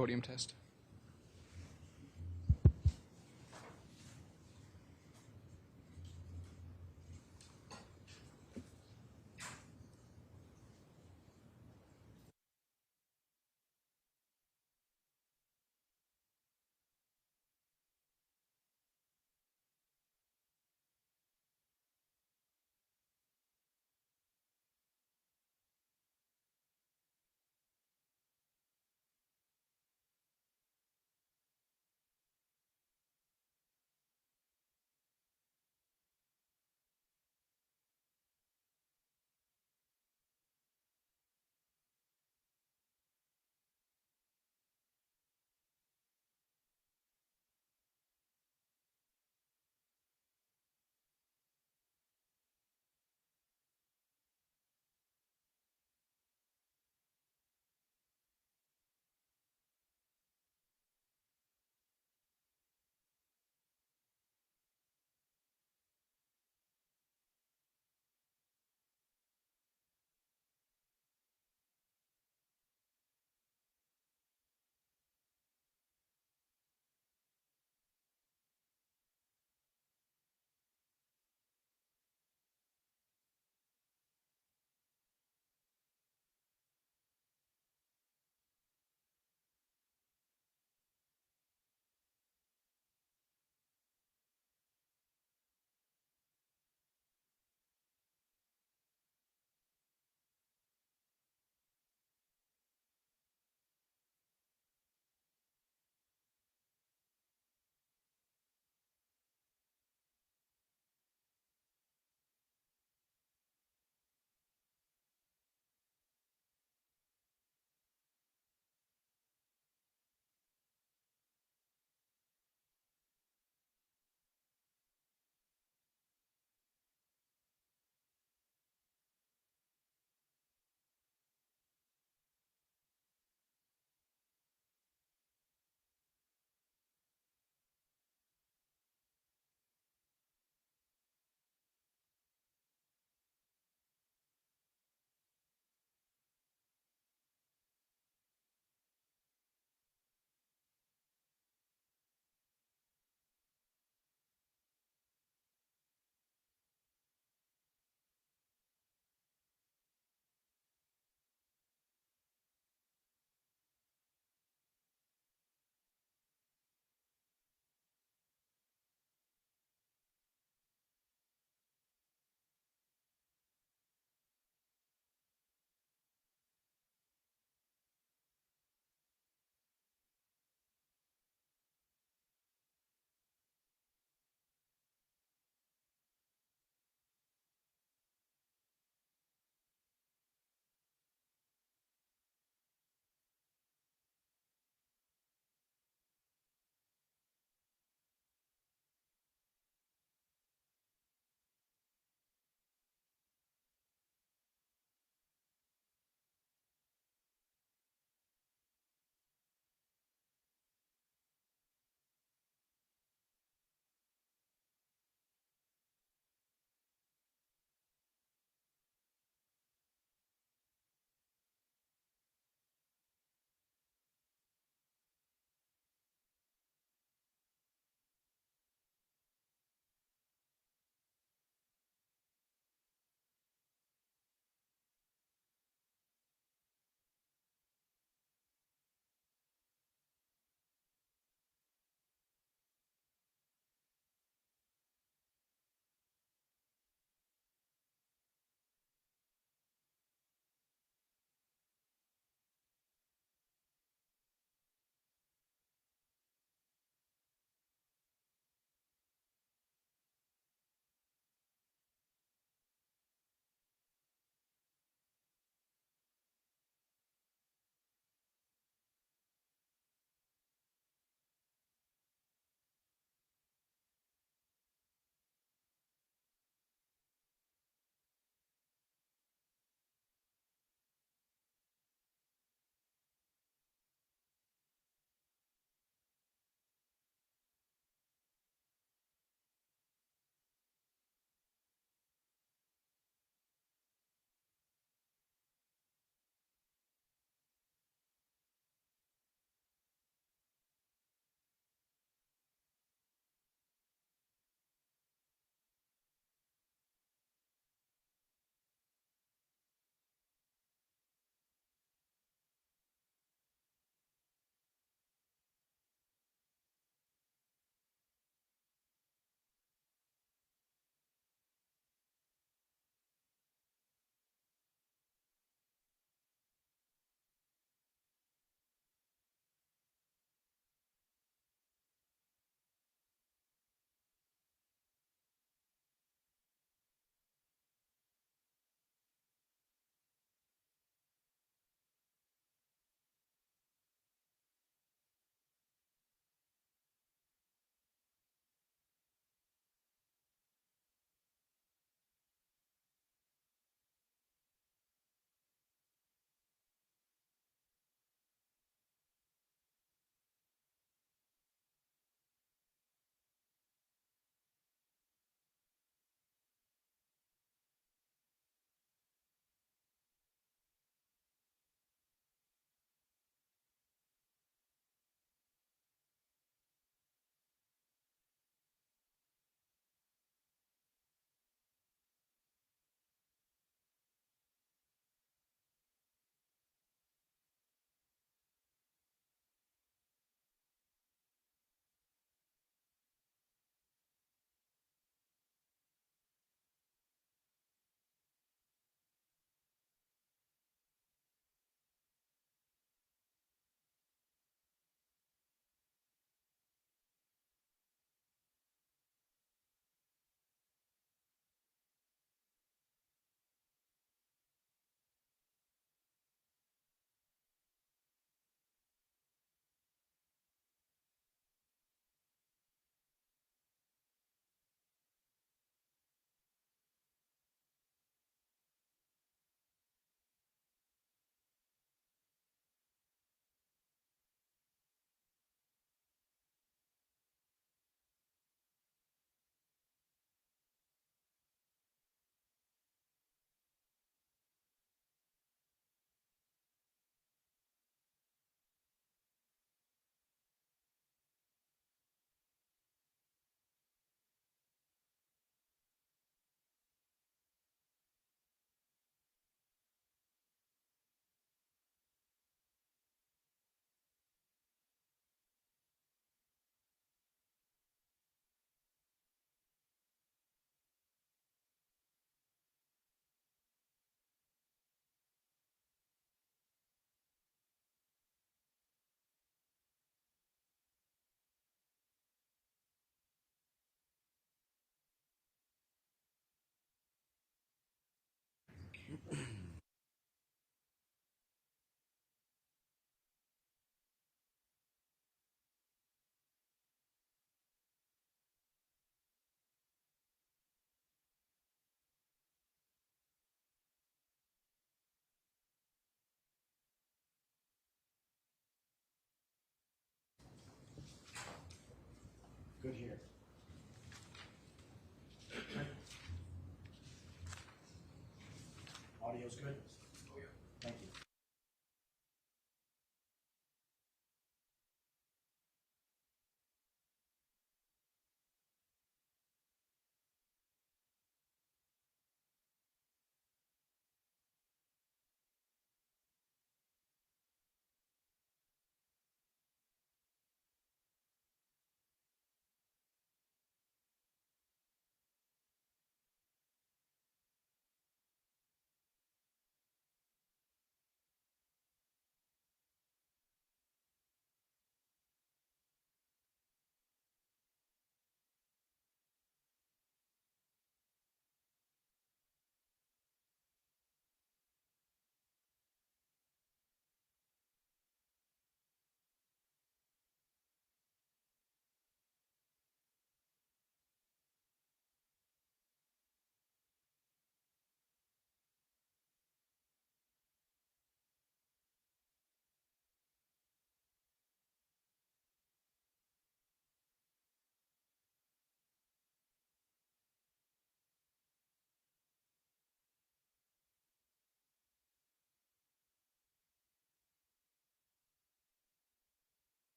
podium test. here. Audio's good? Oh, yeah. Thank you.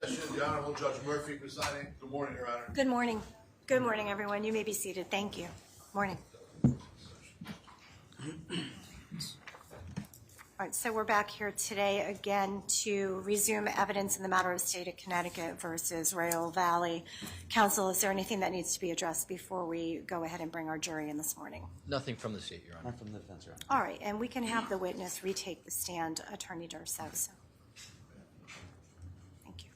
The Honorable Judge Murphy presiding. Good morning, Your Honor. Good morning. Good morning, everyone. You may be seated. Thank you. Morning. All right, so we're back here today again to resume evidence in the matter of State of Connecticut versus Raul Valle. Counsel, is there anything that needs to be addressed before we go ahead and bring our jury in this morning? Nothing from the state, Your Honor. Not from the defense, Your Honor. All right, and we can have the witness retake the stand, Attorney Durso. So. Thank you.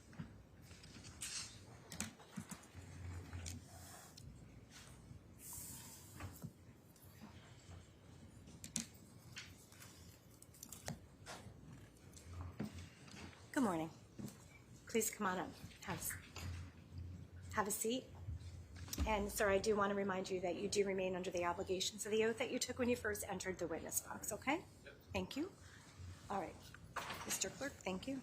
Good morning. Please come on up. Have a seat. And, sir, I do want to remind you that you do remain under the obligations of the oath that you took when you first entered the witness box, okay? Yep. Thank you. All right. Mr. Clerk, thank you.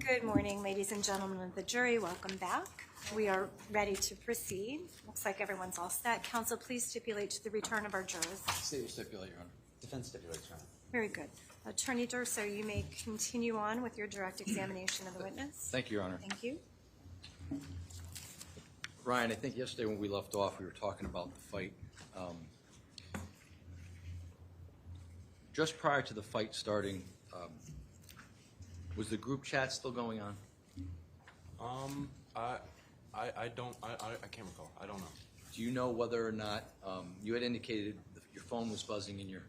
Good morning, ladies and gentlemen of the jury. Welcome back. We are ready to proceed. Looks like everyone's all set. Counsel, please stipulate to the return of our jurors. State will stipulate, Your Honor. Defense stipulates, Your Honor. Very good. Attorney Durso, you may continue on with your direct examination of the witness. Thank you, Your Honor. Thank you. Ryan, I think yesterday when we left off, we were talking about the fight. Just prior to the fight starting, was the group chat still going on? I can't recall. I don't know. Do you know whether or not you had indicated your phone was buzzing in your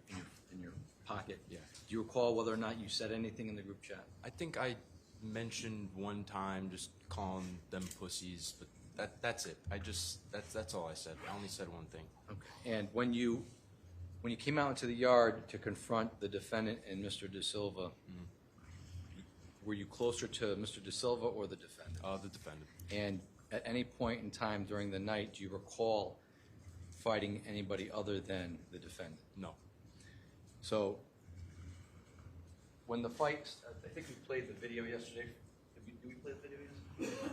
pocket? Yeah. Do you recall whether or not you said anything in the group chat? I think I mentioned one time just calling them pussies, but that's it. That's all I said. I only said one thing. Okay. And when you came out into the yard to confront the defendant and Mr. De Silva, were you closer to Mr. De Silva or the defendant? The defendant. And at any point in time during the night, do you recall fighting anybody other than the defendant? No. So when the fight, I think we played the video yesterday. Did we play the video yesterday?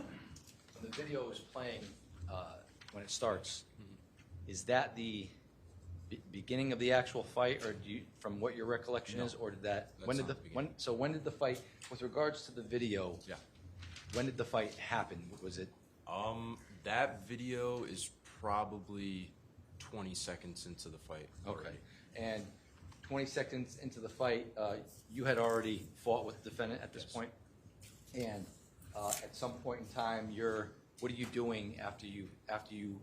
When the video was playing, when it starts, is that the beginning of the actual fight, or do you, from what your recollection is, or did that? When did the fight? With regards to the video, yeah. When did the fight happen? Was it? That video is probably 20 seconds into the fight. Okay. And 20 seconds into the fight, you had already fought with the defendant at this point, and at some point in time, what are you doing after you?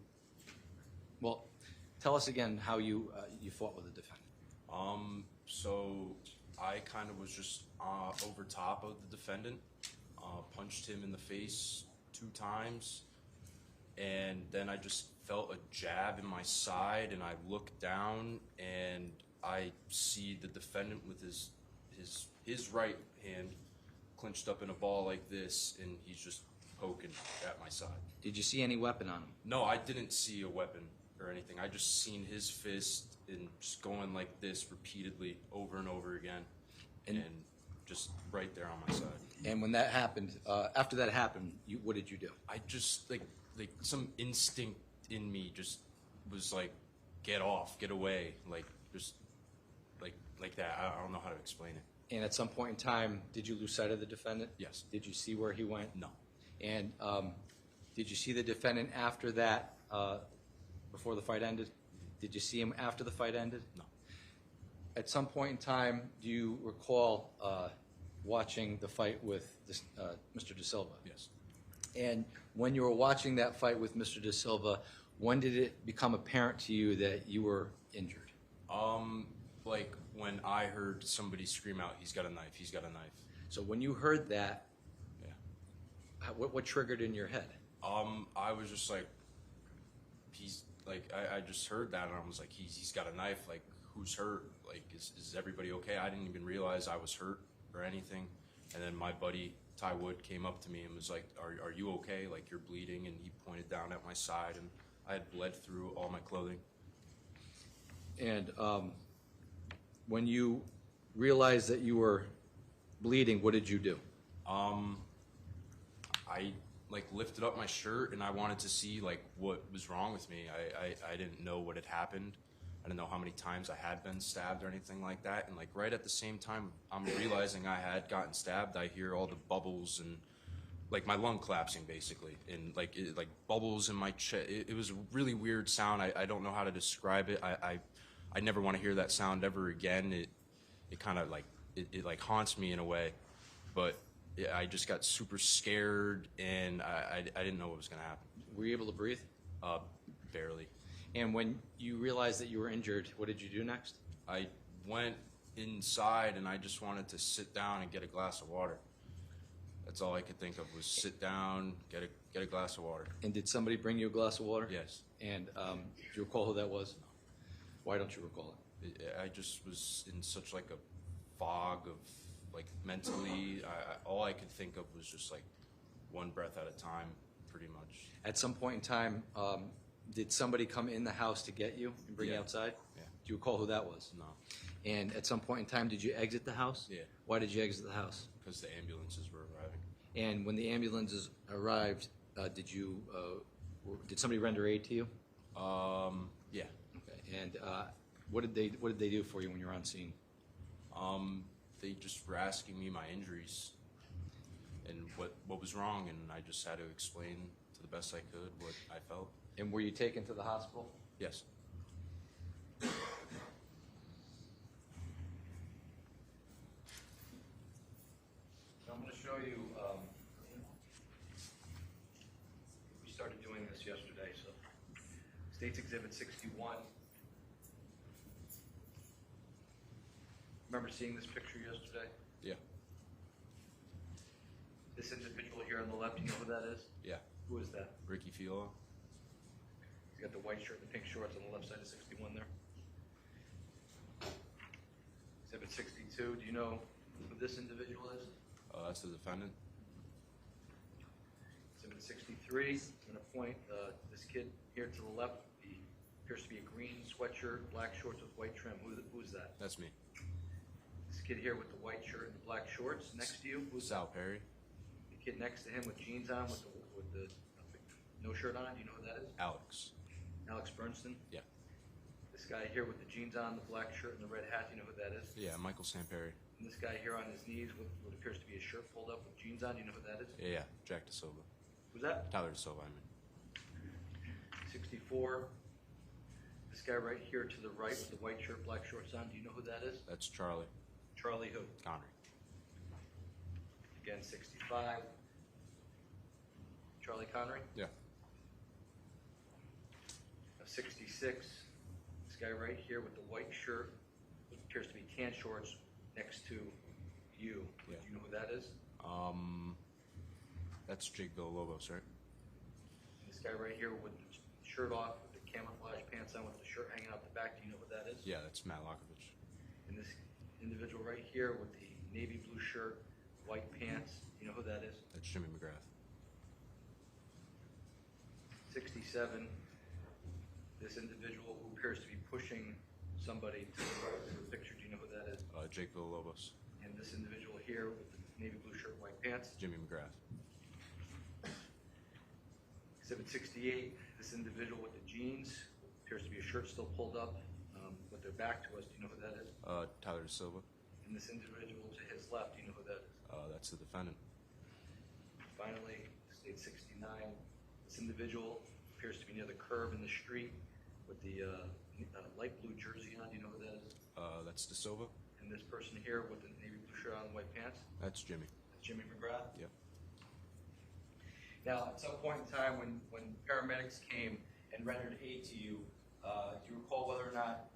Well, tell us again how you fought with the defendant. So I kind of was just over top of the defendant, punched him in the face 2 times, and then I just felt a jab in my side, and I looked down, and I see the defendant with his right hand clenched up in a ball like this, and he's just poking at my side. Did you see any weapon on him? No, I didn't see a weapon or anything. I just seen his fist and just going like this repeatedly over and over again, and just right there on my side. And when that happened, after that happened, what did you do? I just like some instinct in me just was like, get off, get away, like just like that. I don't know how to explain it. And at some point in time, did you lose sight of the defendant? Yes. Did you see where he went? No. And did you see the defendant after that, before the fight ended? Did you see him after the fight ended? No. At some point in time, do you recall watching the fight with this, Mr. De Silva? Yes. And when you were watching that fight with Mr. De Silva, when did it become apparent to you that you were injured? Like when I heard somebody scream out, "He's got a knife! He's got a knife!" So when you heard that, Yeah. what triggered in your head? I was just like, he's like, I just heard that and I was like, he's got a knife. Like, who's hurt? Like, is everybody okay? I didn't even realize I was hurt or anything. And then my buddy Ty Wood came up to me and was like, "Are you okay? Like, you're bleeding." And he pointed down at my side, and I had bled through all my clothing. And when you realized that you were bleeding, what did you do? I like lifted up my shirt and I wanted to see like what was wrong with me. I didn't know what had happened. I didn't know how many times I had been stabbed or anything like that. And like right at the same time I'm realizing I had gotten stabbed, I hear all the bubbles and like my lung collapsing basically, and like bubbles in my chest. It was a really weird sound. I don't know how to describe it. I never want to hear that sound ever again. It kind of like it like haunts me in a way, but yeah, I just got super scared and I didn't know what was gonna happen. Were you able to breathe? Barely. And when you realized that you were injured, what did you do next? I went inside and I just wanted to sit down and get a glass of water. That's all I could think of was sit down, get a glass of water. And did somebody bring you a glass of water? Yes. And do you recall who that was? Why don't you recall it? I just was in such like a fog of like mentally. All I could think of was just like one breath at a time, pretty much. At some point in time, did somebody come in the house to get you and bring you Yeah. outside? Yeah. Do you recall who that was? No, And at some point in time, did you exit the house? Yeah. Why did you exit the house? because the ambulances were arriving. And when the ambulances arrived, did somebody render aid to you? Yeah. Okay. And what did they do for you when you were on scene? They just were asking me my injuries and what was wrong, and I just had to explain to the best I could what I felt. And were you taken to the hospital? Yes. So I'm going to show you, we started doing this yesterday, so State's Exhibit 61. Remember seeing this picture yesterday? Yeah. This individual here on the left, do you know who that is? Yeah. Who is that? Ricky Fiola. He's got the white shirt and the pink shorts on the left side of 61 there. Exhibit 62, do you know who this individual is? That's the defendant. Exhibit 63, I'm going to point this kid here to the left. He appears to be a green sweatshirt, black shorts with white trim. Who's that? That's me. This kid here with the white shirt and the black shorts next to you. Who's Sal Perry. the kid next to him with jeans on with the no shirt on? Do you know who that is? Alex. Alex Bernstein. Yeah. This guy here with the jeans on, the black shirt and the red hat. Do you know who that is? Yeah, Michael Samperi. And this guy here on his knees with what appears to be a shirt pulled up with jeans on. Do you know who that is? Yeah, Jack De Silva. Who's that? Tyler De Silva, I mean. 64. This guy right here to the right with the white shirt, black shorts on. Do you know who that is? That's Charlie Charlie who? Connery. Again, 65. Charlie Connery. Yeah. 66. This guy right here with the white shirt, what appears to be tan shorts, next to you. Yeah. Do you know who that is? That's Jake Villalobos, right? This guy right here with the shirt off, with the camouflage pants on, with the shirt hanging out the back. Do you know who that is? Yeah, that's Matt Lokovich. And this individual right here with the navy blue shirt, white pants. Do you know who that is? That's Jimmy McGrath. 67. This individual who appears to be pushing somebody to the picture. Do you know who that is? Jake Villalobos. And this individual here with the navy blue shirt, white pants. Jimmy McGrath. Exhibit 68. This individual with the jeans, appears to be a shirt still pulled up, with their back to us. Do you know who that is? Tyler De Silva. And this individual to his left, do you know who that is? That's the defendant. Finally, state 69. This individual appears to be near the curb in the street with the light blue jersey on. Do you know who that is? That's De Silva. And this person here with the navy blue shirt on and white pants, That's Jimmy. that's Jimmy McGrath. Yep. Now, at some point in time when paramedics came and rendered aid to you, do you recall whether or not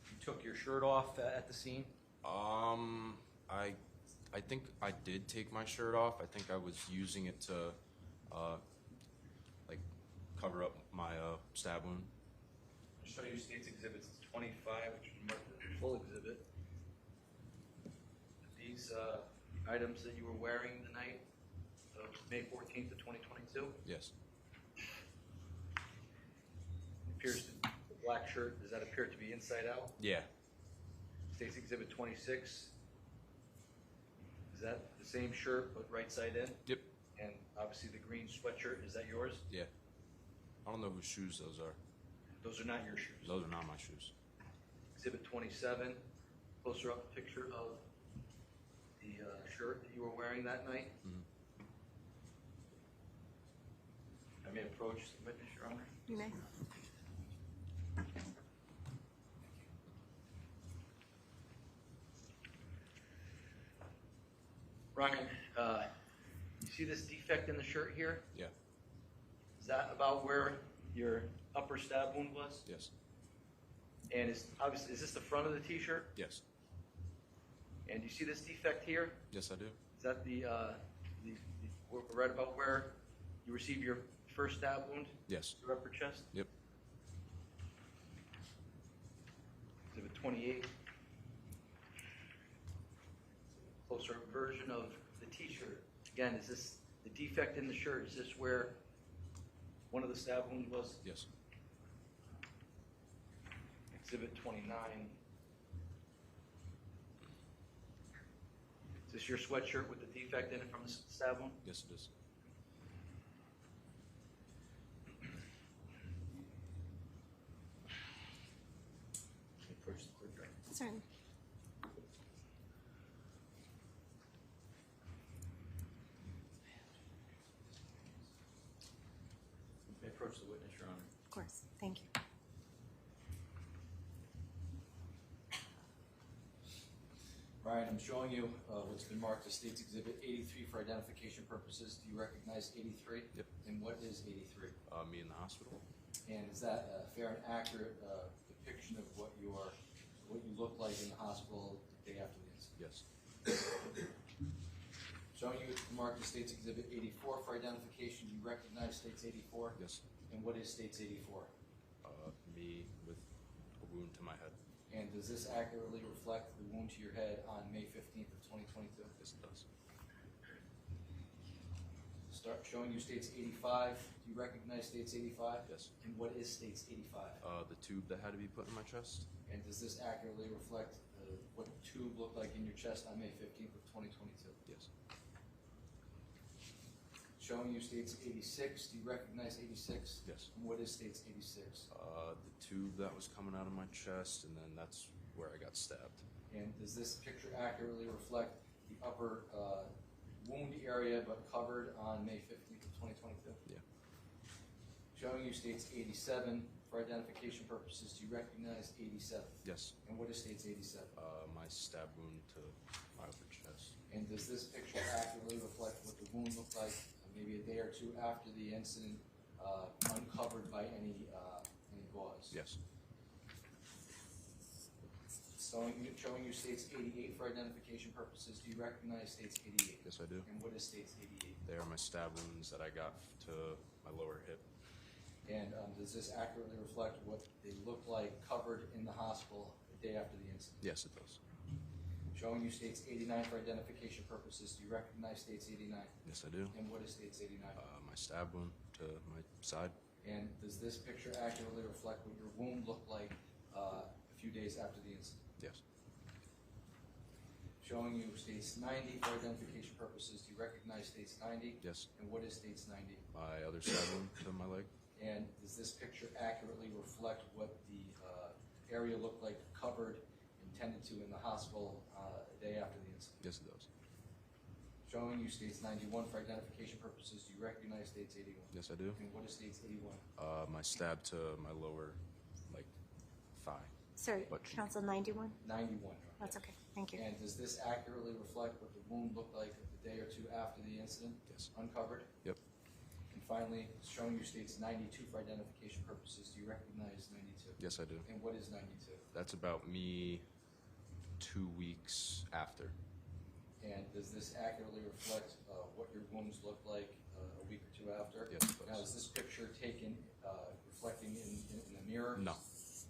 you took your shirt off at the scene? I think I did take my shirt off. I think I was using it to, like, cover up my stab wound. I'll show you State's Exhibits 25, which is marked as a full exhibit. These items that you were wearing the night of May 14th of 2022. Yes. Appears to, the black shirt, does that appear to be inside out? Yeah. State's Exhibit 26. Is that the same shirt but right side in? Yep. And obviously the green sweatshirt, is that yours? Yeah. I don't know whose shoes those are. Those are not your shoes. Those are not my shoes. Exhibit 27, closer up picture of the shirt that you were wearing that night. Mhm. I may approach the witness, Your Honor. You may. Ryan, you see this defect in the shirt here? Yeah. Is that about where your upper stab wound was? Yes. And is obviously, is this the front of the t-shirt? Yes. And you see this defect here? Yes, I do. Is that the right about where you received your first stab wound? Yes. Your upper chest? Yep. Exhibit 28. Closer version of the t-shirt. Again, is this the defect in the shirt? Is this where one of the stab wounds was? Yes. Exhibit 29. Is this your sweatshirt with the defect in it from the stab wound? Yes, it is. Approach the clerk. Certainly. May approach the witness, Your Honor. Of course. Thank you. Ryan, I'm showing you what's been marked as State's Exhibit 83 for identification purposes. Do you recognize 83? Yep. And what is 83? Me in the hospital. And is that a fair and accurate depiction of what you look like in the hospital the day after the incident? Yes. Showing you marked as State's Exhibit 84 for identification. Do you recognize State's 84? Yes. And what is State's 84? Me with a wound to my head. And does this accurately reflect the wound to your head on May 15th of 2022? Yes, it does. Start showing you State's 85. Do you recognize State's 85? Yes. And what is State's 85? The tube that had to be put in my chest. And does this accurately reflect what the tube looked like in your chest on May 15th of 2022? Yes. Showing you State's 86. Do you recognize 86? Yes. And what is State's 86? The tube that was coming out of my chest, and then that's where I got stabbed. And does this picture accurately reflect the upper wound area but covered on May 15th of 2022? Yeah. Showing you State's 87. For identification purposes, do you recognize 87? Yes. And what is State's 87? My stab wound to my upper chest. And does this picture accurately reflect what the wound looked like maybe a day or two after the incident, uncovered by any gauze? Yes. Showing you State's 88 for identification purposes, do you recognize State's 88? Yes, I do. And what is State's 88? They are my stab wounds that I got to my lower hip. And does this accurately reflect what they looked like covered in the hospital the day after the incident? Yes, it does. Showing you State's 89 for identification purposes, do you recognize State's 89? Yes, I do. And what is State's 89? My stab wound to my side. And does this picture accurately reflect what your wound looked like a few days after the incident? Yes. Showing you State's 90 for identification purposes, do you recognize State's 90? Yes. And what is State's 90? My other stab wound to my leg. And does this picture accurately reflect what the area looked like covered, intended to in the hospital a day after the incident? Yes, it does. Showing you State's 91 for identification purposes, do you recognize State's 81? Yes, I do. And what is State's 81? My stab to my lower, thigh. Sorry, But- Counsel 91? 91. That's okay. Thank you. And does this accurately reflect what the wound looked like a day or two after the incident? Yes. Uncovered? Yep. finally, showing you states 92 for identification purposes. Do you recognize 92? Yes, I do. And what is 92? That's about me 2 weeks after. And does this accurately reflect what your wounds looked like a week or two after? Yes, it does. Now, is this picture taken reflecting in the mirror? No. Looks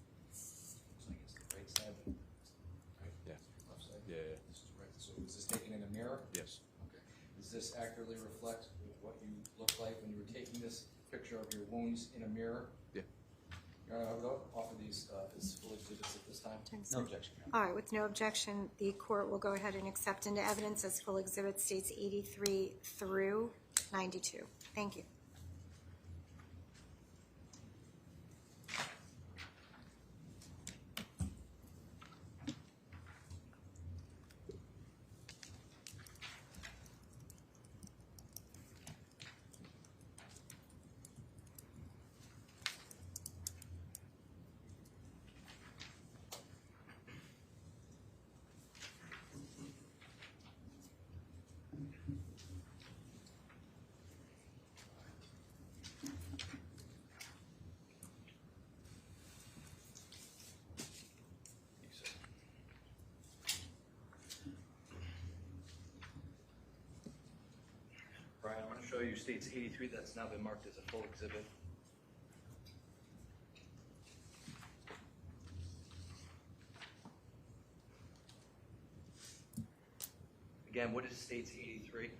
like it's the right side, right? Yeah. Left side? Yeah, yeah. This is right. So was this taken in a mirror? Yes. Okay. Does this accurately reflect what you looked like when you were taking this picture of your wounds in a mirror? Yeah. Your Honor, I would offer these as full exhibits at this time. No objection, Your Honor. All right, with no objection, the court will go ahead and accept into evidence as full exhibit states 83 through 92. Thank you. Brian, I'm going to show you states 83. That's now been marked as a full exhibit. Again, what is states 83?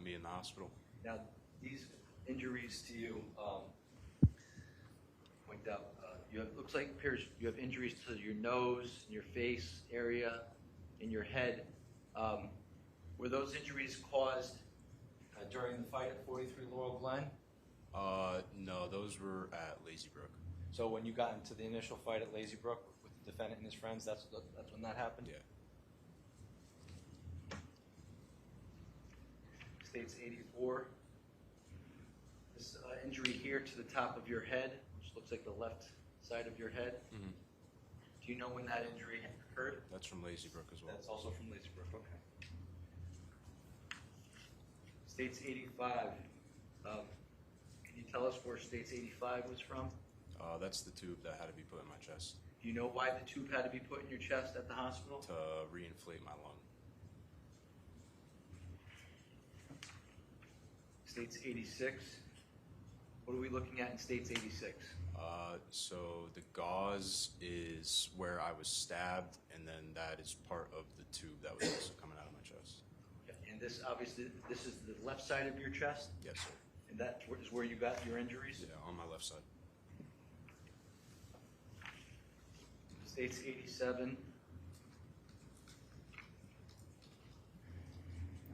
Me in the hospital. Now, these injuries to you, point out, you have, looks like appears you have injuries to your nose, your face area, in your head. Were those injuries caused during the fight at 43 Laurel Glen? No, those were at Lazy Brook. So when you got into the initial fight at Lazy Brook with the defendant and his friends, that's when that happened? Yeah. States 84. This injury here to the top of your head, which looks like the left side of your head. Mm-hmm. Do you know when that injury occurred? That's from Lazy Brook as well. That's also from Lazy Brook, okay. States 85. Can you tell us where States 85 was from? That's the tube that had to be put in my chest Do you know why the tube had to be put in your chest at the hospital? to reinflate my lung. States 86. What are we looking at in States 86? So the gauze is where I was stabbed, and then that is part of the tube that was also coming out of my chest. Okay. And this, obviously, this is the left side of your chest? Yes, sir. And that is where you got your injuries? Yeah, on my left side. States 87.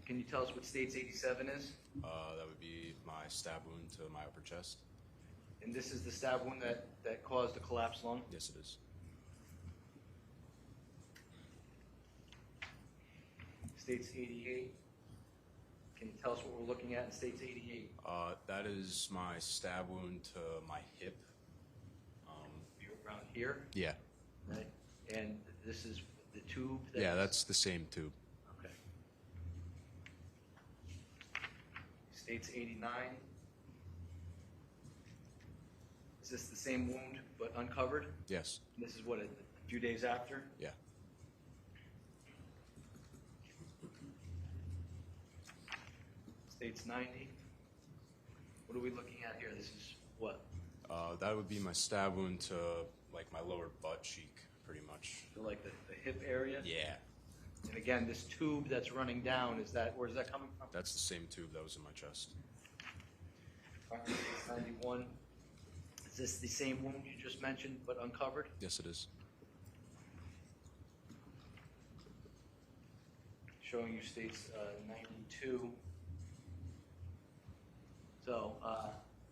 Can you tell us what States 87 is? That would be my stab wound to my upper chest. And this is the stab wound that caused the collapsed lung? Yes, it is. States 88. Can you tell us what we're looking at in States 88? That is my stab wound to my hip. You're around here, Yeah. right? And this is the tube? Yeah, that's the same tube. Okay. States 89. Is this the same wound but uncovered? Yes. This is what, a few days after? Yeah. States 90. What are we looking at here? This is what? That would be my stab wound to like my lower butt cheek, pretty much. So like the hip area? Yeah. And again, this tube that's running down, where's that coming from? That's the same tube that was in my chest. States 91. Is this the same wound you just mentioned but uncovered? Yes, it is. Showing you states 92. So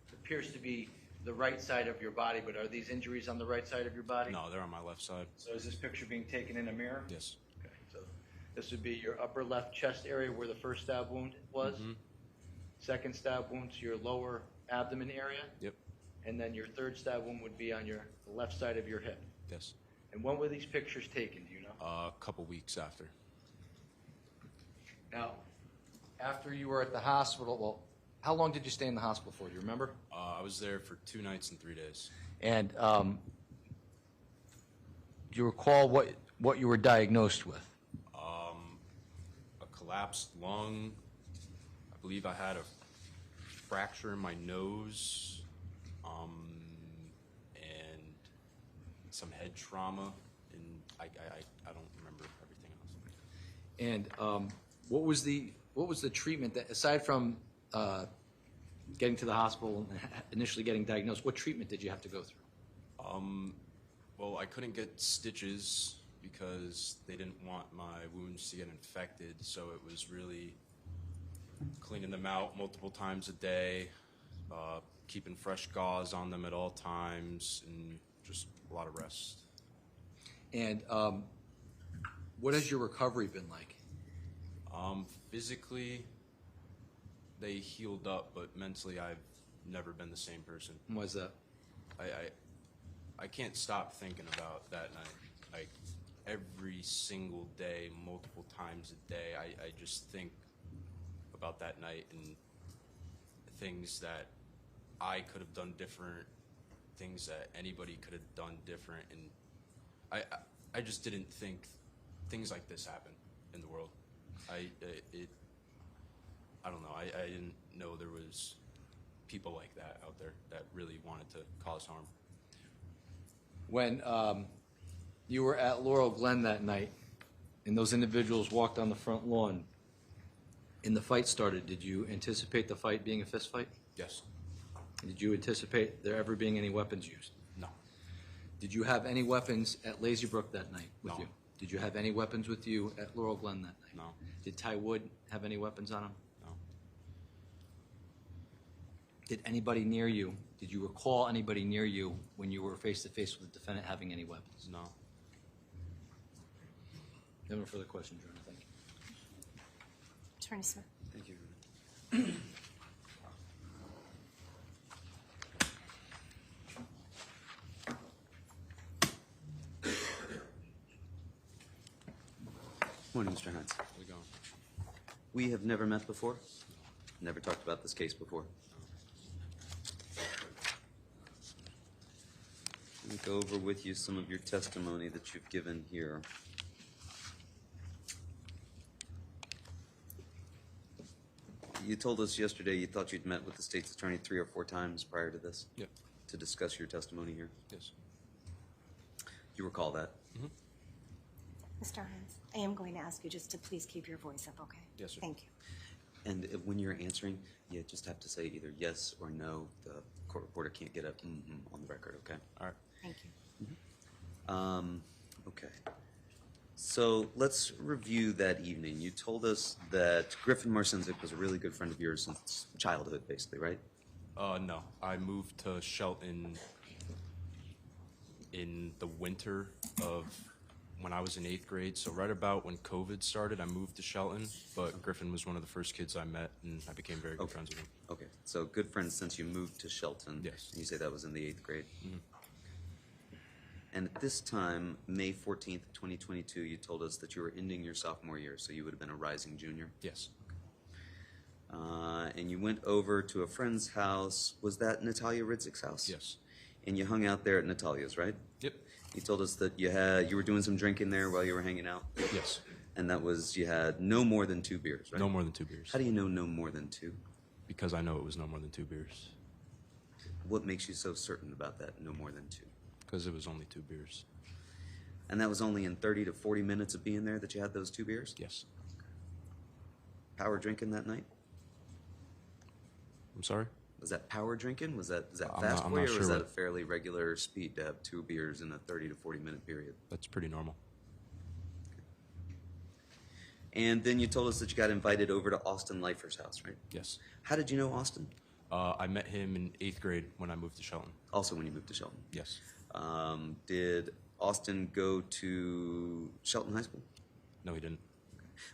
it appears to be the right side of your body, but are these injuries on the right side of your body? No, they're on my left side. So is this picture being taken in a mirror? Yes. Okay, so this would be your upper left chest area where the first stab wound was. Mhm. Second stab wound to your lower abdomen area. Yep. And then your third stab wound would be on the left side of your hip. Yes. And when were these pictures taken, do you know? A couple weeks after. Now, after you were at the hospital, well, How long did you stay in the hospital for? Do you remember? I was there for 2 nights and 3 days. And do you recall what you were diagnosed with? A collapsed lung. I believe I had a fracture in my nose, and some head trauma, and I don't remember everything else. And what was the treatment that, aside from getting to the hospital and initially getting diagnosed, what treatment did you have to go through? Well, I couldn't get stitches because they didn't want my wounds to get infected, so it was really cleaning them out multiple times a day, keeping fresh gauze on them at all times, and just a lot of rest. And what has your recovery been like? Physically, they healed up, but mentally, I've never been the same person. Why is that? I can't stop thinking about that night. Like, every single day, multiple times a day, I just think about that night and things that I could have done different, things that anybody could have done different, and I just didn't think things like this happen in the world. I don't know. I didn't know there was people like that out there that really wanted to cause harm. When you were at Laurel Glen that night and those individuals walked on the front lawn and the fight started, did you anticipate the fight being a fist fight? Yes. Did you anticipate there ever being any weapons used? No. Did you have any weapons at Lazy Brook that night with No. you? Did you have any weapons with you at Laurel Glen that night? No. Did Ty Wood have any weapons on him? No. Did anybody near you, did you recall anybody near you when you were face-to-face with the defendant having any weapons? No. No further questions, Your Honor. Thank you. Attorney Smith. Thank you. Morning, Mr. Hines. How's it going? We have never met before, never talked about this case before. Let me go over with you some of your testimony that you've given here. You told us yesterday you thought you'd met with the state's attorney 3 or 4 times prior to this Yep. to discuss your testimony here. Yes. You recall that? Mr. Hines, I am going to ask you just to please keep your voice up, okay? Yes, sir. Thank you. And when you're answering, you just have to say either yes or no. The court reporter can't get up on the record, okay? All right. Thank you. Okay. So let's review that evening. You told us that Griffin Marcinzik was a really good friend of yours since childhood, basically, right? No. I moved to Shelton in the winter of when I was in 8th grade. So right about when COVID started, I moved to Shelton. But Griffin was one of the first kids I met, and I became very good friends with him. Okay. So good friends since you moved to Shelton. Yes. And you say that was in the 8th grade? And at this time, May 14th, 2022, you told us that you were ending your sophomore year, so you would have been a rising junior. Yes. And you went over to a friend's house. Was that Natalia Ridzik's house? Yes. And you hung out there at Natalia's, right? Yep. You told us that you were doing some drinking there while you were hanging out. Yes. And that was, you had no more than 2 beers, right? No more than 2 beers. How do you know no more than 2? Because I know it was no more than 2 beers. What makes you so certain about that, no more than 2? Because it was only 2 beers. And that was only in 30 to 40 minutes of being there that you had those 2 beers? Yes. Power drinking that night? I'm sorry? Was that power drinking? Is that I'm fast not for you, or sure was that a what- fairly regular speed to have 2 beers in a 30 to 40 minute period? That's pretty normal. And then you told us that you got invited over to Austin Leifer's house, right? Yes. How did you know Austin? I met him in 8th grade when I moved to Shelton. Also when you moved to Shelton. Yes. Did Austin go to Shelton High School? No, he didn't.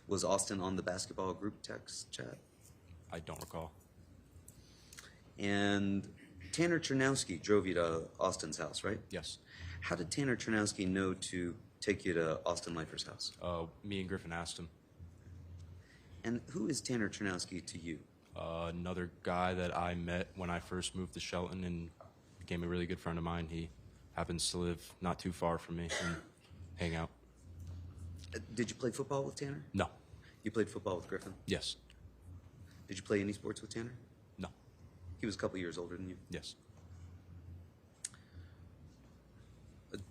Was Austin on the basketball group text chat? I don't recall. And Tanner Chernowski drove you to Austin's house, right? Yes. How did Tanner Chernowski know to take you to Austin Leifer's house? Me and Griffin asked him. And who is Tanner Chernowski to you? Another guy that I met when I first moved to Shelton and became a really good friend of mine. He happens to live not too far from me and hang out. Did you play football with Tanner? No. You played football with Griffin? Yes. Did you play any sports with Tanner? No. He was a couple years older than you. Yes.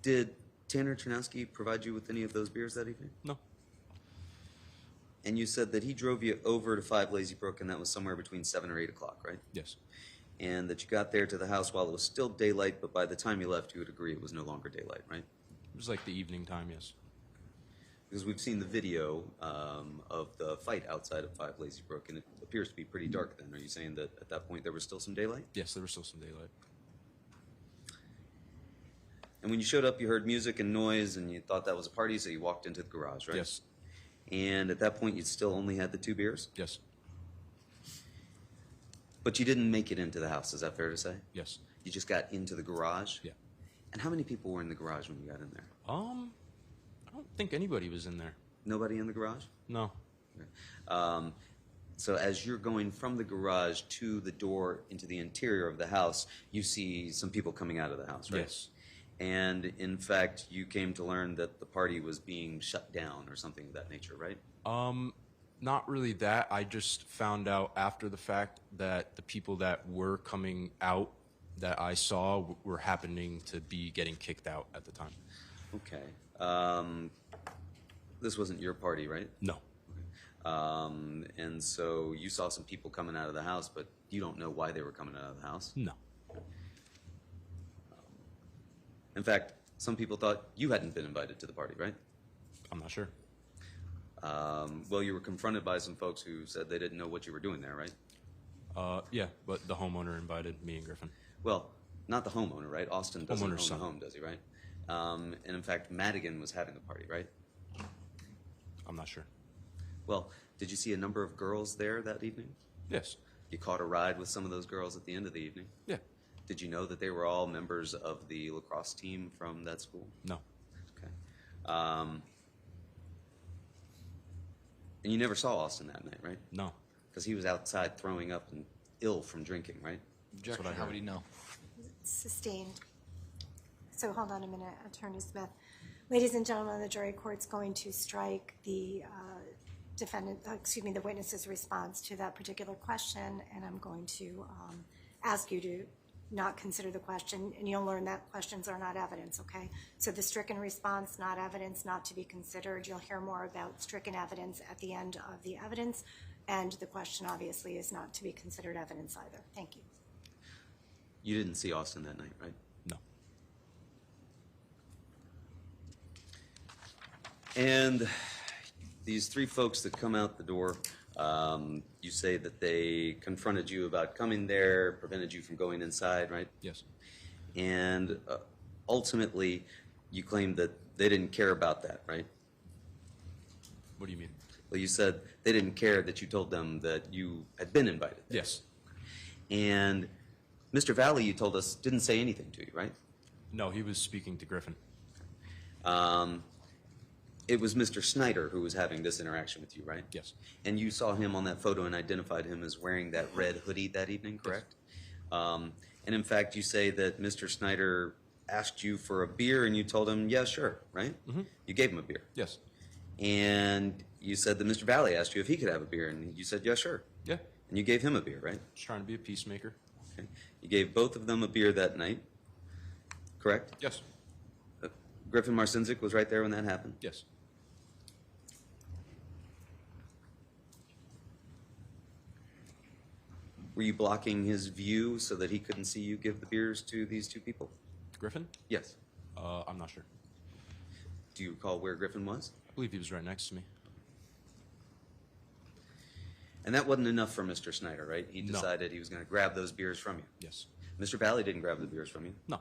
Did Tanner Chernowski provide you with any of those beers that evening? No. And you said that he drove you over to 5 Lazy Brook, and that was somewhere between 7 or 8 o'clock, right? Yes. And that you got there to the house while it was still daylight, but by the time you left, you would agree it was no longer daylight, right? It was like the evening time, yes. Because we've seen the video of the fight outside of 5 Lazy Brook, and it appears to be pretty dark then. Are you saying that at that point there was still some daylight? Yes, there was still some daylight. And when you showed up, you heard music and noise, and you thought that was a party, so you walked into the garage, right? Yes. And at that point, you still only had the 2 beers? Yes. But you didn't make it into the house, is that fair to say? Yes. You just got into the garage? Yeah. And how many people were in the garage when you got in there? I don't think anybody was in there. Nobody in the garage? No. So as you're going from the garage to the door into the interior of the house, you see some people coming out of the house, right? Yes. And in fact, you came to learn that the party was being shut down or something of that nature, right? Not really that. I just found out after the fact that the people that were coming out that I saw were happening to be getting kicked out at the time. Okay. This wasn't your party, right? No. And so you saw some people coming out of the house, but you don't know why they were coming out of the house? No. In fact, some people thought you hadn't been invited to the party, right? I'm not sure. Well, you were confronted by some folks who said they didn't know what you were doing there, right? Yeah, but the homeowner invited me and Griffin. Well, not the homeowner, right? Austin doesn't own Homeowner's the son. home, does he, right? And in fact, Madigan was having a party, right? I'm not sure. Well, did you see a number of girls there that evening? Yes. You caught a ride with some of those girls at the end of the evening? Yeah. Did you know that they were all members of the lacrosse team from that school? No. Okay. And you never saw Austin that night, right? No. Because he was outside throwing up and ill from drinking, right? Objection, what I how heard. would he know? Sustained. So hold on a minute, Attorney Smith. Ladies and gentlemen, the jury court's going to strike the the witness's response to that particular question, and I'm going to ask you to not consider the question, and you'll learn that questions are not evidence, okay? So the stricken response, not evidence, not to be considered. You'll hear more about stricken evidence at the end of the evidence, and the question obviously is not to be considered evidence either. Thank you. You didn't see Austin that night, right? No. And these 3 folks that come out the door, you say that they confronted you about coming there, prevented you from going inside, right? Yes. And ultimately, you claim that they didn't care about that, right? What do you mean? Well, you said they didn't care that you told them that you had been invited. Yes. And Mr. Valle, you told us, didn't say anything to you, right? No, he was speaking to Griffin. It was Mr. Snyder who was having this interaction with you, right? Yes. And you saw him on that photo and identified him as wearing that red hoodie that evening, correct? And in fact, you say that Mr. Snyder asked you for a beer and you told him, yeah, sure, right? Mm-hmm. You gave him a beer. Yes. And you said that Mr. Valle asked you if he could have a beer and you said, yeah, sure. Yeah. And you gave him a beer, right? Just trying to be a peacemaker. Okay. You gave both of them a beer that night, correct? Yes. Griffin Marcinzik was right there when that happened? Yes. Were you blocking his view so that he couldn't see you give the beers to these 2 people? Griffin? Yes. I'm not sure. Do you recall where Griffin was? I believe he was right next to me. And that wasn't enough for Mr. Snyder, right? He No. decided he was going to grab those beers from you. Yes. Mr. Valle didn't grab the beers from you. No.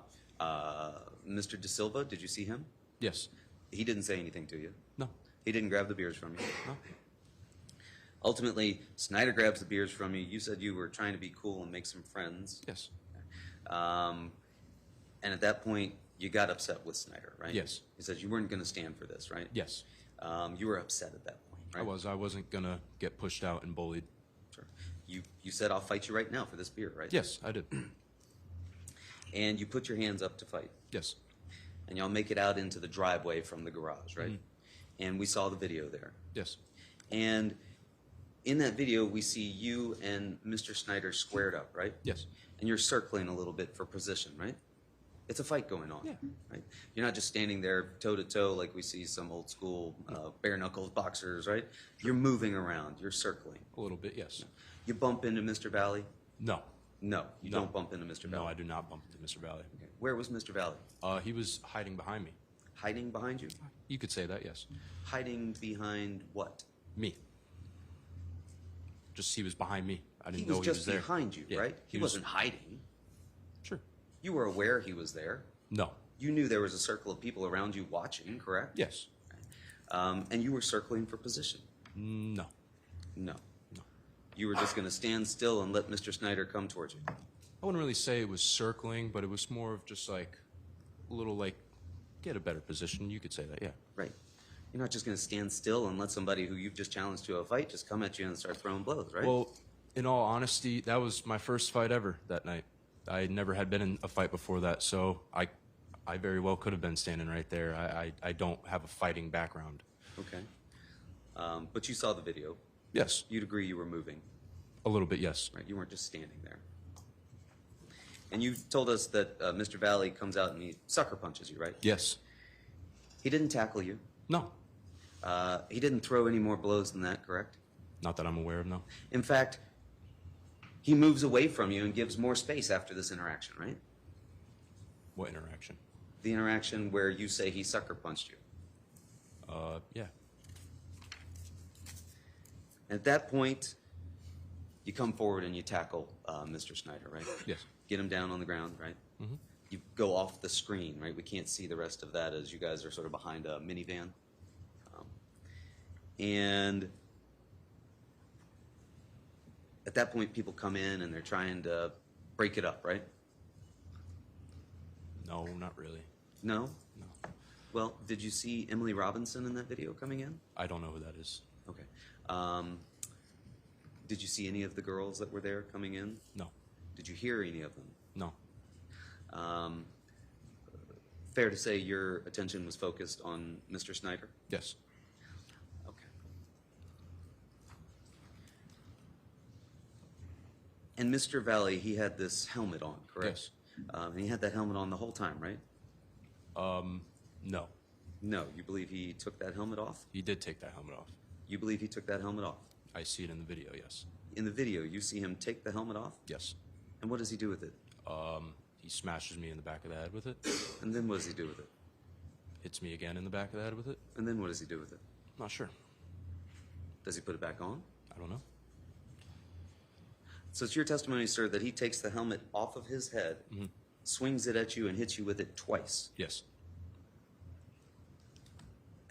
Mr. De Silva, did you see him? Yes. He didn't say anything to you. No. He didn't grab the beers from you. No. Ultimately, Snyder grabs the beers from you. You said you were trying to be cool and make some friends. Yes. And at that point, you got upset with Snyder, right? Yes. He said you weren't going to stand for this, right? Yes. You were upset at that point, right? I was. I wasn't going to get pushed out and bullied. Sure. You said, "I'll fight you right now for this beer," right? Yes, I did. And you put your hands up to fight. Yes. And y'all make it out into the driveway from the garage, right? And we saw the video there. Yes. And in that video, we see you and Mr. Snyder squared up, right? Yes. And you're circling a little bit for position, right? It's a fight going on, Yeah. right? You're not just standing there toe to toe like we see some old school bare knuckles boxers, right? You're moving around. You're circling. A little bit, yes. You bump into Mr. Valley? No. No, you No. don't bump into Mr. Valley. No, I do not bump into Mr. Valley. Okay. Where was Mr. Valley? He was hiding behind me. Hiding behind you? You could say that, yes. Hiding behind what? Me. Just he was behind me. I He didn't was know he just was there. behind you, Yeah, right? He was- wasn't hiding. Sure. You were aware he was there. No. You knew there was a circle of people around you watching, correct? Yes. And you were circling for position. No. No. No. You were just going to stand still and let Mr. Snyder come towards you. I wouldn't really say it was circling, but it was more of just like a little like get a better position. You could say that, yeah. Right. You're not just going to stand still and let somebody who you've just challenged to a fight just come at you and start throwing blows, right? Well, in all honesty, that was my first fight ever that night. I never had been in a fight before that, so I very well could have been standing right there. I don't have a fighting background. Okay. But you saw the video. Yes. You'd agree you were moving, A little bit, yes. right? You weren't just standing there. And you told us that Mr. Valley comes out and he sucker punches you, right? Yes. He didn't tackle you. No. He didn't throw any more blows than that, correct? Not that I'm aware of, no. In fact, he moves away from you and gives more space after this interaction, right? What interaction? The interaction where you say he sucker punched you. Yeah. At that point, you come forward and you tackle Mr. Snyder, right? Yes. Get him down on the ground, right? Mm-hmm. You go off the screen, right? We can't see the rest of that as you guys are sort of behind a minivan. And at that point, people come in and they're trying to break it up, right? No, not really. No? No. Well, did you see Emily Robinson in that video coming in? I don't know who that is. Okay. Did you see any of the girls that were there coming in? No. Did you hear any of them? No. Fair to say your attention was focused on Mr. Snyder? Yes. Okay. And Mr. Valley, he had this helmet on, correct? Yes. And he had that helmet on the whole time, right? No. No, you believe he took that helmet off? He did take that helmet off. You believe he took that helmet off? I see it in the video, yes. In the video, you see him take the helmet off? Yes. And what does he do with it? He smashes me in the back of the head with it. And then what does he do with it? Hits me again in the back of the head with it. And then what does he do with it? Not sure. Does he put it back on? I don't know. So it's your testimony, sir, that he takes the helmet off of his head, swings it at you, and hits you with it twice. Yes.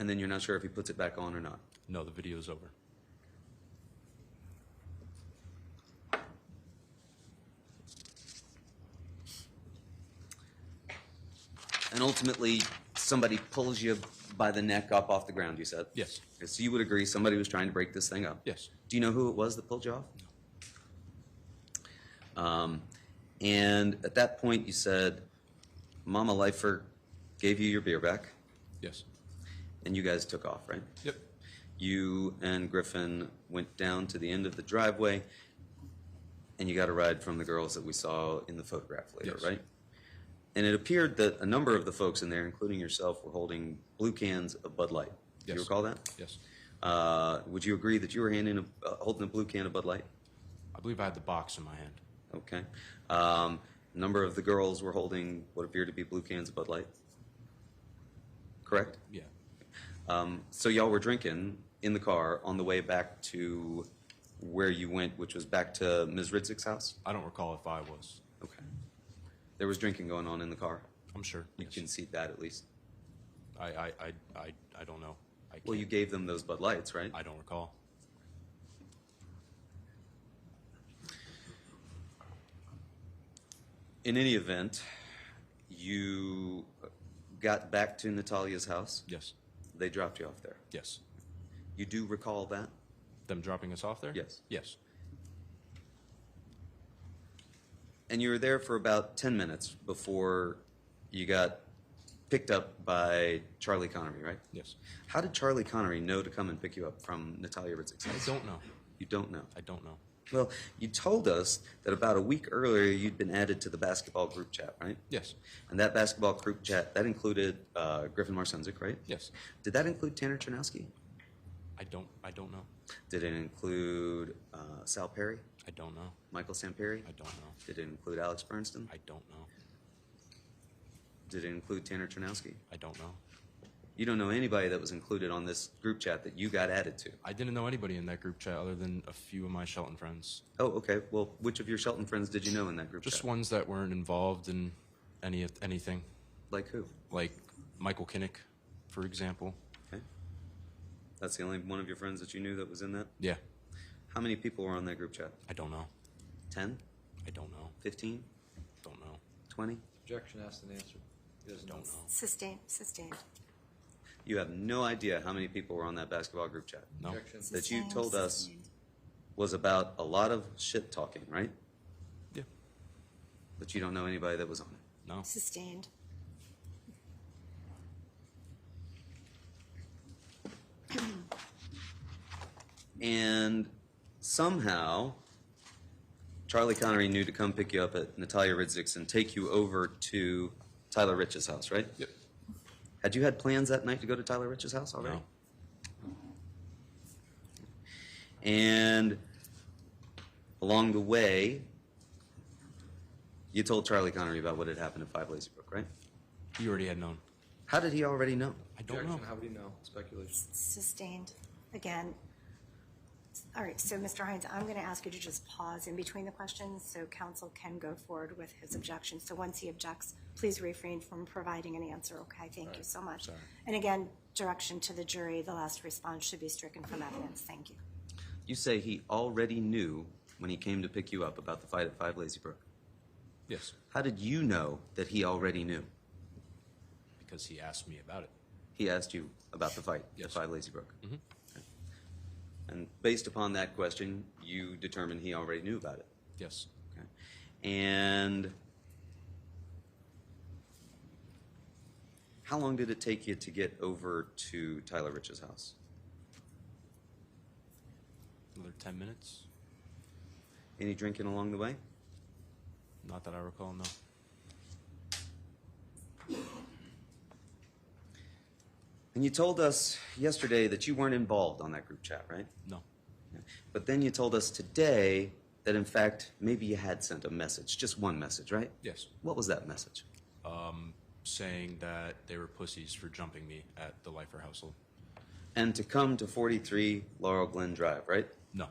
And then you're not sure if he puts it back on or not. No, the video's over. And ultimately, somebody pulls you by the neck up off the ground, you said? Yes. Okay, so you would agree somebody was trying to break this thing up? Yes. Do you know who it was that pulled you off? And at that point, you said, Mama Lifer gave you your beer back, Yes. and you guys took off, right? Yep. You and Griffin went down to the end of the driveway, and you got a ride from the girls that we saw in the photograph later, Yes. right? And it appeared that a number of the folks in there, including yourself, were holding blue cans of Bud Light. Do you Yes. recall that? Yes. Would you agree that you were holding a blue can of Bud Light? I believe I had the box in my hand. Okay. A number of the girls were holding what appeared to be blue cans of Bud Light. Correct? Yeah. So y'all were drinking in the car on the way back to where you went, which was back to Ms. Ridzik's house? I don't recall if I was. Okay. There was drinking going on in the car. I'm sure. You Yes. concede that at least. I don't know. I Well, you can't- gave them those Bud Lights, right? I don't recall. In any event, you got back to Natalia's house. Yes. They dropped you off there. Yes. You do recall that? Them dropping us off there? Yes. Yes. And you were there for about 10 minutes before you got picked up by Charlie Connery, right? Yes. How did Charlie Connery know to come and pick you up from Natalia Ritzik's I house? don't know. You don't know? I don't know. Well, you told us that about a week earlier you'd been added to the basketball group chat, right? Yes. And that basketball group chat, that included Griffin Marcinzik, right? Yes. Did that include Tanner Chernowski? I don't know. Did it include Sal Perry? I don't know. Michael Samperi? I don't know. Did it include Alex Bernstein? I don't know. Did it include Tanner Chernowski? I don't know. You don't know anybody that was included on this group chat that you got added to? I didn't know anybody in that group chat other than a few of my Shelton friends. Oh, okay. Well, which of your Shelton friends did you know in that group Just chat? ones that weren't involved in anything. Like who? Like Michael Kinnick, for example. Okay. That's the only one of your friends that you knew that was in that? Yeah. How many people were on that group chat? I don't know. 10? I don't know. 15? Don't know. 20? Objection asked and answered. He doesn't know. Don't know. Sustained, sustained. You have no idea how many people were on that basketball group chat. No. Objection. That you Sustained, told us sustained. was about a lot of shit talking, right? Yeah. But you don't know anybody that was on it. No. Sustained. And somehow, Charlie Connery knew to come pick you up at Natalia Ritzik's and take you over to Tyler Rich's house, right? Yep. Had you had plans that night to go to Tyler Rich's house already? No. And along the way, you told Charlie Connery about what had happened at 5 Lazy Brook, right? You already had known. How did he already know? I don't Objection. know. How would he know? Speculation. Sustained. Again. All right, so Mr. Hines, I'm going to ask you to just pause in between the questions so counsel can go forward with his objection. So once he objects, please refrain from providing an answer, okay? Thank you so much. Sorry. And again, direction to the jury, the last response should be stricken from evidence. Thank you. You say he already knew when he came to pick you up about the fight at 5 Lazy Brook. Yes. How did you know that he already knew? Because he asked me about it. He asked you about the fight at Yes. 5 Lazy Brook. Mhm. Okay. And based upon that question, you determined he already knew about it. Yes. Okay. And how long did it take you to get over to Tyler Rich's house? Another 10 minutes? Any drinking along the way? Not that I recall, no. And you told us yesterday that you weren't involved on that group chat, right? No. But then you told us today that, in fact, maybe you had sent a message, just one message, right? Yes. What was that message? Saying that they were pussies for jumping me at the Lifer household. And to come to 43 Laurel Glen Drive, right? No.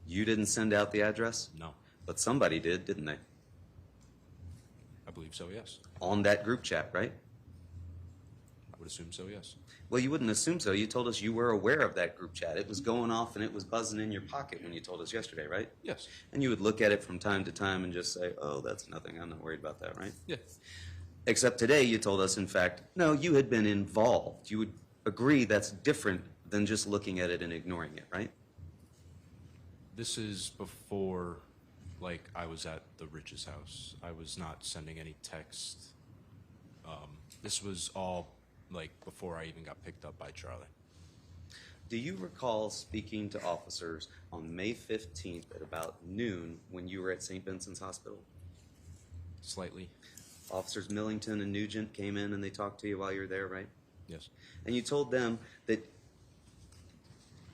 You didn't send out the address? No. But somebody did, didn't they? I believe so, yes. On that group chat, right? I would assume so, yes. Well, you wouldn't assume so. You told us you were aware of that group chat. It was going off and it was buzzing in your pocket when you told us yesterday, right? Yes. And you would look at it from time to time and just say, oh, that's nothing. I'm not worried about that, right? Yeah. Except today you told us, in fact, no, you had been involved. You would agree that's different than just looking at it and ignoring it, right? This is before, like, I was at the Rich's house. I was not sending any text. This was all, like, before I even got picked up by Charlie. Do you recall speaking to officers on May 15th at about noon when you were at St. Vincent's Hospital? Slightly. Officers Millington and Nugent came in and they talked to you while you were there, right? Yes. And you told them that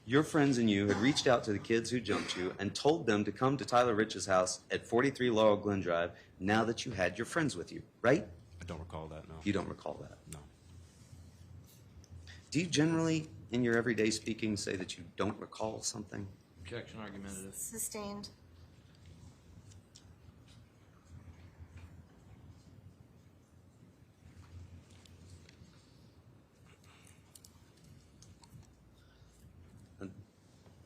your friends and you had reached out to the kids who jumped you and told them to come to Tyler Rich's house at 43 Laurel Glen Drive now that you had your friends with you, right? I don't recall that, no. You don't recall that. No. Do you generally, in your everyday speaking, say that you don't recall something? Objection. Argumentative. Sustained.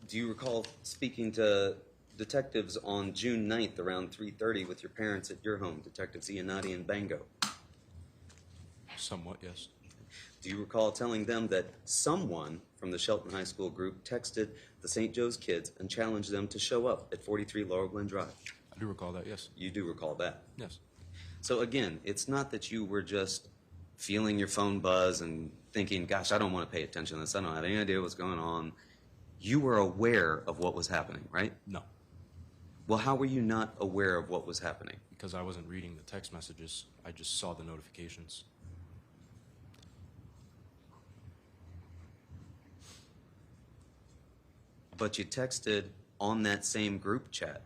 Do you recall speaking to detectives on June 9th around 3:30 with your parents at your home, Detectives Iannati and Bango? Somewhat, yes. Do you recall telling them that someone from the Shelton High School group texted the St. Joe's kids and challenged them to show up at 43 Laurel Glen Drive? I do recall that, yes. You do recall that. Yes. So again, it's not that you were just feeling your phone buzz and thinking, gosh, I don't want to pay attention to this. I don't have any idea what's going on. You were aware of what was happening, right? No, Well, how were you not aware of what was happening? because I wasn't reading the text messages. I just saw the notifications. But you texted on that same group chat,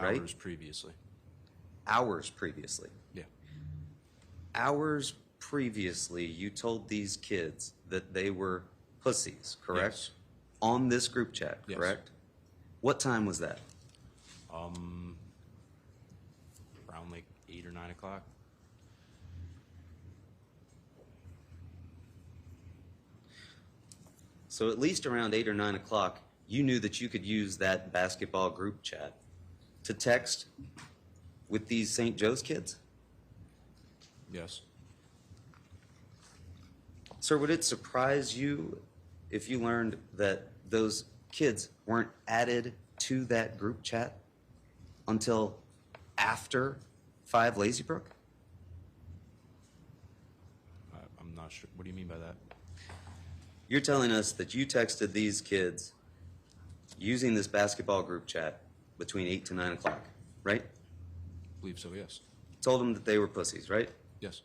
right? Hours previously. Hours previously. Yeah. Hours previously, you told these kids that they were pussies, correct? Yes. On this group chat, Yes. correct? What time was that? Around like 8 or 9 o'clock. So at least around 8 or 9 o'clock, you knew that you could use that basketball group chat to text with these St. Joe's kids? Yes. Sir, would it surprise you if you learned that those kids weren't added to that group chat until after 5 Lazy Brook? I'm not sure. What do you mean by that? You're telling us that you texted these kids using this basketball group chat between 8 to 9 o'clock, right? I believe so, yes. Told them that they were pussies, right? Yes.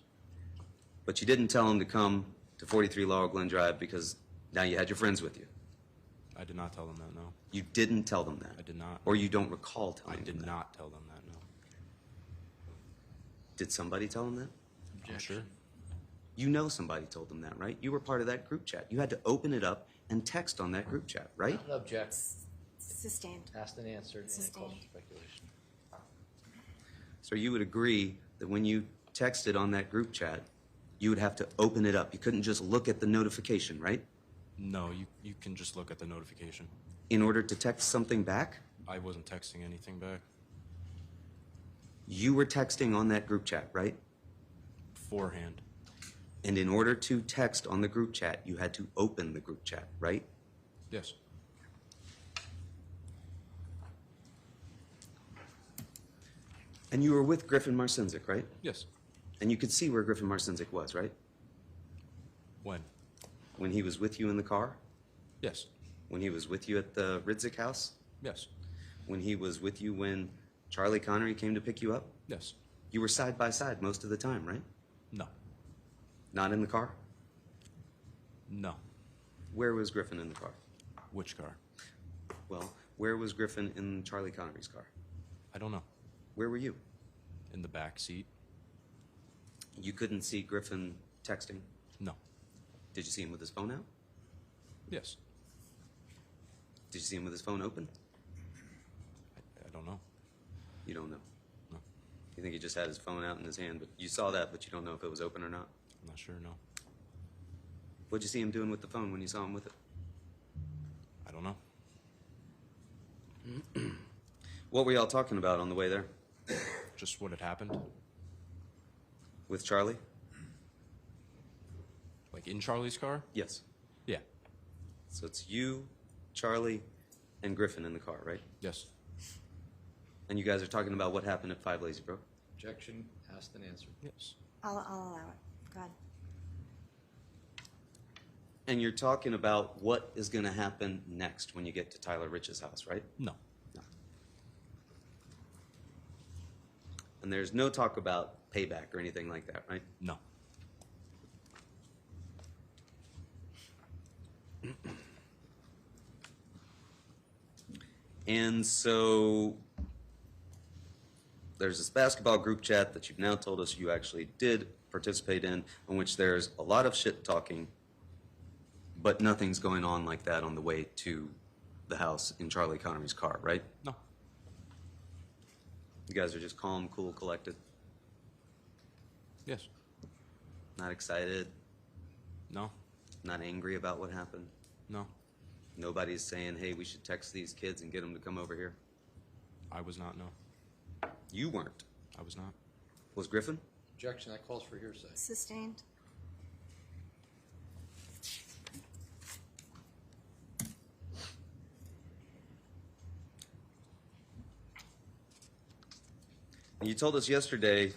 But you didn't tell them to come to 43 Laurel Glen Drive because now you had your friends with you. I did not tell them that, no. You didn't tell them that. I did not. Or you don't recall I telling them did that. not tell them that, no. Did somebody tell them that? I'm sure. You know somebody told them that, right? You were part of that group chat. You had to open it up and text on that group chat, right? Not object, Sustained. asked and answered, and it calls for Sustained. speculation. So you would agree that when you texted on that group chat, you would have to open it up. You couldn't just look at the notification, right? No, you can just look at the notification. In order to text something back, I wasn't texting anything back. you were texting on that group chat, right? Beforehand. And in order to text on the group chat, you had to open the group chat, right? Yes. And you were with Griffin Marcinzik, right? Yes. And you could see where Griffin Marcinzik was, right? When? When he was with you in the car? Yes. When he was with you at the Ridzik house? Yes. When he was with you when Charlie Connery came to pick you up? Yes. You were side by side most of the time, right? No. Not in the car? No. Where was Griffin in the car? Which car? Well, where was Griffin in Charlie Connery's car? I don't know. Where were you? In the back seat? You couldn't see Griffin texting? No. Did you see him with his phone out? Yes. Did you see him with his phone open? I don't know. You don't know. No. You think he just had his phone out in his hand, but you saw that, but you don't know if it was open or not? I'm not sure, no. What'd you see him doing with the phone when you saw him with it? I don't know. What were y'all talking about on the way there Just what had happened. with Charlie? Like in Charlie's car? Yes. Yeah. So it's you, Charlie, and Griffin in the car, right? Yes. And you guys are talking about what happened at 5 Lazy Brook? Objection, asked and answered. Yes. I'll allow it. Go ahead. And you're talking about what is going to happen next when you get to Tyler Rich's house, right? No. No. And there's no talk about payback or anything like that, right? No. And so there's this basketball group chat that you've now told us you actually did participate in which there's a lot of shit talking, but nothing's going on like that on the way to the house in Charlie Connery's car, right? No. You guys are just calm, cool, collected, Yes. not excited, No. not angry about what happened. No. Nobody's saying, hey, we should text these kids and get them to come over here. I was not, no. You weren't. I was not. Was Griffin? Objection, that calls for hearsay. Sustained. You told us yesterday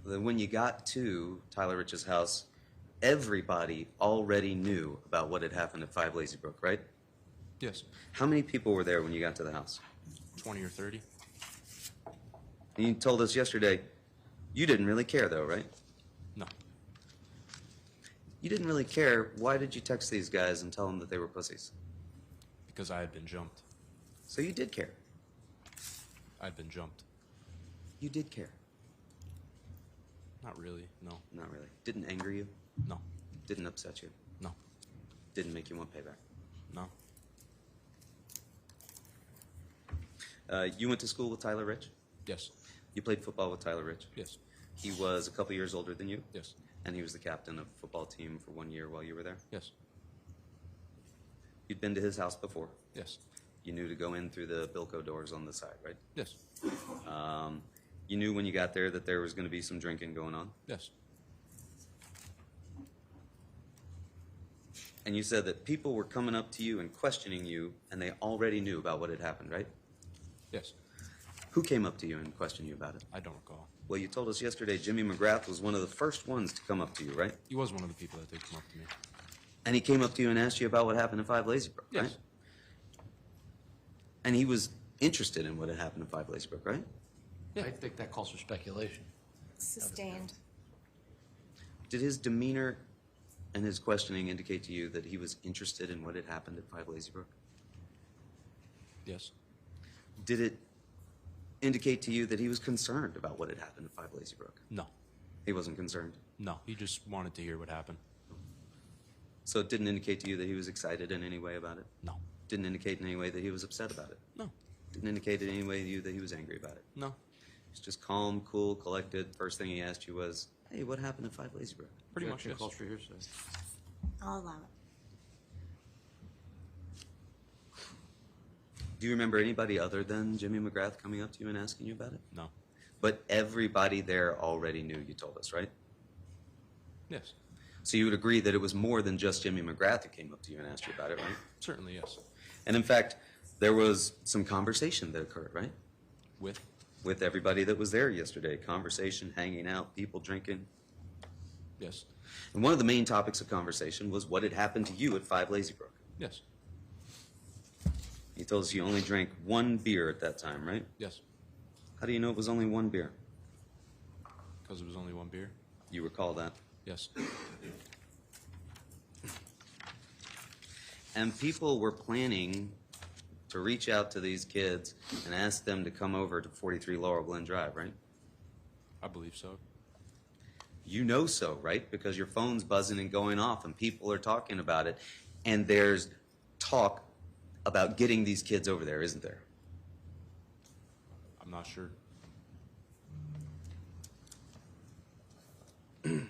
that when you got to Tyler Rich's house, everybody already knew about what had happened at 5 Lazy Brook, right? Yes. How many people were there when you got to the house? 20 or 30. And you told us yesterday you didn't really care, though, right? No. You didn't really care. Why did you text these guys and tell them that they were pussies? Because I had been jumped. So you did care. I'd been jumped. You did care. Not really. No. Not really. Didn't anger you? No. Didn't upset you? No. Didn't make you want payback? No. You went to school with Tyler Rich? Yes. You played football with Tyler Rich? Yes. He was a couple years older than you? Yes. And he was the captain of the football team for 1 year while you were there? Yes. You'd been to his house before? Yes. You knew to go in through the Bilko doors on the side, right? Yes. You knew when you got there that there was going to be some drinking going on? Yes. And you said that people were coming up to you and questioning you, and they already knew about what had happened, right? Yes. Who came up to you and questioned you about it? I don't recall. Well, you told us yesterday Jimmy McGrath was one of the first ones to come up to you, right? He was one of the people that did come up to me. And he came up to you and asked you about what happened at 5 Lazy Brook, Yes. right? And he was interested in what had happened at 5 Lazy Brook, right? I think that calls for speculation. Sustained. Did his demeanor and his questioning indicate to you that he was interested in what had happened at 5 Lazy Brook? Yes. Did it indicate to you that he was concerned about what had happened at 5 Lazy Brook? No. He wasn't concerned. No. He just wanted to hear what happened. So it didn't indicate to you that he was excited in any way about it? No. Didn't indicate in any way that he was upset about it? No. Didn't indicate in any way to you that he was angry about it? No. He's just calm, cool, collected. First thing he asked you was, hey, what happened at 5 Lazy Brook? Pretty much, yes. Calls for hearsay. I'll allow it. Do you remember anybody other than Jimmy McGrath coming up to you and asking you about it? No. But everybody there already knew, you told us, right? Yes. So you would agree that it was more than just Jimmy McGrath who came up to you and asked you about it, right? Certainly, yes. And in fact, there was some conversation that occurred, right? With? Everybody that was there yesterday. Conversation, hanging out, people drinking. Yes. And one of the main topics of conversation was what had happened to you at 5 Lazy Brook. Yes. You told us you only drank one beer at that time, right? Yes. How do you know it was only one beer? Because it was only one beer? You recall that? Yes. And people were planning to reach out to these kids and ask them to come over to 43 Laurel Glen Drive, right? I believe so. You know so, right? Because your phone's buzzing and going off and people are talking about it. And there's talk about getting these kids over there, isn't there? I'm not sure. Okay.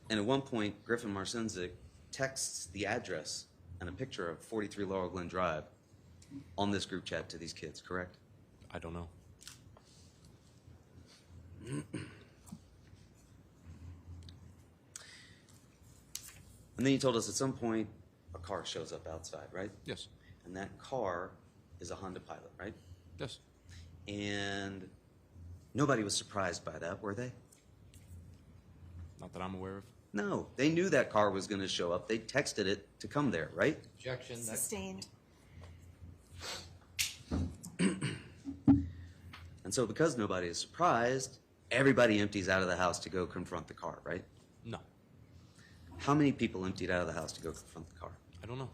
And at one point, Griffin Marcinzik texts the address and a picture of 43 Laurel Glen Drive on this group chat to these kids, correct? I don't know. And then you told us at some point a car shows up outside, right? Yes. And that car is a Honda Pilot, right? Yes. And nobody was surprised by that, were they? Not that I'm aware of. No, they knew that car was going to show up. They texted it to come there, right? Objection. That Sustained. And so because nobody is surprised, everybody empties out of the house to go confront the car, right? No. How many people emptied out of the house to go confront the car? I don't know.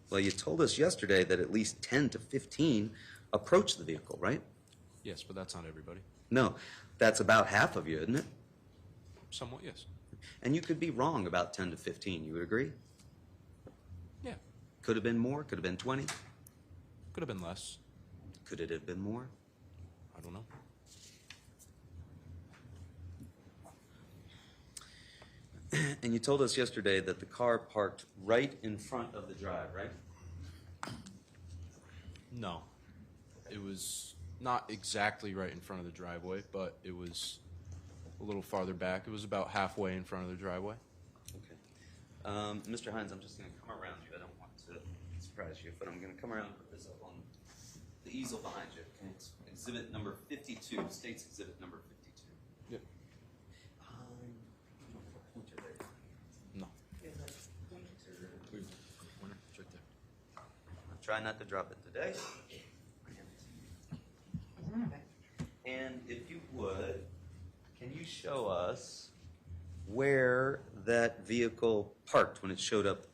Well, you told us yesterday that at least 10 to 15 approached the vehicle, right? Yes, but that's not everybody. No, that's about half of you, isn't it? Somewhat, yes. And you could be wrong about 10 to 15, you would agree? Yeah. Could have been more, could have been 20. Could have been less. Could it have been more? I don't know. And you told us yesterday that the car parked right in front of the drive, right? No. It was not exactly right in front of the driveway, but it was a little farther back. It was about halfway in front of the driveway. Okay. Mr. Hines, I'm just going to come around you. I don't want to surprise you, but I'm going to come around and put this up on the easel behind you. Okay. It's exhibit number 52, State's exhibit number 52. Yep. Pointer there. No. Pointer. Pointer, it's right there. I'll try not to drop it today. And if you would, can you show us where that vehicle parked when it showed up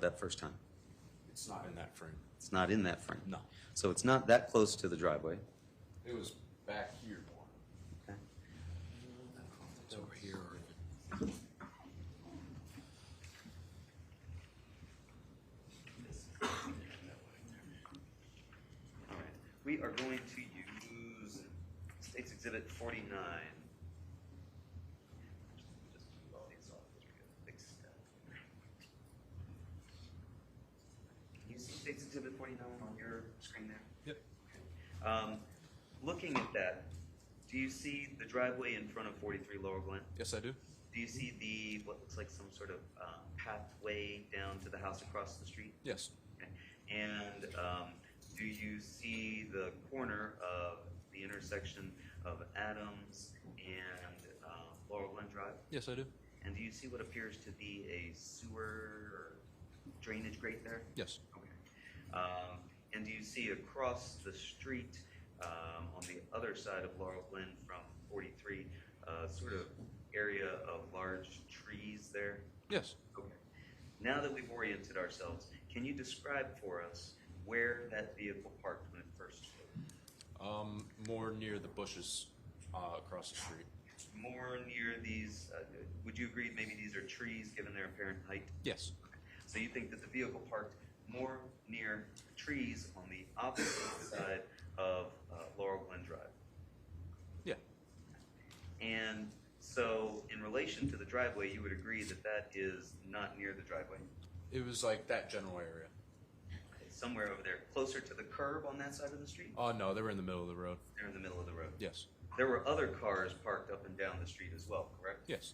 that first time? It's not in that frame. It's not in that frame. No. So it's not that close to the driveway. It was back here more. Okay. It's over here. All right. We are going to use State's Exhibit 49. Just move all these off. There we go. Big step. Can you see State's Exhibit 49 on your screen there? Yep. Okay. Looking at that, do you see the driveway in front of 43 Lower Glen? Yes, I do. Do you see the what looks like some sort of pathway down to the house across the street? Yes. Okay. And do you see the corner of the intersection of Adams and Laurel Glen Drive? Yes, I do. And do you see what appears to be a sewer or drainage grate there? Yes. Okay. And do you see across the street on the other side of Laurel Glen from 43 sort of area of large trees there? Yes. Okay. Now that we've oriented ourselves, can you describe for us where that vehicle parked when it first showed? More near the bushes across the street. More near these, would you agree maybe these are trees given their apparent height? Yes. So you think that the vehicle parked more near trees on the opposite side of Laurel Glen Drive? Yeah. And so in relation to the driveway, you would agree that that is not near the driveway? It was like that general area. Okay, somewhere over there, closer to the curb on that side of the street? Oh, no, they were in the middle of the road. They're in the middle of the road. Yes. There were other cars parked up and down the street as well, correct? Yes.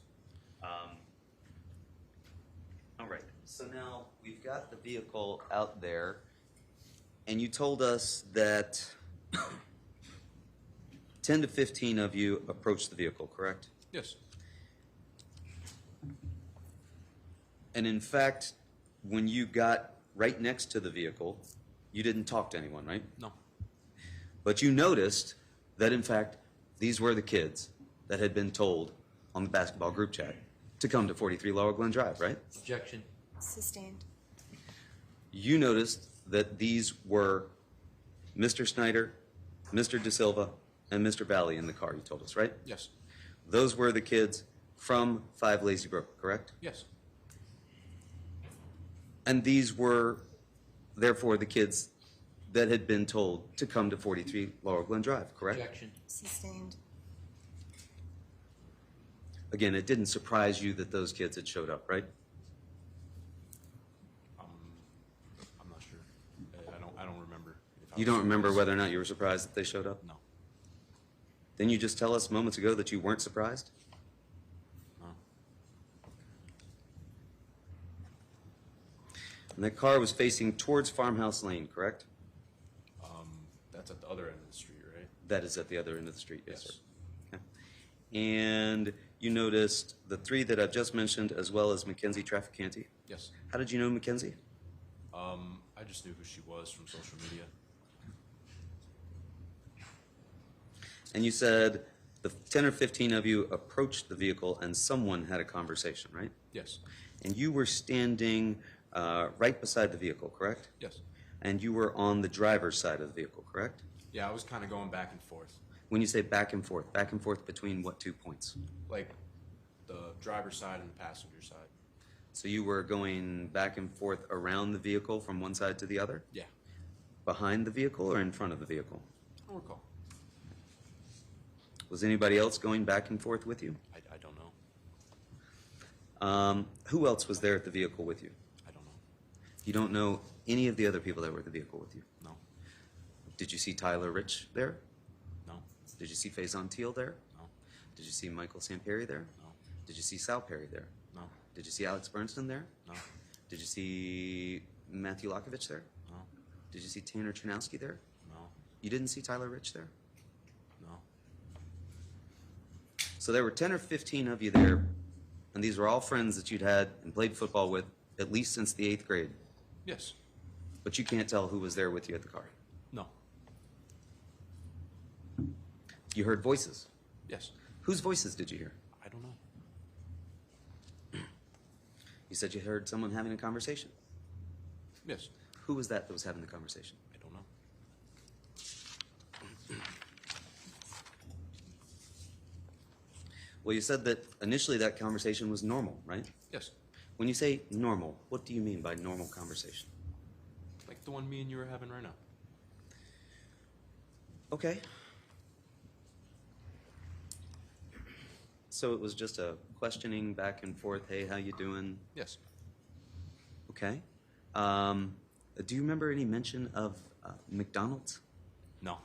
All right. So now we've got the vehicle out there, and you told us that 10 to 15 of you approached the vehicle, correct? Yes. And in fact, when you got right next to the vehicle, you didn't talk to anyone, right? No. But you noticed that, in fact, these were the kids that had been told on the basketball group chat to come to 43 Laurel Glen Drive, right? Objection. Sustained. You noticed that these were Mr. Snyder, Mr. De Silva, and Mr. Valle in the car, you told us, right? Yes. Those were the kids from 5 Lazy Brook, correct? Yes. And these were, therefore, the kids that had been told to come to 43 Laurel Glen Drive, correct? Objection. Sustained. Again, it didn't surprise you that those kids had showed up, right? I'm not sure. I don't remember. If I You was don't remember surprised. whether or not you were surprised that they showed up? No. Didn't you just tell us moments ago that you weren't surprised? No. And that car was facing towards Farmhouse Lane, correct? That's at the other end of the street, right? That is at the other end of the street, yes, Yes. sir. Okay. And you noticed the 3 that I've just mentioned, as well as Mackenzie Trafficante. Yes. How did you know Mackenzie? I just knew who she was from social media. And you said the 10 or 15 of you approached the vehicle and someone had a conversation, right? Yes. And you were standing right beside the vehicle, correct? Yes. And you were on the driver's side of the vehicle, correct? Yeah, I was kind of going back and forth. When you say back and forth between what 2 points? Like the driver's side and the passenger side. So you were going back and forth around the vehicle from one side to the other? Yeah. Behind the vehicle or in front of the vehicle? I don't recall. Was anybody else going back and forth with you? I don't know. Who else was there at the vehicle with you? I don't know. You don't know any of the other people that were at the vehicle with you? No. Did you see Tyler Rich there? No. Did you see Faison Teal there? No. Did you see Michael Sampieri there? No. Did you see Sal Perry there? No. Did you see Alex Bernstein there? No. Did you see Matthew Lokovich there? No. Did you see Tanner Chernowski there? No. You didn't see Tyler Rich there? No. So there were 10 or 15 of you there, and these were all friends that you'd had and played football with at least since the 8th grade. Yes. But you can't tell who was there with you at the car. No. You heard voices. Yes. Whose voices did you hear? I don't know. You said you heard someone having a conversation. Yes. Who was that was having the conversation? I don't know. Well, you said that initially that conversation was normal, right? Yes. When you say normal, what do you mean by normal conversation? Like the one me and you are having right now. Okay. So it was just a questioning back and forth, hey, how you doing? Yes. Okay. Do you remember any mention of McDonald's? No.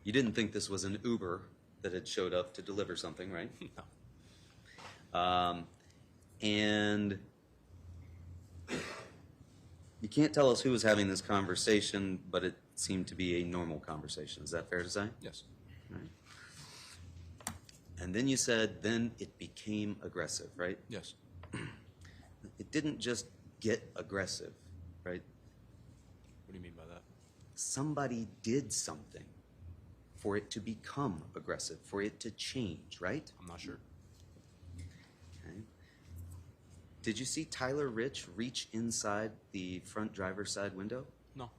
You didn't think this was an Uber that had showed up to deliver something, right? No. And you can't tell us who was having this conversation, but it seemed to be a normal conversation. Is that fair to say? Yes. Right. And then you said, then it became aggressive, right? Yes. It didn't just get aggressive, right? What do you mean by that? Somebody did something for it to become aggressive, for it to change, right? I'm not sure. Okay. Did you see Tyler Rich reach inside the front driver's side window? No.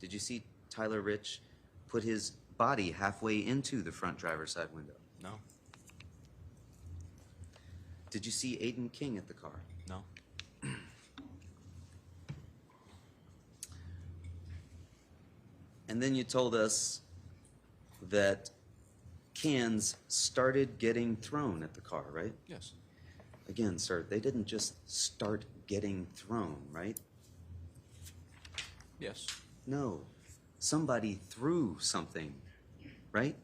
Did you see Tyler Rich put his body halfway into the front driver's side window? No. Did you see Aiden King at the car? No. And then you told us that cans started getting thrown at the car, right? Yes. Again, sir, they didn't just start getting thrown, right? Yes. No. Somebody threw something, right?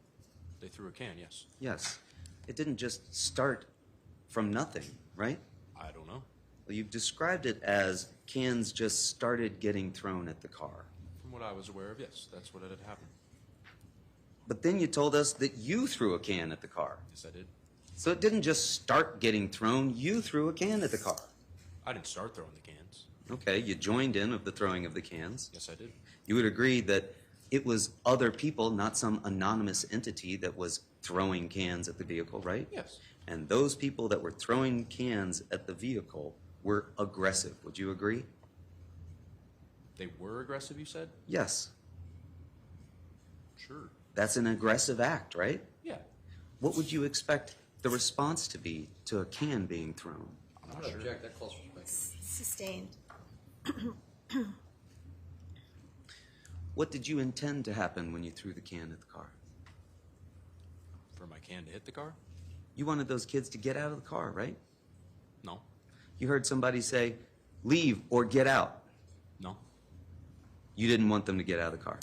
They threw a can, yes. Yes. It didn't just start from nothing, right? I don't know. Well, you've described it as cans just started getting thrown at the car. From what I was aware of, yes, that's what had happened. But then you told us that you threw a can at the car. Yes, I did. So it didn't just start getting thrown, you threw a can at the car. I didn't start throwing the cans. Okay, you joined in of the throwing of the cans. Yes, I did. You would agree that it was other people, not some anonymous entity that was throwing cans at the vehicle, right? Yes. And those people that were throwing cans at the vehicle were aggressive. Would you agree? They were aggressive, you said? Yes. Sure. That's an aggressive act, right? Yeah. What would you expect the response to be to a can being thrown? I'm not sure. Object, that calls for speculation. Sustained. What did you intend to happen when you threw the can at the car? For my can to hit the car? You wanted those kids to get out of the car, right? No. You heard somebody say, leave or get out. No. You didn't want them to get out of the car.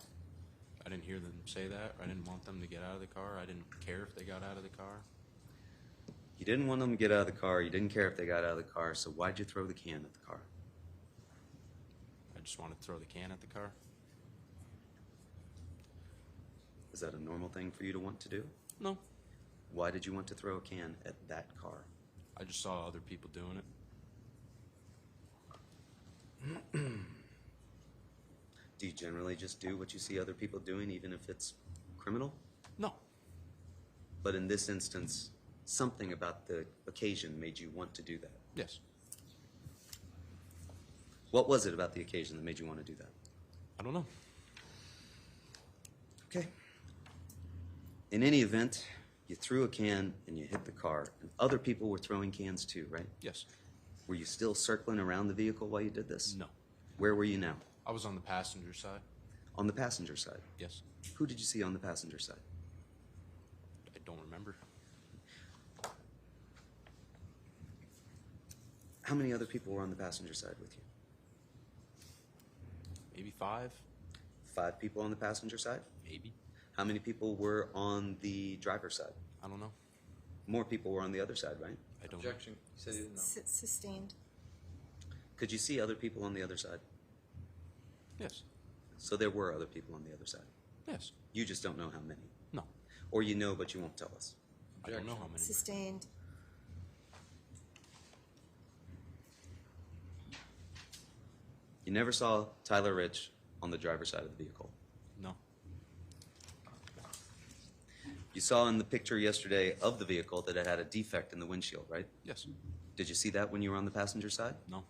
I didn't hear them say that. I didn't want them to get out of the car. I didn't care if they got out of the car. You didn't want them to get out of the car. You didn't care if they got out of the car. So why'd you throw the can at the car? I just wanted to throw the can at the car. Is that a normal thing for you to want to do? No. Why did you want to throw a can at that car? I just saw other people doing it. Do you generally just do what you see other people doing, even if it's criminal? No. But in this instance, something about the occasion made you want to do that. Yes. What was it about the occasion that made you want to do that? I don't know. Okay. In any event, you threw a can and you hit the car, and other people were throwing cans too, right? Yes. Were you still circling around the vehicle while you did this? No. Where were you now? I was on the passenger side. On the passenger side. Yes. Who did you see on the passenger side? I don't remember. How many other people were on the passenger side with you? Maybe 5. 5 people on the passenger side? Maybe. How many people were on the driver's side? I don't know. More people were on the other side, right? I don't Objection. He said he didn't know. Sustained. Could you see other people on the other side? know. Yes. So there were other people on the other side. Yes. You just don't know how many. No. Or you know, but you won't tell us. I don't know how many. Sustained. You never saw Tyler Rich on the driver's side of the vehicle. No. You saw in the picture yesterday of the vehicle that it had a defect in the windshield, right? Yes. Did you see that when you were on the passenger side? No.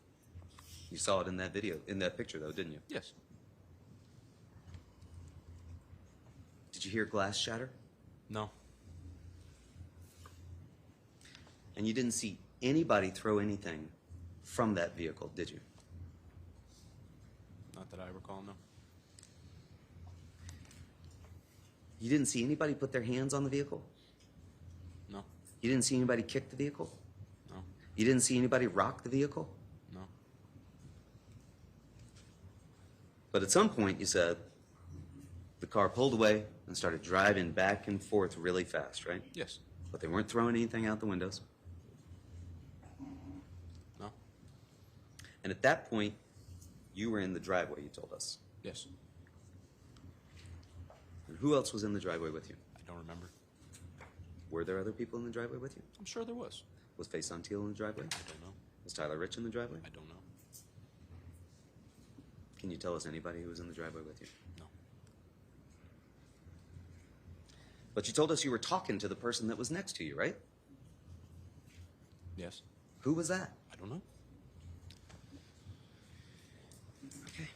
You saw it in that video, in that picture, though, didn't you? Yes. Did you hear glass shatter? No. And you didn't see anybody throw anything from that vehicle, did you? Not that I recall, no. You didn't see anybody put their hands on the vehicle? No. You didn't see anybody kick the vehicle? No. You didn't see anybody rock the vehicle? No. But at some point you said the car pulled away and started driving back and forth really fast, right? Yes. But they weren't throwing anything out the windows. No. And at that point, you were in the driveway, you told us. Yes. And who else was in the driveway with you? I don't remember. Were there other people in the driveway with you? I'm sure there was. Was Faison Teal in the driveway? I don't know. Was Tyler Rich in the driveway? I don't know. Can you tell us anybody who was in the driveway with you? No. But you told us you were talking to the person that was next to you, right? Yes. Who was that? I don't know. Okay.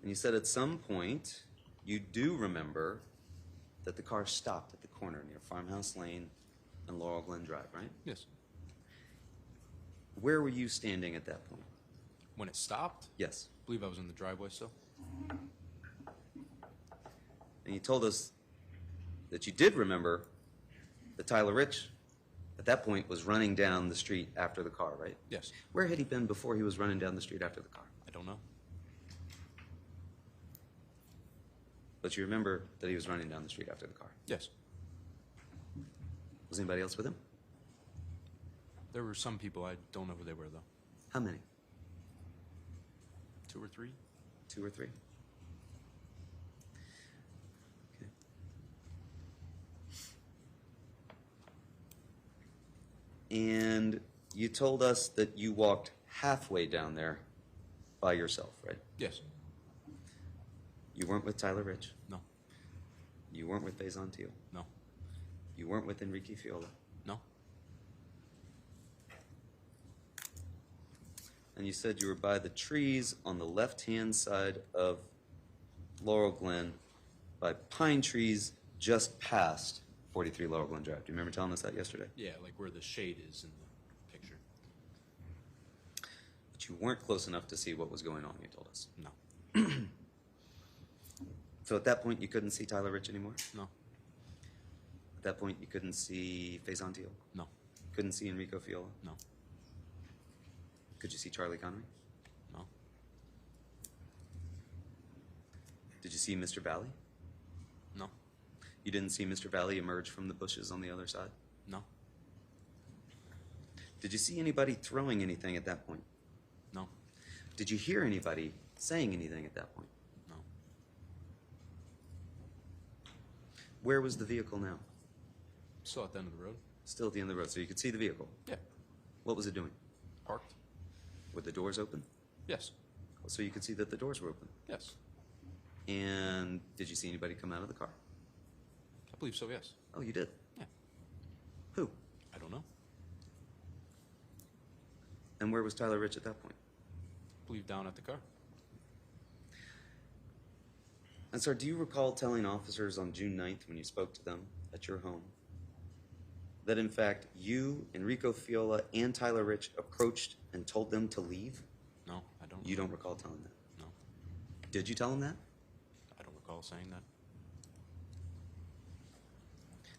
And you said at some point you do remember that the car stopped at the corner near Farmhouse Lane and Laurel Glen Drive, right? Yes. Where were you standing at that point? When it stopped, Yes. I believe I was in the driveway still. And you told us that you did remember that Tyler Rich at that point was running down the street after the car, right? Yes. Where had he been before he was running down the street after the car? I don't know. But you remember that he was running down the street after the car. Yes. Was anybody else with him? There were some people. I don't know who they were, though. How many? 2 or 3? 2 or 3? Okay. And you told us that you walked halfway down there by yourself, right? Yes. You weren't with Tyler Rich. No. You weren't with Faison Teal. No. You weren't with Enrique Fiola. No. And you said you were by the trees on the left-hand side of Laurel Glen by pine trees just past 43 Laurel Glen Drive. Do you remember telling us that yesterday? Yeah, like where the shade is in the picture. But you weren't close enough to see what was going on, you told us. No. So at that point, you couldn't see Tyler Rich anymore? No. At that point, you couldn't see Faison Teal? No. Couldn't see Enrico Fiola? No. Could you see Charlie Connery? No. Did you see Mr. Valley? No. You didn't see Mr. Valley emerge from the bushes on the other side? No. Did you see anybody throwing anything at that point? No. Did you hear anybody saying anything at that point? No. Where was the vehicle now? Still at the end of the road? Still at the end of the road, so you could see the vehicle. Yeah. What was it doing? Parked? Were the doors open? Yes. So you could see that the doors were open. Yes. And did you see anybody come out of the car? I believe so, yes. Oh, you did? Yeah. Who? I don't know. And where was Tyler Rich at that point? I believe down at the car. And sir, do you recall telling officers on June 9th when you spoke to them at your home that in fact you, Enrico Fiola, and Tyler Rich approached and told them to leave? No, I don't. You don't recall telling that? No. Did you tell them that? I don't recall saying that.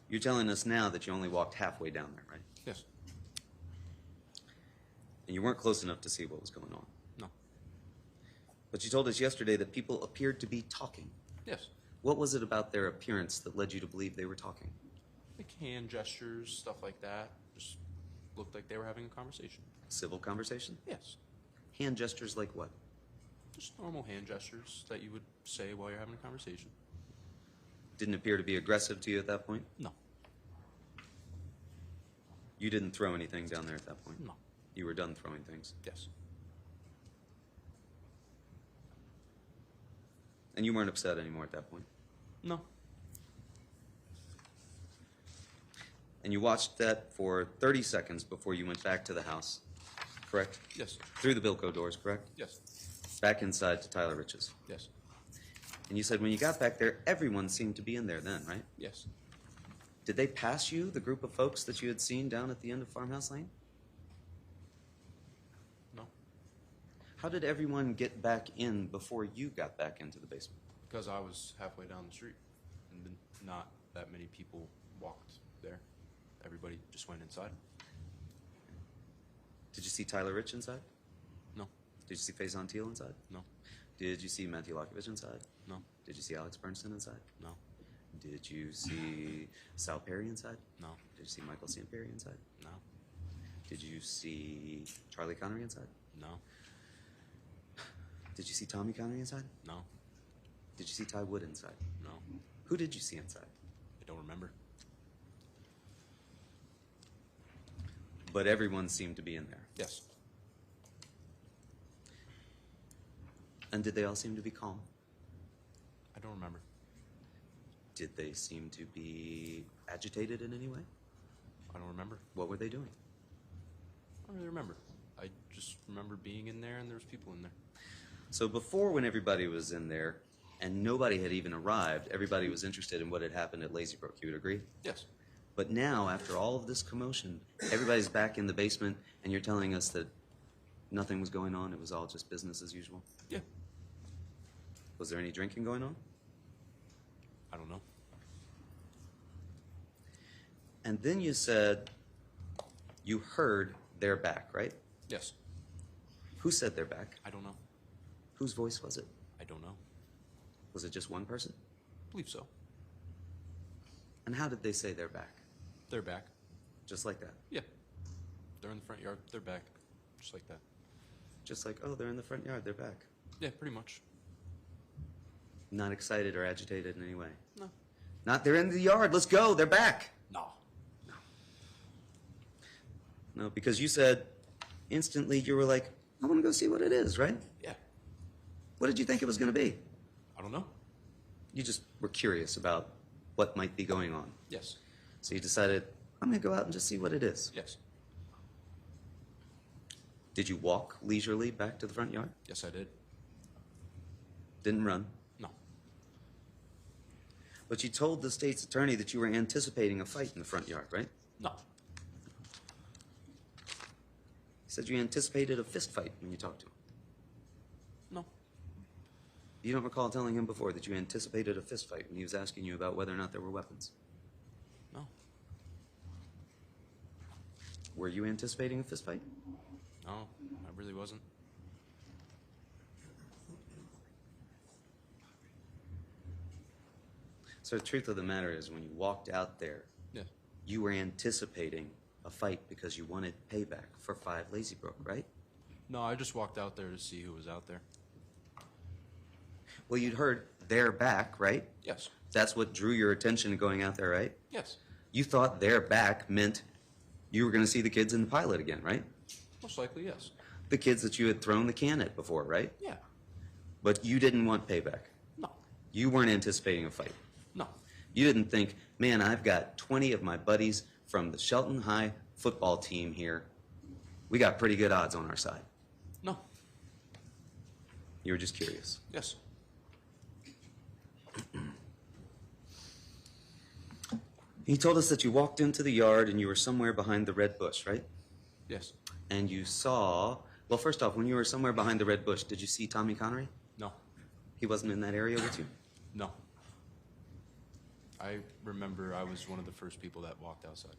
You're telling us now that you only walked halfway down there, right? Yes. And you weren't close enough to see what was going on. No. But you told us yesterday that people appeared to be talking. Yes. What was it about their appearance that led you to believe they were talking? Like hand gestures, stuff like that. Just looked like they were having a conversation. Civil conversation? Yes. Hand gestures like what? Just normal hand gestures that you would say while you're having a conversation. Didn't appear to be aggressive to you at that point? No. You didn't throw anything down there at that point? No. You were done throwing things? Yes. And you weren't upset anymore at that point? No. And you watched that for 30 seconds before you went back to the house, correct? Yes. Through the Bilko doors, correct? Yes. Back inside to Tyler Rich's. Yes. And you said when you got back there, everyone seemed to be in there then, right? Yes. Did they pass you, the group of folks that you had seen down at the end of Farmhouse Lane? No. How did everyone get back in before you got back into the basement? Because I was halfway down the street, and then not that many people walked there. Everybody just went inside. Did you see Tyler Rich inside? No. Did you see Faison Teal inside? No. Did you see Matthew Lockovich inside? No. Did you see Alex Bernstein inside? No. Did you see Sal Perry inside? No. Did you see Michael St. Perry inside? No. Did you see Charlie Connery inside? No. Did you see Tommy Connery inside? No. Did you see Ty Wood inside? No. Who did you see inside? I don't remember. But everyone seemed to be in there. Yes. And did they all seem to be calm? I don't remember. Did they seem to be agitated in any way? I don't remember. What were they doing? I don't really remember. I just remember being in there and there was people in there. So before, when everybody was in there and nobody had even arrived, everybody was interested in what had happened at Lazy Brook. You would agree? Yes. But now, after all of this commotion, everybody's back in the basement and you're telling us that nothing was going on, it was all just business as usual? Yeah. Was there any drinking going on? I don't know. And then you said you heard they're back, right? Yes. Who said they're back? I don't know. Whose voice was it? I don't know. Was it just one person? I believe so. And how did they say they're back? They're back. Just like that? Yeah. They're in the front yard. They're back. Just like that. Just like, oh, they're in the front yard, they're back. Yeah, pretty much. Not excited or agitated in any way? No. Not, they're in the yard, let's go, they're back. No. No, because you said instantly you were like, I want to go see what it is, right? Yeah. What did you think it was going to be? I don't know. You just were curious about what might be going on. Yes. So you decided, I'm going to go out and just see what it is. Yes. Did you walk leisurely back to the front yard? Yes, I did. Didn't run? No. But you told the state's attorney that you were anticipating a fight in the front yard, right? No. He said you anticipated a fist fight when you talked to him. No. You don't recall telling him before that you anticipated a fist fight when he was asking you about whether or not there were weapons? No. Were you anticipating a fist fight? No, I really wasn't. So the truth of the matter is, when you walked out there, Yeah. you were anticipating a fight because you wanted payback for 5 Lazy Brook, right? No, I just walked out there to see who was out there. Well, you'd heard they're back, right? Yes. That's what drew your attention to going out there, right? Yes. You thought they're back meant you were going to see the kids in the pilot again, right? Most likely, yes. The kids that you had thrown the can at before, right? Yeah. But you didn't want payback. No. You weren't anticipating a fight. No. You didn't think, man, I've got 20 of my buddies from the Shelton High football team here. We got pretty good odds on our side. No. You were just curious. Yes. He told us that you walked into the yard and you were somewhere behind the red bush, right? Yes. And you saw, well, first off, when you were somewhere behind the red bush, did you see Tommy Connery? No. He wasn't in that area with you? No. I remember I was one of the first people that walked outside.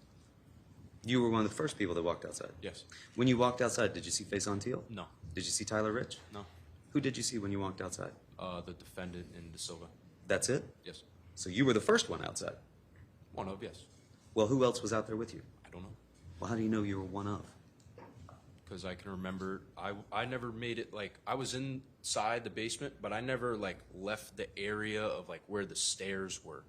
You were one of the first people that walked outside. Yes. When you walked outside, did you see Faison Teal? No. Did you see Tyler Rich? No. Who did you see when you walked outside? The defendant in De Silva. That's it? Yes. So you were the first one outside. One of, yes. Well, who else was out there with you? I don't know. Well, how do you know you were one of? Because I can remember, I never made it, like, I was inside the basement, but I never, like, left the area of, like, where the stairs were,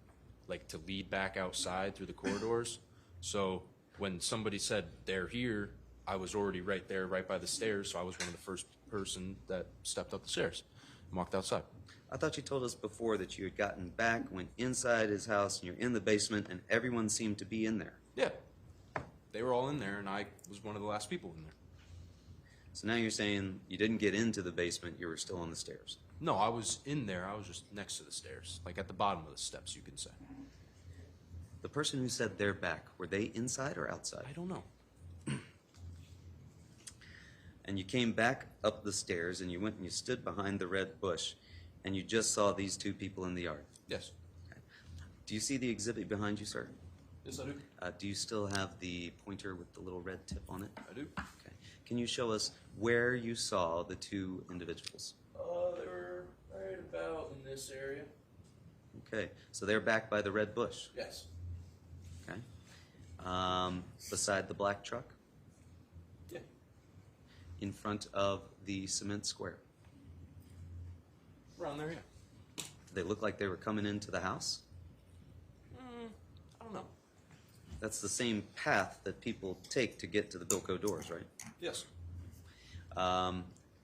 like, to lead back outside through the corridors. So when somebody said, they're here, I was already right there, right by the stairs, so I was one of the first person that stepped up the stairs and walked outside. I thought you told us before that you had gotten back, went inside his house, and you're in the basement, and everyone seemed to be in there. Yeah. They were all in there, and I was one of the last people in there. So now you're saying you didn't get into the basement, you were still on the stairs. No, I was in there. I was just next to the stairs, like at the bottom of the steps, you can say. The person who said they're back, were they inside or outside? I don't know. And you came back up the stairs and you went and you stood behind the red bush and you just saw these two people in the yard. Yes. Okay. Do you see the exhibit behind you, sir? Yes, I do. Do you still have the pointer with the little red tip on it? I do. Okay. Can you show us where you saw the two individuals? They were right about in this area. Okay. So they're back by the red bush. Yes. Okay. Beside the black truck? Yeah. In front of the cement square? Around there, yeah. Did they look like they were coming into the house? I don't know. That's the same path that people take to get to the Bilko doors, right? Yes.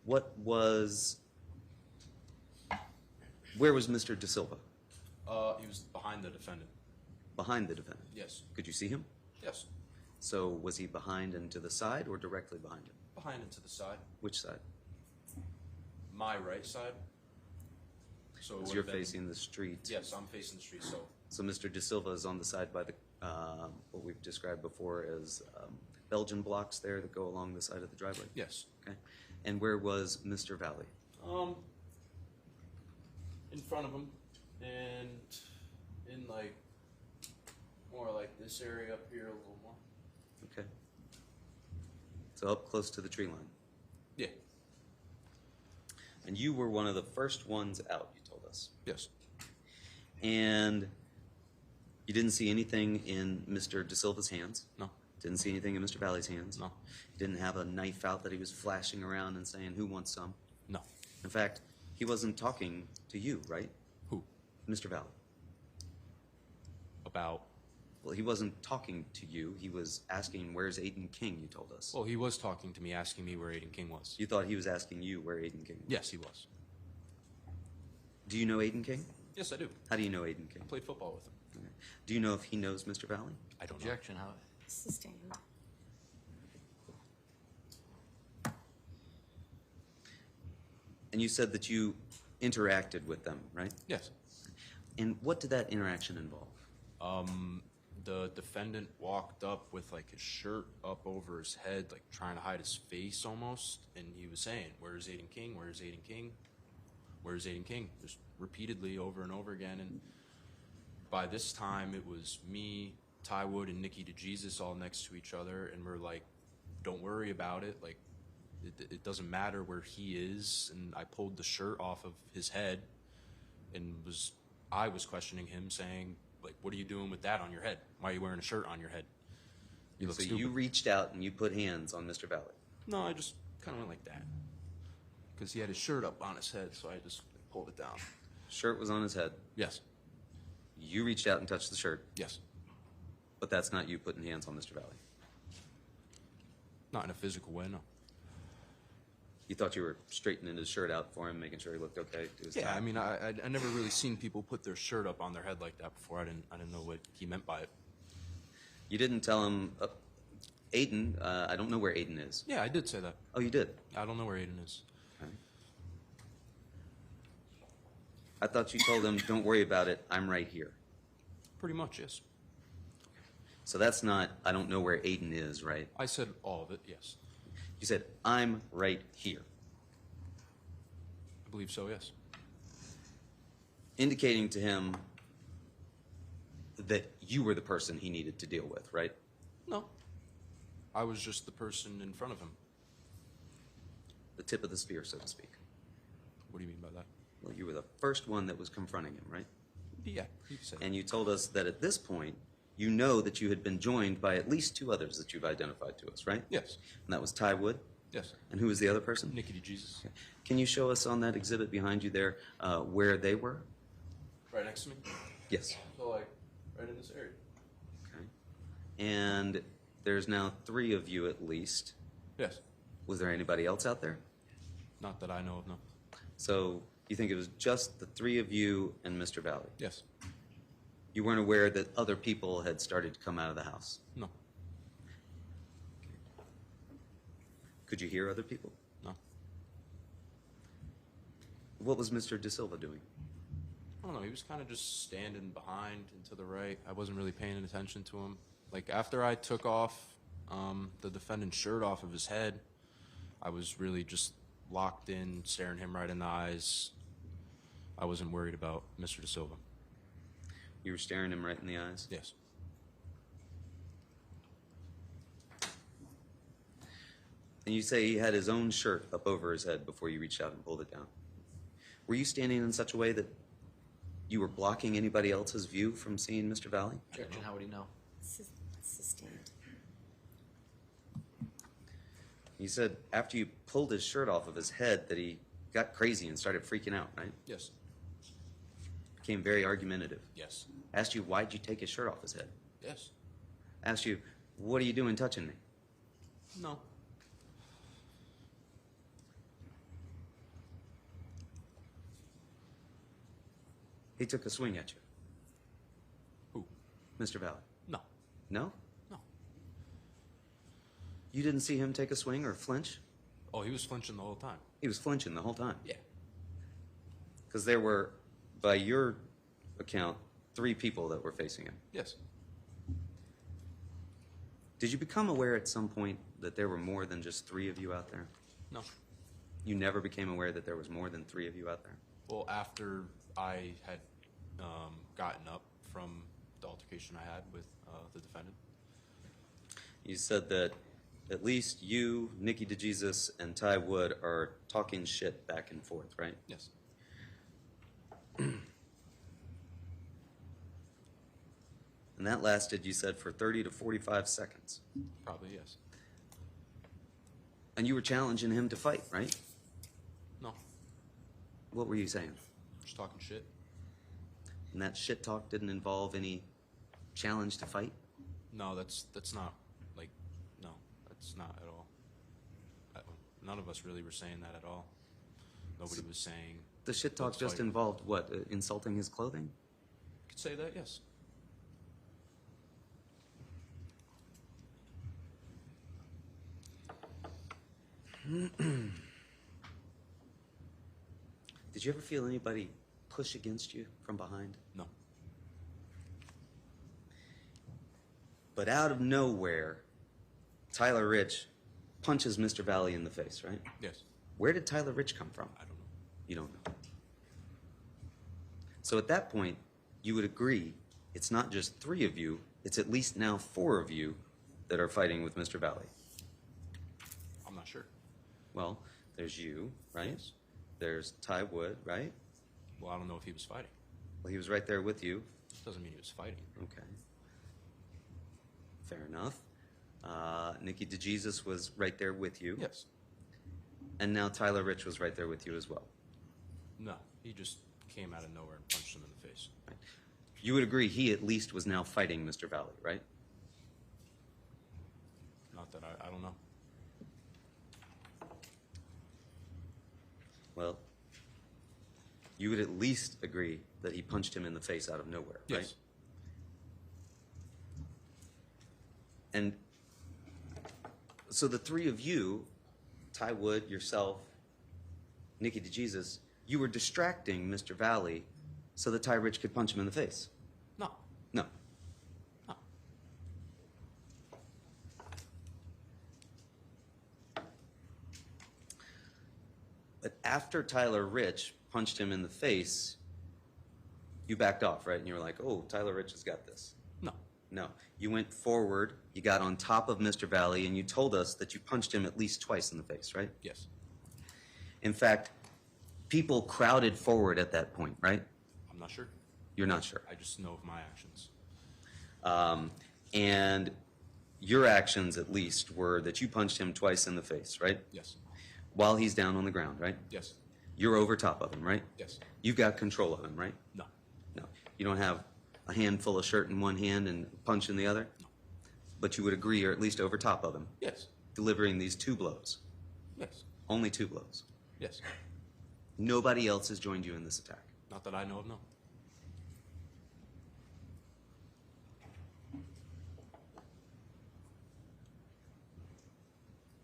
Where was Mr. De Silva? He was behind the defendant. Behind the defendant. Yes. Could you see him? Yes. So was he behind and to the side or directly behind him? Behind and to the side. Which side? My right side. So it Because would you're have been- facing the street. Yes, I'm facing the street, so. So Mr. De Silva is on the side by the what we've described before as Belgian blocks there that go along the side of the driveway. Yes. Okay. And where was Mr. Valle? In front of him, and in like more like this area up here a little more. Okay. So up close to the tree line. Yeah. And you were one of the first ones out, you told us. Yes. And you didn't see anything in Mr. De Silva's hands? No. Didn't see anything in Mr. Valle's hands? No. You didn't have a knife out that he was flashing around and saying, who wants some? No. In fact, he wasn't talking to you, right? Who? Mr. Valle. About. Well, he wasn't talking to you. He was asking, where's Aiden King, you told us. Well, he was talking to me, asking me where Aiden King was. You thought he was asking you where Aiden King was? Yes, he was. Do you know Aiden King? Yes, I do. How do you know Aiden King? I played football with him. Okay. Do you know if he knows Mr. Valle? I don't know. Objection, how? Sustained. And you said that you interacted with them, right? Yes. And what did that interaction involve? The defendant walked up with like his shirt up over his head, like trying to hide his face almost, and he was saying, "Where's Aiden King? Where's Aiden King? Where's Aiden King?" Just repeatedly over and over again. And by this time, it was me, Ty Wood, and Nikki DeJesus all next to each other, and we're like, "Don't worry about it. Like, it doesn't matter where he is." And I pulled the shirt off of his head, and I was questioning him, saying, like, "What are you doing with that on your head? Why are you wearing a shirt on your head? You look So stupid." you reached out and you put hands on Mr. Valle. No, I just kind of went like that. Because he had his shirt up on his head, so I just pulled it down. Shirt was on his head. Yes. You reached out and touched the shirt, Yes. but that's not you putting hands on Mr. Valle. Not in a physical way, no. You thought you were straightening his shirt out for him, making sure he looked okay to his Yeah, tie. I mean, I never really seen people put their shirt up on their head like that before. I didn't know what he meant by it. You didn't tell him, Aiden, I don't know where Aiden is. Yeah, I did say that. Oh, you did? I don't know where Aiden is. Okay. I thought you told him, don't worry about it, I'm right here. Pretty much, yes. So that's not, I don't know where Aiden is, right? I said all of it, yes. You said, I'm right here. I believe so, yes. Indicating to him that you were the person he needed to deal with, right? No. I was just the person in front of him. The tip of the spear, so to speak. What do you mean by that? Well, you were the first one that was confronting him, right? Yeah, you can say that. And you told us that at this point, you know that you had been joined by at least 2 others that you've identified to us, right? Yes. And that was Ty Wood? Yes. And who was the other person? Nicky Jesus. Okay. Can you show us on that exhibit behind you there where they were? Right next to me? Yes. So, like, right in this area. Okay. And there's now 3 of you at least. Yes. Was there anybody else out there? Not that I know of, no. So you think it was just the 3 of you and Mr. Valle? Yes. You weren't aware that other people had started to come out of the house? No. Could you hear other people? No. What was Mr. De Silva doing? I don't know. He was kind of just standing behind and to the right. I wasn't really paying attention to him. Like, after I took off the defendant's shirt off of his head, I was really just locked in, staring him right in the eyes. I wasn't worried about Mr. De Silva. You were staring him right in the eyes? Yes. And you say he had his own shirt up over his head before you reached out and pulled it down. Were you standing in such a way that you were blocking anybody else's view from seeing Mr. Valle? Objection, how would he know? Sustained. You said after you pulled his shirt off of his head that he got crazy and started freaking out, right? Yes. Became very argumentative. Yes. Asked you, why'd you take his shirt off his head? Yes. Asked you, what are you doing touching me? No. He took a swing at you. Who? Mr. Valle. No. No? No. You didn't see him take a swing or flinch? Oh, he was flinching the whole time. He was flinching the whole time. Yeah. Because there were, by your account, 3 people that were facing him. Yes. Did you become aware at some point that there were more than just 3 of you out there? No. You never became aware that there was more than 3 of you out there? Well, after I had gotten up from the altercation I had with the defendant. You said that at least you, Nicky DeJesus, and Ty Wood are talking shit back and forth, right? Yes. And that lasted, you said, for 30 to 45 seconds. Probably yes. And you were challenging him to fight, right? No. What were you saying? Just talking shit. And that shit talk didn't involve any challenge to fight? No, that's not, like, no, that's not at all. None of us really were saying that at all. Nobody was saying. The shit talk let's just fight. involved what? Insulting his clothing? You could say that, yes. Did you ever feel anybody push against you from behind? No. But out of nowhere, Tyler Rich punches Mr. Valle in the face, right? Yes. Where did Tyler Rich come from? I don't know. You don't know. So at that point, you would agree it's not just 3 of you, it's at least now 4 of you that are fighting with Mr. Valle. I'm not sure. Well, there's you, right? Yes. There's Ty Wood, right? Well, I don't know if he was fighting. Well, he was right there with you. Doesn't mean he was fighting. Okay. Fair enough. Nicky DeJesus was right there with you. Yes. And now Tyler Rich was right there with you as well. No, he just came out of nowhere and punched him in the face. Right. You would agree he at least was now fighting Mr. Valle, right? Not that I don't know. Well, you would at least agree that he punched him in the face out of nowhere, right? Yes. And so the 3 of you, Ty Wood, yourself, Nicky DeJesus, you were distracting Mr. Valle so that Ty Rich could punch him in the face. No. No. No. But after Tyler Rich punched him in the face, you backed off, right? And you were like, oh, Tyler Rich has got this. No. No. You went forward, you got on top of Mr. Valle, and you told us that you punched him at least twice in the face, right? Yes. In fact, people crowded forward at that point, right? I'm not sure. You're not sure. I just know of my actions. And your actions, at least, were that you punched him twice in the face, right? Yes. While he's down on the ground, right? Yes. You're over top of him, right? Yes. You've got control of him, right? No. No. You don't have a handful of shirt in one hand and a punch in the other? No. But you would agree you're at least over top of him, Yes. delivering these 2 blows. Yes. Only 2 blows. Yes. Nobody else has joined you in this attack. Not that I know of, no.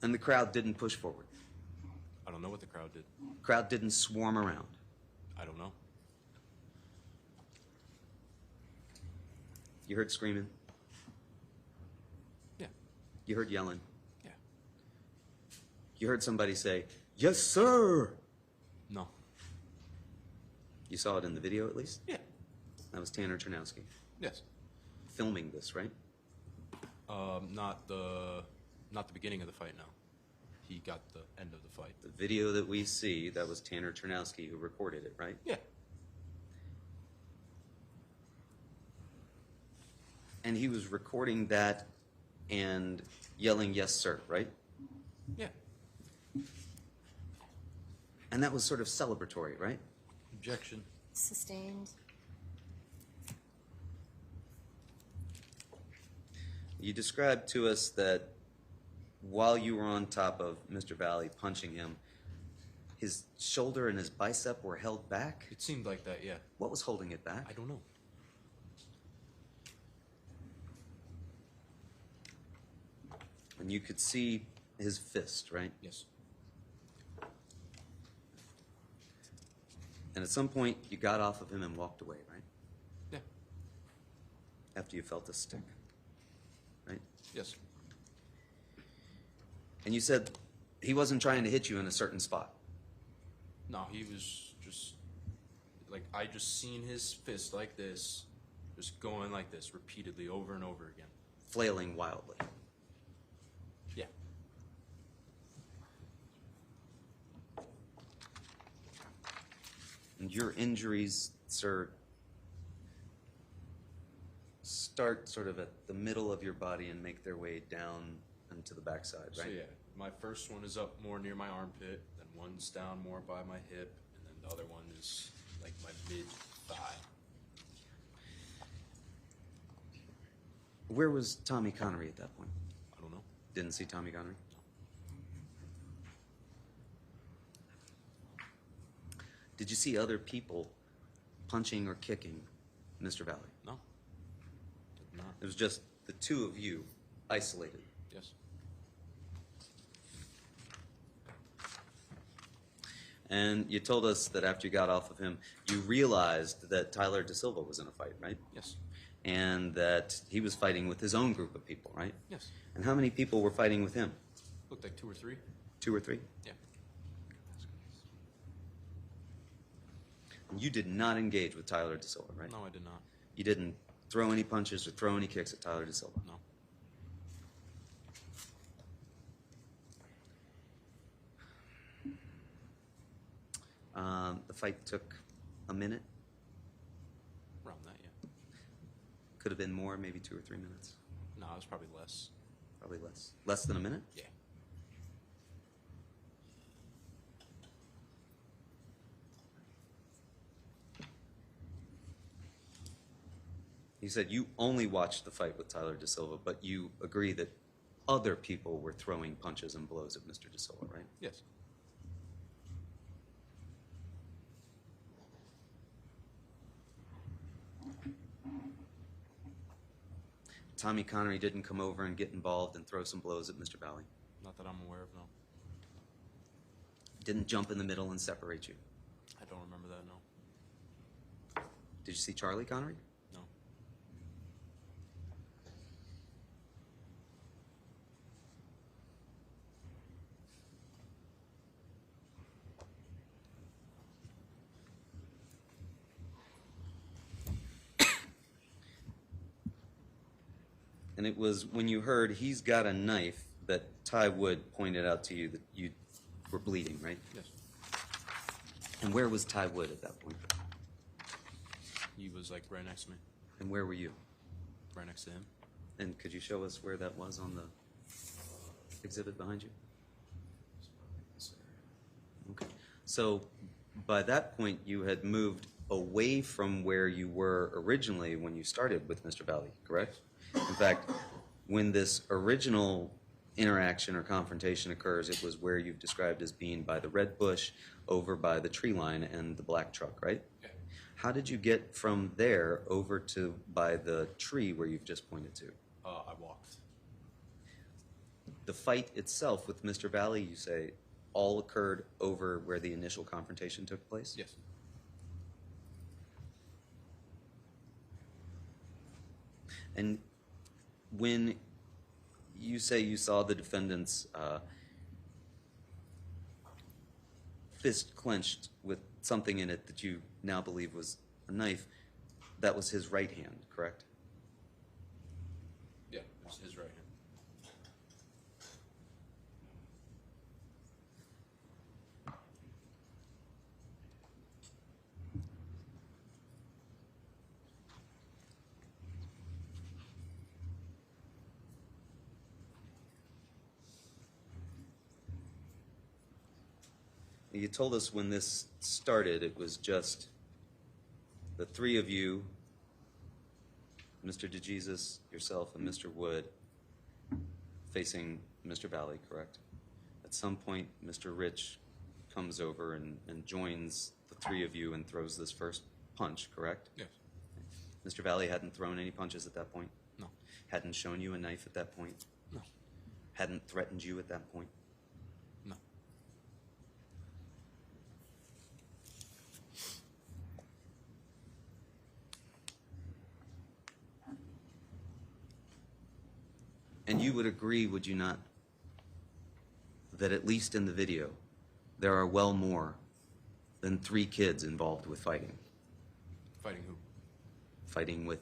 And the crowd didn't push forward. I don't know what the crowd did. Crowd didn't swarm around. I don't know. You heard screaming. Yeah. You heard yelling. Yeah. You heard somebody say, "Yes, sir." No. You saw it in the video, at least? Yeah. That was Tanner Chernowski Yes. filming this, right? Not the beginning of the fight, no. He got the end of the fight. The video that we see, that was Tanner Chernowski who recorded it, right? Yeah. And he was recording that and yelling, "Yes, sir," right? Yeah. And that was sort of celebratory, right? Objection. Sustained. You described to us that while you were on top of Mr. Valle punching him, his shoulder and his bicep were held back. It seemed like that, yeah. What was holding it back? I don't know. And you could see his fist, right? Yes. And at some point, you got off of him and walked away, right? Yeah. After you felt a stick, right? Yes. And you said he wasn't trying to hit you in a certain spot. No, he was just like I just seen his fist like this, just going like this repeatedly over and over again. Flailing wildly. Yeah. And your injuries, sir, start sort of at the middle of your body and make their way down and to the backside, right? So yeah, my first one is up more near my armpit, then one's down more by my hip, and then the other one is like my mid thigh. Where was Tommy Connery at that point? I don't know. Didn't see Tommy Connery? Did you see other people punching or kicking Mr. Valle? No. Did not. It was just the 2 of you, isolated. Yes. And you told us that after you got off of him, you realized that Tyler De Silva was in a fight, right? Yes. And that he was fighting with his own group of people, right? Yes. And how many people were fighting with him? Looked like 2 or 3. 2 or 3? Yeah. You did not engage with Tyler De Silva, right? No, I did not. You didn't throw any punches or throw any kicks at Tyler De Silva? No. The fight took a minute. Around that, yeah. Could have been more, maybe 2 or 3 minutes. No, it was probably less. Probably less. Less than a minute? Yeah. You said you only watched the fight with Tyler De Silva, but you agree that other people were throwing punches and blows at Mr. De Silva, right? Yes. Tommy Connery didn't come over and get involved and throw some blows at Mr. Valle? Not that I'm aware of, no. Didn't jump in the middle and separate you? I don't remember that, no. Did you see Charlie Connery? No. And it was when you heard he's got a knife that Ty Wood pointed out to you that you were bleeding, right? Yes. And where was Ty Wood at that point? He was like right next to me, And where were you? right next to him. And could you show us where that was on the exhibit behind you? Okay. So by that point, you had moved away from where you were originally when you started with Mr. Valle, correct? In fact, when this original interaction or confrontation occurs, it was where you've described as being by the red bush, over by the tree line and the black truck, right? Yeah. How did you get from there over to by the tree where you've just pointed to? I walked. The fight itself with Mr. Valle, you say, all occurred over where the initial confrontation took place? Yes. And when you say you saw the defendant's fist clenched with something in it that you now believe was a knife, that was his right hand, correct? Yeah, it was his right hand. You told us when this started, it was just the three of you, Mr. DeJesus, yourself, and Mr. Wood, facing Mr. Valle, correct? At some point, Mr. Rich comes over and joins the three of you and throws this first punch, correct? Yes. Mr. Valle hadn't thrown any punches at that point? No. Hadn't shown you a knife at that point? No. Hadn't threatened you at that point? No. And you would agree, would you not, that at least in the video, there are well more than 3 kids involved with fighting? Fighting who? Fighting with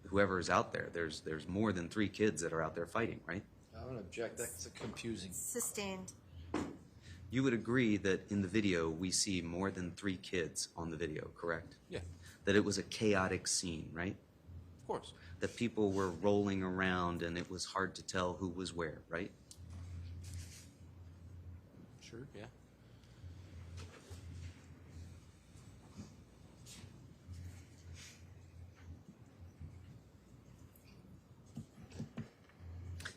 whoever is out there. There's more than 3 kids that are out there fighting, right? I don't object. That's confusing. Sustained. You would agree that in the video, we see more than 3 kids on the video, correct? Yeah. That it was a chaotic scene, right? Of course. That people were rolling around and it was hard to tell who was where, right? Sure. Yeah.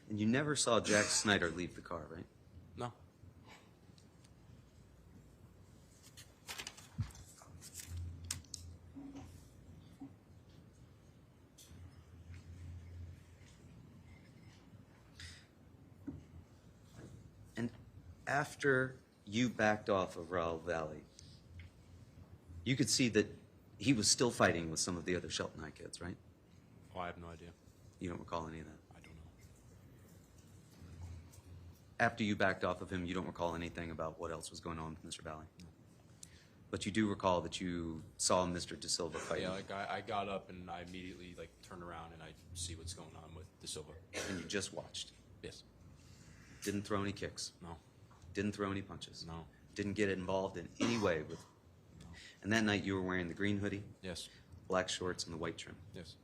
And you never saw Jack Snyder leave the car, right? No. And after you backed off of Raul Valle, you could see that he was still fighting with some of the other Shelton High kids, right? Oh, I have no idea. You don't recall any of that? I don't know. After you backed off of him, you don't recall anything about what else was going on with Mr. Valle? No. But you do recall that you saw Mr. De Silva fighting? Yeah, like I got up and I immediately like turned around and I see what's going on with De Silva. And you just watched? Yes. Didn't throw any kicks? No. Didn't throw any punches? No. Didn't get involved in any way with... No. And that night you were wearing the green hoodie, Yes. black shorts, and the white trim? Yes.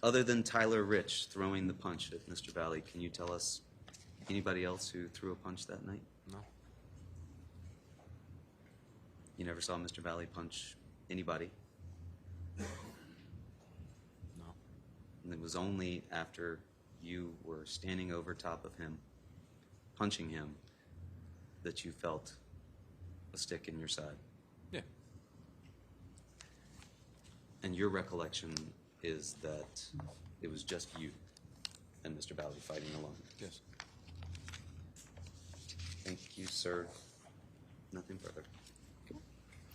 Other than Tyler Rich throwing the punch at Mr. Valle, can you tell us anybody else who threw a punch that night? No. You never saw Mr. Valle punch anybody? No. And it was only after you were standing over top of him, punching him, that you felt a stick in your side. Yeah. And your recollection is that it was just you and Mr. Valle fighting alone. Yes. Thank you, sir. Nothing further.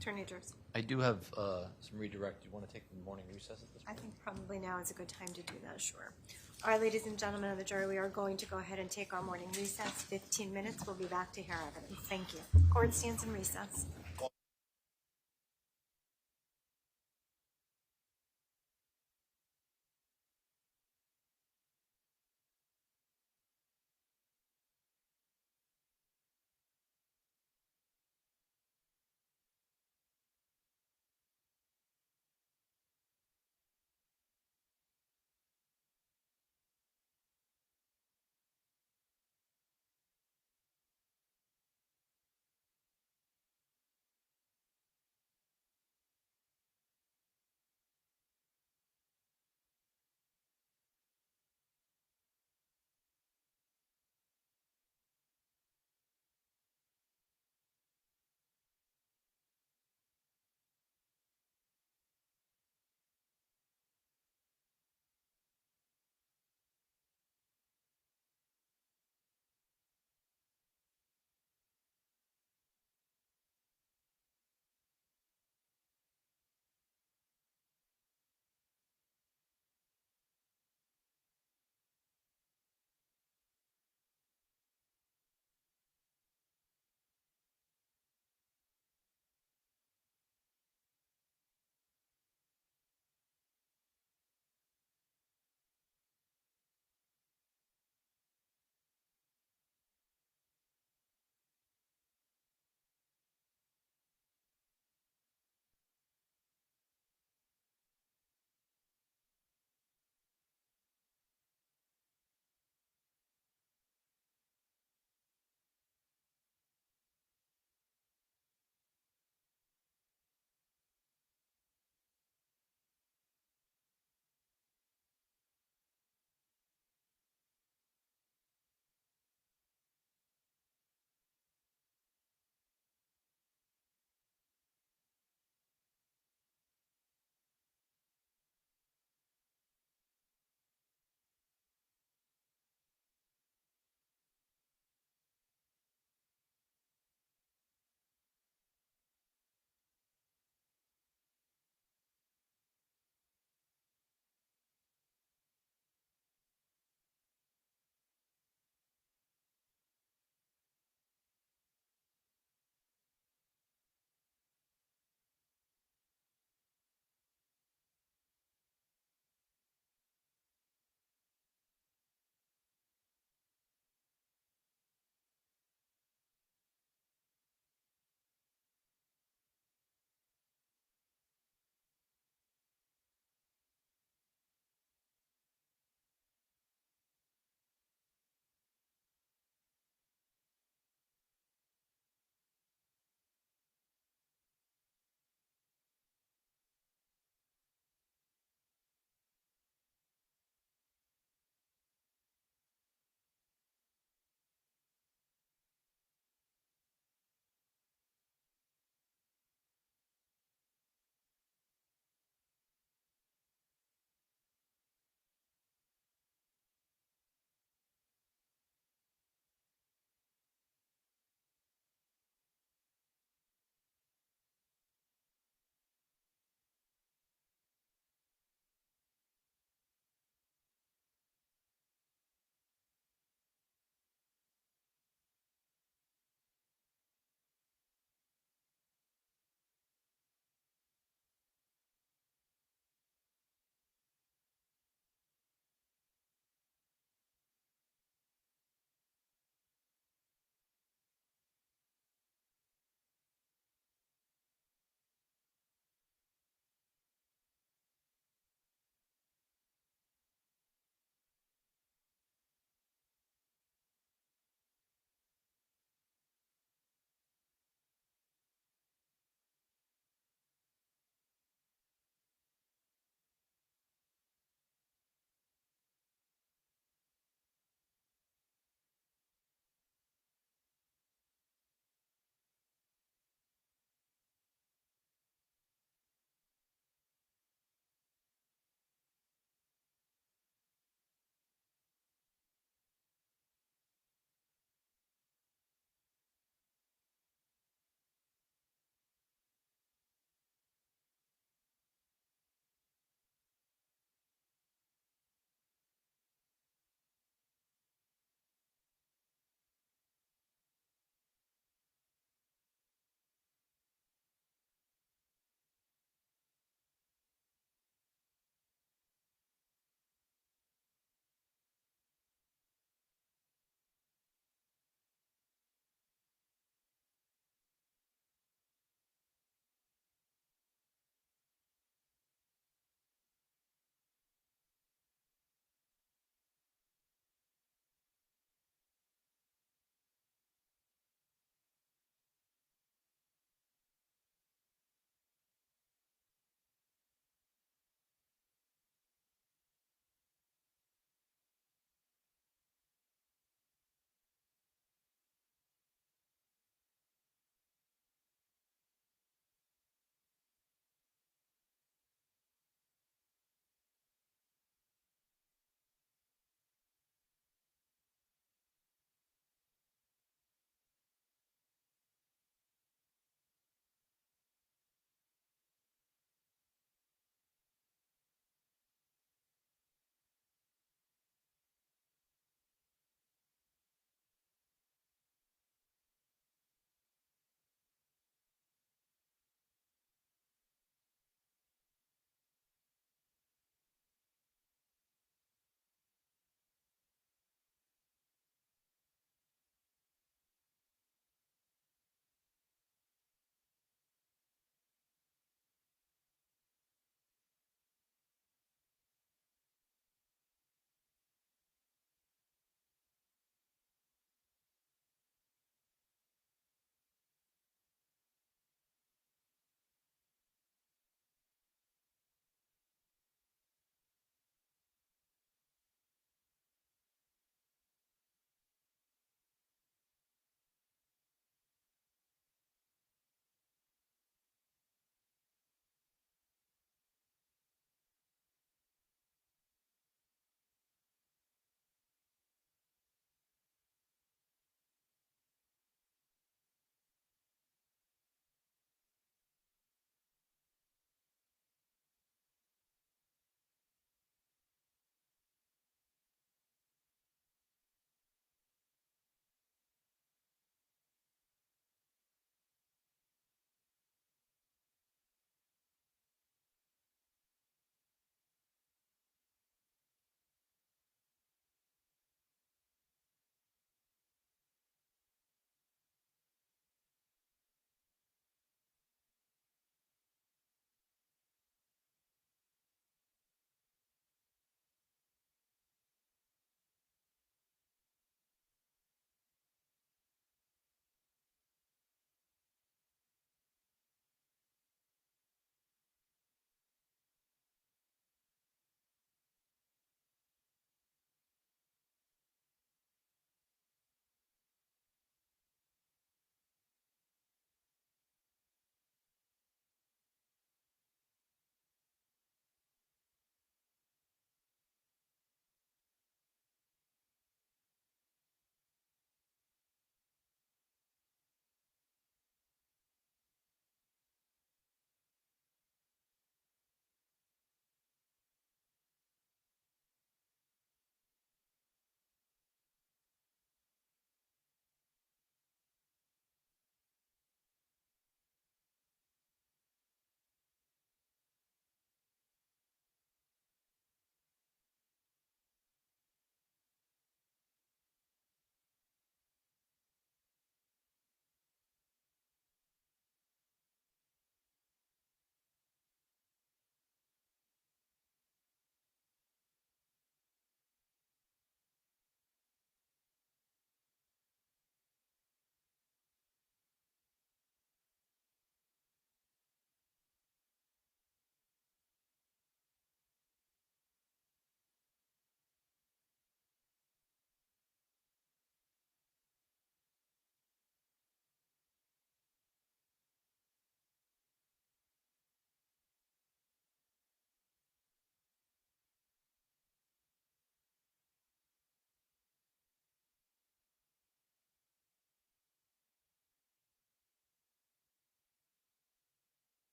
Attorney Drews. I do have some redirect. Do you want to take the morning recess at this I point? think probably now is a good time to do that, sure. All right, ladies and gentlemen of the jury, we are going to go ahead and take our morning recess. 15 minutes. We'll be back to hear evidence. Thank you. Court stands in recess.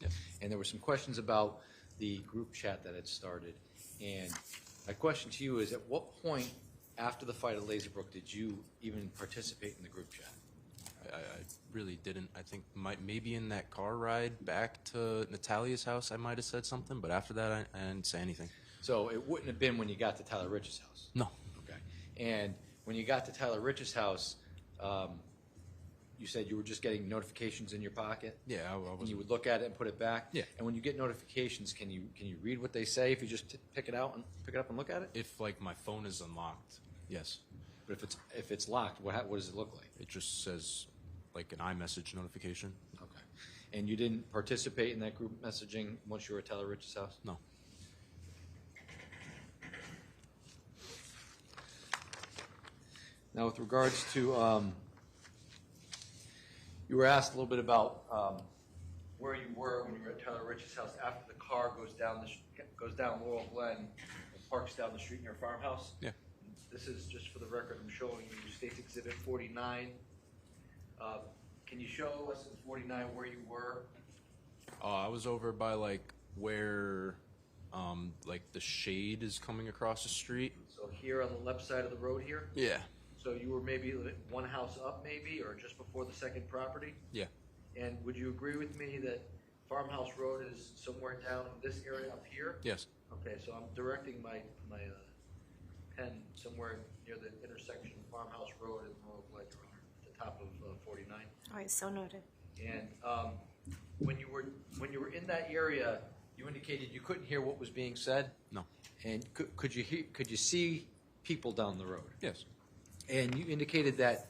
Yes. And there were some questions about the group chat that had started. And my question to you is, at what point after the fight at Laserbrook did you even participate in the group chat? I really didn't. I think maybe in that car ride back to Natalia's house, I might have said something, but after that, I didn't say anything. So it wouldn't have been when you got to Tyler Rich's house? No. Okay. And when you got to Tyler Rich's house, you said you were just getting notifications in your pocket? Yeah, I And was. you would look at it and put it back? Yeah. And when you get notifications, can you read what they say if you just pick it up and look at it? If like my phone is unlocked, yes. But if it's locked, what does it look like? It just says like an iMessage notification. Okay. And you didn't participate in that group messaging once you were at Tyler Rich's house? No. Now, with regards to, you were asked a little bit about where you were when you were at Tyler Rich's house after the car goes down Laurel Glen and parks down the street near farmhouse. Yeah. This is just for the record. I'm showing you State's Exhibit 49. Can you show us in 49 where you were? I was over by like where like the shade is coming across the street. So here on the left side of the road here. Yeah. So you were maybe one house up, maybe, or just before the second property. Yeah. And would you agree with me that Farmhouse Road is somewhere down in this area up here? Yes. Okay, so I'm directing my pen somewhere near the intersection of Farmhouse Road and Laurel Glen, Your Honor, at the top of 49. All right, so noted. And when you were in that area, you indicated you couldn't hear what was being said. No. And could you see people down the road? Yes. And you indicated that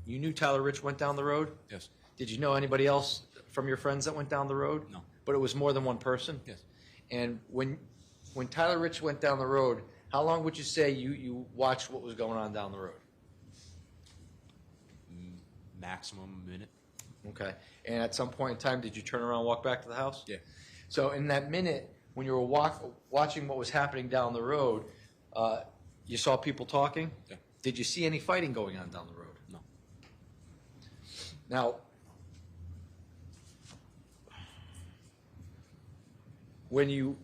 you knew Tyler Rich went down the road? Yes. Did you know anybody else from your friends that went down the road? No. But it was more than one person? Yes. And when Tyler Rich went down the road, how long would you say you watched what was going on down the road? Maximum a minute. Okay. And at some point in time, did you turn around and walk back to the house? Yeah. So in that minute, when you were watching what was happening down the road, you saw people talking? Yeah. Did you see any fighting going on down the road? No. Now, when you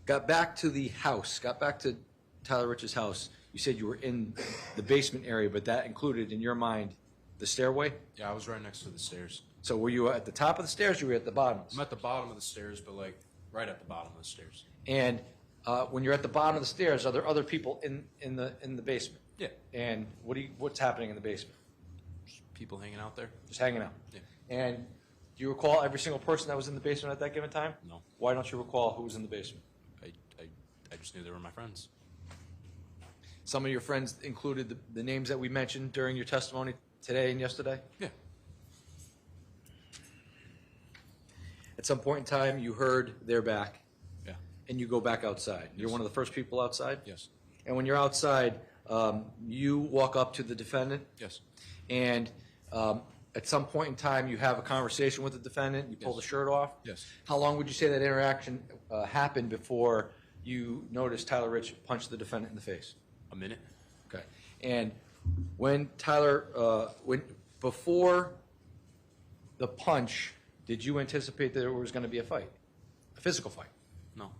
got back to the house, got back to Tyler Rich's house, you said you were in the basement area, but that included, in your mind, the stairway? Yeah, I was right next to the stairs. So were you at the top of the stairs or were you at the bottom? I'm at the bottom of the stairs, but like right at the bottom of the stairs. And when you're at the bottom of the stairs, are there other people in the basement? Yeah. And what's happening in the basement? Just people hanging out there. Just hanging out. Yeah. And do you recall every single person that was in the basement at that given time? No. Why don't you recall who was in the basement? I just knew they were my friends. Some of your friends included the names that we mentioned during your testimony today and yesterday? Yeah. At some point in time, you heard they're back, Yeah. and you go back outside. You're Yes. one of the first people outside? Yes. And when you're outside, you walk up to the defendant, Yes. and at some point in time, you have a conversation with the defendant, you pull Yes. the shirt off? Yes. How long would you say that interaction happened before you noticed Tyler Rich punch the defendant in the face? A minute. Okay. And when before the punch, did you anticipate that there was going to be a fight, a physical fight? No.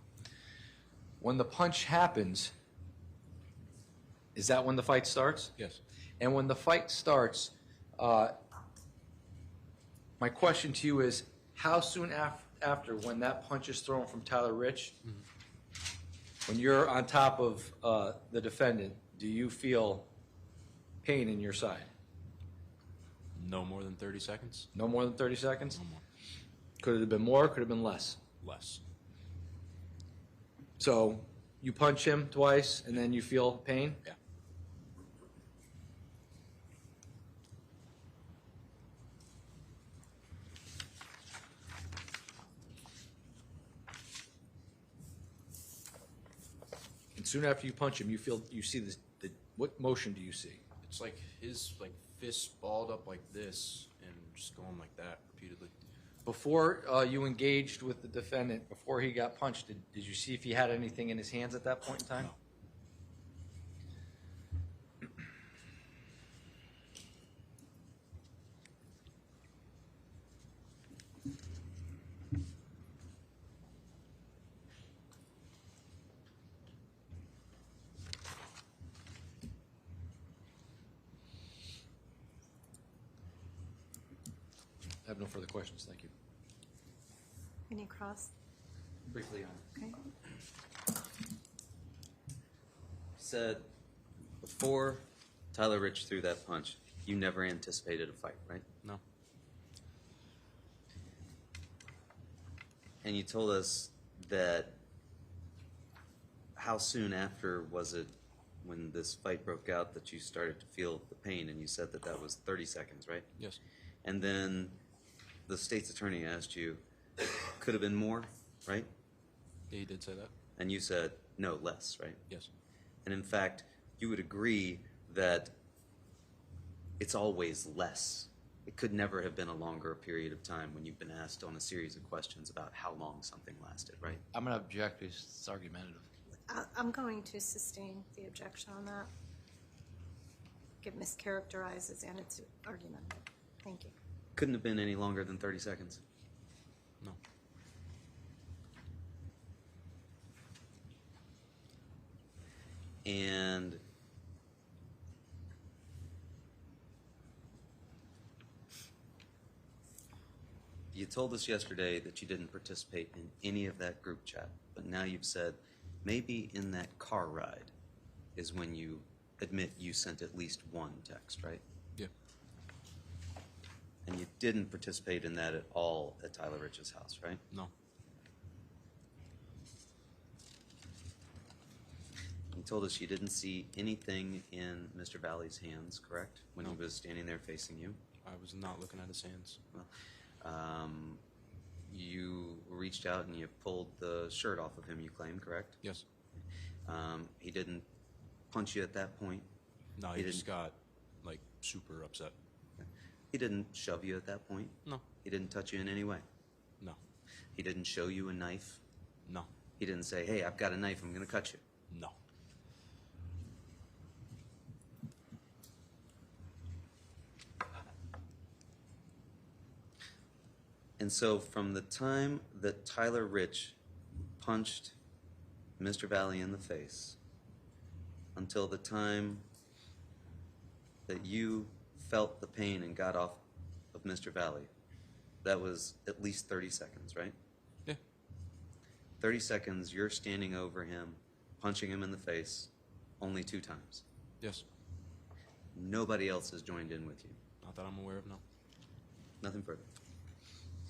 When the punch happens, is that when the fight starts? Yes. And when the fight starts, my question to you is, how soon after when that punch is thrown from Tyler Rich, when you're on top of the defendant, do you feel pain in your side? No more than 30 seconds. No more than 30 seconds? No more. Could it have been more? Could it have been less? Less. So you punch him twice and then you feel pain? Yeah. And soon after you punch him, you see what motion do you see? It's like his fist balled up like this and just going like that repeatedly. Before you engaged with the defendant, before he got punched, did you see if he had anything in his hands at that point in time? No. I have no further questions, thank you. Any cross? Briefly, Your Honor. Okay. Said before Tyler Rich threw that punch, you never anticipated a fight, right? No. And you told us that how soon after was it when this fight broke out that you started to feel the pain, and you said that that was 30 seconds, right? Yes. And then the state's attorney asked you, could have been more, right? Yeah, he did say that. And you said, no, less, right? Yes. And in fact, you would agree that it's always less. It could never have been a longer period of time when you've been asked on a series of questions about how long something lasted, right? I'm going to object because it's argumentative. I'm going to sustain the objection on that. It mischaracterizes and it's argumentative. Thank you. Couldn't have been any longer than 30 seconds. No. And you told us yesterday that you didn't participate in any of that group chat, but now you've said maybe in that car ride is when you admit you sent at least one text, right? Yeah. And you didn't participate in that at all at Tyler Rich's house, right? No. You told us you didn't see anything in Mr. Valle's hands, correct? When No. he was standing there facing you? I was not looking at his hands. Well, you reached out and you pulled the shirt off of him, you claim, correct? Yes. He didn't punch you at that point. No, He he just didn't- got, like, super upset. He didn't shove you at that point. No. He didn't touch you in any way. No. He didn't show you a knife. No. He didn't say, hey, I've got a knife, I'm going to cut you. No. And so from the time that Tyler Rich punched Mr. Valle in the face until the time that you felt the pain and got off of Mr. Valle, that was at least 30 seconds, right? Yeah. 30 seconds, you're standing over him, punching him in the face only 2 times. Yes. Nobody else has joined in with you. Not that I'm aware of, no. Nothing further.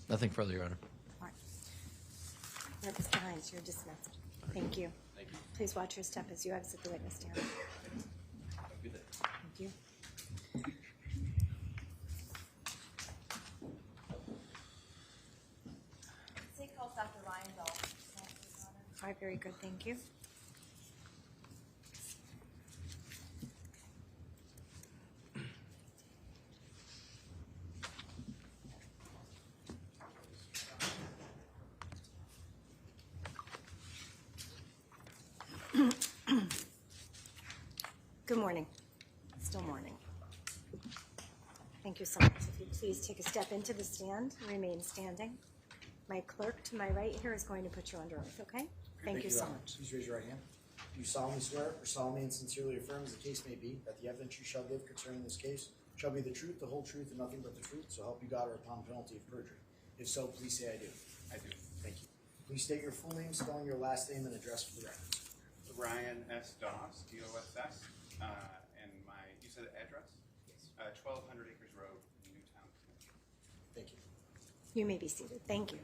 Nothing further, Your Honor. All right. Mr. Hines, you're dismissed. Thank you. Thank you. Please watch your step as you exit the witness stand. Have a good day. Thank you. State calls Dr. Ryan Dahl. All right, very good, thank you. Good morning. Still morning. Thank you so much. If you please take a step into the stand, remain standing. My clerk to my right here is going to put you under oath, okay? Thank you so Your Honor. much. Please raise your right hand. Do you solemnly swear or solemnly and sincerely affirm, as the case may be, that the evidence you shall give concerning this case shall be the truth, the whole truth, and nothing but the truth, so help you God, or upon penalty of perjury? If so, please say I do. I do. Thank you. Please state your full name, spelling your last name, and address for the record. Ryan S. Doss, D-O-S-S, and you said the address? Yes. 1200 Acres Road, Newtown. Thank you. You may be seated. Thank you.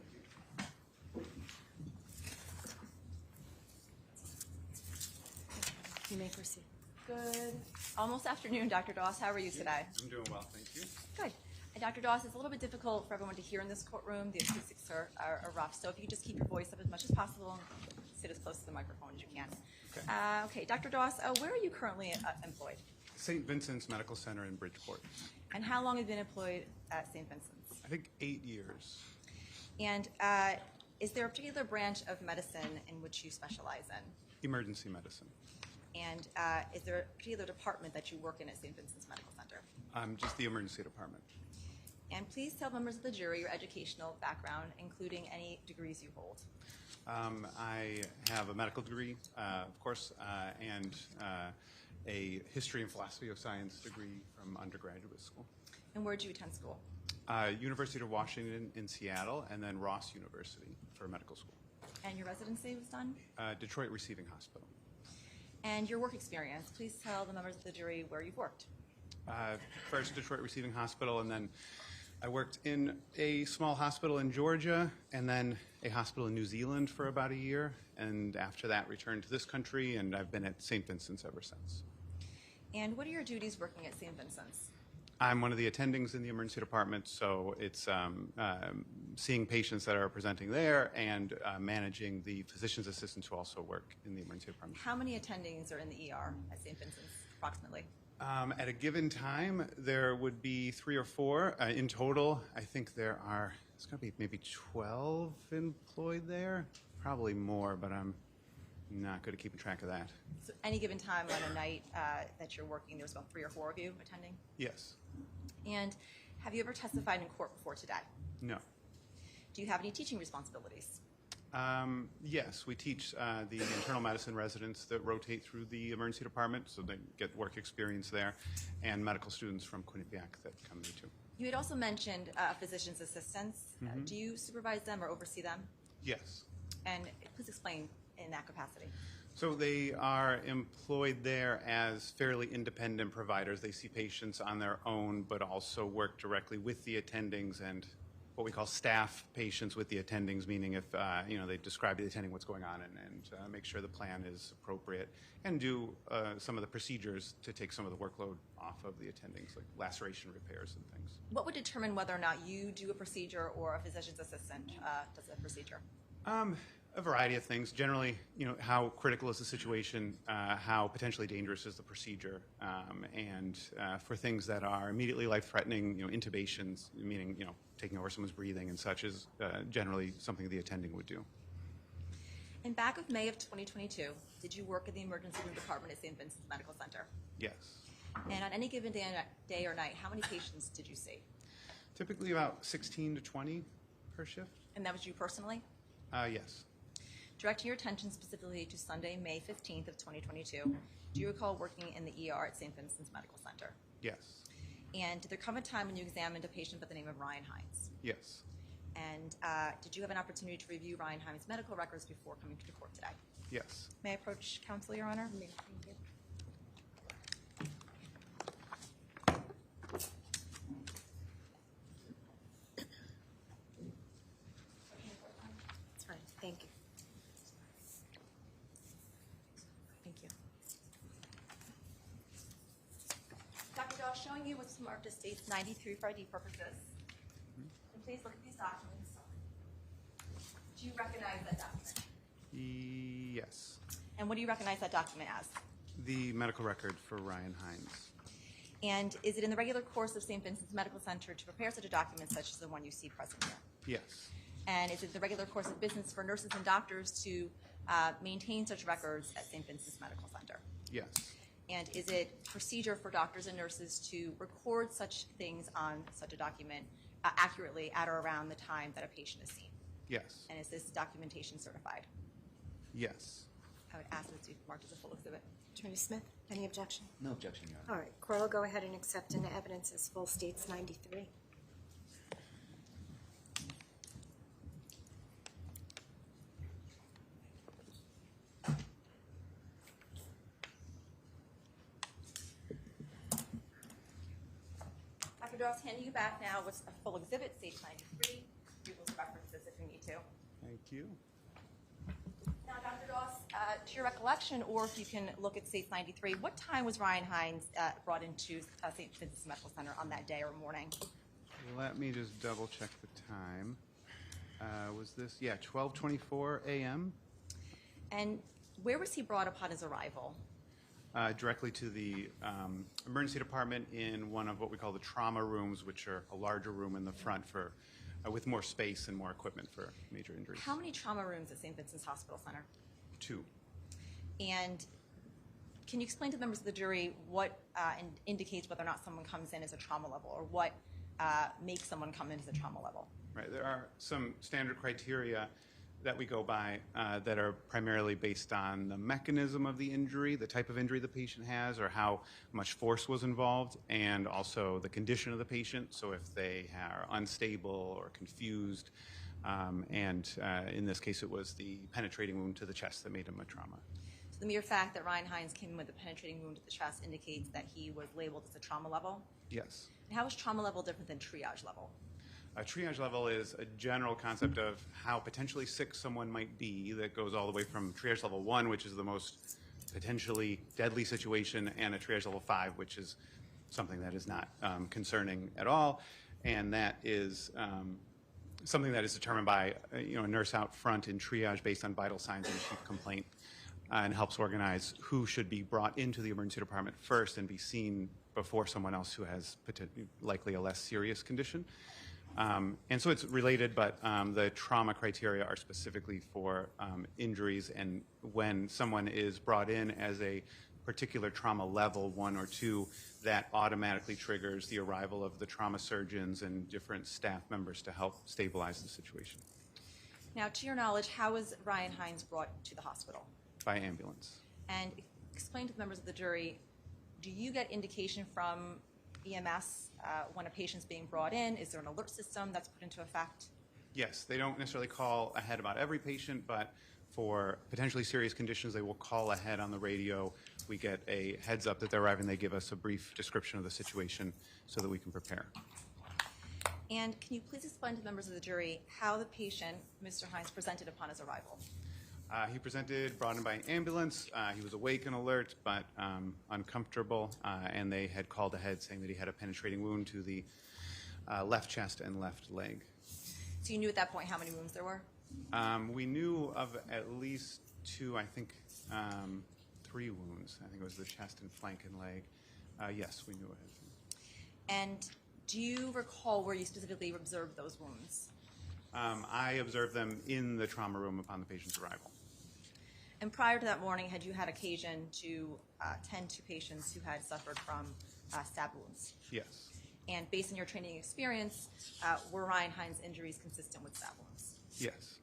You may proceed. Good. Almost afternoon, Dr. Doss. How are you today? I'm doing well, thank you. Good. And Dr. Doss, it's a little bit difficult for everyone to hear in this courtroom. The acoustics are rough. So if you could just keep your voice up as much as possible and sit as close to the microphone as you can. Okay. Okay, Dr. Doss, where are you currently employed? St. Vincent's Medical Center in Bridgeport. And how long have you been employed at St. Vincent's? I think 8 years. And is there a particular branch of medicine in which you specialize in? Emergency medicine. And is there a particular department that you work in at St. Vincent's Medical Center? Just the emergency department. And please tell members of the jury your educational background, including any degrees you hold. I have a medical degree, of course, and a history and philosophy of science degree from undergraduate school. And where did you attend school? University of Washington in Seattle, and then Ross University for medical school. And your residency was done? Detroit Receiving Hospital. And your work experience. Please tell the members of the jury where you've worked. First Detroit Receiving Hospital, and then I worked in a small hospital in Georgia, and then a hospital in New Zealand for about a year, and after that returned to this country, and I've been at St. Vincent's ever since. And what are your duties working at St. Vincent's? I'm one of the attendings in the emergency department, so it's seeing patients that are presenting there and managing the physician's assistants who also work in the emergency department. How many attendings are in the ER at St. Vincent's, approximately? At a given time, there would be 3 or 4. In total, I think there are, it's going to be maybe 12 employed there. Probably more, but I'm not good at keeping track of that. So any given time on a night that you're working, there's about 3 or 4 of you attending? Yes. And have you ever testified in court before today? No. Do you have any teaching responsibilities? Yes, we teach the internal medicine residents that rotate through the emergency department, so they get work experience there, and medical students from Quinnipiac that come there too. You had also mentioned physician's assistants. Do you supervise them or oversee them? Yes. And please explain in that capacity. So they are employed there as fairly independent providers. They see patients on their own, but also work directly with the attendings and what we call staff patients with the attendings, meaning if they describe to the attending what's going on and make sure the plan is appropriate and do some of the procedures to take some of the workload off of the attendings, like laceration repairs and things. What would determine whether or not you do a procedure or a physician's assistant does a procedure? A variety of things. Generally, how critical is the situation, how potentially dangerous is the procedure, and for things that are immediately life-threatening, intubations, meaning, taking over someone's breathing and such, is generally something the attending would do. In back of May of 2022, did you work in the emergency room department at St. Vincent's Medical Center? Yes. And on any given day or night, how many patients did you see? Typically about 16 to 20 per shift. And that was you personally? Yes. Directing your attention specifically to Sunday, May 15th of 2022, do you recall working in the ER at St. Vincent's Medical Center? Yes. And did there come a time when you examined a patient by the name of Ryan Hines? Yes. And did you have an opportunity to review Ryan Hines' medical records before coming to court today? Yes. May I approach counsel, Your Honor? Thank you. That's fine. Thank you. Thank you. Dr. Dahl, showing you what's marked as states 93 for ID purposes. And please look at these documents. Do you recognize that document? Yes. And what do you recognize that document as? The medical record for Ryan Hines. And is it in the regular course of St. Vincent's Medical Center to prepare such a document such as the one you see present here? Yes. And is it the regular course of business for nurses and doctors to maintain such records at St. Vincent's Medical Center? Yes. And is it procedure for doctors and nurses to record such things on such a document accurately at or around the time that a patient is seen? Yes. And is this documentation certified? Yes. I would ask that it be marked as a full exhibit. Attorney Smith, any objection? No objection, Your Honor. All right, court will go ahead and accept into evidence as full states 93. Dr. Doss, handing you back now what's a full exhibit, stage 93. You will reference this if you need to. Thank you. Now, Dr. Doss, to your recollection, or if you can look at stage 93, what time was Ryan Hines brought into St. Vincent's Medical Center on that day or morning? Let me just double check the time. Was this, 12:24 a.m.? And where was he brought upon his arrival? Directly to the emergency department in one of what we call the trauma rooms, which are a larger room in the front for with more space and more equipment for major injuries. How many trauma rooms at St. Vincent's Hospital Center? 2. And can you explain to members of the jury what indicates whether or not someone comes in as a trauma level, or what makes someone come in as a trauma level? Right. There are some standard criteria that we go by that are primarily based on the mechanism of the injury, the type of injury the patient has, or how much force was involved, and also the condition of the patient. So if they are unstable or confused, and in this case it was the penetrating wound to the chest that made him a trauma. So the mere fact that Ryan Hines came in with a penetrating wound to the chest indicates that he was labeled as a trauma level? Yes. And how is trauma level different than triage level? A triage level is a general concept of how potentially sick someone might be that goes all the way from triage level 1, which is the most potentially deadly situation, and a triage level 5, which is something that is not concerning at all, and that is something that is determined by a nurse out front in triage based on vital signs and chief complaint, and helps organize who should be brought into the emergency department first and be seen before someone else who has likely a less serious condition. And so it's related, but the trauma criteria are specifically for injuries, and when someone is brought in as a particular trauma level 1 or 2, that automatically triggers the arrival of the trauma surgeons and different staff members to help stabilize the situation. Now, to your knowledge, how was Ryan Hines brought to the hospital? By ambulance. And explain to the members of the jury, do you get indication from EMS when a patient's being brought in? Is there an alert system that's put into effect? Yes, they don't necessarily call ahead about every patient, but for potentially serious conditions, they will call ahead on the radio. We get a heads up that they're arriving. They give us a brief description of the situation so that we can prepare. And can you please explain to the members of the jury how the patient, Mr. Hines, presented upon his arrival? He presented, brought in by ambulance. He was awake and alert, but uncomfortable, and they had called ahead saying that he had a penetrating wound to the left chest and left leg. So you knew at that point how many wounds there were? We knew of at least 2, I think 3 wounds. I think it was the chest and flank and leg. Yes, we knew it. And do you recall where you specifically observed those wounds? I observed them in the trauma room upon the patient's arrival. And prior to that morning, had you had occasion to tend to patients who had suffered from stab wounds? Yes. And based on your training experience, were Ryan Hines' injuries consistent with stab wounds? Yes.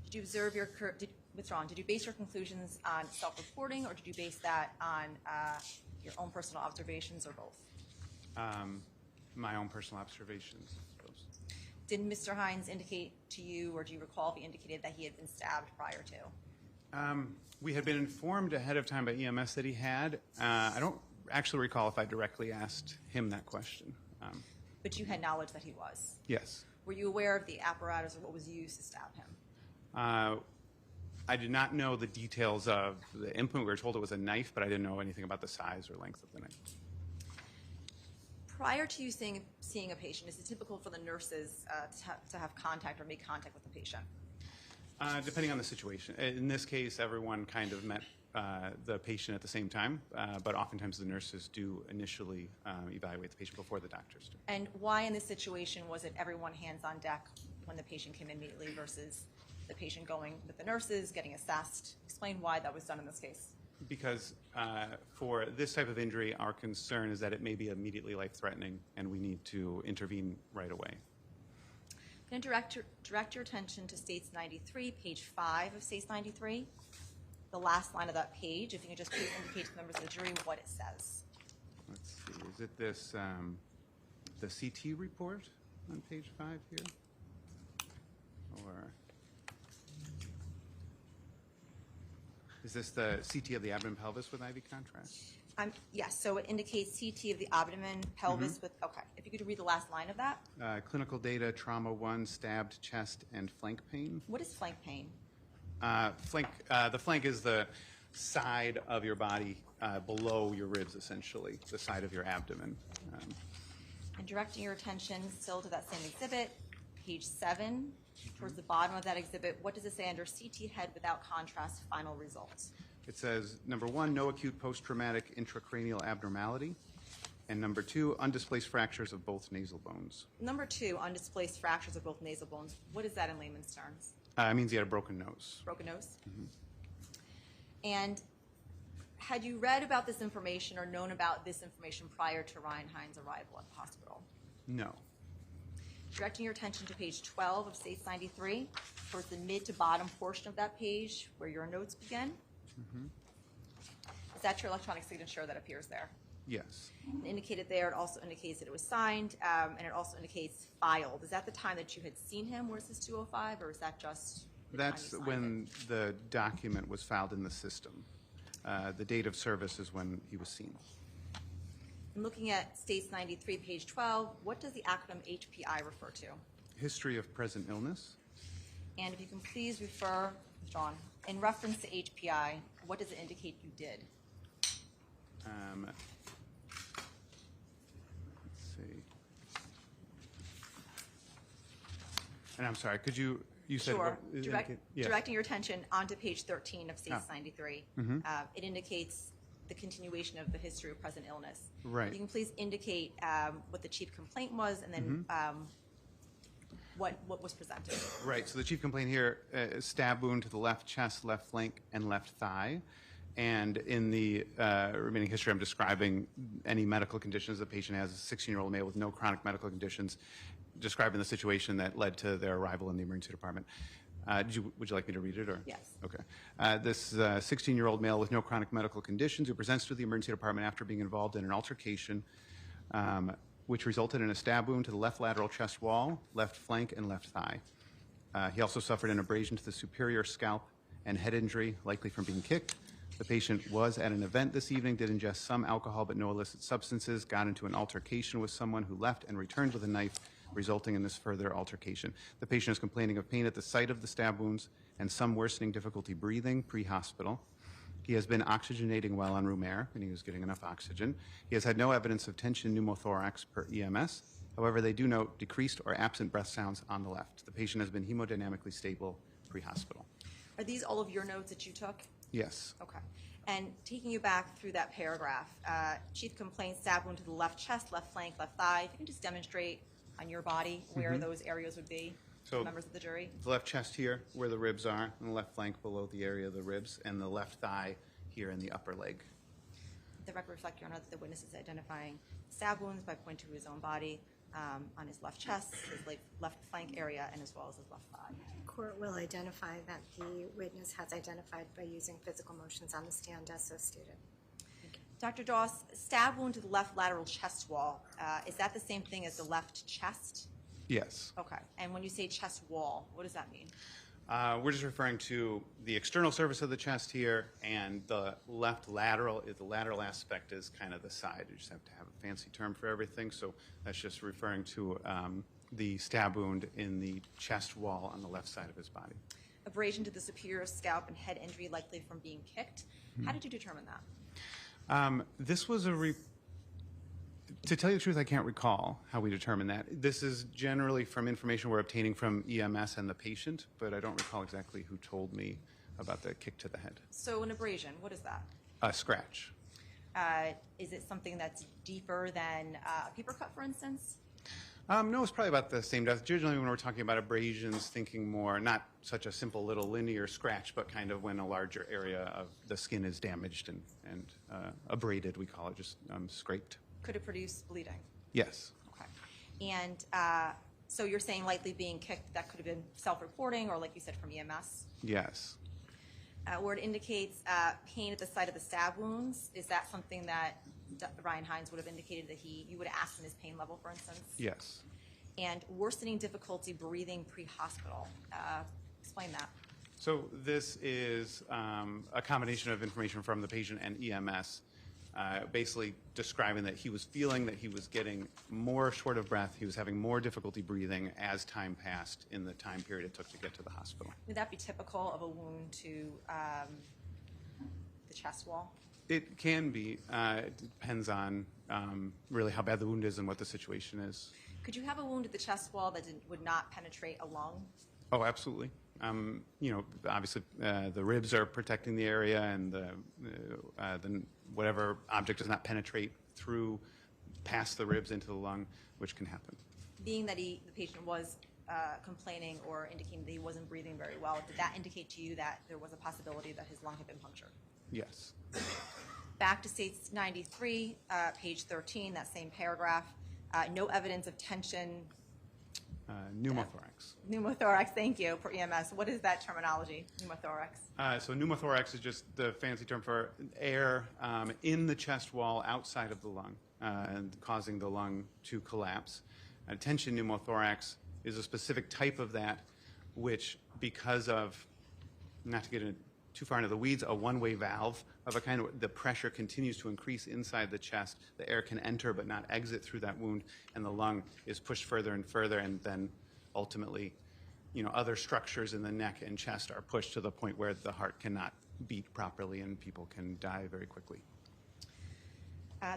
Did you observe did you base your conclusions on self-reporting, or did you base that on your own personal observations, or both? My own personal observations, I suppose. Did Mr. Hines indicate to you, or do you recall if he indicated that he had been stabbed prior to? We had been informed ahead of time by EMS that he had. I don't actually recall if I directly asked him that question. But you had knowledge that he was? Yes. Were you aware of the apparatus or what was used to stab him? I did not know the details of the implement. We were told it was a knife, but I didn't know anything about the size or length of the knife. Prior to you seeing a patient, is it typical for the nurses to have contact or make contact with the patient? Depending on the situation. In this case, everyone kind of met the patient at the same time, but oftentimes the nurses do initially evaluate the patient before the doctors do. And why in this situation was it everyone hands on deck when the patient came immediately versus the patient going with the nurses, getting assessed? Explain why that was done in this case. Because for this type of injury, our concern is that it may be immediately life-threatening, and we need to intervene right away. Then direct your attention to States 93, page 5 of States 93. The last line of that page, if you can just please indicate to the members of the jury what it says. Let's see, is it this, the CT report on page 5 here? Or is this the CT of the abdomen pelvis with IV contrast? Yes, so it indicates CT of the abdomen, pelvis with, okay. If you could read the last line of that. Clinical data, trauma 1, stabbed chest and flank pain. What is flank pain? The flank is the side of your body below your ribs, essentially, the side of your abdomen. And directing your attention still to that same exhibit, page 7, towards the bottom of that exhibit, what does it say under CT head without contrast final results? It says, number 1, no acute post-traumatic intracranial abnormality. And number 2, undisplaced fractures of both nasal bones. Number 2, undisplaced fractures of both nasal bones. What is that in layman's terms? It means he had a broken nose. Broken nose? And had you read about this information or known about this information prior to Ryan Hines' arrival at the hospital? No. Directing your attention to page 12 of States 93, towards the mid to bottom portion of that page where your notes begin. Is that your electronic signature that appears there? Yes. And indicated there, it also indicates that it was signed, and it also indicates filed. Is that the time that you had seen him, where it says 205, or is that just the time That's you signed when it? the document was filed in the system. The date of service is when he was seen. And looking at States 93, page 12, what does the acronym HPI refer to? History of present illness. And if you can please refer, John, in reference to HPI, what does it indicate you did? Let's see. And I'm sorry, could you said Sure. what- yeah. Directing your attention onto page 13 of States 93. Mm-hmm. It indicates the continuation of the history of present illness. Right. You can please indicate what the chief complaint was, and then Mm-hmm. what was presented. Right, so the chief complaint here, stab wound to the left chest, left flank, and left thigh. And in the remaining history, I'm describing any medical conditions the patient has, a 16-year-old male with no chronic medical conditions, describing the situation that led to their arrival in the emergency department. Would you like me to read it? Or? Yes. Okay. This 16-year-old male with no chronic medical conditions who presents to the emergency department after being involved in an altercation which resulted in a stab wound to the left lateral chest wall, left flank, and left thigh. He also suffered an abrasion to the superior scalp and head injury, likely from being kicked. The patient was at an event this evening, did ingest some alcohol but no illicit substances, got into an altercation with someone who left and returned with a knife, resulting in this further altercation. The patient is complaining of pain at the site of the stab wounds and some worsening difficulty breathing pre-hospital. He has been oxygenating while on room air, and he was getting enough oxygen. He has had no evidence of tension pneumothorax per EMS. However, they do note decreased or absent breath sounds on the left. The patient has been hemodynamically stable pre-hospital. Are these all of your notes that you took? Yes. Okay. And taking you back through that paragraph, chief complaint, stab wound to the left chest, left flank, left thigh. If you can just demonstrate on your body where those areas would be, So members of the jury. the left chest here, where the ribs are, and the left flank below the area of the ribs, and the left thigh here in the upper leg. The record reflects, Your Honor, that the witness is identifying stab wounds by pointing to his own body on his left chest, his left flank area, and as well as his left thigh. Court will identify that the witness has identified by using physical motions on the stand as so stated. Dr. Doss, stab wound to the left lateral chest wall, is that the same thing as the left chest? Yes. Okay. And when you say chest wall, what does that mean? We're just referring to the external surface of the chest here, and the left lateral, the lateral aspect is kind of the side. You just have to have a fancy term for everything, so that's just referring to the stab wound in the chest wall on the left side of his body. Abrasion to the superior scalp and head injury likely from being kicked. How did you determine that? This was to tell you the truth, I can't recall how we determined that. This is generally from information we're obtaining from EMS and the patient, but I don't recall exactly who told me about the kick to the head. So an abrasion, what is that? A scratch. Is it something that's deeper than a paper cut, for instance? No, it's probably about the same depth. Generally, when we're talking about abrasions, thinking more, not such a simple little linear scratch, but kind of when a larger area of the skin is damaged and abraded, we call it, just scraped. Could it produce bleeding? Yes. Okay. And so you're saying likely being kicked, that could have been self-reporting or like you said from EMS? Yes. Where it indicates pain at the site of the stab wounds, is that something that Ryan Hines would have indicated that you would have asked him his pain level, for instance? Yes. And worsening difficulty breathing pre-hospital. Explain that. So this is a combination of information from the patient and EMS, basically describing that he was feeling that he was getting more short of breath, he was having more difficulty breathing as time passed in the time period it took to get to the hospital. Would that be typical of a wound to the chest wall? It can be. It depends on really how bad the wound is and what the situation is. Could you have a wound at the chest wall that would not penetrate a lung? Oh, absolutely. Obviously, the ribs are protecting the area, and the whatever object does not penetrate through past the ribs into the lung, which can happen. Being that the patient was complaining or indicating that he wasn't breathing very well, did that indicate to you that there was a possibility that his lung had been punctured? Yes. Back to States 93, page 13, that same paragraph. No evidence of tension Pneumothorax. Pneumothorax, thank you, for EMS. What is that terminology, pneumothorax? So pneumothorax is just the fancy term for air in the chest wall outside of the lung and causing the lung to collapse. Tension pneumothorax is a specific type of that, which because of, not to get too far into the weeds, a one-way valve of a kind of, the pressure continues to increase inside the chest. The air can enter but not exit through that wound, and the lung is pushed further and further, and then ultimately, other structures in the neck and chest are pushed to the point where the heart cannot beat properly and people can die very quickly.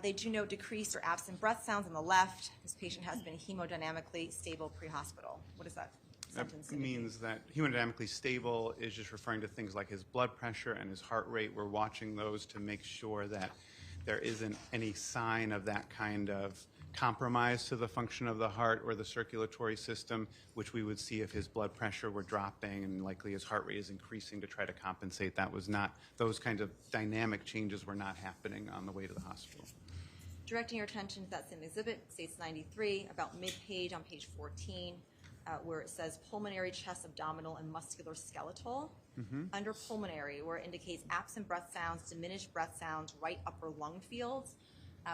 They do note decreased or absent breath sounds on the left. This patient has been hemodynamically stable pre-hospital. What does that sentence That indicate? means that hemodynamically stable is just referring to things like his blood pressure and his heart rate. We're watching those to make sure that there isn't any sign of that kind of compromise to the function of the heart or the circulatory system, which we would see if his blood pressure were dropping and likely his heart rate is increasing to try to compensate. That was not, those kinds of dynamic changes were not happening on the way to the hospital. Directing your attention to that same exhibit, states 93, about mid-page on page 14, where it says pulmonary, chest, abdominal, and musculoskeletal. Under pulmonary, where it indicates absent breath sounds, diminished breath sounds, right upper lung fields.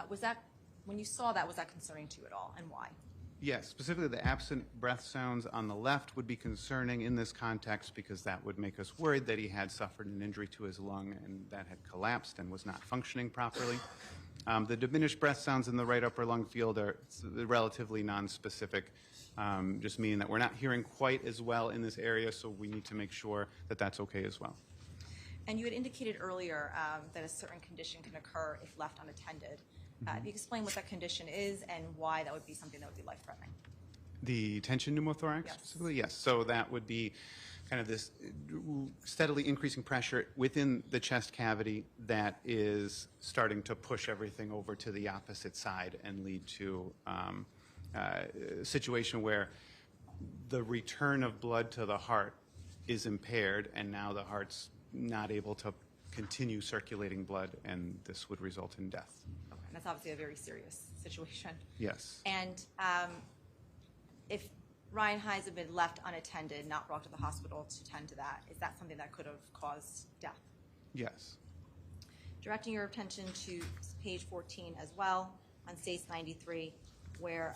Was that, when you saw that, was that concerning to you at all, and why? Yes, specifically the absent breath sounds on the left would be concerning in this context because that would make us worried that he had suffered an injury to his lung and that had collapsed and was not functioning properly. The diminished breath sounds in the right upper lung field are relatively nonspecific, just meaning that we're not hearing quite as well in this area, so we need to make sure that that's okay as well. And you had indicated earlier that a certain condition can occur if left unattended. If you explain what that condition is and why that would be something that would be life-threatening. The tension pneumothorax Yes. specifically? Yes. So that would be kind of this steadily increasing pressure within the chest cavity that is starting to push everything over to the opposite side and lead to a situation where the return of blood to the heart is impaired, and now the heart's not able to continue circulating blood, and this would result in death. Okay, and that's obviously a very serious situation. Yes. And if Ryan Hines had been left unattended, not brought to the hospital to tend to that, is that something that could have caused death? Yes. Directing your attention to page 14 as well, on states 93, where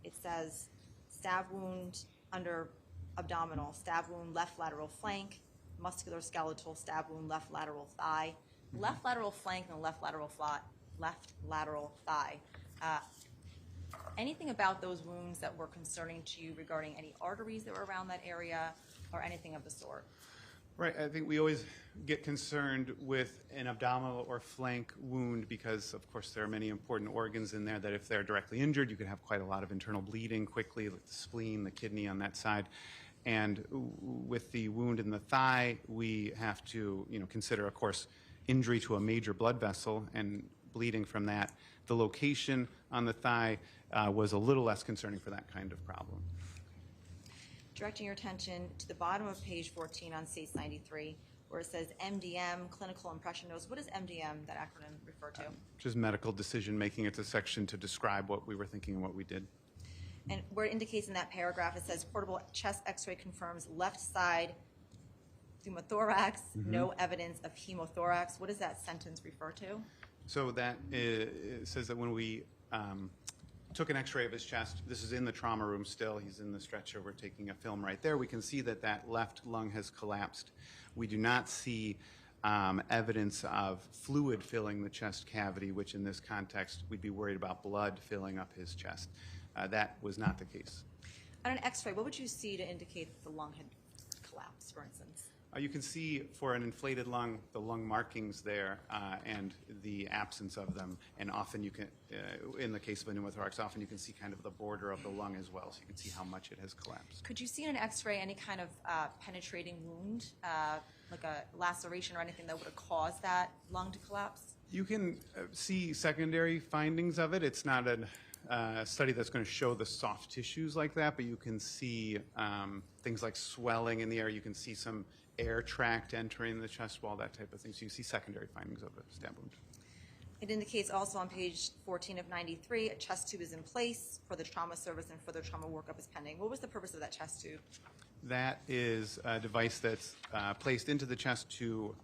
it says stab wound under abdominal, stab wound left lateral flank, musculoskeletal stab wound left lateral thigh, left lateral flank and left lateral thigh. Anything about those wounds that were concerning to you regarding any arteries that were around that area or anything of the sort? Right. I think we always get concerned with an abdominal or flank wound because, of course, there are many important organs in there that if they're directly injured, you could have quite a lot of internal bleeding quickly, like the spleen, the kidney on that side. And with the wound in the thigh, we have to, consider, of course, injury to a major blood vessel and bleeding from that. The location on the thigh was a little less concerning for that kind of problem. Directing your attention to the bottom of page 14 on states 93, where it says MDM, clinical impression notes. What does MDM, that acronym, refer to? Which is medical decision making. It's a section to describe what we were thinking and what we did. And where it indicates in that paragraph, it says portable chest x-ray confirms left side pneumothorax, no evidence of hemothorax. What does that sentence refer to? So that says that when we took an x-ray of his chest, this is in the trauma room still, he's in the stretcher, we're taking a film right there, we can see that that left lung has collapsed. We do not see evidence of fluid filling the chest cavity, which in this context, we'd be worried about blood filling up his chest. That was not the case. On an x-ray, what would you see to indicate that the lung had collapsed, for instance? You can see for an inflated lung, the lung markings there and the absence of them. And often you can, in the case of a pneumothorax, often you can see kind of the border of the lung as well, so you can see how much it has collapsed. Could you see in an x-ray any kind of penetrating wound, like a laceration or anything that would have caused that lung to collapse? You can see secondary findings of it. It's not a study that's going to show the soft tissues like that, but you can see things like swelling in the air. You can see some air tract entering the chest wall, that type of thing. So you see secondary findings of a stab wound. It indicates also on page 14 of 93, a chest tube is in place for the trauma service and further trauma workup is pending. What was the purpose of that chest tube? That is a device that's placed into the chest to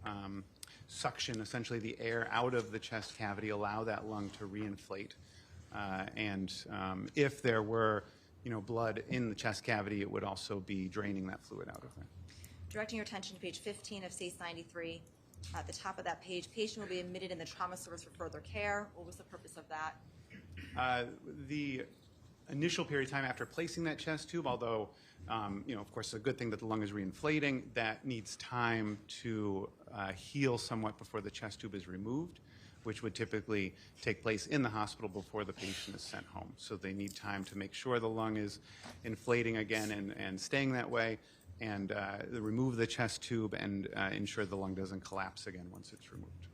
suction essentially the air out of the chest cavity, allow that lung to reinflate. And if there were, blood in the chest cavity, it would also be draining that fluid out of there. Directing your attention to page 15 of SACE 93. At the top of that page, patient will be admitted in the trauma service for further care. What was the purpose of that? The initial period of time after placing that chest tube, although, of course, a good thing that the lung is reinflating, that needs time to heal somewhat before the chest tube is removed, which would typically take place in the hospital before the patient is sent home. So they need time to make sure the lung is inflating again and staying that way, and remove the chest tube and ensure the lung doesn't collapse again once it's removed.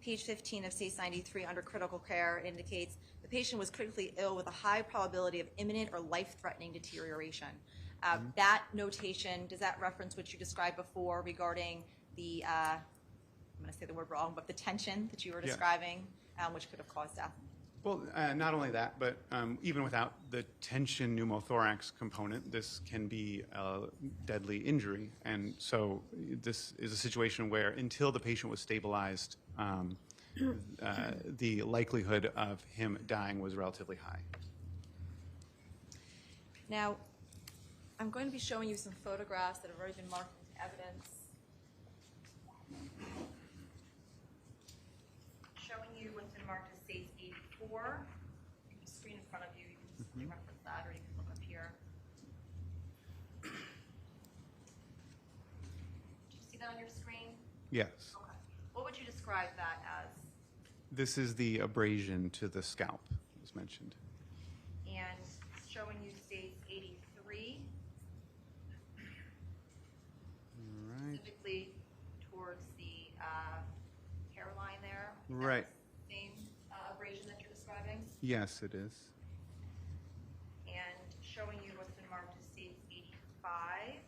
Page 15 of SACE 93 under critical care indicates the patient was critically ill with a high probability of imminent or life-threatening deterioration. That notation, does that reference what you described before regarding the, I'm going to say the word wrong, but the tension that you were describing, which could have caused death? Well, not only that, but even without the tension pneumothorax component, this can be a deadly injury. And so this is a situation where until the patient was stabilized, the likelihood of him dying was relatively high. Now, I'm going to be showing you some photographs that have already been marked into evidence. Showing you what's been marked as SACE 84. The screen in front of you, you can just reference that, or you can look up here. Do you see that on your screen? Yes. Okay. What would you describe that as? This is the abrasion to the scalp, as mentioned. And showing you SACE 83. All right. Specifically towards the hairline there. Is that Right. the same abrasion that you're describing? Yes, it is. And showing you what's been marked as SACE 85.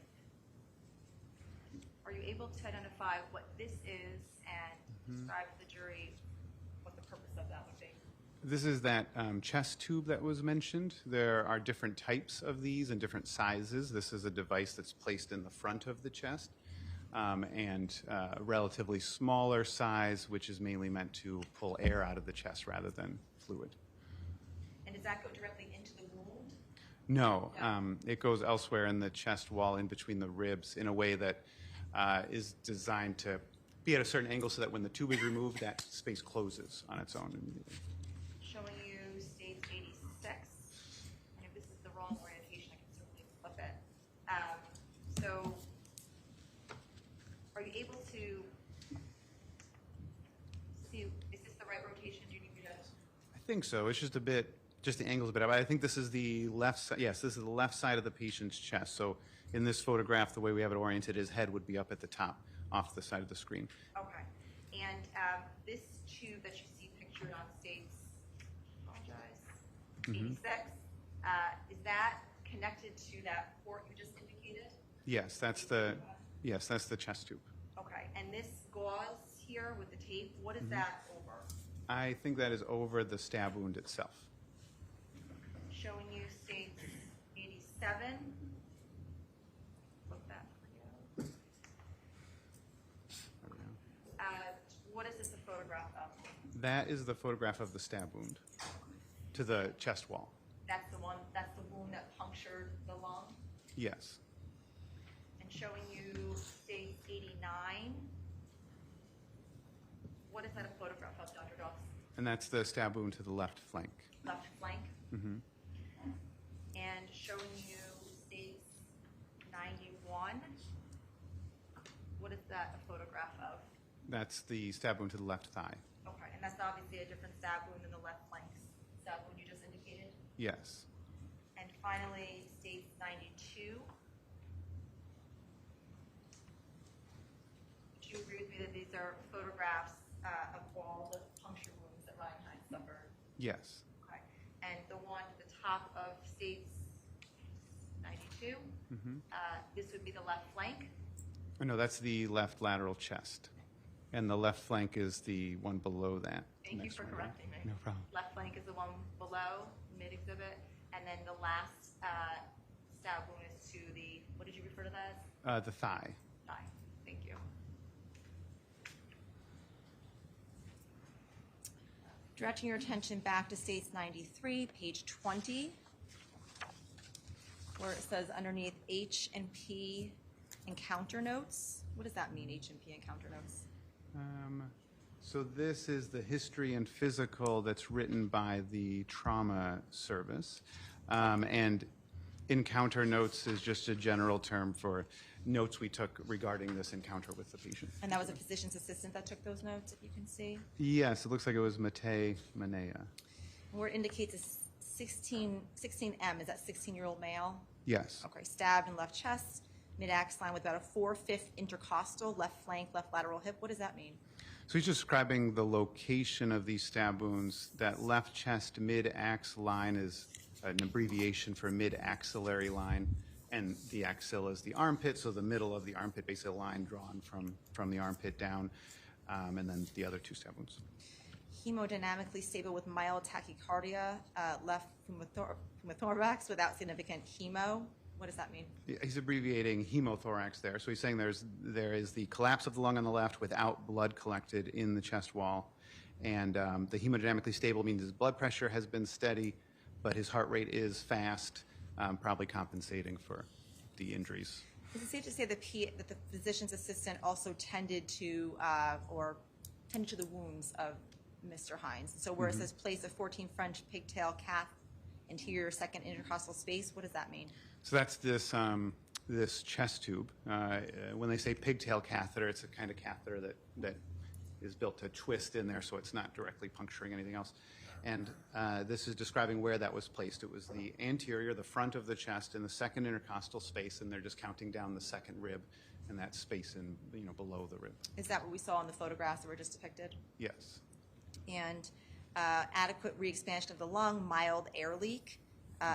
Are you able to identify what this is and describe to the jury what the purpose of that would be? This is that chest tube that was mentioned. There are different types of these and different sizes. This is a device that's placed in the front of the chest, and a relatively smaller size, which is mainly meant to pull air out of the chest rather than fluid. And does that go directly into the wound? No, it goes elsewhere in the chest wall in between the ribs in a way that is designed to be at a certain angle so that when the tube is removed, that space closes on its own immediately. Showing you SACE 86. And if this is the wrong orientation, I can certainly flip it. So, are you able to see, is this the right rotation? Do you need me to? I think so. It's just the angle's a bit up. I think this is the left side. Yes, this is the left side of the patient's chest. So in this photograph, the way we have it oriented, his head would be up at the top, off the side of the screen. Okay. And this tube that you see pictured on SACE, apologize, 86, is that connected to that port you just indicated? Yes, that's the chest tube. Okay. And this gauze here with the tape, what is that over? I think that is over the stab wound itself. Showing you SACE 87. Flip that for you. There we go. What is this a photograph of? That is the photograph of the stab wound to the chest wall. That's the wound that punctured the lung? Yes. And showing you SACE 89. What is that a photograph of, Dr. Doss? And that's the stab wound to the left flank. Left flank? Mm-hmm. And showing you SACE 91. What is that a photograph of? That's the stab wound to the left thigh. Okay, and that's obviously a different stab wound than the left flank stab wound you just indicated. Yes. And finally, SACE 92. Would you agree with me that these are photographs of all the puncture wounds that Ryan Hines suffered? Yes. Okay. And the one at the top of SACE 92, this would be the left flank. Oh, no, that's the left lateral chest. And the left flank is the one below that. Thank you Next for one, correcting me. No problem. Left flank is the one below, mid-exhibit, and then the last stab wound is to the, what did you refer to that as? The thigh. Thigh. Thank you. Directing your attention back to States 93, page 20, where it says underneath H and P encounter notes. What does that mean, H and P encounter notes? So this is the history and physical that's written by the trauma service. And encounter notes is just a general term for notes we took regarding this encounter with the patient. And that was a physician's assistant that took those notes, if you can see. Yes, it looks like it was Matei Manea. Where it indicates a 16M, is that 16-year-old male? Yes. Okay, stabbed in left chest, mid-ax line with about a 4/5 intercostal, left flank, left lateral hip. What does that mean? So he's describing the location of these stab wounds. That left chest mid-ax line is an abbreviation for mid-axillary line, and the axilla is the armpit, so the middle of the armpit, basically a line drawn from the armpit down, and then the other two stab wounds. Hemodynamically stable with mild tachycardia, left pneumothorax without significant hemo. What does that mean? He's abbreviating hemothorax there. So he's saying there is the collapse of the lung on the left without blood collected in the chest wall. And the hemodynamically stable means his blood pressure has been steady, but his heart rate is fast, probably compensating for the injuries. Is it safe to say that the physician's assistant also tended to the wounds of Mr. Hines? So where it says place a 14 French pigtail cath anterior second intercostal space, what does that mean? So that's this chest tube. When they say pigtail catheter, it's a kind of catheter that is built to twist in there so it's not directly puncturing anything else. And this is describing where that was placed. It was the anterior, the front of the chest, in the second intercostal space, and they're just counting down the second rib and that space in below the rib. Is that what we saw in the photographs that were just depicted? Yes. And adequate re-expansion of the lung, mild air leak.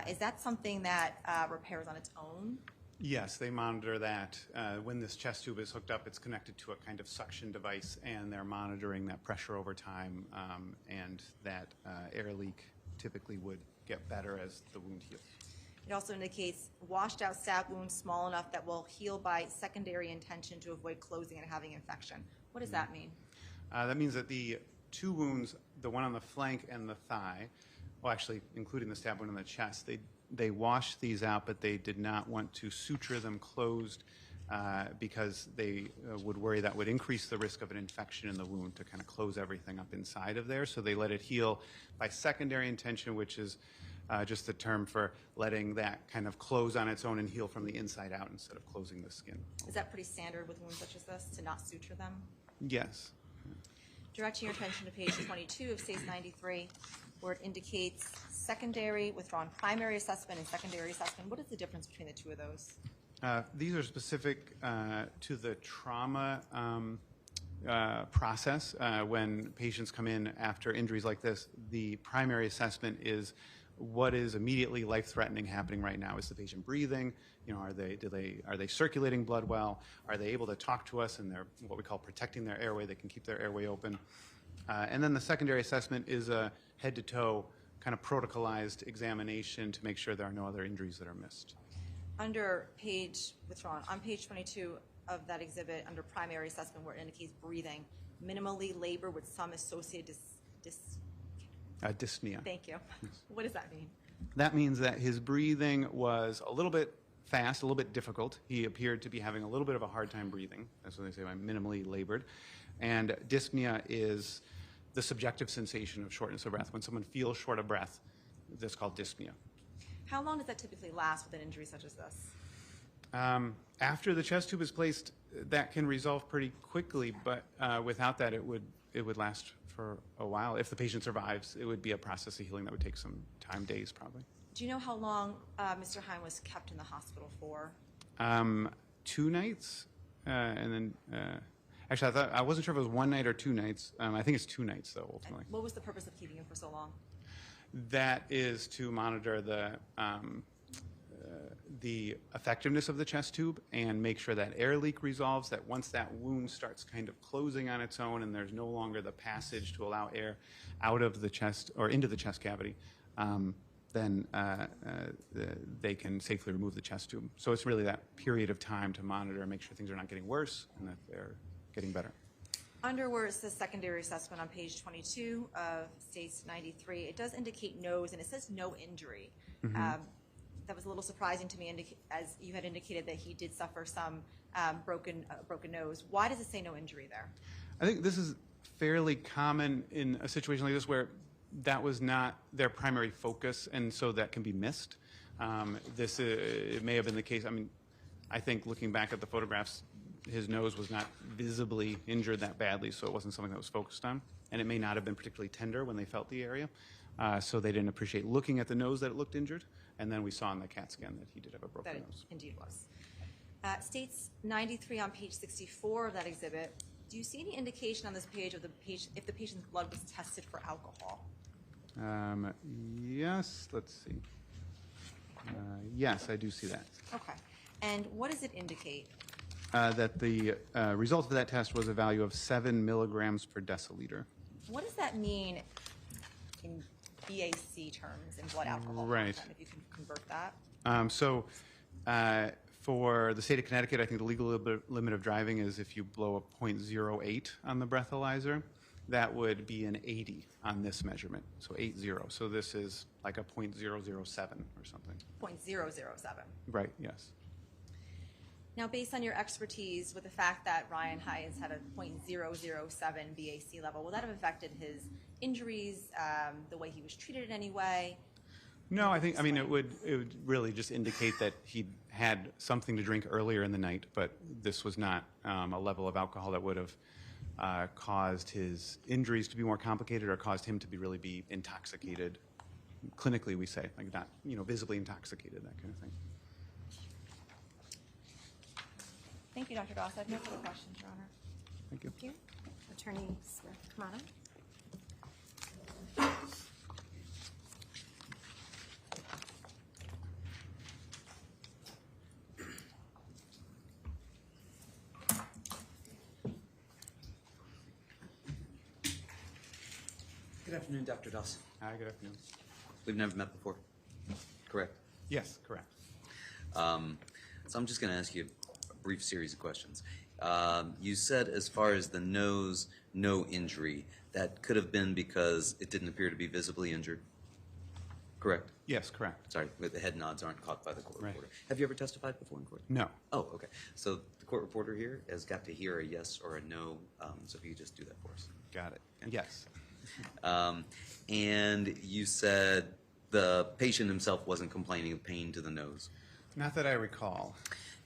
Is that something that repairs on its own? Yes, they monitor that. When this chest tube is hooked up, it's connected to a kind of suction device, and they're monitoring that pressure over time, and that air leak typically would get better as the wound heals. It also indicates washed out stab wounds small enough that will heal by secondary intention to avoid closing and having infection. What does that mean? That means that the two wounds, the one on the flank and the thigh, well, actually, including the stab wound in the chest, they washed these out, but they did not want to suture them closed because they would worry that would increase the risk of an infection in the wound to kind of close everything up inside of there. So they let it heal by secondary intention, which is just the term for letting that kind of close on its own and heal from the inside out instead of closing the skin. Is that pretty standard with wounds such as this, to not suture them? Yes. Directing your attention to page 22 of States 93, where it indicates secondary, withdrawn primary assessment and secondary assessment. What is the difference between the two of those? These are specific to the trauma process. When patients come in after injuries like this, the primary assessment is what is immediately life-threatening happening right now. Is the patient breathing? Are they circulating blood well? Are they able to talk to us and they're what we call protecting their airway? They can keep their airway open. And then the secondary assessment is a head-to-toe kind of protocolized examination to make sure there are no other injuries that are missed. On page 22 of that exhibit, under primary assessment, where it indicates breathing, minimally labor with some associated Dyspnea. Thank you. What does that mean? That means that his breathing was a little bit fast, a little bit difficult. He appeared to be having a little bit of a hard time breathing. That's what they say by minimally labored. And dyspnea is the subjective sensation of shortness of breath. When someone feels short of breath, that's called dyspnea. How long does that typically last with an injury such as this? After the chest tube is placed, that can resolve pretty quickly, but without that, it would last for a while. If the patient survives, it would be a process of healing that would take some time, days probably. Do you know how long Mr. Hine was kept in the hospital for? 2 nights, and then actually I wasn't sure if it was 1 night or 2 nights. I think it's 2 nights though, ultimately. And what was the purpose of keeping him for so long? That is to monitor the the effectiveness of the chest tube and make sure that air leak resolves, that once that wound starts kind of closing on its own and there's no longer the passage to allow air out of the chest or into the chest cavity, then they can safely remove the chest tube. So it's really that period of time to monitor and make sure things are not getting worse and that they're getting better. Under where it says secondary assessment on page 22 of states 93, it does indicate nose, and it says no injury. That was a little surprising to me, as you had indicated that he did suffer some broken nose. Why does it say no injury there? I think this is fairly common in a situation like this where that was not their primary focus, and so that can be missed. It may have been the case. I mean, I think looking back at the photographs, his nose was not visibly injured that badly, so it wasn't something that was focused on. And it may not have been particularly tender when they felt the area, so they didn't appreciate looking at the nose that it looked injured. And then we saw in the CAT scan that he did have a broken That nose. it indeed was. States 93 on page 64 of that exhibit. Do you see any indication on this page of if the patient's blood was tested for alcohol? Yes, let's see. Yes, I do see that. Okay. And what does it indicate? That the result of that test was a value of 7 milligrams per deciliter. What does that mean in BAC terms, in blood alcohol Right. content, if you can convert that? For the state of Connecticut, I think the legal limit of driving is if you blow a .08 on the breathalyzer, that would be an 80 on this measurement, so 80. So this is like a .007 or something. 0.007. Right, yes. Now, based on your expertise with the fact that Ryan Hines had a .007 BAC level, will that have affected his injuries, the way he was treated in any way? No, I mean, it would really just indicate that he had something to drink earlier in the night, but this was not a level of alcohol that would have caused his injuries to be more complicated or caused him to really be intoxicated. Clinically, we say, like not, visibly intoxicated, that kind of thing. Thank you, Dr. Doss. I have no further questions, Your Honor. Thank you. Thank you. Attorney Smith, come on up. Good afternoon, Dr. Doss. Hi, good afternoon. We've never met before, correct? Yes, correct. So I'm just going to ask you a brief series of questions. You said as far as the nose, no injury. That could have been because it didn't appear to be visibly injured, correct? Yes, correct. Sorry, the head nods aren't caught by the court Right. reporter. Have you ever testified before in court? No. Oh, okay. So the court reporter here has got to hear a yes or a no, so if you could just do that for us. Got it. Okay. Yes. And you said the patient himself wasn't complaining of pain to the nose. Not that I recall.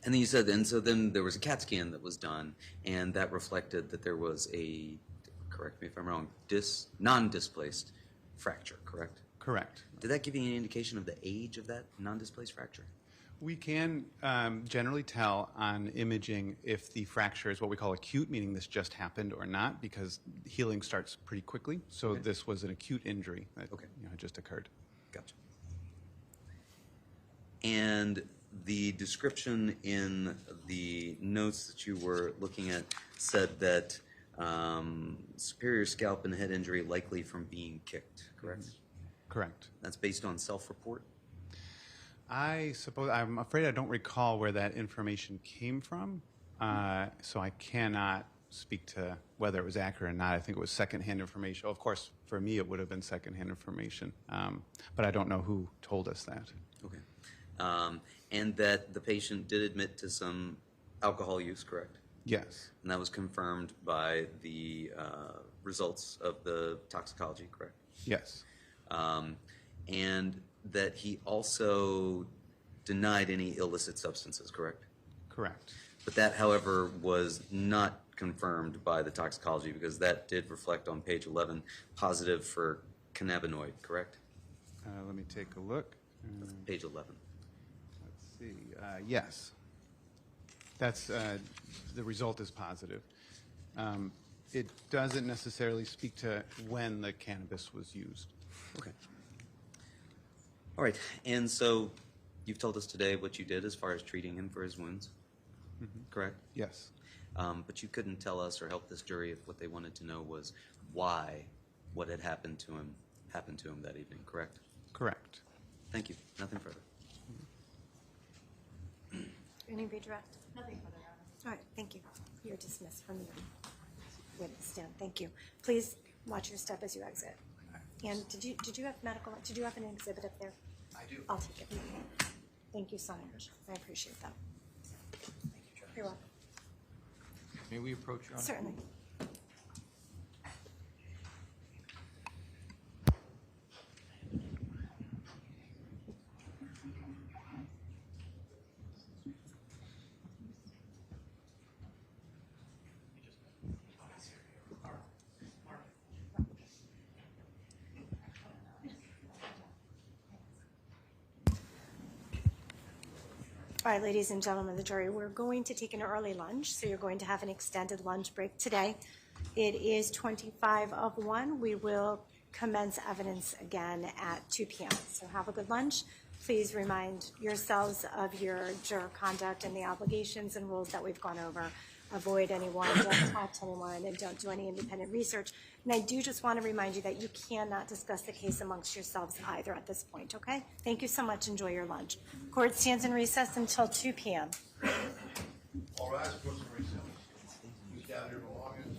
And then you said, and so then there was a CAT scan that was done, and that reflected that there was a, correct me if I'm wrong, non-displaced fracture, correct? Correct. Did that give you any indication of the age of that non-displaced fracture? We can generally tell on imaging if the fracture is what we call acute, meaning this just happened or not, because healing starts pretty quickly. So Okay. this was an acute injury that Okay. Just occurred. Gotcha. And the description in the notes that you were looking at said that superior scalp and head injury likely from being kicked, correct? Correct. That's based on self-report? I'm afraid I don't recall where that information came from, so I cannot speak to whether it was accurate or not. I think it was secondhand information. Of course, for me, it would have been secondhand information, but I don't know who told us that. Okay. And that the patient did admit to some alcohol use, correct? Yes. And that was confirmed by the results of the toxicology, correct? Yes. And that he also denied any illicit substances, correct? Correct. But that, however, was not confirmed by the toxicology because that did reflect on page 11 positive for cannabinoid, correct? Let me take a look. Page 11. Let's see. Yes. That's the result is positive. It doesn't necessarily speak to when the cannabis was used. Okay. All right. And so You've told us today what you did as far as treating him for his wounds, correct? Yes. But you couldn't tell us or help this jury if what they wanted to know was why what had happened to him that evening, correct? Correct. Thank you. Nothing further. Any redirect? Nothing further. All right, thank you. You're dismissed from the witness stand. Thank you. Please watch your step as you exit. And did you have medical? Did you have an exhibit up there? I do. I'll take it. Thank you so much. I appreciate that. Thank you, Judge. You're welcome. May we approach, Your Honor? Certainly. All right, ladies and gentlemen of the jury, we're going to take an early lunch, so you're going to have an extended lunch break today. It is 25 of 1. We will commence evidence again at 2 p.m. So have a good lunch. Please remind yourselves of your juror conduct and the obligations and rules that we've gone over. Avoid anyone, don't talk to anyone, and don't do any independent research. And I do just want to remind you that you cannot discuss the case amongst yourselves either at this point, okay? Thank you so much. Enjoy your lunch. Court stands in recess until 2 p.m. All rise, court's in recess. Please gather your belongings.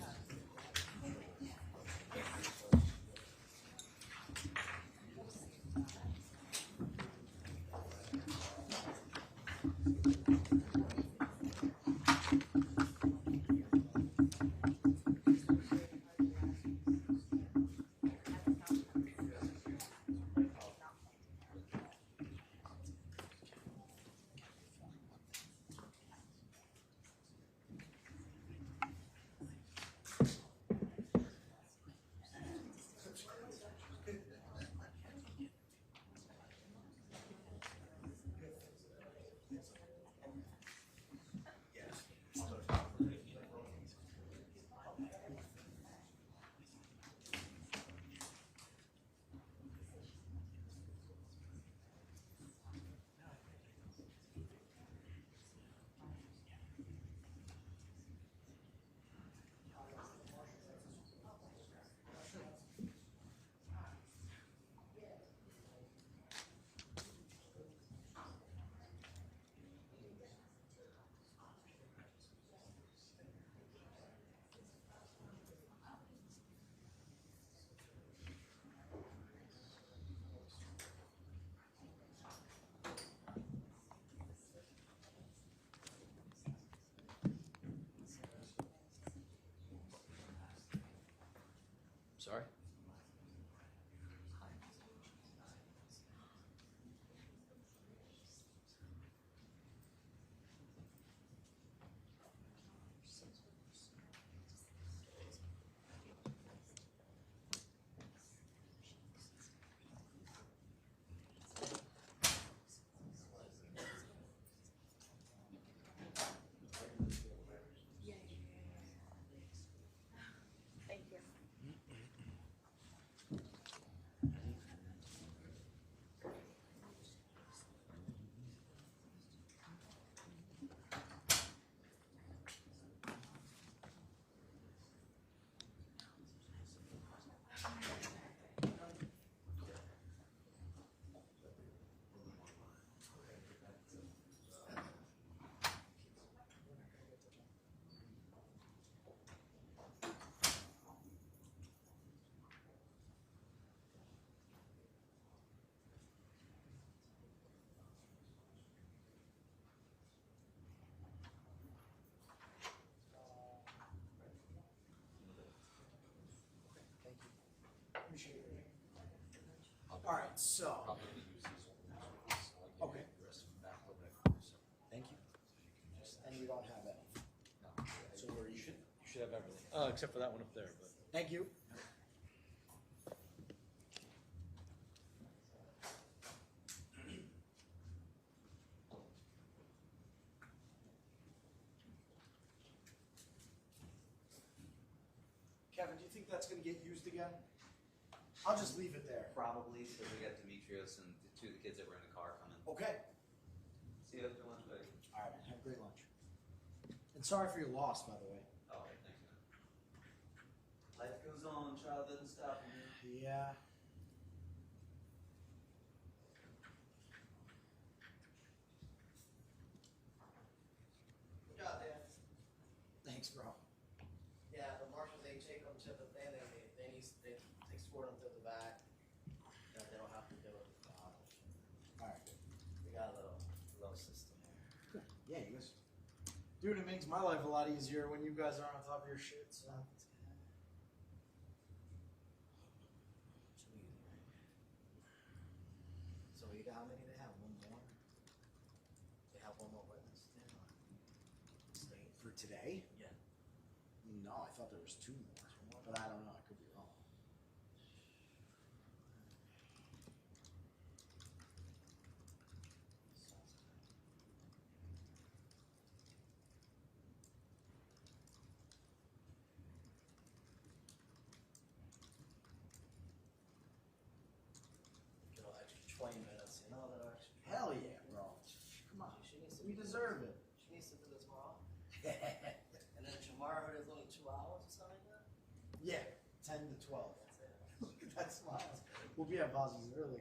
Sorry? Thank you. Appreciate it. All right, so. Okay. Thank you. And you don't have any. So where you should. You should have everything. Except for that one up there, but. Thank you. Kevin, do you think that's going to get used again? I'll just leave it there. Probably, because we got Demetrios and the two of the kids that were in the car coming. Okay. See you after lunch, buddy. All right, man. Have a great lunch. And sorry for your loss, by the way. All right, thanks, man. Life goes on. Trial doesn't stop, man. Yeah. Good job, Dan. Thanks, bro. Yeah, the marshals, they take them to the thing, they escort them to the back. They don't have to do it. All right. We got a little system there. Yeah, you guys. Dude, it makes my life a lot easier when you guys aren't on top of your shit. So. So you got how many they have? One more? They have one more witness? State? For today? Yeah. No, I thought there was two more, but I don't know. I could be wrong. Get an extra 20 minutes, you know, that extra. Hell yeah, bro. Come on. She needs to We deserve it. She needs to do this tomorrow. And then tomorrow there's only 2 hours or something like that? Yeah, 10 to 12. That's it. Look at that smile. We'll be at Bosses early.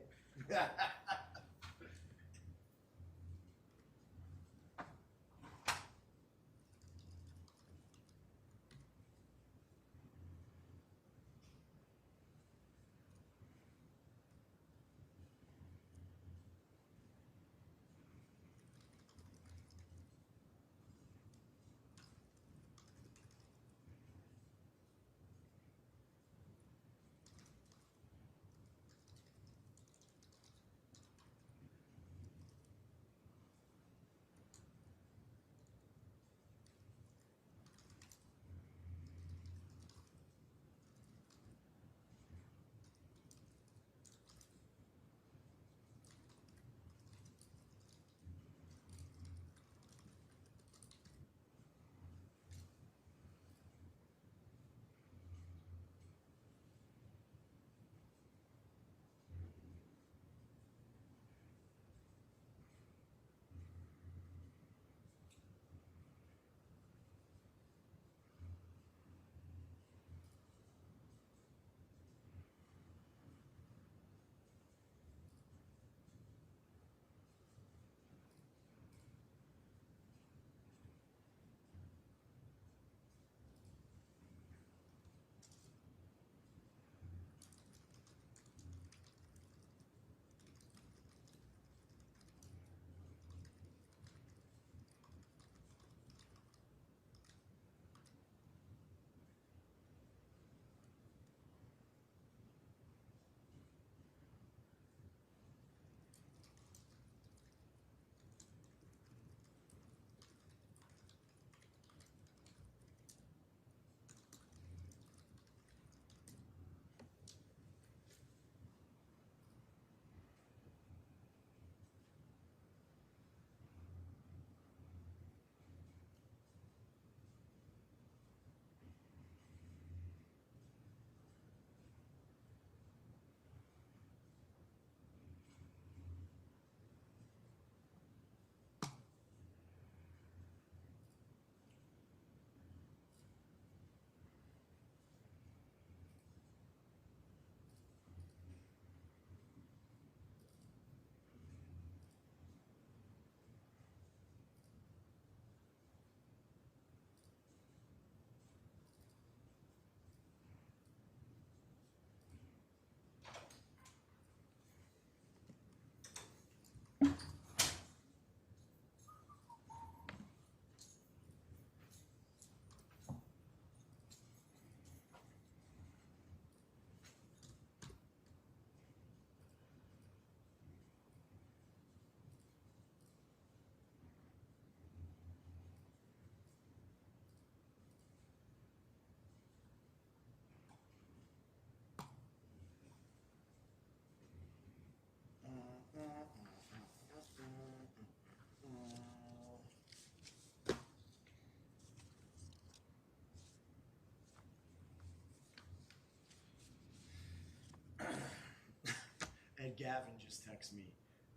Ed Gavin just texted me.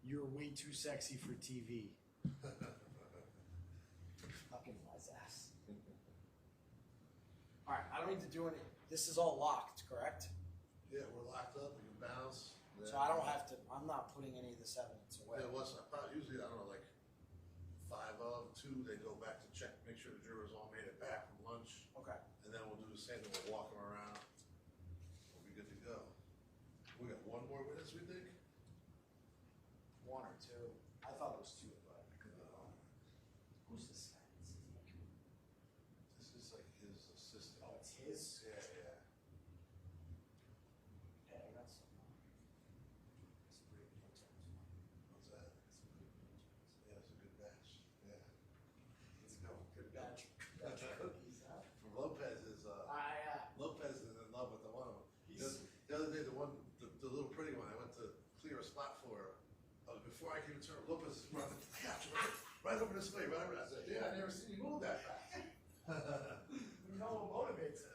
You're way too sexy for TV. Fucking wise ass. All right, I don't need to do any. This is all locked, correct? Yeah, we're locked up, we can bounce. So I don't have to. I'm not putting any of this evidence away. Yeah, usually, I don't know, like 5 of 2, they go back to check, make sure the jurors all made it back from lunch. Okay. And then we'll do the same thing, we'll walk them around. We'll be good to go. We got one more witness, we think? 1 or 2. I thought it was 2, but I could be wrong. Who's this guy? This is like his assistant. Oh, it's his? Yeah, yeah. Hey, I got some. It's pretty good terms. What's that? Yeah, it's a good batch. Yeah. Let's go. Good batch. Batch of cookies, huh? From Lopez is, Lopez is in love with the one of them. The other day, the little pretty one, I went to clear a spot for her. Before I can turn, Lopez is running, I got you, right over this way, right over. I said, yeah, I never seen you move that fast. You know what motivates it.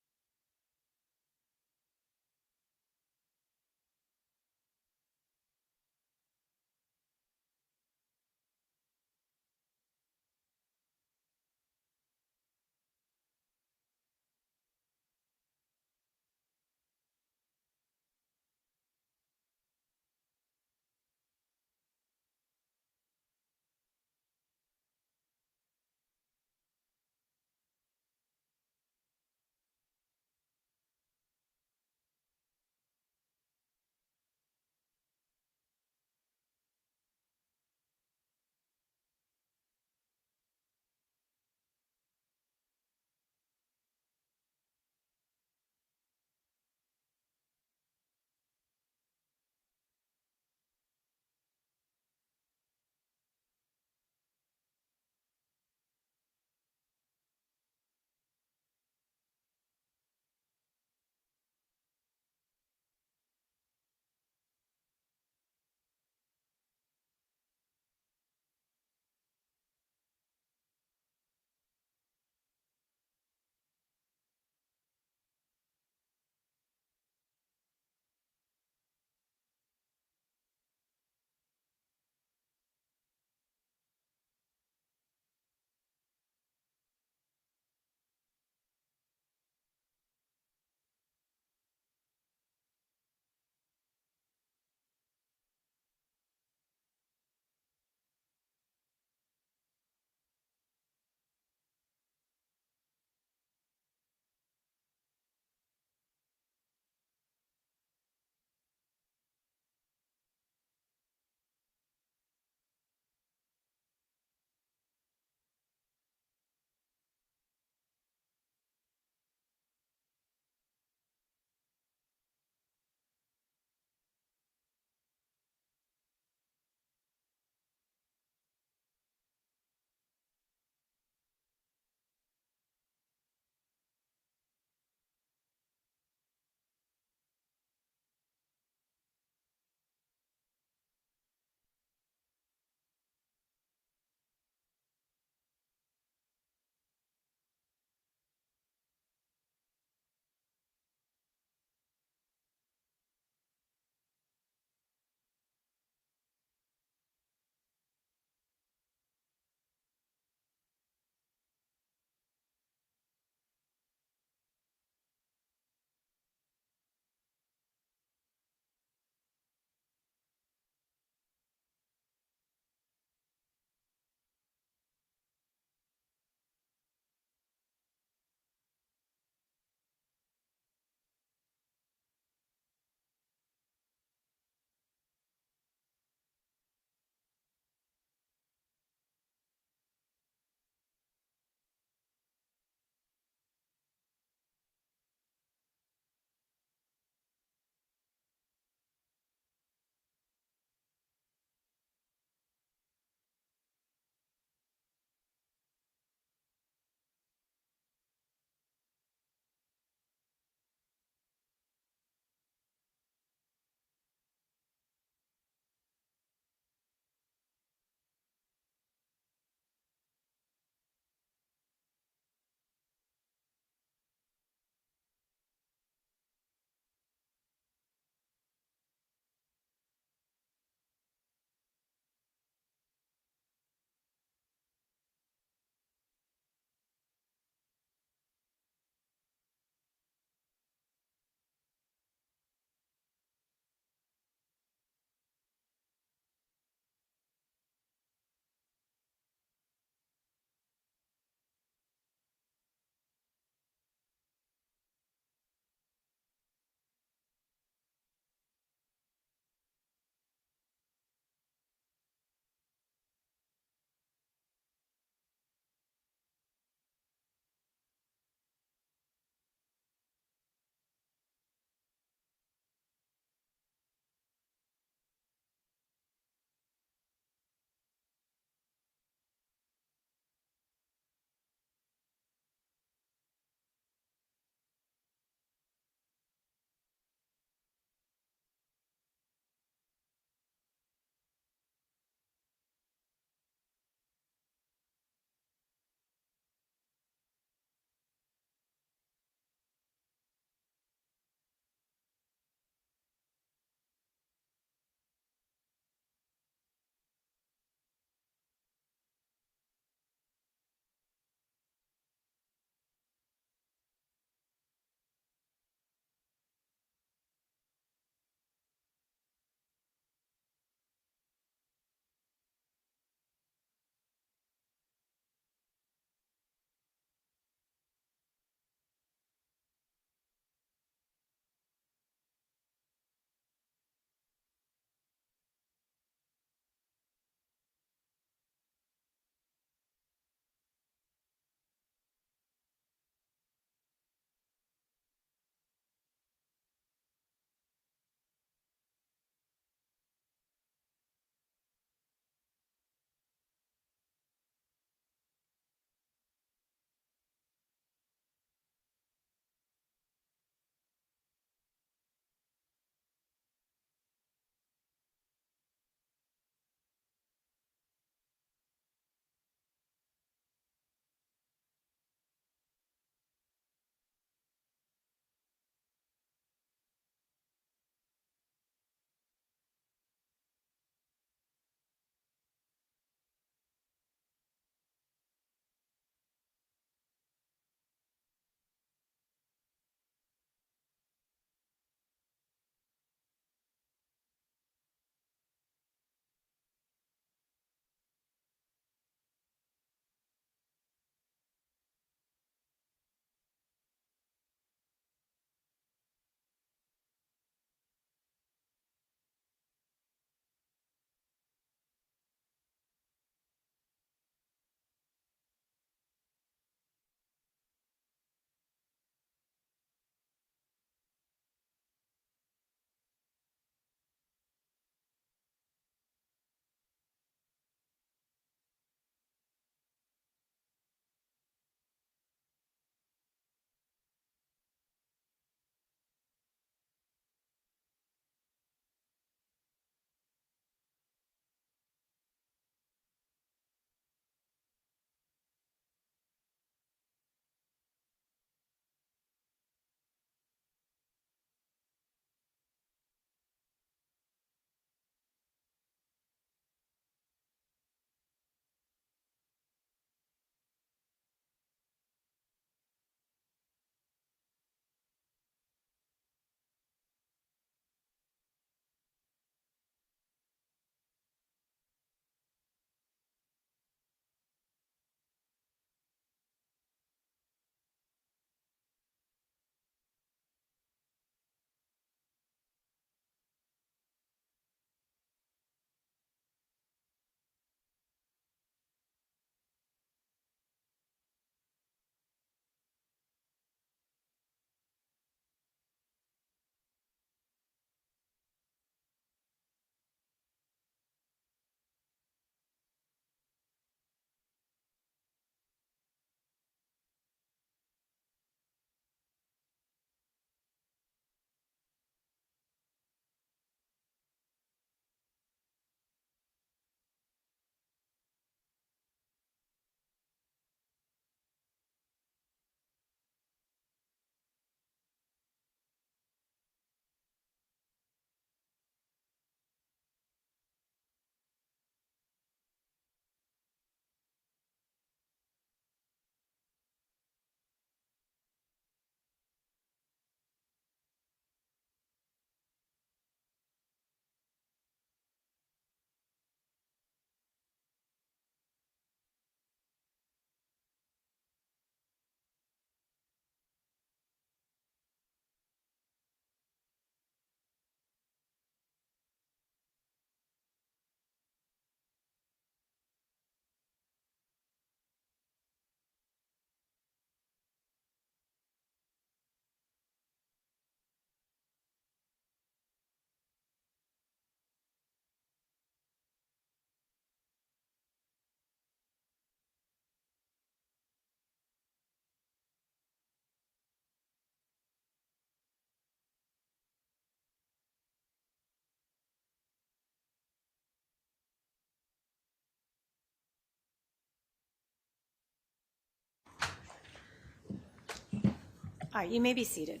All right, you may be seated.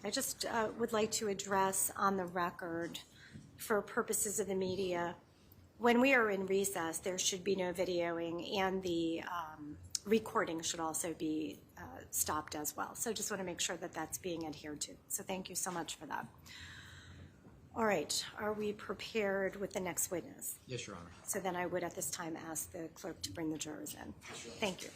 I just would like to address on the record, for purposes of the media, when we are in recess, there should be no videoing, and the recording should also be stopped as well. So just want to make sure that that's being adhered to. So thank you so much for that. All right, are we prepared with the next witness? Yes, Your Honor. So then I would at this time ask the clerk to bring the jurors in. Thank you.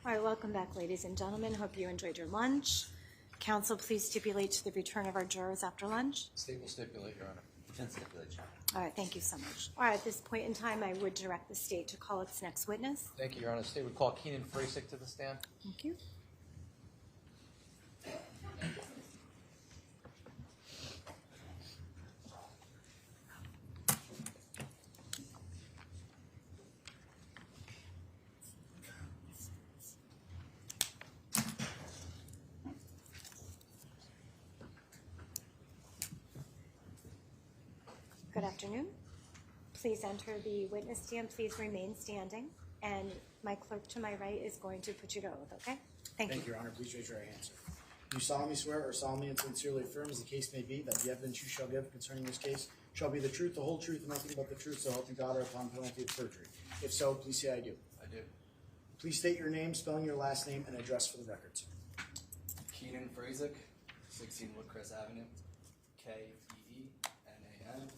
All right, welcome back, ladies and gentlemen. Hope you enjoyed your lunch. Counsel, please stipulate to the return of our jurors after lunch. State will stipulate, Your Honor. Defense stipulation. All right, thank you so much. All right, at this point in time, I would direct the state to call its next witness. Thank you, Your Honor. State would call Keenan Frasick to the stand. Thank you. Good afternoon. Please enter the witness stand. Please remain standing. And my clerk to my right is going to put you to oath, okay? Thank you. Thank you, Your Honor. Please raise your right hand, sir. Do you solemnly swear or solemnly and sincerely affirm, as the case may be, that the evidence you shall give concerning this case shall be the truth, the whole truth, and nothing but the truth, so help you God, or upon penalty of perjury? If so, please say I do. I do. Please state your name, spelling your last name, and address for the record, sir. Keenan Frasick, 16 Woodcrest Avenue, K-E-E-N-A-N,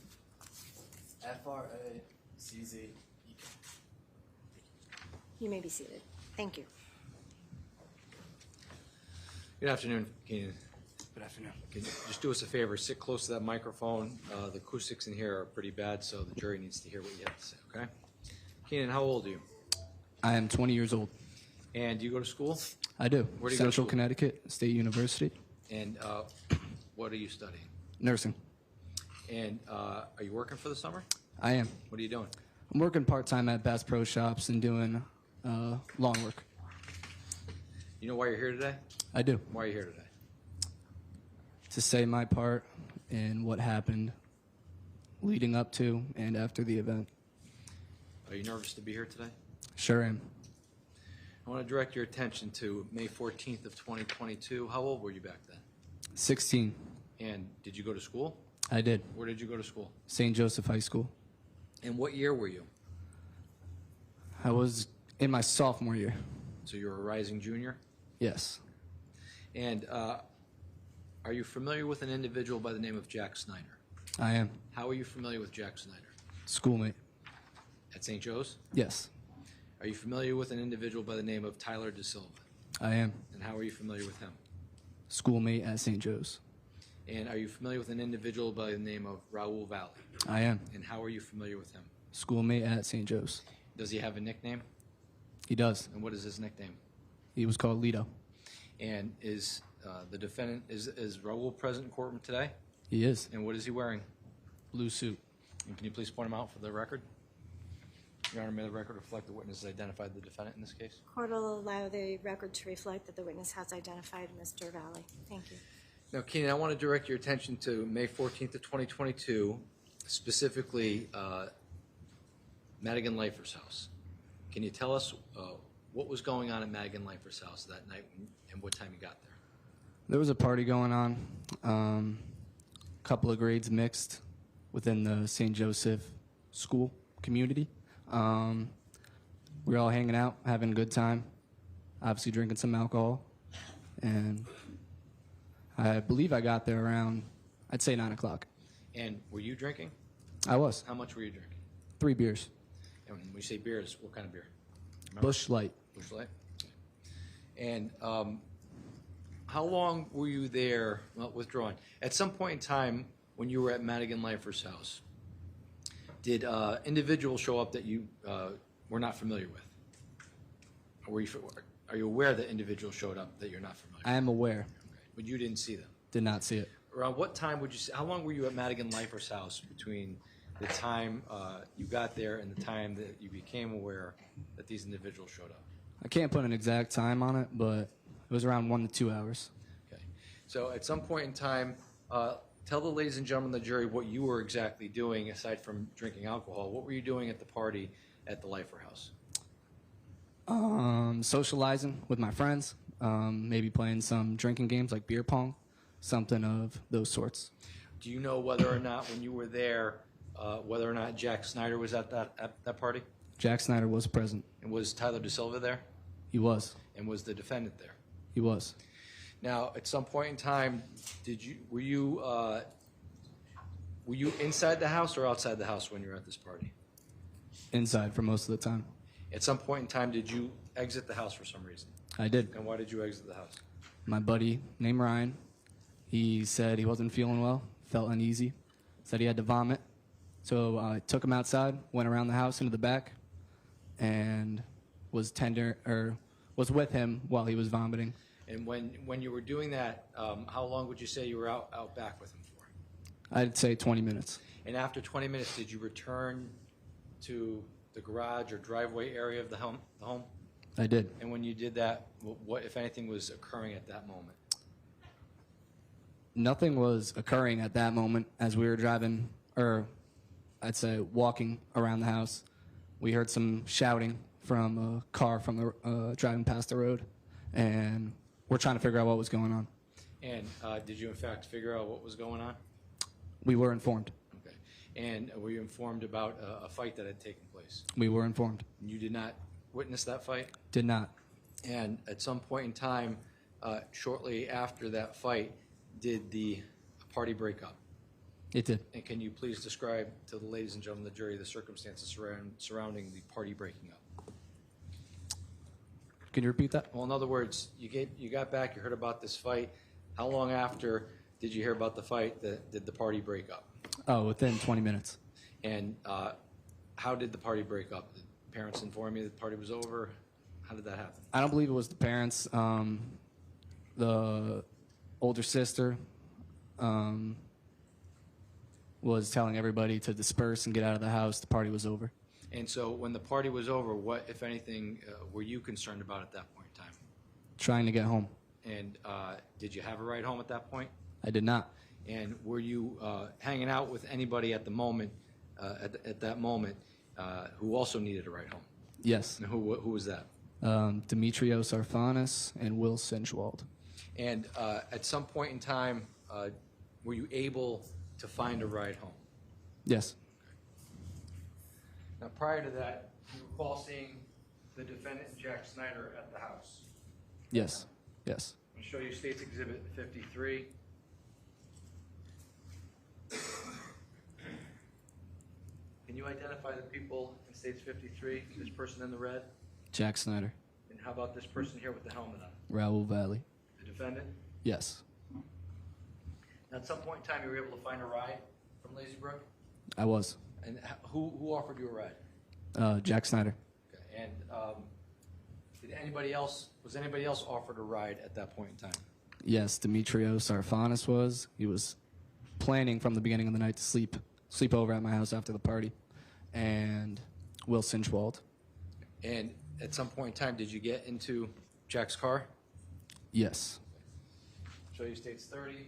F-R-A-C-Z-E-K. You may be seated. Thank you. Good afternoon, Keenan. Good afternoon. Can you just do us a favor, sit close to that microphone. The acoustics in here are pretty bad, so the jury needs to hear what you have to say, okay? Keenan, how old are you? I am 20 years old. And do you go to school? I do. Where do you go to Central school? Connecticut State University. And what are you studying? Nursing. And are you working for the summer? I am. What are you doing? I'm working part-time at Bass Pro Shops and doing lawn work. You know why you're here today? I do. Why are you here today? To say my part in what happened leading up to and after the event. Are you nervous to be here today? Sure am. I want to direct your attention to May 14th of 2022. How old were you back then? 16. And did you go to school? I did. Where did you go to school? St. Joseph High School. And what year were you? I was in my sophomore year. So you were a rising junior? Yes. And are you familiar with an individual by the name of Jack Snyder? I am. How are you familiar with Jack Snyder? Schoolmate. At St. Joe's? Yes. Are you familiar with an individual by the name of Tyler DeSilva? I am. And how are you familiar with him? Schoolmate at St. Joe's. And are you familiar with an individual by the name of Raul Valle? I am. And how are you familiar with him? Schoolmate at St. Joe's. Does he have a nickname? He does. And what is his nickname? He was called Lido. And is the defendant, is Raul present in courtroom today? He is. And what is he wearing? Blue suit. And can you please point him out for the record? Your Honor, may the record reflect the witness has identified the defendant in this case? Court will allow the record to reflect that the witness has identified Mr. Valle. Thank you. Now, Keenan, I want to direct your attention to May 14th of 2022, specifically Madigan Leifer's house. Can you tell us what was going on at Madigan Leifer's house that night and what time you got there? There was a party going on. A couple of grades mixed within the St. Joseph school community. We were all hanging out, having a good time, obviously drinking some alcohol. And I believe I got there around, I'd say 9 o'clock. And were you drinking? I was. How much were you drinking? 3 beers. And when you say beers, what kind of beer? Remember? Busch Light. Bush Light. And how long were you there? Well, withdrawn. At some point in time, when you were at Madigan Lifer's house, did individuals show up that you were not familiar with? Or are you aware that individuals showed up that you're not familiar I am aware. with? Okay. But you didn't see them? Did not see it. Around what time would you say, how long were you at Madigan Lifer's house between the time you got there and the time that you became aware that these individuals showed up? I can't put an exact time on it, but it was around 1 to 2 hours. Okay. So at some point in time, tell the ladies and gentlemen of the jury what you were exactly doing aside from drinking alcohol. What were you doing at the party at the Lifer house? Socializing with my friends, maybe playing some drinking games like beer pong, something of those sorts. Do you know whether or not when you were there, whether or not Jack Snyder was at that party? Jack Snyder was present. And was Tyler DeSilva there? He was. And was the defendant there? He was. Now, at some point in time, were you inside the house or outside the house when you were at this party? Inside for most of the time. At some point in time, did you exit the house for some reason? I did. And why did you exit the house? My buddy named Ryan, he said he wasn't feeling well, felt uneasy, said he had to vomit. So I took him outside, went around the house into the back, and was with him while he was vomiting. And when you were doing that, how long would you say you were out back with him for? I'd say 20 minutes. And after 20 minutes, did you return to the garage or driveway area of the home? I did. And when you did that, what, if anything, was occurring at that moment? Nothing was occurring at that moment as we were driving, or I'd say walking around the house. We heard some shouting from a car from the driving past the road, and we're trying to figure out what was going on. And did you, in fact, figure out what was going on? We were informed. Okay. And were you informed about a fight that had taken place? We were informed. You did not witness that fight? Did not. And at some point in time, shortly after that fight, did the party break up? It did. And can you please describe to the ladies and gentlemen of the jury the circumstances surrounding the party breaking up? Can you repeat that? Well, in other words, you got back, you heard about this fight. How long after did you hear about the fight did the party break up? Oh, within 20 minutes. And how did the party break up? Did parents inform you that the party was over? How did that happen? I don't believe it was the parents. The older sister was telling everybody to disperse and get out of the house. The party was over. And so when the party was over, what, if anything, were you concerned about at that point in time? Trying to get home. And did you have a ride home at that point? I did not. And were you hanging out with anybody at the moment, at that moment, who also needed a ride home? Yes. And who was that? Demetrios Arfanis and Will Sinchwald. And at some point in time, were you able to find a ride home? Yes. Now, prior to that, you recall seeing the defendant, Jack Snyder, at the house? Yes. Yes. I'm going to show you State's Exhibit 53. Can you identify the people in State's 53? This person in the red? Jack Snyder. And how about this person here with the helmet on? Raul Valle. The defendant? Yes. Now, at some point in time, you were able to find a ride from Lazy Brook? I was. And who offered you a ride? Jack Snyder. Okay. And was anybody else offered a ride at that point in time? Yes, Demetrios Arfanis was. He was planning from the beginning of the night to sleep over at my house after the party. And Will Sinchwald. And at some point in time, did you get into Jack's car? Yes. Show you States 30.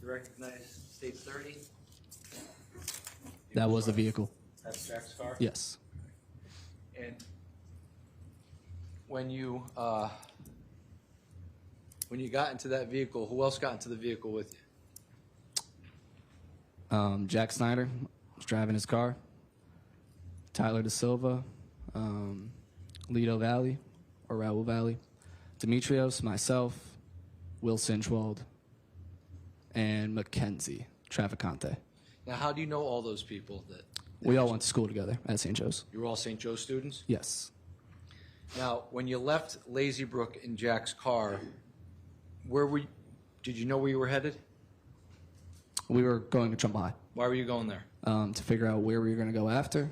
You recognize States 30? That was the vehicle. That's Jack's car? Yes. And when you got into that vehicle, who else got into the vehicle with you? Jack Snyder was driving his car. Tyler DeSilva, Lido Valley, or Raul Valle, Demetrios, myself, Will Sinchwald, and Mackenzie Traficante. Now, how do you know all those people? We all went to school together at St. Joe's. You were all St. Joe students? Yes. Now, when you left Lazy Brook in Jack's car, did you know where you were headed? We were going to Trumbull High Why were you going there? to figure out where we were going to go after,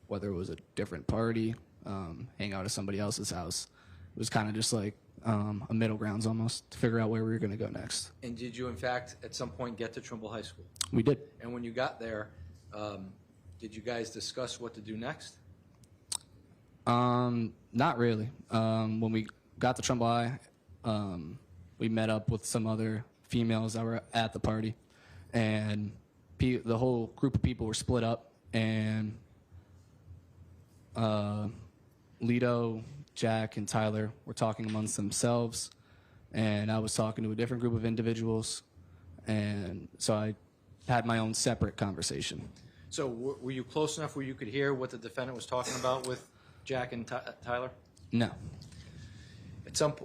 whether it was a different party, hang out at somebody else's house. It was kind of just like a middle grounds almost to figure out where we were going to go next. And did you, in fact, at some point get to Trumbull High School? We did. And when you got there, did you guys discuss what to do next? Not really. When we got to Trumbull High, we met up with some other females that were at the party, and the whole group of people were split up, and Lito, Jack, and Tyler were talking amongst themselves, and I was talking to a different group of individuals, and so I had my own separate conversation. So were you close enough where you could hear what the defendant was talking about with Jack and Tyler? No.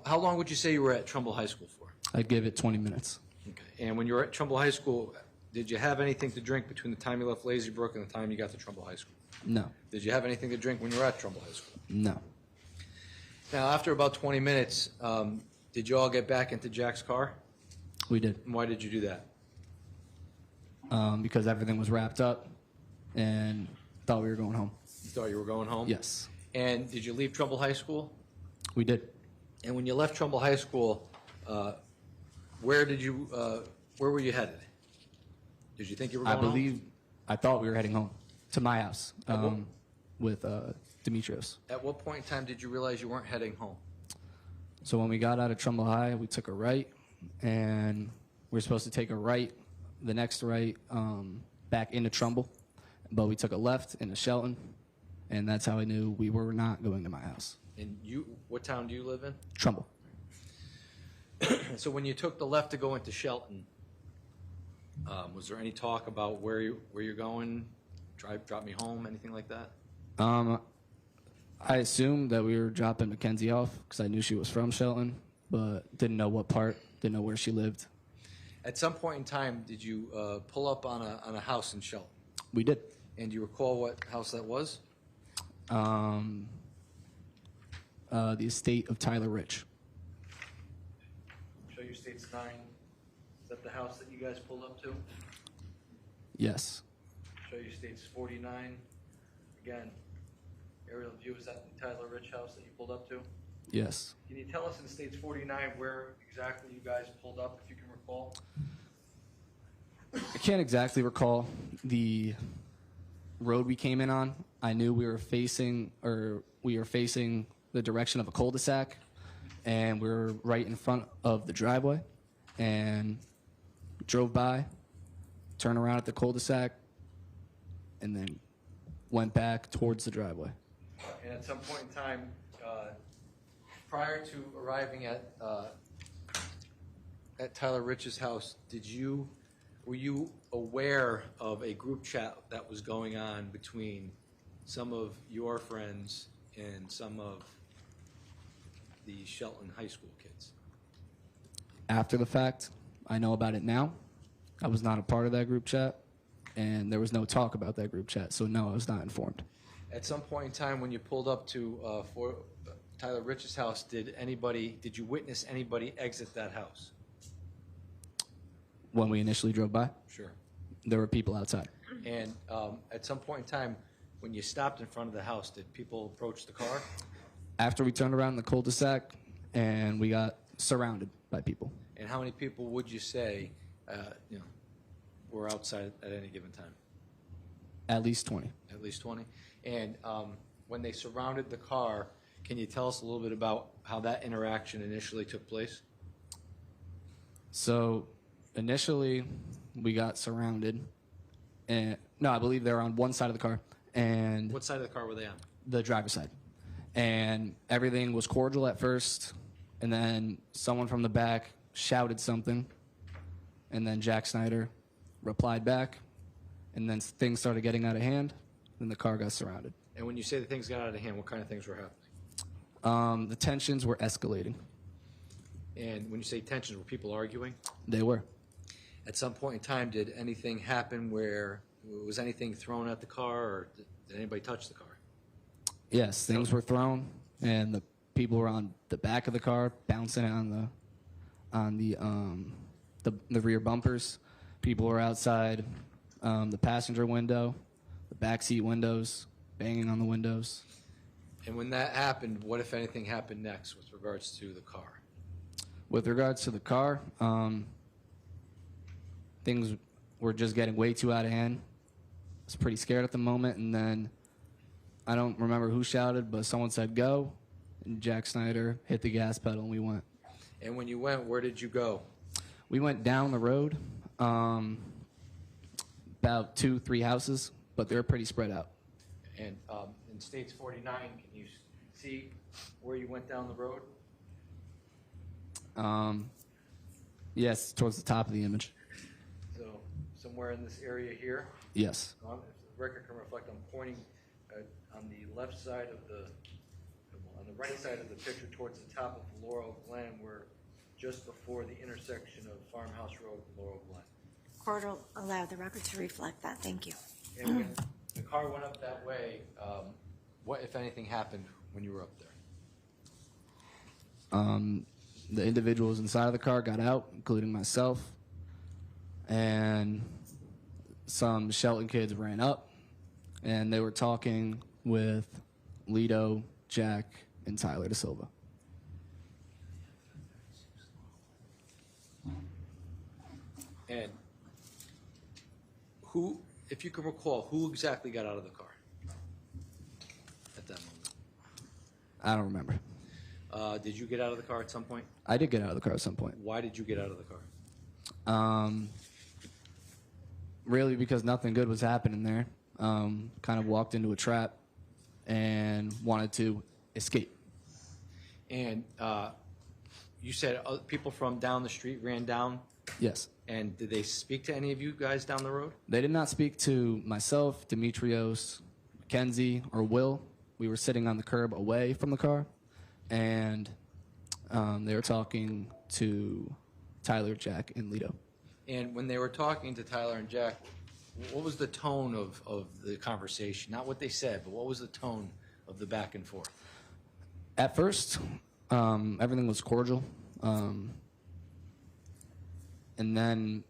How long would you say you were at Trumbull High School for? I'd give it 20 minutes. Okay. And when you were at Trumbull High School, did you have anything to drink between the time you left Lazy Brook and the time you got to Trumbull High School? No. Did you have anything to drink when you were at Trumbull High School? No. Now, after about 20 minutes, did you all get back into Jack's car? We did. And why did you do that? Because everything was wrapped up and thought we were going home. You thought you were going home? Yes. And did you leave Trumbull High School? We did. And when you left Trumbull High School, where were you headed? Did you think you were going home? I thought we were heading home to my house with Demetrios. At what point in time did you realize you weren't heading home? So when we got out of Trumbull High, we took a right, and we were supposed to take a right, the next right, back into Trumbull, but we took a left into Shelton, and that's how I knew we were not going to my house. And what town do you live in? Trumbull. So when you took the left to go into Shelton, was there any talk about where you're going? Drop me home, anything like that? I assumed that we were dropping Mackenzie off because I knew she was from Shelton, but didn't know what part, didn't know where she lived. At some point in time, did you pull up on a house in Shelton? We did. And do you recall what house that was? The estate of Tyler Rich. Show you states 9. Is that the house that you guys pulled up to? Yes. Show you states 49. Again, aerial view, is that the Tyler Rich house that you pulled up to? Yes. Can you tell us in states 49 where exactly you guys pulled up, if you can recall? I can't exactly recall the road we came in on. I knew we were facing the direction of a cul-de-sac, and we were right in front of the driveway, and drove by, turned around at the cul-de-sac, and then went back towards the driveway. And at some point in time, prior to arriving at Tyler Rich's house, were you aware of a group chat that was going on between some of your friends and some of the Shelton High School kids? After the fact, I know about it now. I was not a part of that group chat, and there was no talk about that group chat, so no, I was not informed. At some point in time when you pulled up to Tyler Rich's house, did you witness anybody exit that house? When we initially drove by, Sure. there were people outside. And at some point in time, when you stopped in front of the house, did people approach the car? After we turned around in the cul-de-sac, and we got surrounded by people. And how many people would you say, were outside at any given time? At least 20. At least 20. And when they surrounded the car, can you tell us a little bit about how that interaction initially took place? So initially, we got surrounded, and no, I believe they were on one side of the car, and What side of the car were they on? the driver's side, and everything was cordial at first, and then someone from the back shouted something, and then Jack Snyder replied back, and then things started getting out of hand, and the car got surrounded. And when you say that things got out of hand, what kind of things were happening? The tensions were escalating. And when you say tensions, were people arguing? They were. At some point in time, did anything happen where, was anything thrown at the car, or did anybody touch the car? Yes, things were thrown, and the people were on the back of the car bouncing on the rear bumpers. People were outside the passenger window, the back seat windows, banging on the windows. And when that happened, what, if anything, happened next with regards to the car? With regards to the car, things were just getting way too out of hand. I was pretty scared at the moment, and then I don't remember who shouted, but someone said go, and Jack Snyder hit the gas pedal, and we went. And when you went, where did you go? We went down the road, about 2-3 houses, but they were pretty spread out. And in States 49, can you see where you went down the road? Yes, towards the top of the image. So somewhere in this area here? Yes. If the record can reflect, I'm pointing on the left side of on the right side of the picture towards the top of Laurel Glen. We're just before the intersection of Farmhouse Road and Laurel Glen. Court will allow the record to reflect that. Thank you. And when the car went up that way, what, if anything, happened when you were up there? The individuals inside of the car got out, including myself, and some Shelton kids ran up, and they were talking with Lito, Jack, and Tyler Da Silva. And who, if you can recall, who exactly got out of the car at that moment? I don't remember. Did you get out of the car at some point? I did get out of the car at some point. Why did you get out of the car? Really because nothing good was happening there. Kind of walked into a trap and wanted to escape. And you said people from down the street ran down? Yes. And did they speak to any of you guys down the road? They did not speak to myself, Demetrios, Mackenzie, or Will. We were sitting on the curb away from the car, and they were talking to Tyler, Jack, and Lito. And when they were talking to Tyler and Jack, what was the tone of the conversation? Not what they said, but what was the tone of the back and forth? At first, everything was cordial. And then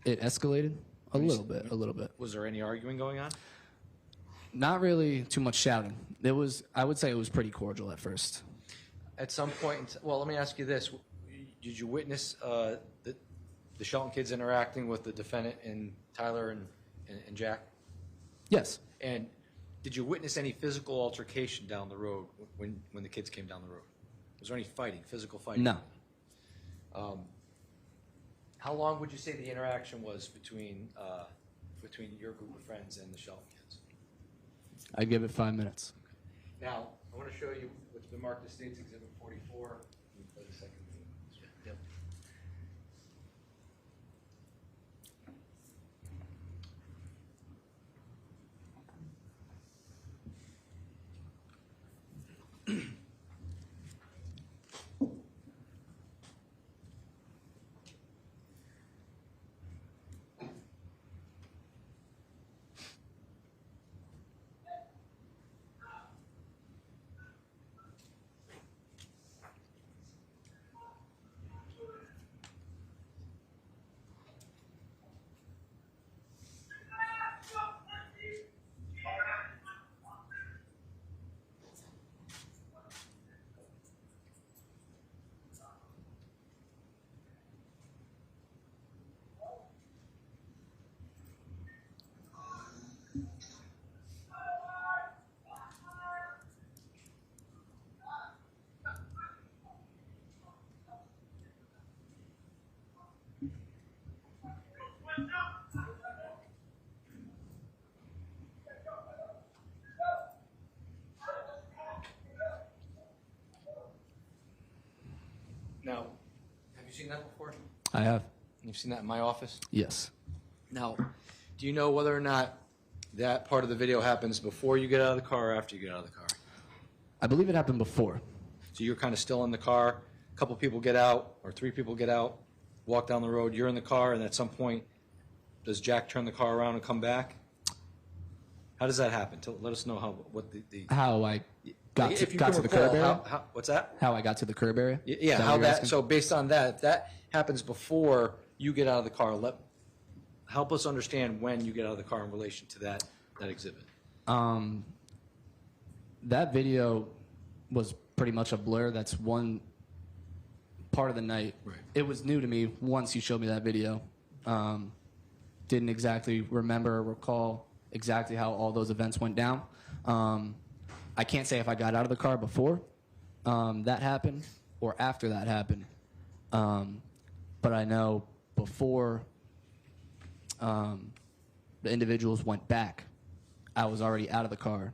it escalated a little bit. Was there any arguing going on? Not really too much shouting. I would say it was pretty cordial at first. At some point, well, let me ask you this. Did you witness the Shelton kids interacting with the defendant and Tyler and Jack? Yes. And did you witness any physical altercation down the road when the kids came down the road? Was there any fighting, physical fighting? No. How long would you say the interaction was between your group of friends and the Shelton kids? I'd give it 5 minutes. Now, I want to show you what's been marked as States Exhibit 44. Let me play the second video. Yep. Now, have you seen that before? I have. You've seen that in my office? Yes. Now, do you know whether or not that part of the video happens before you get out of the car or after you get out of the car? I believe it happened before. So you're kind of still in the car, a couple people get out, or 3 people get out, walk down the road, you're in the car, and at some point, does Jack turn the car around and come back? How does that happen? Let us know how got If to, you got can to the recall, curb area. what's that? How I got to the curb area. Yeah, Is that how what you're that, asking? so based on that, if that happens before you get out of the car, help us understand when you get out of the car in relation to that exhibit. That video was pretty much a blur. That's one part of the night. Right. It was new to me once you showed me that video. Didn't exactly remember or recall exactly how all those events went down. I can't say if I got out of the car before that happened or after that happened. But I know before the individuals went back, I was already out of the car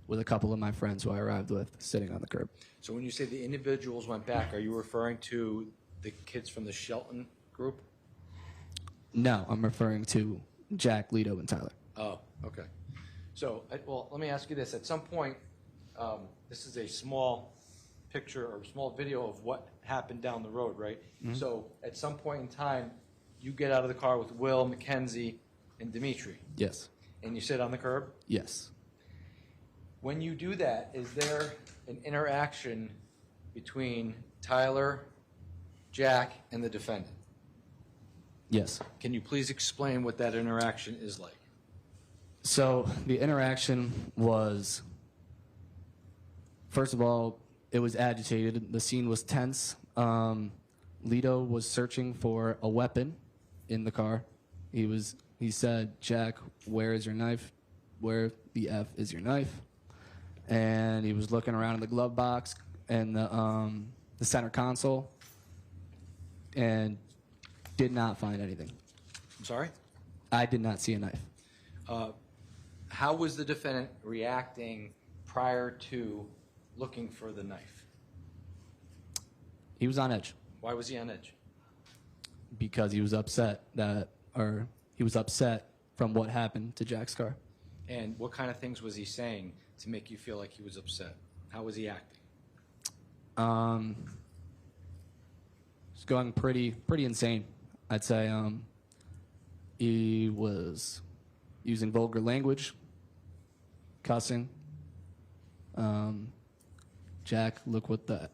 with a couple of my friends who I arrived with sitting on the curb. So when you say the individuals went back, are you referring to the kids from the Shelton group? No, I'm referring to Jack, Lito, and Tyler. Oh, okay. So, well, let me ask you this. At some point, this is a small picture or small video of what happened down the road, right? Mm-hmm. So at some point in time, you get out of the car with Will, Mackenzie, and Dimitri. Yes. And you sit on the curb? Yes. When you do that, is there an interaction between Tyler, Jack, and the defendant? Yes. Can you please explain what that interaction is like? So the interaction was, first of all, it was agitated. The scene was tense. Lito was searching for a weapon in the car. He said, "Jack, where is your knife? Where the F is your knife?" And he was looking around in the glove box and the center console and did not find anything. I'm sorry? I did not see a knife. How was the defendant reacting prior to looking for the knife? He was on edge Why was he on edge? because he was upset he was upset from what happened to Jack's car. And what kind of things was he saying to make you feel like he was upset? How was he acting? It's going pretty insane. I'd say he was using vulgar language, cussing. Jack, look what the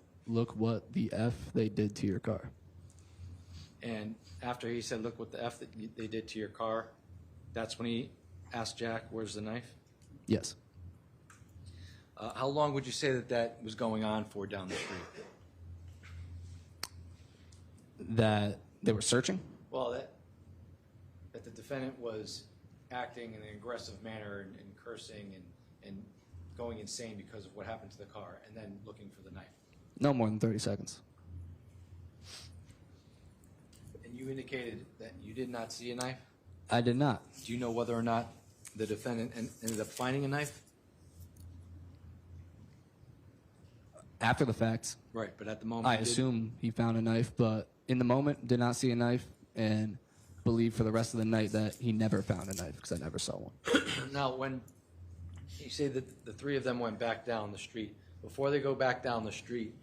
F they did to your car. And after he said, look what the F that they did to your car, that's when he asked Jack, where's the knife? Yes. How long would you say that was going on for down the street? That they were searching? Well, that the defendant was acting in an aggressive manner and cursing and going insane because of what happened to the car, and then looking for the knife. No more than 30 seconds. And you indicated that you did not see a knife? I did not. Do you know whether or not the defendant ended up finding a knife? After the fact, Right, but at the moment I you did- assume he found a knife, but in the moment did not see a knife and believed for the rest of the night that he never found a knife because I never saw one. Now, when you say that the three of them went back down the street, before they go back down the street,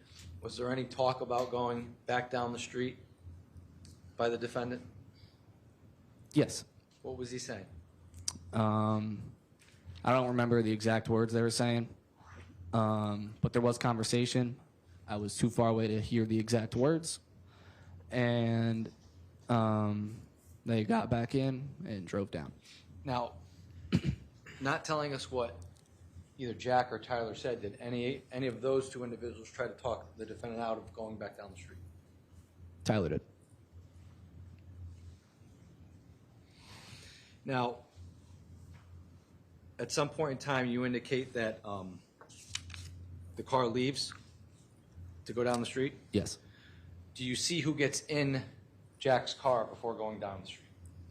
was there any talk about going back down the street by the defendant? Yes. What was he saying? I don't remember the exact words they were saying, but there was conversation. I was too far away to hear the exact words, and they got back in and drove down. Now, not telling us what either Jack or Tyler said, did any of those two individuals try to talk the defendant out of going back down the street? Tyler did. Now, at some point in time, you indicate that the car leaves to go down the street. Yes. Do you see who gets in Jack's car before going down the street?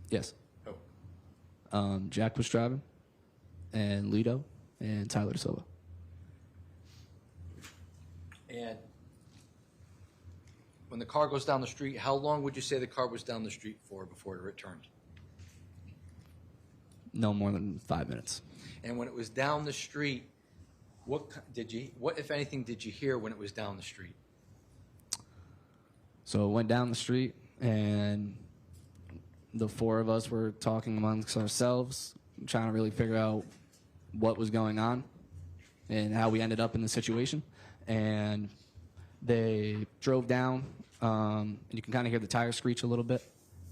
Yes. Who? Jack was driving, and Lito, and Tyler Silva. And when the car goes down the street, how long would you say the car was down the street for before it returned? No more than 5 minutes. And when it was down the street, what if anything did you hear when it was down the street? So it went down the street, and the four of us were talking amongst ourselves, trying to really figure out what was going on. and how we ended up in the situation. And they drove down, and you can kind of hear the tire screech a little bit,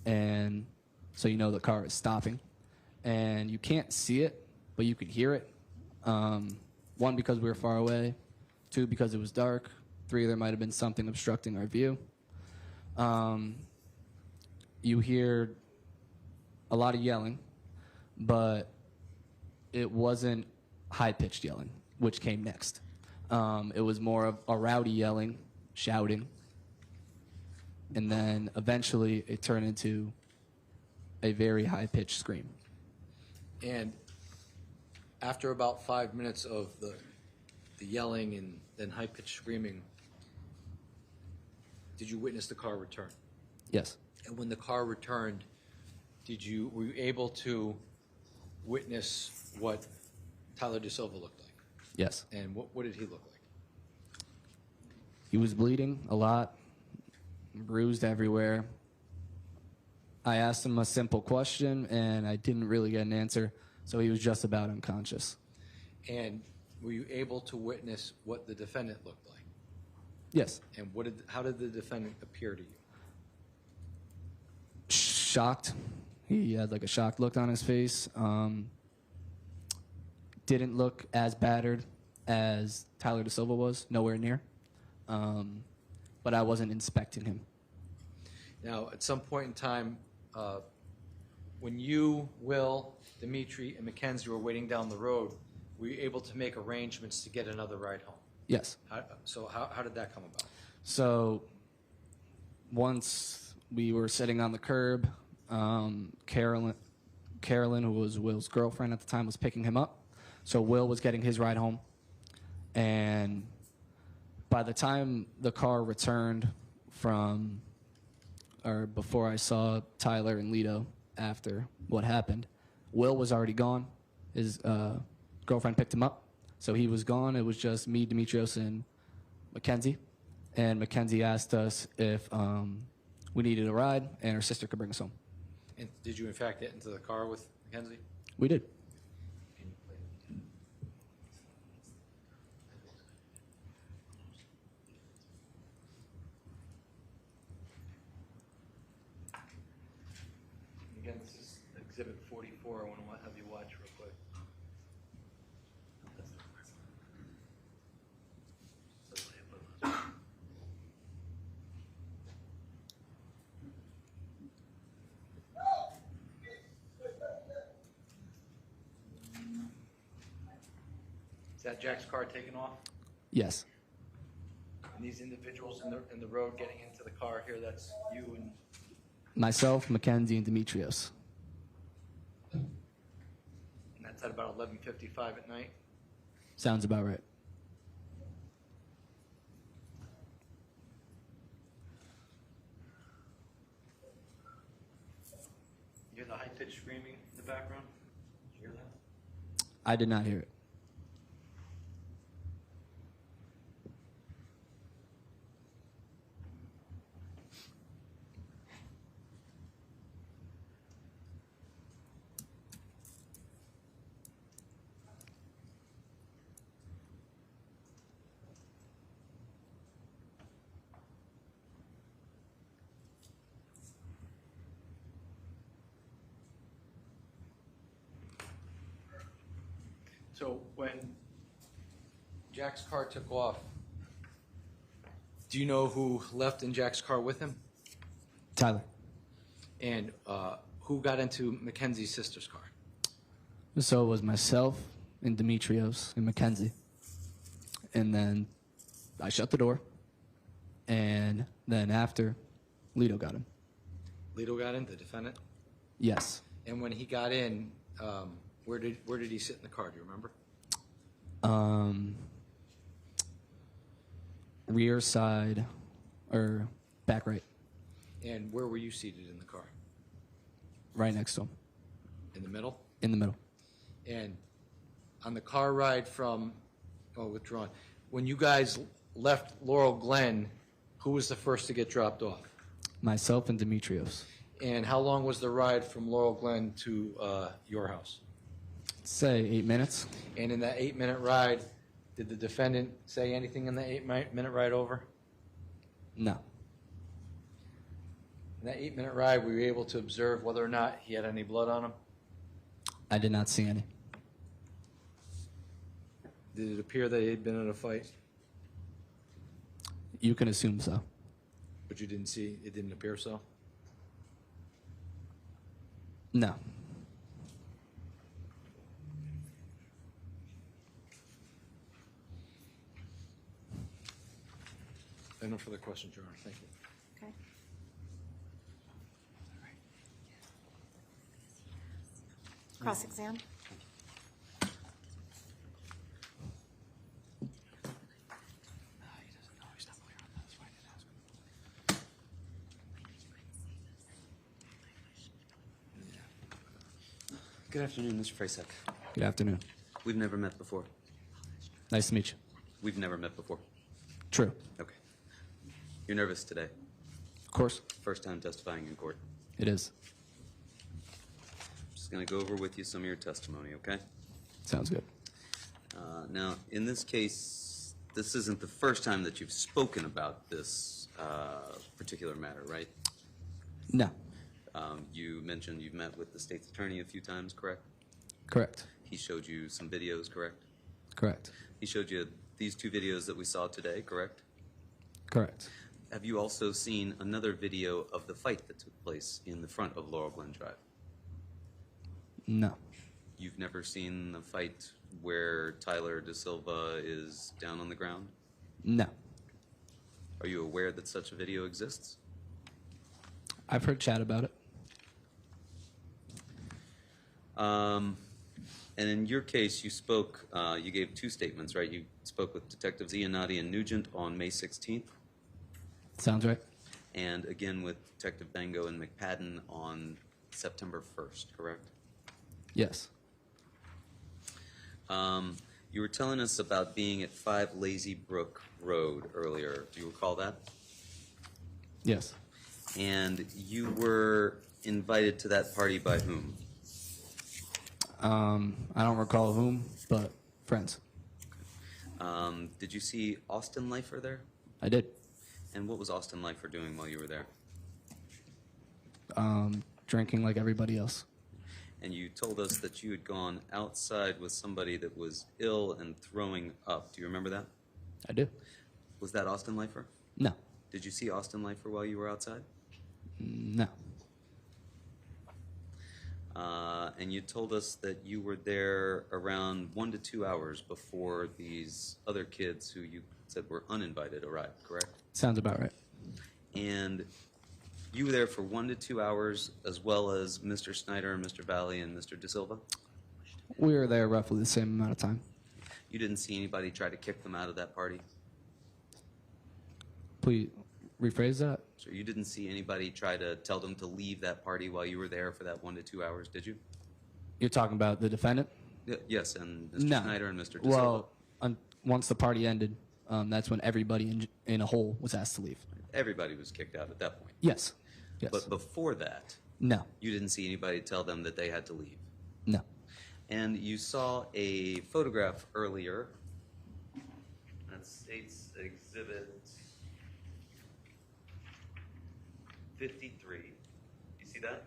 and so you know the car is stopping. And you can't see it, but you could hear it. One, because we were far away. Two, because it was dark. Three, there might have been something obstructing our view. You hear a lot of yelling, but it wasn't high-pitched yelling, which came next. It was more of a rowdy yelling, shouting, and then eventually it turned into a very high-pitched scream. And after about 5 minutes of the yelling and then high-pitched screaming, did you witness the car return? Yes. And when the car returned, were you able to witness what Tyler De Silva looked like? Yes. And what did he look like? He was bleeding a lot, bruised everywhere. I asked him a simple question, and I didn't really get an answer, so he was just about unconscious. And were you able to witness what the defendant looked like? Yes. And how did the defendant appear to you? Shocked. He had like a shocked look on his face. Didn't look as battered as Tyler De Silva was, nowhere near. But I wasn't inspecting him. Now, at some point in time, when you, Will, Dimitri, and Mackenzie were waiting down the road, were you able to make arrangements to get another ride home? Yes. How did that come about? So once we were sitting on the curb, Carolyn, who was Will's girlfriend at the time, was picking him up. So Will was getting his ride home. And by the time the car returned before I saw Tyler and Lito after what happened, Will was already gone. His girlfriend picked him up. So he was gone. It was just me, Demetrios, and Mackenzie. And Mackenzie asked us if we needed a ride, and her sister could bring us home. And did you, in fact, get into the car with Mackenzie? We did. Again, this is Exhibit 44. I want to have you watch real quick. Is that Jack's car taken off? Yes. And these individuals in the road getting into the car here, that's you and... Myself, Mackenzie, and Demetrios. And that's at about 11:55 at night? Sounds about right. You hear the high-pitched screaming in the background? Did you hear that? I did not hear it. So when Jack's car took off, do you know who left in Jack's car with him? Tyler. And who got into Mackenzie's sister's car? So it was myself and Demetrios and Mackenzie. And then I shut the door. And then after, Lito got in. Lito got in, the defendant? Yes. And when he got in, where did he sit in the car? Do you remember? Rear side, or back right, And where were you seated in the car? right next to him, In the middle? in the middle. And on the car ride from, withdrawn, when you guys left Laurel Glen, who was the first to get dropped off? Myself and Demetrios. And how long was the ride from Laurel Glen to your house? Say 8 minutes. And in that 8-minute ride, Did the defendant say anything in the 8-minute ride over? No. In that 8-minute ride, were you able to observe whether or not he had any blood on him? I did not see any. Did it appear that he had been in a fight? You can assume so. But you didn't see, it didn't appear so? No. No further questions, Your Honor. Thank you. Okay. Cross-exam. Good afternoon, Mr. Frasek. Good afternoon. We've never met before. Nice to meet you. We've never met before. True. Okay. You're nervous today. Of course. First time testifying in court. It is. Just going to go over with you some of your testimony, okay? Sounds good. Now, in this case, this isn't the first time that you've spoken about this particular matter, right? No. You mentioned you've met with the state's attorney a few times, correct? Correct. He showed you some videos, correct? Correct. He showed you these 2 videos that we saw today, correct? Correct. Have you also seen another video of the fight that took place in the front of Laurel Glen Drive? No. You've never seen the fight where Tyler De Silva is down on the ground? No. Are you aware that such a video exists? I've heard chat about it. And in your case, you spoke, you gave 2 statements, right? You spoke with Detectives Iannotti and Nugent on May 16th, Sounds right. and again with Detective Bengo and McPadden on September 1st, correct? Yes. You were telling us about being at 5 Lazy Brook Road earlier. Do you recall that? Yes. And you were invited to that party by whom? I don't recall whom, but friends. Did you see Austin Leifer there? I did. And what was Austin Leifer doing while you were there? Drinking like everybody else. And you told us that you had gone outside with somebody that was ill and throwing up. Do you remember that? I do. Was that Austin Leifer? No. Did you see Austin Leifer while you were outside? No. And you told us that you were there around 1 to 2 hours before these other kids who you said were uninvited arrived, correct? Sounds about right. And you were there for 1 to 2 hours, as well as Mr. Snyder and Mr. Valle and Mr. De Silva? We were there roughly the same amount of time. You didn't see anybody try to kick them out of that party? Please rephrase that. So you didn't see anybody try to tell them to leave that party while you were there for that 1 to 2 hours, did you? You're talking about the defendant? Yes, and Mr. No. Snyder and Mr. De Silva. Well, once the party ended, that's when everybody in a whole was asked to leave. Everybody was kicked out at that point. Yes. Yes. But before that, No. you didn't see anybody tell them that they had to leave. No. And you saw a photograph earlier that states Exhibit 53. You see that?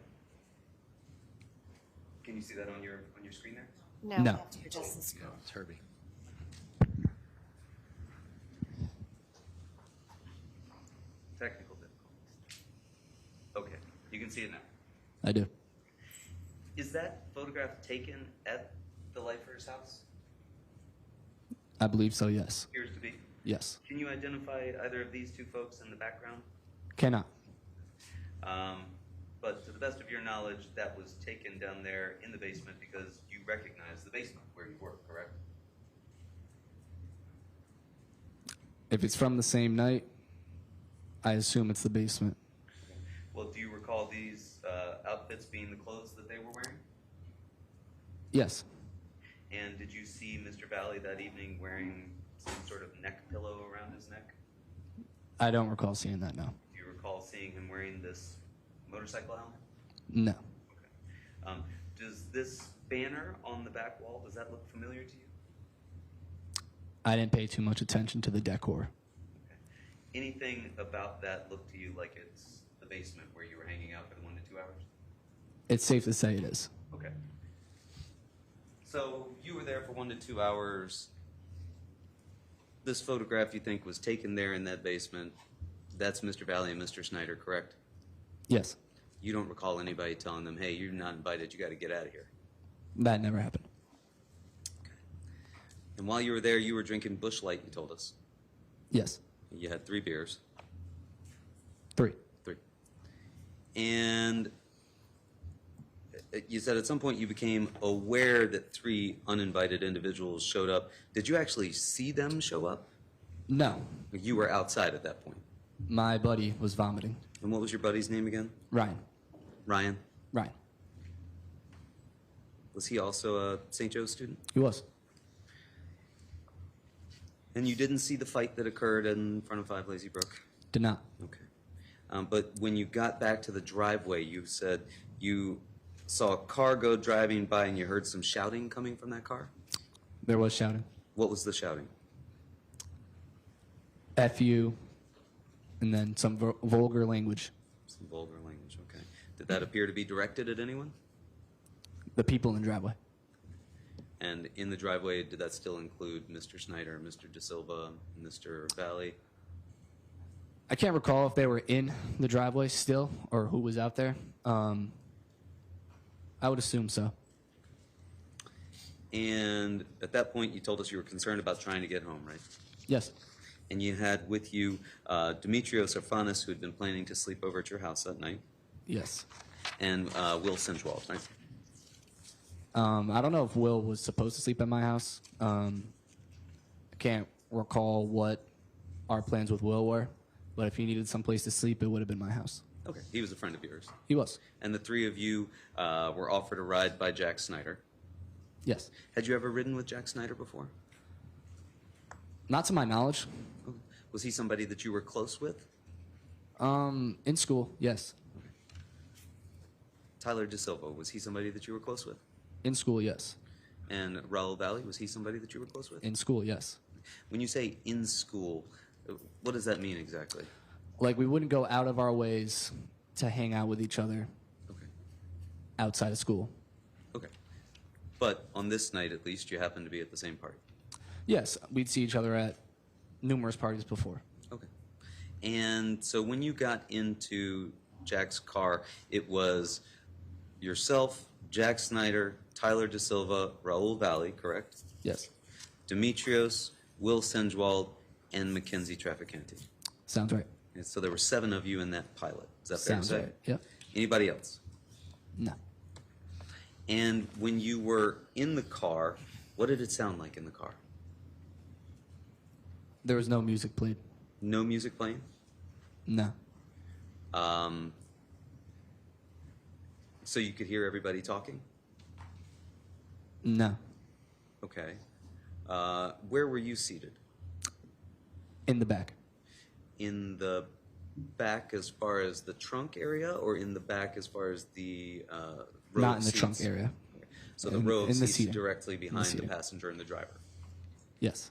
Can you see that on your screen there? No. No. we have to hear just this. No, it's Herbie. Technical difficulties. Okay, you can see it now. I do. Is that photograph taken at the Leifer's house? I believe so, yes. Appears to be. Yes. Can you identify either of these 2 folks in the background? Cannot. But to the best of your knowledge, that was taken down there in the basement because you recognize the basement where you work, correct? If it's from the same night, I assume it's the basement. Well, do you recall these outfits being the clothes that they were wearing? Yes. And did you see Mr. Valle that evening wearing some sort of neck pillow around his neck? I don't recall seeing that, no. Do you recall seeing him wearing this motorcycle helmet? No. Okay. Does this banner on the back wall, does that look familiar to you? I didn't pay too much attention to the decor. Anything about that look to you like it's the basement where you were hanging out for the 1 to 2 hours? It's safe to say it is. Okay. So you were there for 1 to 2 hours. This photograph you think was taken there in that basement. That's Mr. Valle and Mr. Snyder, correct? Yes. You don't recall anybody telling them, hey, you're not invited, you got to get out of here. That never happened. And while you were there, you were drinking Busch Light, you told us. Yes. You had 3 beers. 3. 3. And you said at some point you became aware that 3 uninvited individuals showed up. Did you actually see them show up? No. You were outside at that point. My buddy was vomiting. And what was your buddy's name again? Ryan. Ryan. Ryan. Was he also a St. Joe's student? He was. And you didn't see the fight that occurred in front of 5 Lazy Brook? Did not. Okay. But when you got back to the driveway, you said you saw a car go driving by and you heard some shouting coming from that car? There was shouting. What was the shouting? F you, and then some vulgar language. Some vulgar language, okay. Did that appear to be directed at anyone? The people in the driveway. And in the driveway, did that still include Mr. Snyder, Mr. De Silva, Mr. Valle? I can't recall if they were in the driveway still or who was out there. I would assume so. And at that point, you told us you were concerned about trying to get home, right? Yes. And you had with you Demetrios Orphanis, who had been planning to sleep over at your house that night, Yes. and Will Sinchwald, right? I don't know if Will was supposed to sleep at my house. I can't recall what our plans with Will were, but if he needed some place to sleep, it would have been my house. Okay, he was a friend of yours. He was. And the 3 of you were offered a ride by Jack Snyder. Yes. Had you ever ridden with Jack Snyder before? Not to my knowledge. Was he somebody that you were close with? In school, yes. Tyler De Silva, was he somebody that you were close with? In school, yes. And Raul Valle, was he somebody that you were close with? In school, yes. When you say in school, what does that mean exactly? Like, we wouldn't go out of our ways to hang out with each other Okay. outside of school. Okay. But on this night, at least, you happened to be at the same party. Yes, we'd see each other at numerous parties before. Okay. And so when you got into Jack's car, it was yourself, Jack Snyder, Tyler De Silva, Raul Valle, correct? Yes. Demetrios, Will Sinchwald, and Mackenzie Trafficante. Sounds right. And so there were 7 of you in that pilot. Is that fair to Sounds say? right. Yep. Anybody else? No. And when you were in the car, what did it sound like in the car? There was no music played. No music playing? No. So you could hear everybody talking? No. Okay. Where were you seated? In the back. In the back as far as the trunk area, or in the back as far as the row Not of in the seats? trunk area. So the In- row of in the seats seating. directly behind the seating. passenger and the driver. Yes.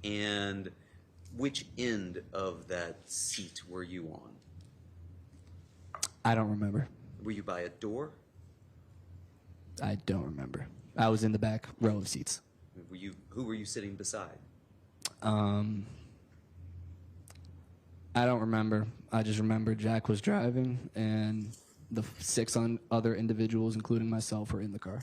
And which end of that seat were you on? I don't remember. Were you by a door? I don't remember. I was in the back row of seats. Who were you sitting beside? I don't remember. I just remember Jack was driving, and the 6 other individuals, including myself, were in the car.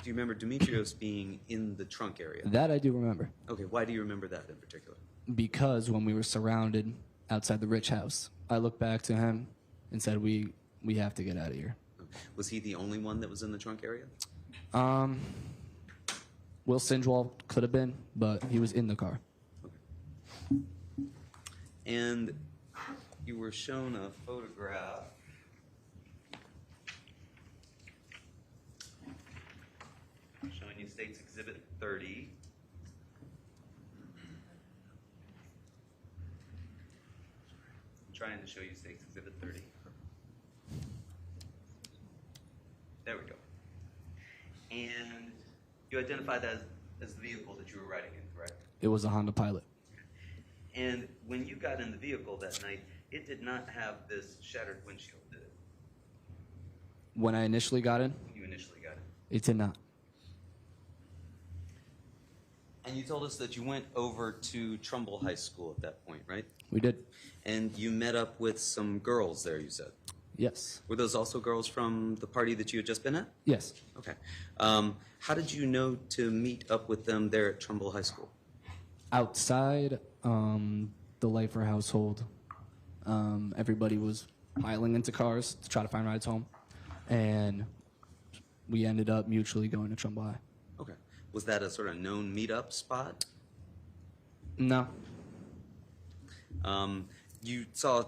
Do you remember Demetrios being in the trunk area? That I do remember. Okay, why do you remember that in particular? Because when we were surrounded outside the Rich House, I looked back to him and said, we have to get out of here. Was he the only one that was in the trunk area? Will Sinchwald could have been, but he was in the car. And you were shown a photograph showing you State's Exhibit 30. I'm trying to show you State's Exhibit 30. There we go. And you identify that as the vehicle that you were riding in, correct? It was a Honda Pilot. And when you got in the vehicle that night, it did not have this shattered windshield, did it? When I initially got in, When you initially got it. it did not. And you told us that you went over to Trumbull High School at that point, right? We did. And you met up with some girls there, you said. Yes. Were those also girls from the party that you had just been at? Yes. Okay. How did you know to meet up with them there at Trumbull High School? Outside the Lifer household, everybody was piling into cars to try to find rides home, and we ended up mutually going to Trumbull High. Okay. Was that a sort of known meetup spot? No. You saw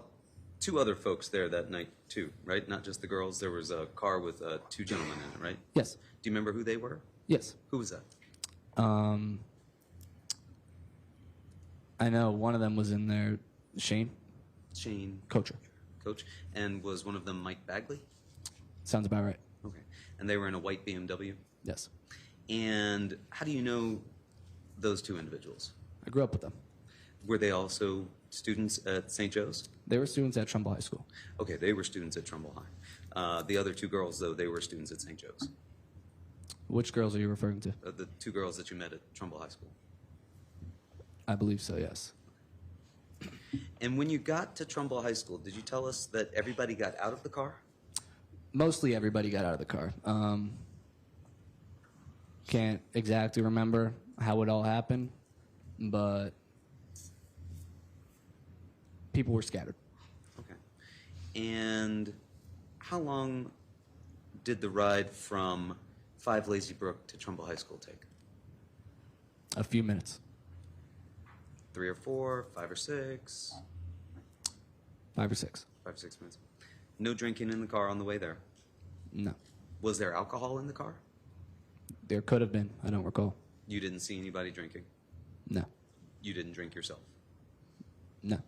two other folks there that night too, right? Not just the girls. There was a car with two gentlemen in it, right? Yes. Do you remember who they were? Yes. Who was that? I know one of them was in there, Shane Shane. Kocher. Coach. And was one of them Mike Bagley? Sounds about right. Okay. And they were in a white BMW? Yes. And how do you know those two individuals? I grew up with them. Were they also students at St. Joe's? They were students at Trumbull High School. Okay, they were students at Trumbull High. The other two girls, though, they were students at St. Joe's. Which girls are you referring to? The two girls that you met at Trumbull High School. I believe so, yes. And when you got to Trumbull High School, did you tell us that everybody got out of the car? Mostly everybody got out of the car. Can't exactly remember how it all happened, but people were scattered. Okay. And how long did the ride from 5 Lazy Brook to Trumbull High School take? A few minutes. 3 or 4, 5 or 6? 5 or 6. 5 or 6 minutes. No drinking in the car on the way there. No. Was there alcohol in the car? There could have been. I don't recall. You didn't see anybody drinking? No. You didn't drink yourself? No.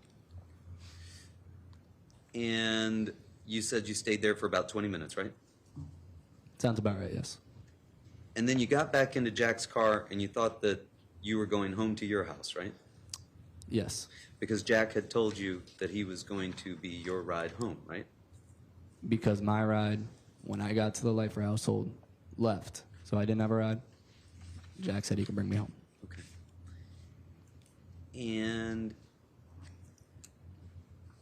And you said you stayed there for about 20 minutes, right? Sounds about right, yes. And then you got back into Jack's car and you thought that you were going home to your house, right? Yes. Because Jack had told you that he was going to be your ride home, right? Because my ride, when I got to the Lifer household, left. So I didn't have a ride. Jack said he could bring me home. Okay. And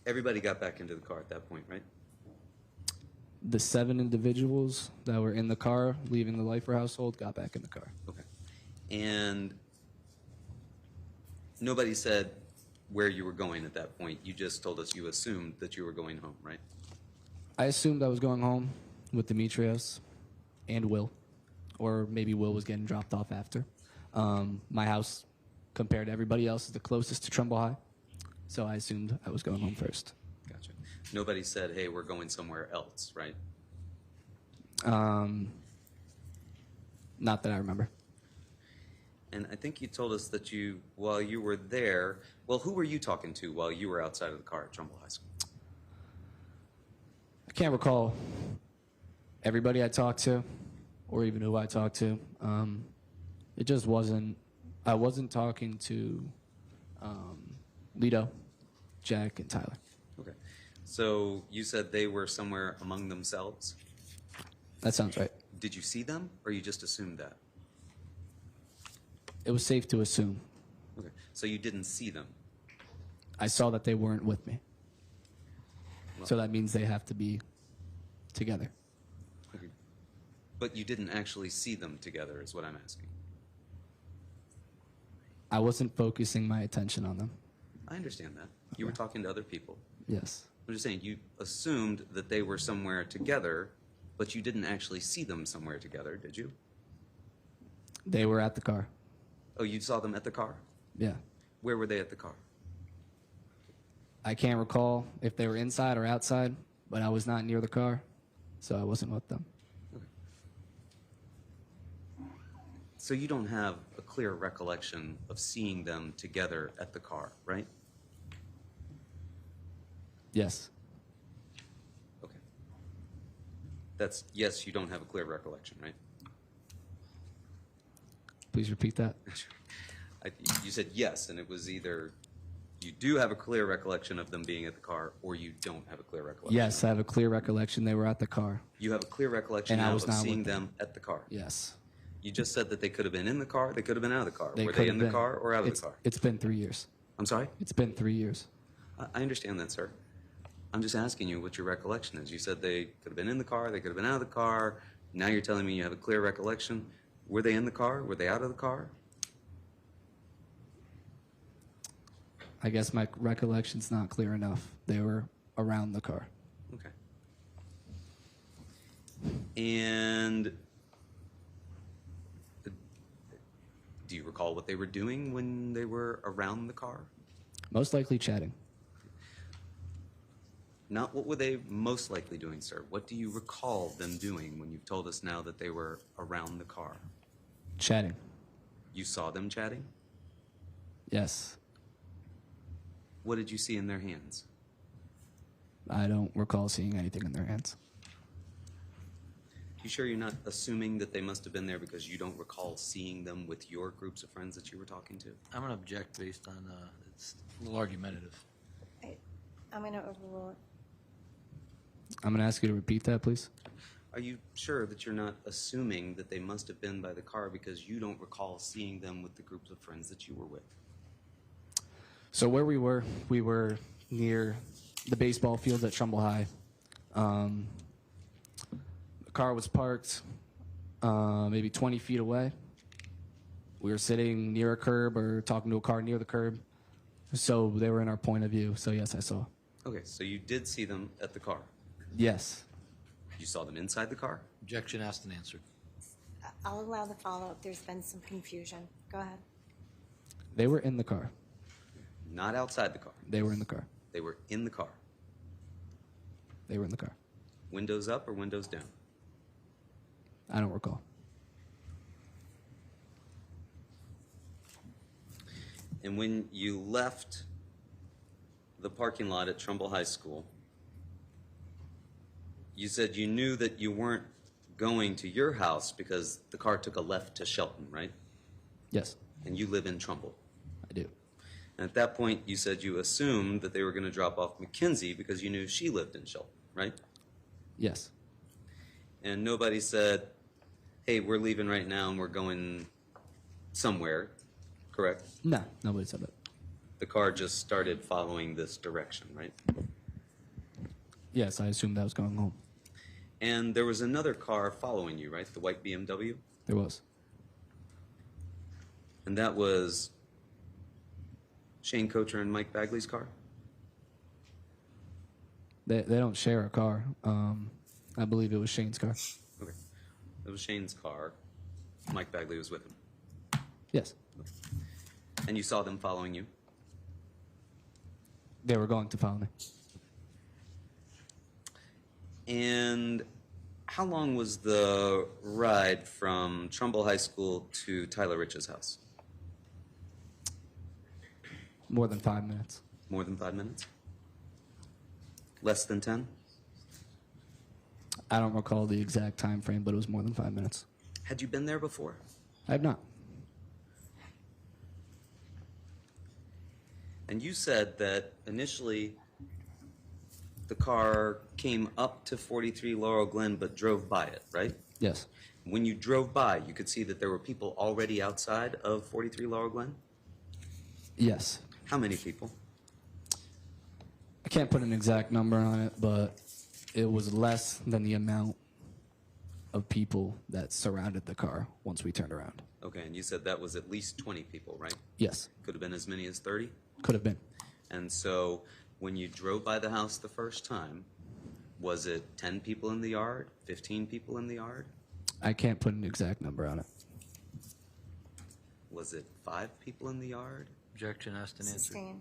everybody got back into the car at that point, right? The 7 individuals that were in the car leaving the Lifer household got back in the car. Okay. And nobody said where you were going at that point. You just told us you assumed that you were going home, right? I assumed I was going home with Demetrios and Will, or maybe Will was getting dropped off after. My house, compared to everybody else, is the closest to Trumbull High, so I assumed I was going home first. Gotcha. Nobody said, hey, we're going somewhere else, right? Not that I remember. And I think you told us that you, while you were there, well, who were you talking to while you were outside of the car at Trumbull High School? I can't recall everybody I talked to, or even who I talked to. It just wasn't, I wasn't talking to Lito, Jack, and Tyler. Okay. So you said they were somewhere among themselves? That sounds right. Did you see them, or you just assumed that? It was safe to assume. Okay. So you didn't see them? I saw that they weren't with me. Well, So that means they have to be together. okay. But you didn't actually see them together, is what I'm asking. I wasn't focusing my attention on them. I understand that. You were talking to other people. Yes. I'm just saying, you assumed that they were somewhere together, but you didn't actually see them somewhere together, did you? They were at the car. Oh, you saw them at the car? Yeah. Where were they at the car? I can't recall if they were inside or outside, but I was not near the car, so I wasn't with them. So you don't have a clear recollection of seeing them together at the car, right? Yes. Okay. That's, yes, you don't have a clear recollection, right? Please please repeat that? You said yes, and it was either you do have a clear recollection of them being at the car, or you don't have a clear recollection. Yes, I have a clear recollection they were at the car. You have a clear recollection And I now was of not seeing with them. them at the car. Yes. You just said that they could have been in the car, they could have been out of the car. They Were could they have in the been. car or out of It's- the car? It's been 3 years. I'm sorry? It's been 3 years. I understand that, sir. I'm just asking you what your recollection is. You said they could have been in the car, they could have been out of the car. Now you're telling me you have a clear recollection. Were they in the car? Were they out of the car? I guess my recollection's not clear enough. They were around the car. Okay. And do you recall what they were doing when they were around the car? Most likely chatting. Not what were they most likely doing, sir. What do you recall them doing when you've told us now that they were around the car? Chatting. You saw them chatting? Yes. What did you see in their hands? I don't recall seeing anything in their hands. You sure you're not assuming that they must have been there because you don't recall seeing them with your groups of friends that you were talking to? I'm going to object based on it's a little argumentative. I'm going to overrule it. I'm going to ask you to repeat that, please. Are you sure that you're not assuming that they must have been by the car because you don't recall seeing them with the groups of friends that you were with? So where we were near the baseball field at Trumbull High. The car was parked maybe 20 feet away. We were sitting near a curb or talking to a car near the curb. So they were in our point of view. So yes, I saw. Okay, so you did see them at the car. Yes. You saw them inside the car? Objection asked and answered. I'll allow the follow-up. There's been some confusion. Go ahead. They were in the car. Not outside the car. They were in the car. They were in the car. They were in the car. Windows up or windows down? I don't recall. And when you left the parking lot at Trumbull High School, you said you knew that you weren't going to your house because the car took a left to Shelton, right? Yes, And you live in Trumbull. I do. And at that point, you said you assumed that they were going to drop off Mackenzie because you knew she lived in Shelton, right? Yes. And nobody said, hey, we're leaving right now and we're going somewhere, correct? No, nobody said that. The car just started following this direction, right? Yes, I assumed I was going home. And there was another car following you, right? The white BMW? There was. And that was Shane Kocher and Mike Bagley's car? They don't share a car. I believe it was Shane's car. Okay. It was Shane's car. Mike Bagley was with him. Yes. And you saw them following you? They were going to follow me. And how long was the ride from Trumbull High School to Tyler Rich's house? More than 5 minutes. More than 5 minutes? Less than 10? I don't recall the exact time frame, but it was more than 5 minutes. Had you been there before? I have not. And you said that initially the car came up to 43 Laurel Glen but drove by it, right? Yes. When you drove by, you could see that there were people already outside of 43 Laurel Glen? Yes. How many people? I can't put an exact number on it, but it was less than the amount of people that surrounded the car once we turned around. Okay, and you said that was at least 20 people, right? Yes. Could have been as many as 30? Could have been. And so when you drove by the house the first time, was it 10 people in the yard, 15 people in the yard? I can't put an exact number on it. Was it 5 people in the yard? Objection asked and answered. Sustained.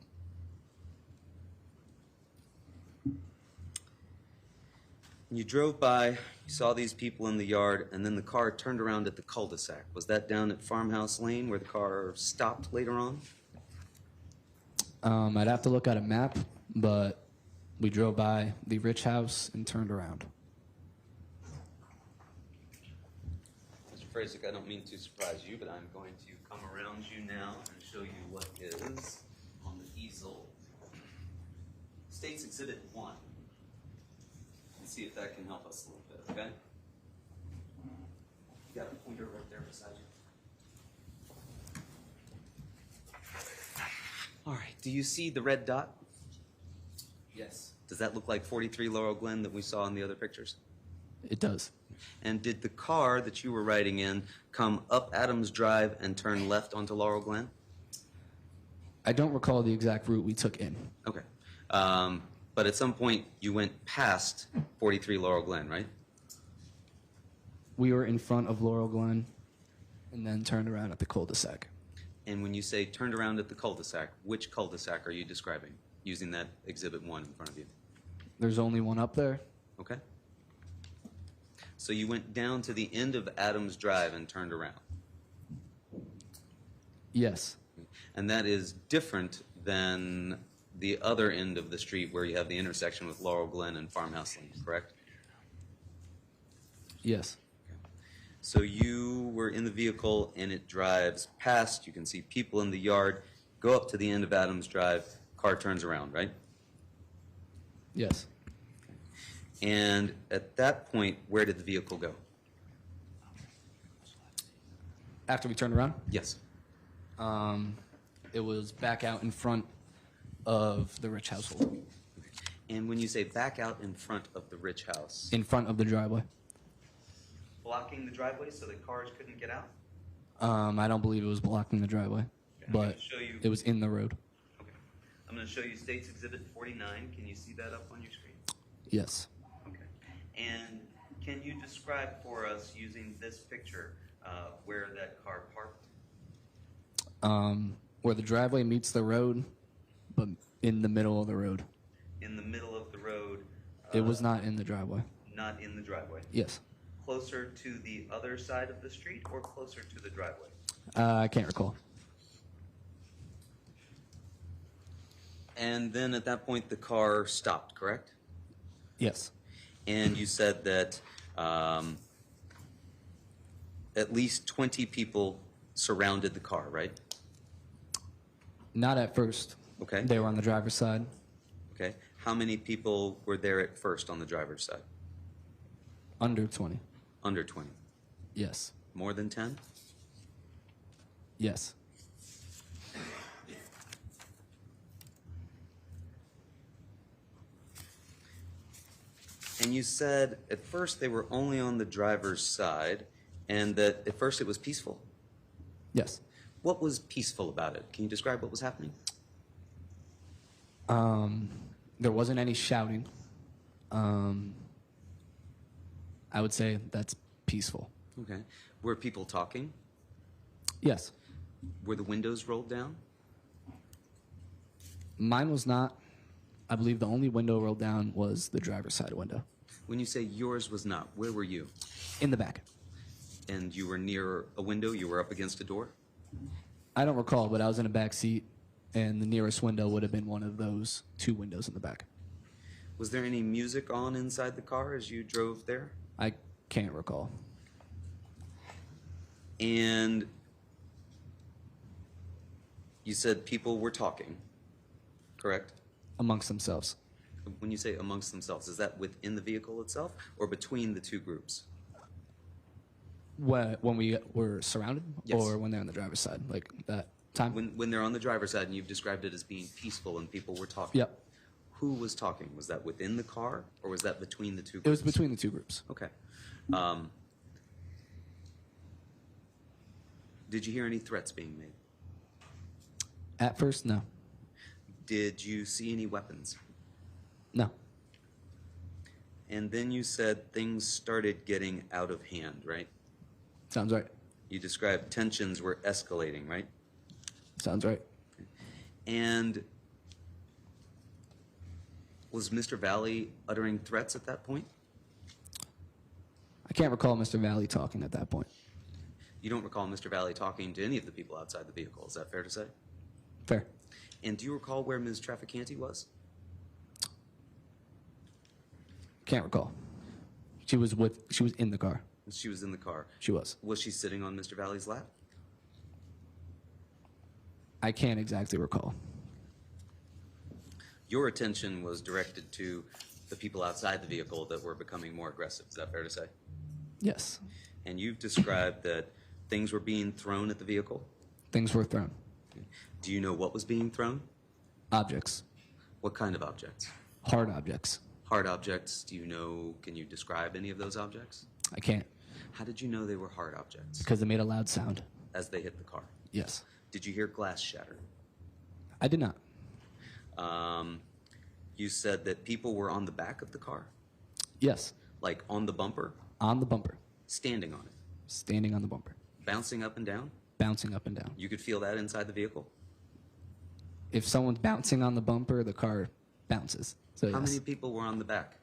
You drove by, you saw these people in the yard, and then the car turned around at the cul-de-sac. Was that down at Farmhouse Lane where the car stopped later on? I'd have to look at a map, but we drove by the Rich house and turned around. Frasick, I don't mean to surprise you, but I'm going to come around you now and show you what is on the easel. State's Exhibit 1. And see if that can help us a little bit, okay? You got a pointer right there beside you. All right, do you see the red dot? Yes. Does that look like 43 Laurel Glen that we saw in the other pictures? It does. And did the car that you were riding in come up Adams Drive and turn left onto Laurel Glen? I don't recall the exact route we took in. Okay. But at some point you went past 43 Laurel Glen, right? We were in front of Laurel Glen and then turned around at the cul-de-sac. And when you say turned around at the cul-de-sac, which cul-de-sac are you describing using that Exhibit 1 in front of you? There's only one up there. Okay. So you went down to the end of Adams Drive and turned around. Yes. And that is different than the other end of the street where you have the intersection with Laurel Glen and Farmhouse Lane, correct? Yes. So you were in the vehicle and it drives past, you can see people in the yard, go up to the end of Adams Drive, car turns around, right? Yes. And at that point, where did the vehicle go? After we turned around, Yes. it was back out in front of the Rich household. And when you say back out in front of the Rich house, In front of the driveway. blocking the driveway so that cars couldn't get out? I don't believe it was blocking the driveway, but show you. it was in the road. Okay. I'm going to show you State's Exhibit 49. Can you see that up on your screen? Yes. Okay. And can you describe for us, using this picture, where that car parked? Where the driveway meets the road, but in the middle of the road. In the middle of the road. It was not in the driveway. Not in the driveway. Yes. Closer to the other side of the street or closer to the driveway? I can't recall. And then at that point, the car stopped, correct? Yes. And you said that at least 20 people surrounded the car, right? Not at first. Okay. They were on the driver's side. Okay. How many people were there at first on the driver's side? Under 20. Under 20. Yes. More than 10? Yes. And you said at first they were only on the driver's side and that at first it was peaceful. Yes. What was peaceful about it? Can you describe what was happening? There wasn't any shouting. I would say that's peaceful. Okay. Were people talking? Yes. Were the windows rolled down? Mine was not. I believe the only window rolled down was the driver's side window. When you say yours was not, where were you? In the back. And you were near a window? You were up against a door? I don't recall, but I was in a back seat, and the nearest window would have been one of those two windows in the back. Was there any music on inside the car as you drove there? I can't recall. And you said people were talking, correct? Amongst themselves. When you say amongst themselves, is that within the vehicle itself or between the two groups? When we were surrounded, Yes. or when they're on the driver's side, like that time? When they're on the driver's side and you've described it as being peaceful and people were talking. Yep. Who was talking? Was that within the car or was that between the two groups? It was between the two groups. Okay. Did you hear any threats being made? At first, no. Did you see any weapons? No. And then you said things started getting out of hand, right? Sounds right. You described tensions were escalating, right? Sounds right. And was Mr. Valle uttering threats at that point? I can't recall Mr. Valle talking at that point. You don't recall Mr. Valle talking to any of the people outside the vehicle, is that fair to say? Fair. And do you recall where Ms. Trafficante was? Can't recall. She was in the car. She was in the car. She was. Was she sitting on Mr. Valle's lap? I can't exactly recall. Your attention was directed to the people outside the vehicle that were becoming more aggressive. Is that fair to say? Yes. And you've described that things were being thrown at the vehicle. Things were thrown. Do you know what was being thrown? Objects. What kind of objects? Hard objects. Hard objects. Do you know, can you describe any of those objects? I can't. How did you know they were hard objects? Because they made a loud sound. As they hit the car. Yes. Did you hear glass shatter? I did not. You said that people were on the back of the car? Yes. Like on the bumper? On the bumper. Standing on it? Standing on the bumper. Bouncing up and down? Bouncing up and down. You could feel that inside the vehicle? If someone's bouncing on the bumper, the car bounces. So How yes. many people were on the back?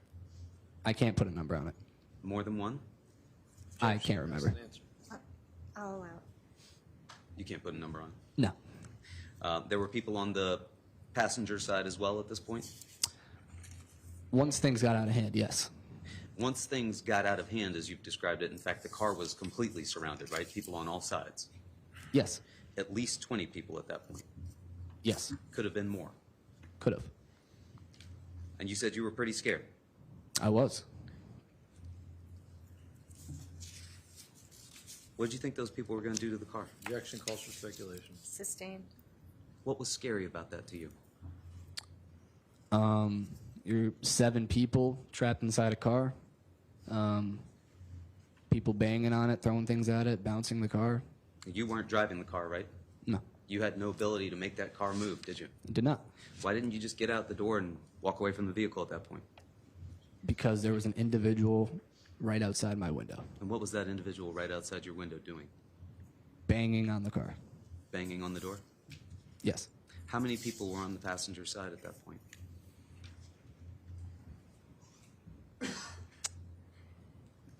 I can't put a number on it. More than one? I can't remember. I'll allow. You can't put a number on it. No. There were people on the passenger side as well at this point? Once things got out of hand, yes. Once things got out of hand, as you've described it, in fact, the car was completely surrounded, right? People on all sides. Yes. At least 20 people at that point. Yes. Could have been more. Could have. And you said you were pretty scared. I was. What did you think those people were going to do to the car? Objection calls for speculation. Sustained. What was scary about that to you? You're 7 people trapped inside a car. People banging on it, throwing things at it, bouncing the car. You weren't driving the car, right? No. You had no ability to make that car move, did you? Did not. Why didn't you just get out the door and walk away from the vehicle at that point? Because there was an individual right outside my window, And what was that individual right outside your window doing? banging on the car. Banging on the door? Yes. How many people were on the passenger side at that point?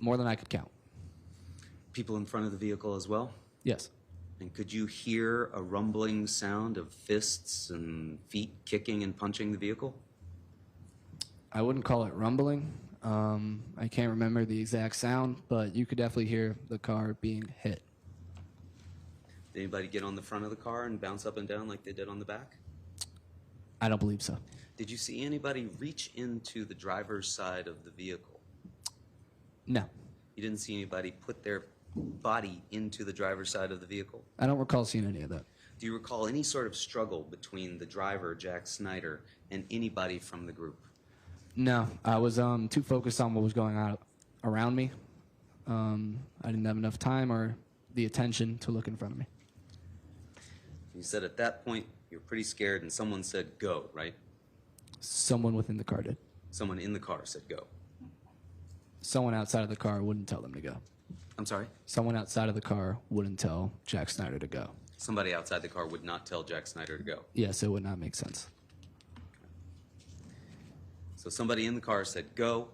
More than I could count. People in front of the vehicle as well? Yes. And could you hear a rumbling sound of fists and feet kicking and punching the vehicle? I wouldn't call it rumbling. I can't remember the exact sound, but you could definitely hear the car being hit. Did anybody get on the front of the car and bounce up and down like they did on the back? I don't believe so. Did you see anybody reach into the driver's side of the vehicle? No. You didn't see anybody put their body into the driver's side of the vehicle? I don't recall seeing any of that. Do you recall any sort of struggle between the driver, Jack Snyder, and anybody from the group? No. I was too focused on what was going on around me. I didn't have enough time or the attention to look in front of me. You said at that point you were pretty scared and someone said go, right? Someone within the car did. Someone in the car said go. Someone outside of the car wouldn't tell them to go. I'm sorry? Someone outside of the car wouldn't tell Jack Snyder to go. Somebody outside the car would not tell Jack Snyder to go. Yes, it would not make sense. So somebody in the car said go.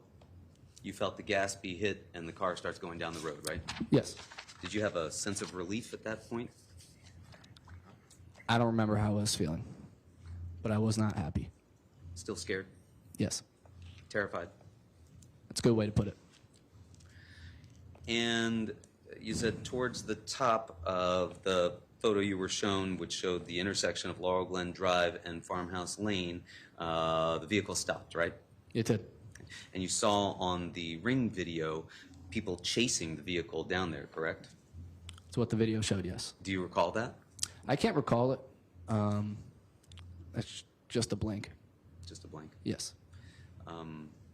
You felt the gas be hit and the car starts going down the road, right? Yes. Did you have a sense of relief at that point? I don't remember how I was feeling, but I was not happy. Still scared? Yes. Terrified? That's a good way to put it. And you said towards the top of the photo you were shown, which showed the intersection of Laurel Glen Drive and Farmhouse Lane, the vehicle stopped, right? It did. And you saw on the Ring video people chasing the vehicle down there, correct? That's what the video showed, yes. Do you recall that? I can't recall it. That's just a blank. Just a blank. Yes.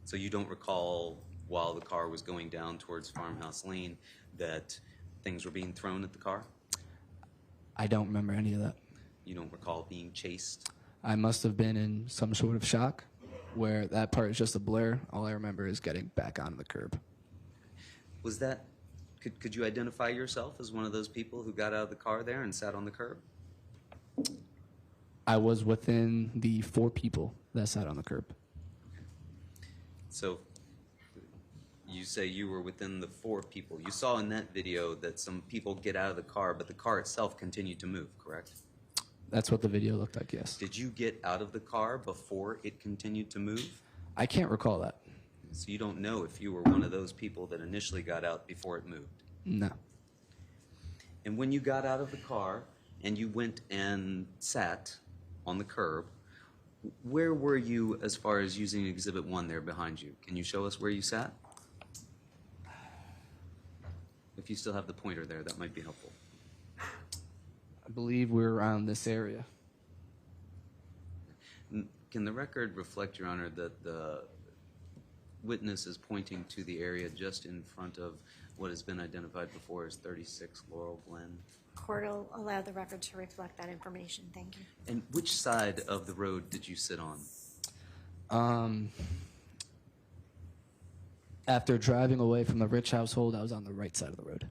So you don't recall while the car was going down towards Farmhouse Lane that things were being thrown at the car? I don't remember any of that. You don't recall being chased? I must have been in some sort of shock where that part is just a blur. All I remember is getting back onto the curb. Was that, could you identify yourself as one of those people who got out of the car there and sat on the curb? I was within the 4 people that sat on the curb. So you say you were within the 4 people. You saw in that video that some people get out of the car, but the car itself continued to move, correct? That's what the video looked like, yes. Did you get out of the car before it continued to move? I can't recall that. So you don't know if you were one of those people that initially got out before it moved. No. And when you got out of the car and you went and sat on the curb, where were you as far as using Exhibit 1 there behind you? Can you show us where you sat? If you still have the pointer there, that might be helpful. I believe we're around this area. Can the record reflect, Your Honor, that the witness is pointing to the area just in front of what has been identified before as 36 Laurel Glen? Court will allow the record to reflect that information. Thank you. And which side of the road did you sit on? After driving away from the Rich household, I was on the right side of the road.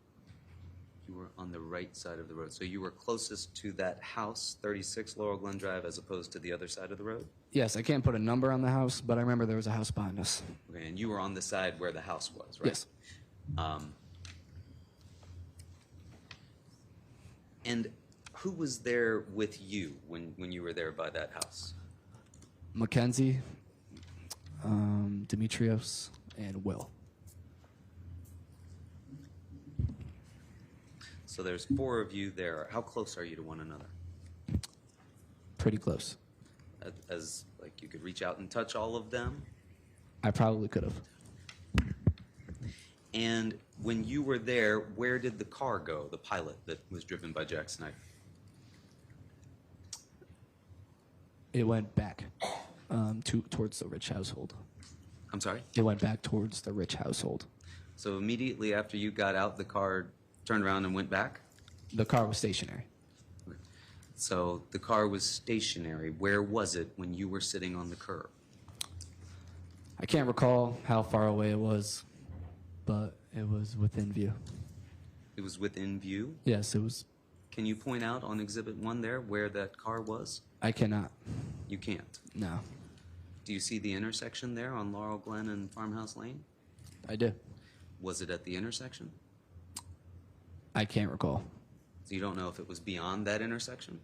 You were on the right side of the road. So you were closest to that house, 36 Laurel Glen Drive, as opposed to the other side of the road? Yes, I can't put a number on the house, but I remember there was a house behind us. Okay, and you were on the side where the house was, right? Yes. And who was there with you when you were there by that house? Mackenzie, Demetrios, and Will. So there's 4 of you there. How close are you to one another? Pretty close. As like you could reach out and touch all of them? I probably could have. And when you were there, where did the car go, the Pilot that was driven by Jack Snyder? It went back towards the Rich household. I'm sorry? It went back towards the Rich household. So immediately after you got out, the car turned around and went back? The car was stationary. So the car was stationary. Where was it when you were sitting on the curb? I can't recall how far away it was, but it was within view. It was within view? Yes, it was. Can you point out on Exhibit 1 there where that car was? I cannot. You can't. No. Do you see the intersection there on Laurel Glen and Farmhouse Lane? I do. Was it at the intersection? I can't recall. So you don't know if it was beyond that intersection?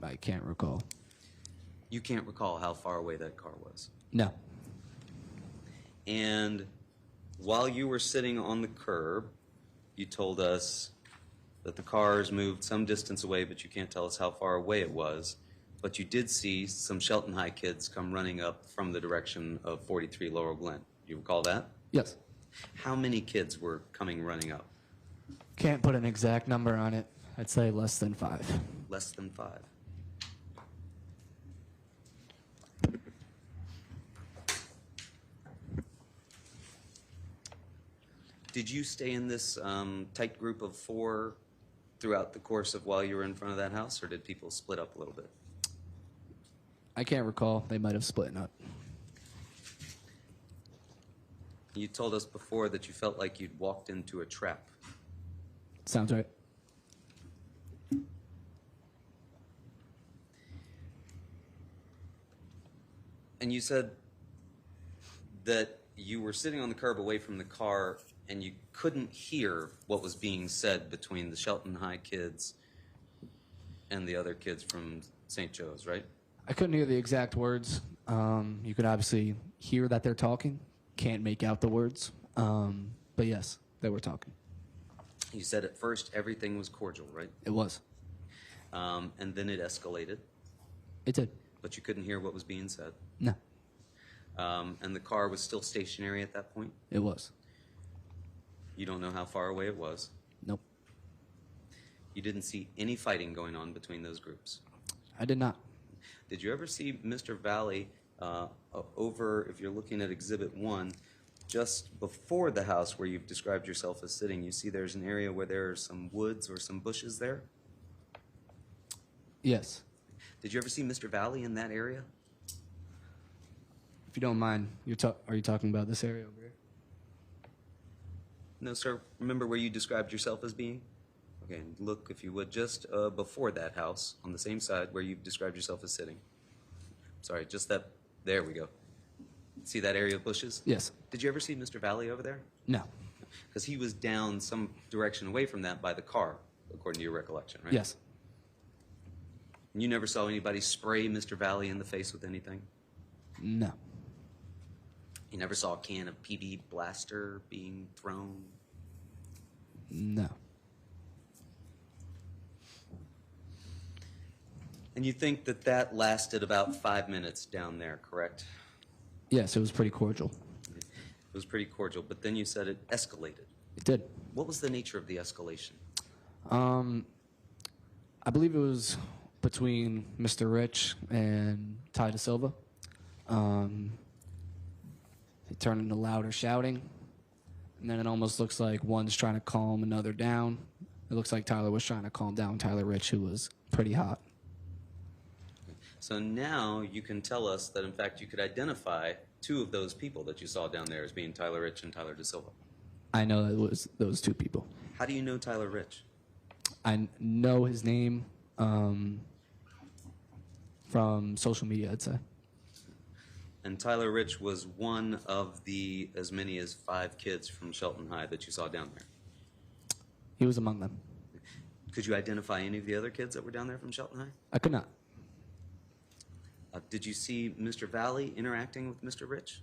I can't recall. You can't recall how far away that car was? No. And while you were sitting on the curb, you told us that the cars moved some distance away, but you can't tell us how far away it was. But you did see some Shelton High kids come running up from the direction of 43 Laurel Glen. You recall that? Yes. How many kids were coming running up? Can't put an exact number on it. I'd say less than 5. Less than 5. Did you stay in this tight group of 4 throughout the course of while you were in front of that house, or did people split up a little bit? I can't recall. They might have split up. You told us before that you felt like you'd walked into a trap. Sounds right. And you said that you were sitting on the curb away from the car and you couldn't hear what was being said between the Shelton High kids and the other kids from St. Joe's, right? I couldn't hear the exact words. You could obviously hear that they're talking. Can't make out the words. But yes, they were talking. You said at first everything was cordial, right? It was. And then it escalated, It did. but you couldn't hear what was being said. No, And the car was still stationary at that point? it was. You don't know how far away it was? Nope. You didn't see any fighting going on between those groups? I did not. Did you ever see Mr. Valle over, if you're looking at Exhibit 1, just before the house where you've described yourself as sitting, you see there's an area where there are some woods or some bushes there? Yes. Did you ever see Mr. Valle in that area? If you don't mind, are you talking about this area over here? No, sir. Remember where you described yourself as being? Okay, and look, if you would, just before that house, on the same side where you've described yourself as sitting. Sorry, just that. There we go. See that area of bushes? Yes. Did you ever see Mr. Valle over there? No. Because he was down some direction away from that by the car, according to your recollection, right? Yes. And you never saw anybody spray Mr. Valle in the face with anything? No. You never saw a can of PB Blaster being thrown? No. And you think that that lasted about 5 minutes down there, correct? Yes, it was pretty cordial. It was pretty cordial, but then you said it escalated. It did. What was the nature of the escalation? I believe it was between Mr. Rich and Ty DeSilva. It turned into louder shouting, and then it almost looks like one's trying to calm another down. It looks like Tyler was trying to calm down Tyler Rich, who was pretty hot. So now you can tell us that, in fact, you could identify two of those people that you saw down there as being Tyler Rich and Tyler DeSilva. I know it was those two people. How do you know Tyler Rich? I know his name from social media, I'd say. And Tyler Rich was one of the as many as 5 kids from Shelton High that you saw down there. He was among them. Could you identify any of the other kids that were down there from Shelton High? I could not. Did you see Mr. Valle interacting with Mr. Rich?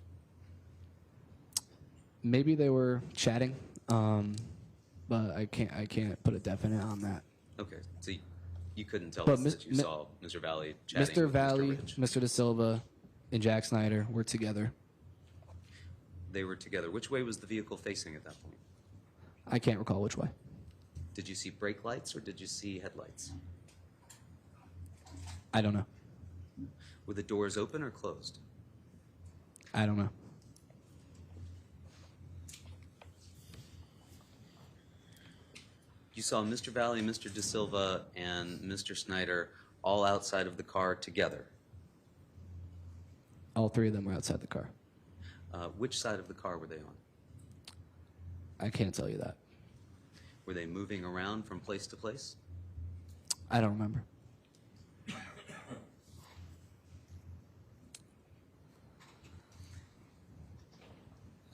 Maybe they were chatting, but I can't put a definite on that. Okay, so you couldn't tell But us that you saw Mr. Valle chatting Mr. with Valle, Mr. Rich. Mr. DeSilva, and Jack Snyder were together. They were together. Which way was the vehicle facing at that point? I can't recall which way. Did you see brake lights or did you see headlights? I don't know. Were the doors open or closed? I don't know. You saw Mr. Valle, Mr. DeSilva, and Mr. Snyder all outside of the car together. All 3 of them were outside the car. Which side of the car were they on? I can't tell you that. Were they moving around from place to place? I don't remember.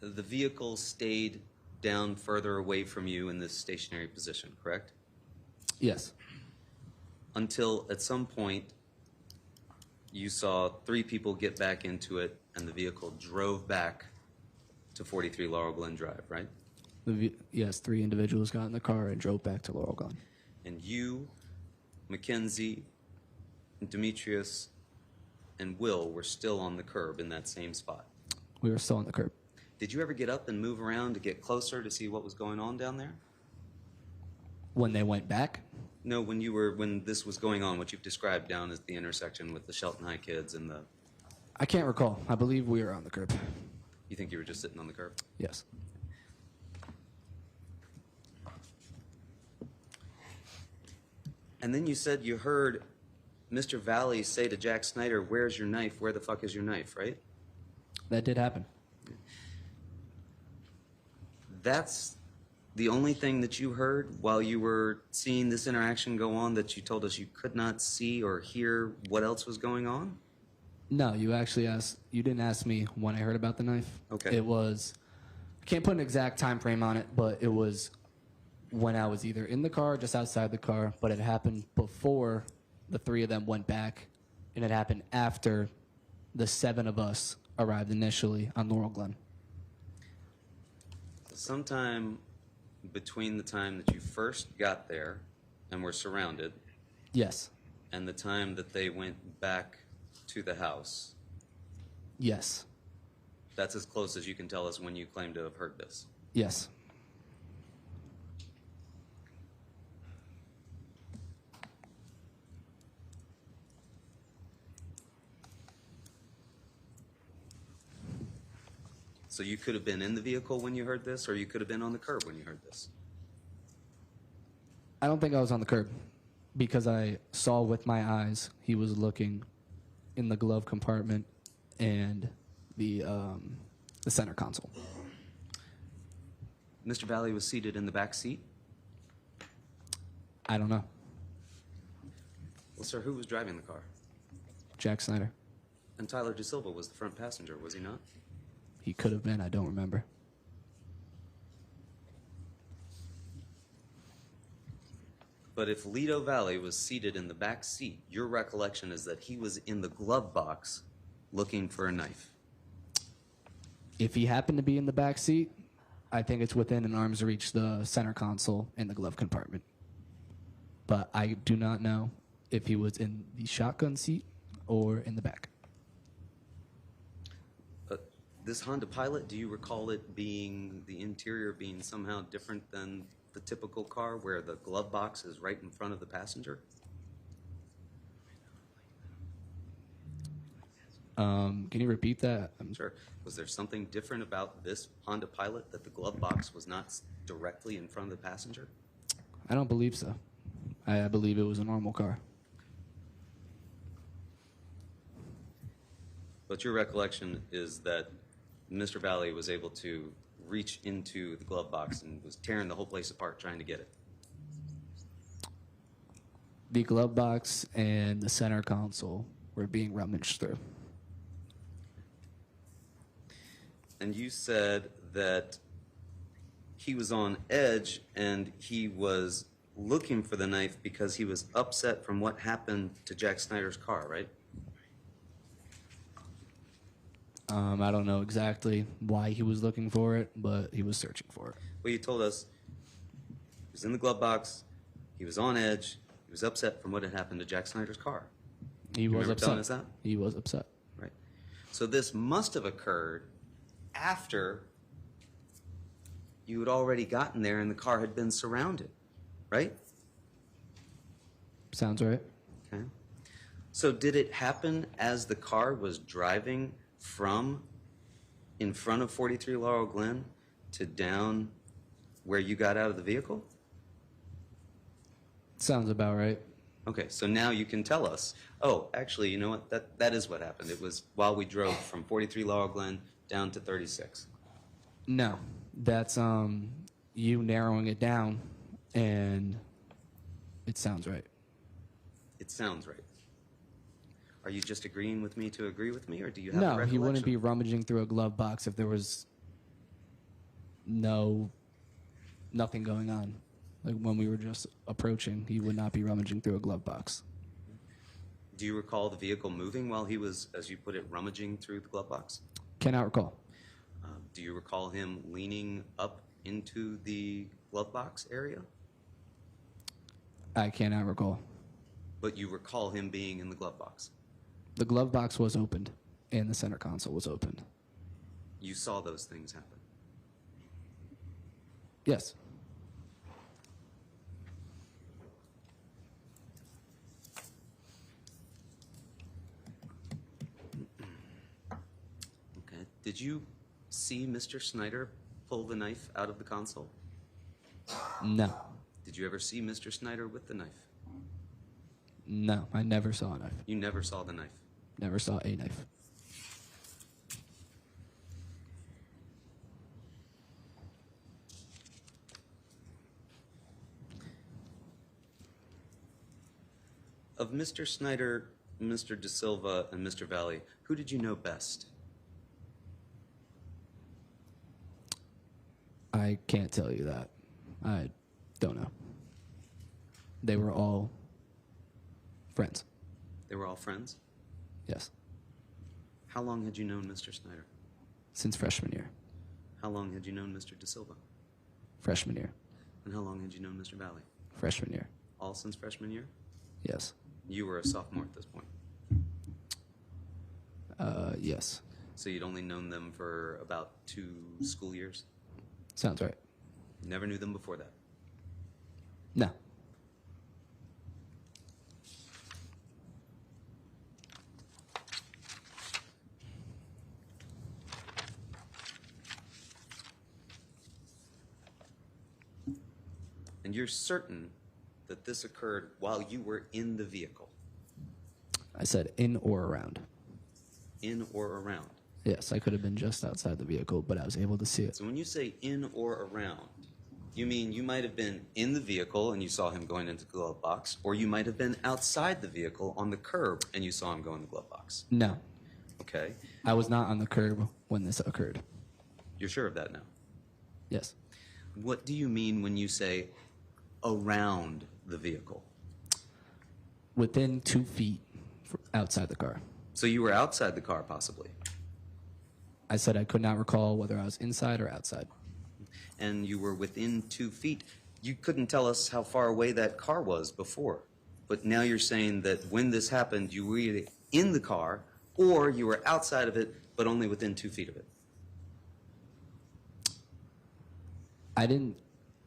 The vehicle stayed down further away from you in this stationary position, correct? Yes. Until at some point you saw 3 people get back into it and the vehicle drove back to 43 Laurel Glen Drive, right? Yes, 3 individuals got in the car and drove back to Laurel Glen. And you, Mackenzie, Demetrius, and Will were still on the curb in that same spot. We were still on the curb. Did you ever get up and move around to get closer to see what was going on down there? When they went back? No, when this was going on, what you've described down as the intersection with the Shelton High kids and the... I can't recall. I believe we were on the curb. You think you were just sitting on the curb? Yes. And then you said you heard Mr. Valle say to Jack Snyder, "Where's your knife? Where the fuck is your knife?" Right? That did happen. That's the only thing that you heard while you were seeing this interaction go on, that you told us you could not see or hear what else was going on? No, you didn't ask me when I heard about the knife. Okay. It was, I can't put an exact time frame on it, but it was when I was either in the car or just outside the car, but it happened before the 3 of them went back, and it happened after the 7 of us arrived initially on Laurel Glen. Sometime between the time that you first got there and were surrounded Yes. and the time that they went back to the house, Yes. that's as close as you can tell us when you claim to have heard this. Yes. So you could have been in the vehicle when you heard this, or you could have been on the curb when you heard this. I don't think I was on the curb because I saw with my eyes he was looking in the glove compartment and the center console. Mr. Valle was seated in the back seat. I don't know. Well, sir, who was driving the car? Jack Snyder. And Tyler DeSilva was the front passenger, was he not? He could have been. I don't remember. But if Lido Valle was seated in the back seat, your recollection is that he was in the glove box looking for a knife. If he happened to be in the back seat, I think it's within an arm's reach the center console in the glove compartment. But I do not know if he was in the shotgun seat or in the back. This Honda Pilot, do you recall it being, the interior being somehow different than the typical car where the glove box is right in front of the passenger? Can you repeat that? Sure. Was there something different about this Honda Pilot that the glove box was not directly in front of the passenger? I don't believe so. I believe it was a normal car. But your recollection is that Mr. Valle was able to reach into the glove box and was tearing the whole place apart trying to get it. The glove box and the center console were being rummaged through. And you said that he was on edge and he was looking for the knife because he was upset from what happened to Jack Snyder's car, right? I don't know exactly why he was looking for it, but he was searching for it. Well, you told us he was in the glove box, he was on edge, he was upset from what had happened to Jack Snyder's car. He was remember telling upset. us that? He was upset. Right. So this must have occurred after you had already gotten there and the car had been surrounded, right? Sounds right. Okay. So did it happen as the car was driving from in front of 43 Laurel Glen to down where you got out of the vehicle? Sounds about right. Okay, so now you can tell us, oh, actually, you know what? That is what happened. It was while we drove from 43 Laurel Glen down to 36. No, that's you narrowing it down, and it sounds right. It sounds right. Are you just agreeing with me to agree with me, or do you have a No, recollection? he wouldn't be rummaging through a glove box if there was nothing going on. Like when we were just approaching, he would not be rummaging through a glove box. Do you recall the vehicle moving while he was, as you put it, rummaging through the glove box? Cannot recall. Do you recall him leaning up into the glove box area? I cannot recall. But you recall him being in the glove box? The glove box was opened, and the center console was opened. You saw those things happen? Yes. Okay. Did you see Mr. Snyder pull the knife out of the console? No. Did you ever see Mr. Snyder with the knife? No, I never saw a knife. You never saw the knife? Never saw a knife. Of Mr. Snyder, Mr. De Silva, and Mr. Valle, who did you know best? I can't tell you that. I don't know. They were all friends. They were all friends? Yes. How long had you known Mr. Snyder? Since freshman year. How long had you known Mr. De Silva? Freshman year. And how long had you known Mr. Valle? Freshman year. All since freshman year? Yes. You were a sophomore at this point. Yes. So you'd only known them for about 2 school years? Sounds right. Never knew them before that? No. And you're certain that this occurred while you were in the vehicle? I said in or around. In or around? Yes, I could have been just outside the vehicle, but I was able to see it. So when you say in or around, you mean you might have been in the vehicle and you saw him going into the glove box, or you might have been outside the vehicle on the curb and you saw him go in the glove box? No. Okay. I was not on the curb when this occurred. You're sure of that now? Yes. What do you mean when you say around the vehicle? Within 2 feet outside the car. So you were outside the car, possibly? I said I could not recall whether I was inside or outside. And you were within 2 feet. You couldn't tell us how far away that car was before. But now you're saying that when this happened, you were either in the car or you were outside of it, but only within 2 feet of it.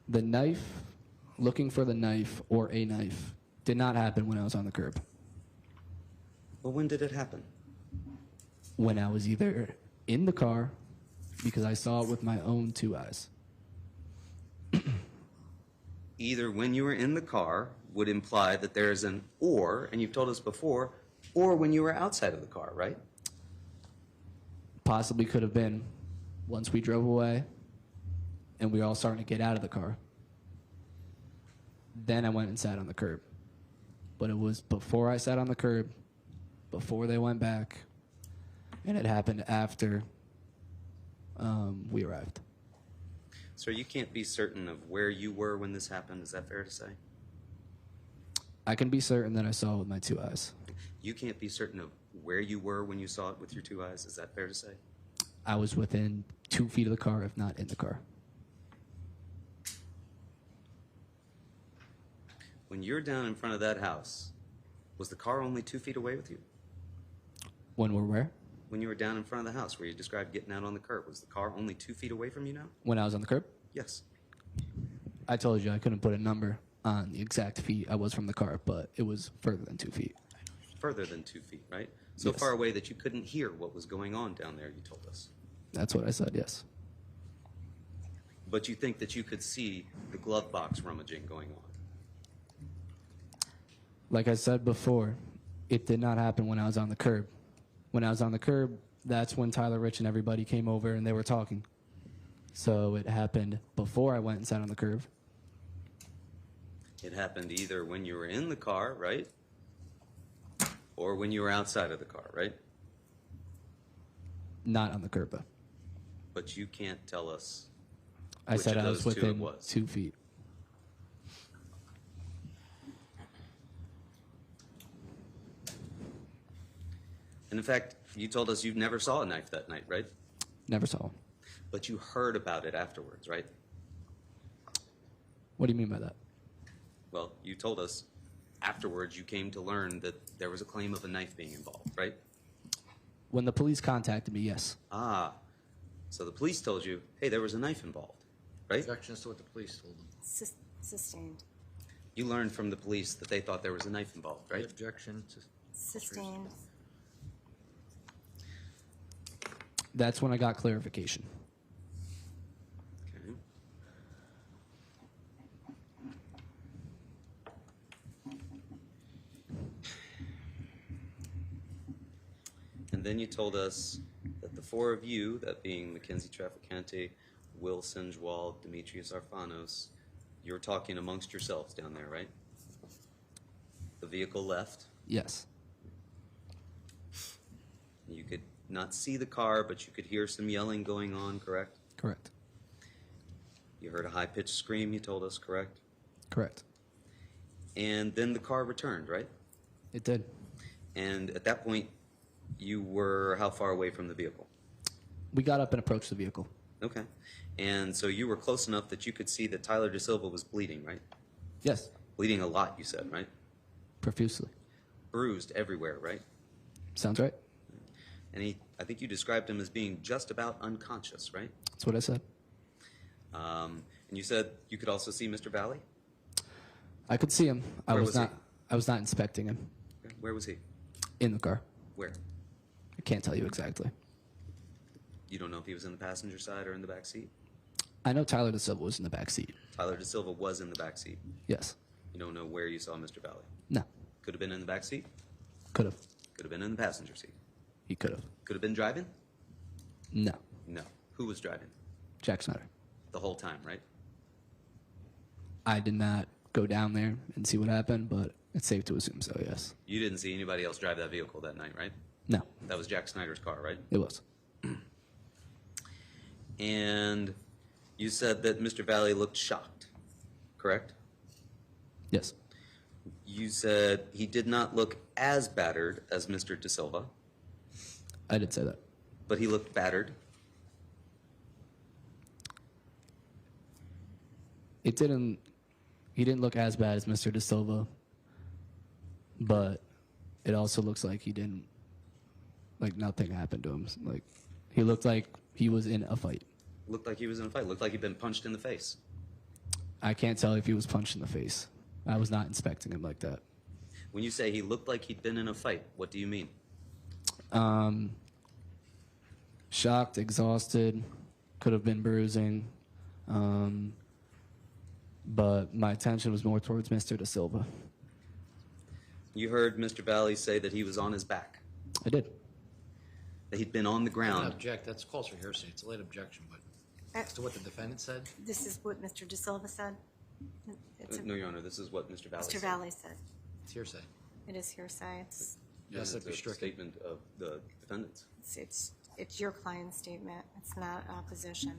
The knife, looking for the knife or a knife, did not happen when I was on the curb. Well, when did it happen? When I was either in the car, because I saw it with my own 2 eyes. Either when you were in the car would imply that there's an or, and you've told us before, or when you were outside of the car, right? Possibly could have been once we drove away and we were all starting to get out of the car. Then I went and sat on the curb. But it was before I sat on the curb, before they went back, and it happened after we arrived. So you can't be certain of where you were when this happened, is that fair to say? I can be certain that I saw it with my 2 eyes. You can't be certain of where you were when you saw it with your 2 eyes, is that fair to say? I was within 2 feet of the car, if not in the car. When you're down in front of that house, was the car only 2 feet away with you? When we're where? When you were down in front of the house where you described getting out on the curb, was the car only 2 feet away from you now? When I was on the curb? Yes. I told you I couldn't put a number on the exact feet I was from the car, but it was further than 2 feet. Further than 2 feet, right? So Yes. far away that you couldn't hear what was going on down there, you told us. That's what I said, yes. But you think that you could see the glove box rummaging going on? Like I said before, it did not happen when I was on the curb. When I was on the curb, that's when Tyler Rich and everybody came over and they were talking. So it happened before I went and sat on the curb. It happened either when you were in the car, right? Or when you were outside of the car, right? Not on the curb, though. But you can't tell us I which said of I was those two it within was. 2 feet. And in fact, you told us you never saw a knife that night, right? Never saw one. But you heard about it afterwards, right? What do you mean by that? Well, you told us afterwards you came to learn that there was a claim of a knife being involved, right? When the police contacted me, yes. Ah, so the police told you, hey, there was a knife involved, right? Objections to what the police told them. Sustained. You learned from the police that they thought there was a knife involved, right? Objection to. Sustained. That's when I got clarification. Okay. And then you told us that the 4 of you, that being Mackenzie Traficante, Will Sinjwal, Demetrius Arfanos, you were talking amongst yourselves down there, right? The vehicle left. Yes. You could not see the car, but you could hear some yelling going on, correct? Correct. You heard a high-pitched scream, you told us, correct? Correct. And then the car returned, right? It did. And at that point, you were how far away from the vehicle? We got up and approached the vehicle. Okay. And so you were close enough that you could see that Tyler DeSilva was bleeding, right? Yes. Bleeding a lot, you said, right? Profusely. Bruised everywhere, right? Sounds right. And I think you described him as being just about unconscious, right? That's what I said. And you said you could also see Mr. Valle? I could see him. I Where was was he? not. I was not inspecting him Where was he? in the car. Where? I can't tell you exactly. You don't know if he was in the passenger side or in the back seat? I know Tyler DeSilva was in the back seat. Tyler DeSilva was in the back seat. Yes. You don't know where you saw Mr. Valle? No. Could have been in the back seat? Could have. Could have been in the passenger seat? He could have. Could have been driving? No. No. Who was driving? Jack Snyder. The whole time, right? I did not go down there and see what happened, but it's safe to assume so, yes. You didn't see anybody else drive that vehicle that night, right? No, That was Jack Snyder's car, right? it was. And you said that Mr. Valle looked shocked, correct? Yes. You said he did not look as battered as Mr. DeSilva, I did say that. but he looked battered. He didn't look as bad as Mr. De Silva, but it also looks like he didn't, like nothing happened to him. Like he looked like he was in a fight. Looked like he was in a fight. Looked like he'd been punched in the face. I can't tell if he was punched in the face. I was not inspecting him like that. When you say he looked like he'd been in a fight, what do you mean? Shocked, exhausted, could have been bruising. But my attention was more towards Mr. De Silva. You heard Mr. Valle say that he was on his back, I did. that he'd been on the I ground. object. That's calls for hearsay. It's a late objection, but as to what the defendant said, This is what Mr. De Silva said? It's No, Your Honor, this is what Mr. Valle Mr. said. Valle said. it's hearsay. It is hearsay. It's, Yes, It's that'd be a stricken. statement of the defendant's. it's your client's statement. It's not opposition.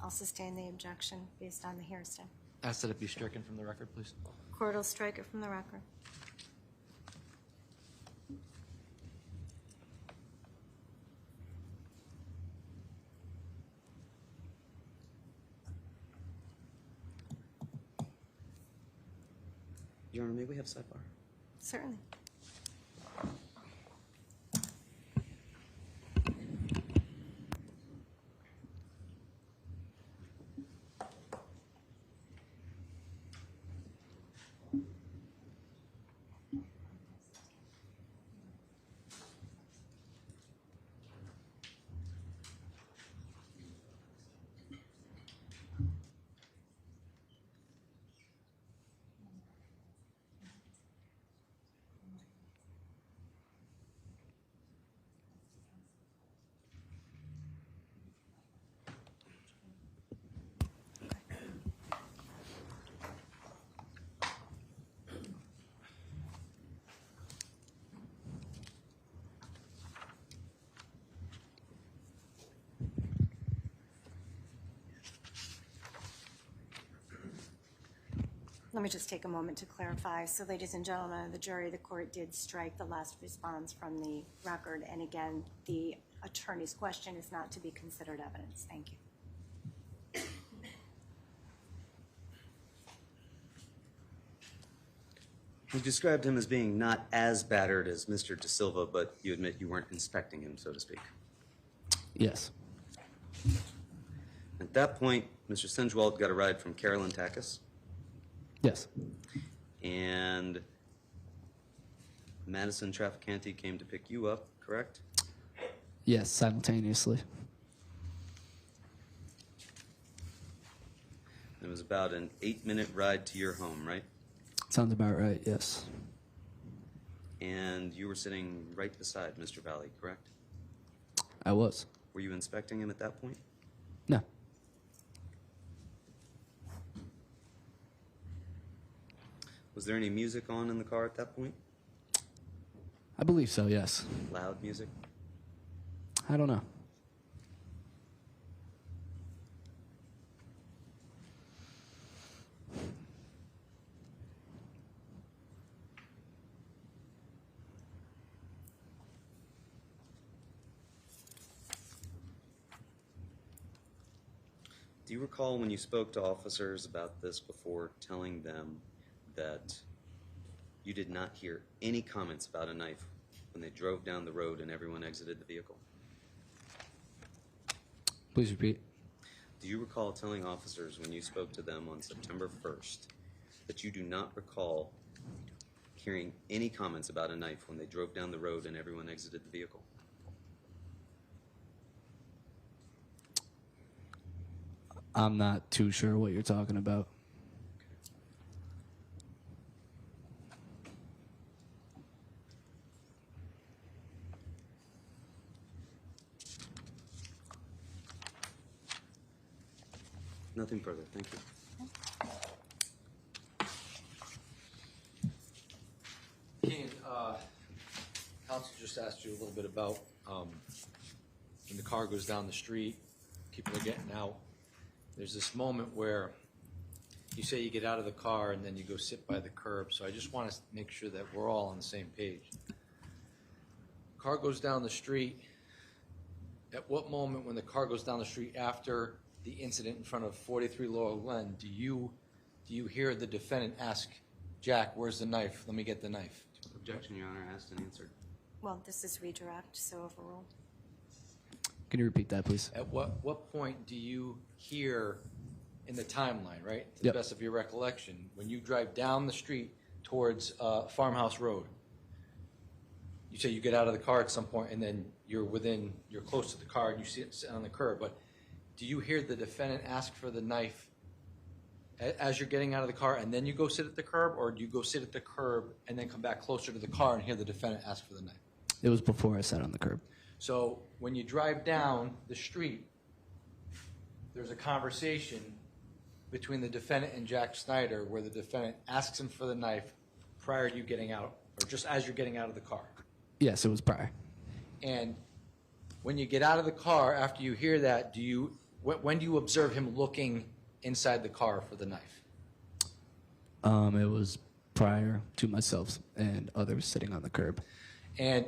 I'll sustain the objection based on the hearsay. Ask that it be stricken from the record, please. Court will strike it from the record. Your Honor, may we have sidebar? Certainly. Let me just take a moment to clarify. So, ladies and gentlemen of the jury, the court did strike the last response from the record. And again, the attorney's question is not to be considered evidence. Thank you. You described him as being not as battered as Mr. De Silva, but you admit you weren't inspecting him, so to speak. Yes. At that point, Mr. Senjwald got a ride from Carolyn Takis, Yes. and Madison Traficante came to pick you up, correct? Yes, simultaneously. It was about an 8-minute ride to your home, right? Sounds about right, yes. And you were sitting right beside Mr. Valle, correct? I was. Were you inspecting him at that point? No. Was there any music on in the car at that point? I believe so, yes. Loud music? I don't know. Do you recall when you spoke to officers about this before, telling them that you did not hear any comments about a knife when they drove down the road and everyone exited the vehicle? Please repeat. Do you recall telling officers when you spoke to them on September 1st that you do not recall hearing any comments about a knife when they drove down the road and everyone exited the vehicle? I'm not too sure what you're talking about. Nothing further. Thank you. Keenan, counsel just asked you a little bit about when the car goes down the street, people are getting out. There's this moment where you say you get out of the car and then you go sit by the curb. So I just want to make sure that we're all on the same page. Car goes down the street. At what moment when the car goes down the street after the incident in front of 43 Laurel Glen do you do you hear the defendant ask Jack, "Where's the knife? Let me get the knife"? Objection, Your Honor, asked and answered. Well, this is redirect, so overruled. Can you repeat that, please? At what point do you hear in the timeline, right? To the Yep. best of your recollection, when you drive down the street towards Farmhouse Road, you say you get out of the car at some point, and then you're close to the car, and you sit on the curb. But do you hear the defendant ask for the knife as you're getting out of the car, and then you go sit at the curb, or do you go sit at the curb and then come back closer to the car and hear the defendant ask for the knife? It was before I sat on the curb. So when you drive down the street, there's a conversation between the defendant and Jack Snyder where the defendant asks him for the knife prior to you getting out, or just as you're getting out of the car. Yes, it was prior. And when you get out of the car, after you hear that, when do you observe him looking inside the car for the knife? It was prior to myself and others sitting on the curb. And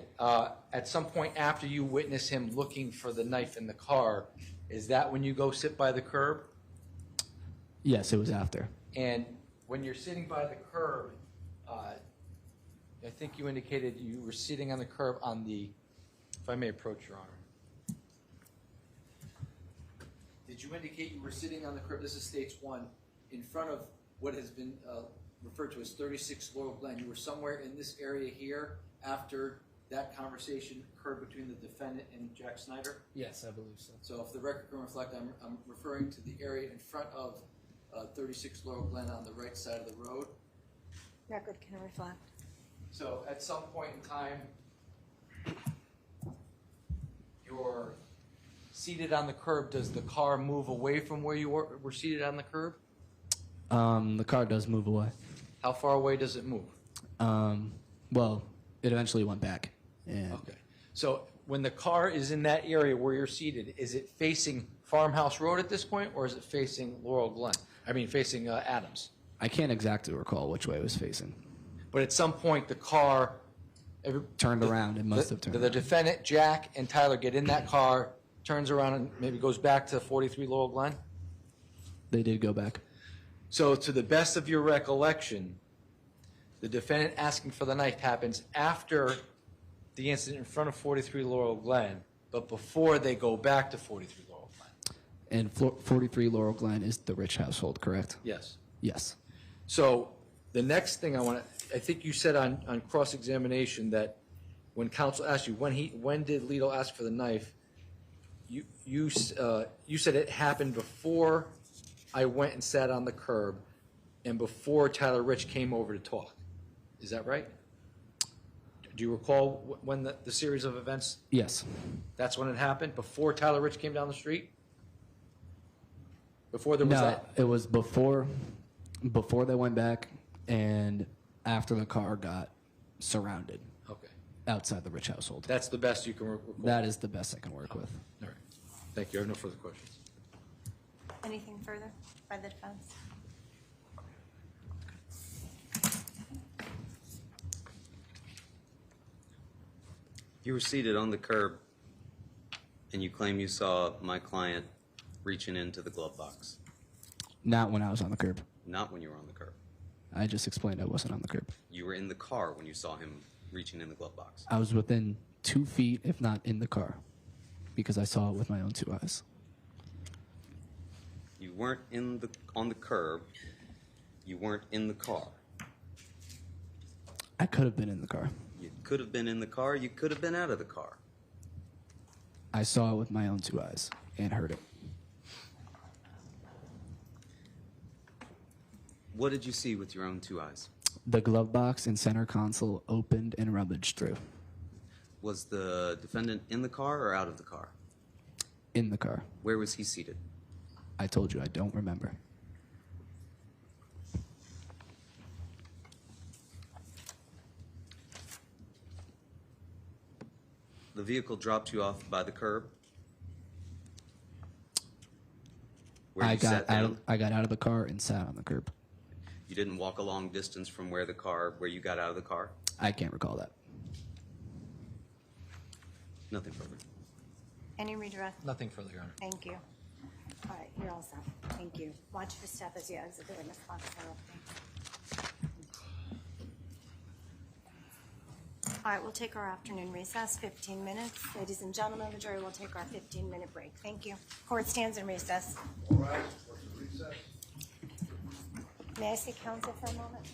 at some point after you witness him looking for the knife in the car, is that when you go sit by the curb? Yes, it was after. And when you're sitting by the curb, I think you indicated you were sitting on the curb on the, if I may approach, Your Honor. Did you indicate you were sitting on the curb, this is States 1, in front of what has been referred to as 36 Laurel Glen? You were somewhere in this area here after that conversation occurred between the defendant and Jack Snyder? Yes, I believe so. So if the record can reflect, I'm referring to the area in front of 36 Laurel Glen on the right side of the road. Record can reflect. So at some point in time, you're seated on the curb. Does the car move away from where you were seated on the curb? The car does move away. How far away does it move? Well, it eventually went back. And Okay. So when the car is in that area where you're seated, is it facing Farmhouse Road at this point, or is it facing Laurel Glen? I mean, facing Adams? I can't exactly recall which way it was facing. But at some point, the car Turned around. It must have turned The around. defendant, Jack, and Tyler get in that car, turns around, and maybe goes back to 43 Laurel Glen? They did go back. So to the best of your recollection, the defendant asking for the knife happens after the incident in front of 43 Laurel Glen, but before they go back to 43 Laurel Glen. And 43 Laurel Glen is the Rich household, correct? Yes. Yes. So the next thing I think you said on cross-examination that when counsel asked you, when did Lido ask for the knife, you said it happened before I went and sat on the curb and before Tyler Rich came over to talk. Is that right? Do you recall when the series of events? Yes. That's when it happened? Before Tyler Rich came down the street? Before there was No, that? it was before they went back and after the car got surrounded Okay. outside the Rich household. That's the best you can recall? That is the best I can work with. All right. Thank you. I have no further questions. Anything further by the defense? You were seated on the curb, and you claim you saw my client reaching into the glove box. Not when I was on the curb. Not when you were on the curb. I just explained I wasn't on the curb. You were in the car when you saw him reaching in the glove box. I was within 2 feet, if not in the car, because I saw it with my own 2 eyes. You weren't on the curb. You weren't in the car. I could have been in the car. You could have been in the car. You could have been out of the car. I saw it with my own 2 eyes and heard it. What did you see with your own 2 eyes? The glove box and center console opened and rummaged through. Was the defendant in the car or out of the car? In the car. Where was he seated? I told you I don't remember. The vehicle dropped you off by the curb? Where I you got sat down? I got out of the car and sat on the curb. You didn't walk a long distance from where you got out of the car? I can't recall that. Nothing further. Any redirect? Nothing further, Your Honor. Thank you. All right, you're all set. Thank you. Watch your step as you exit the witness box. All right, we'll take our afternoon recess, 15 minutes. Ladies and gentlemen, the jury will take our 15-minute break. Thank you. Court stands in recess. All right, what's the recess? May I see counsel for a moment?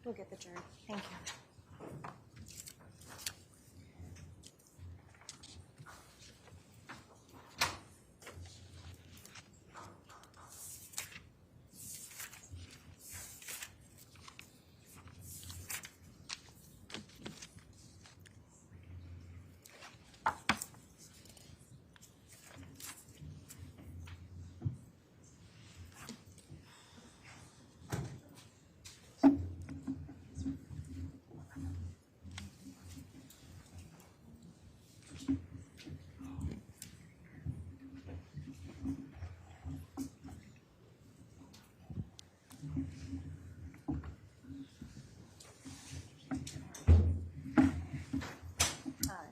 We'll get the jury. Thank you.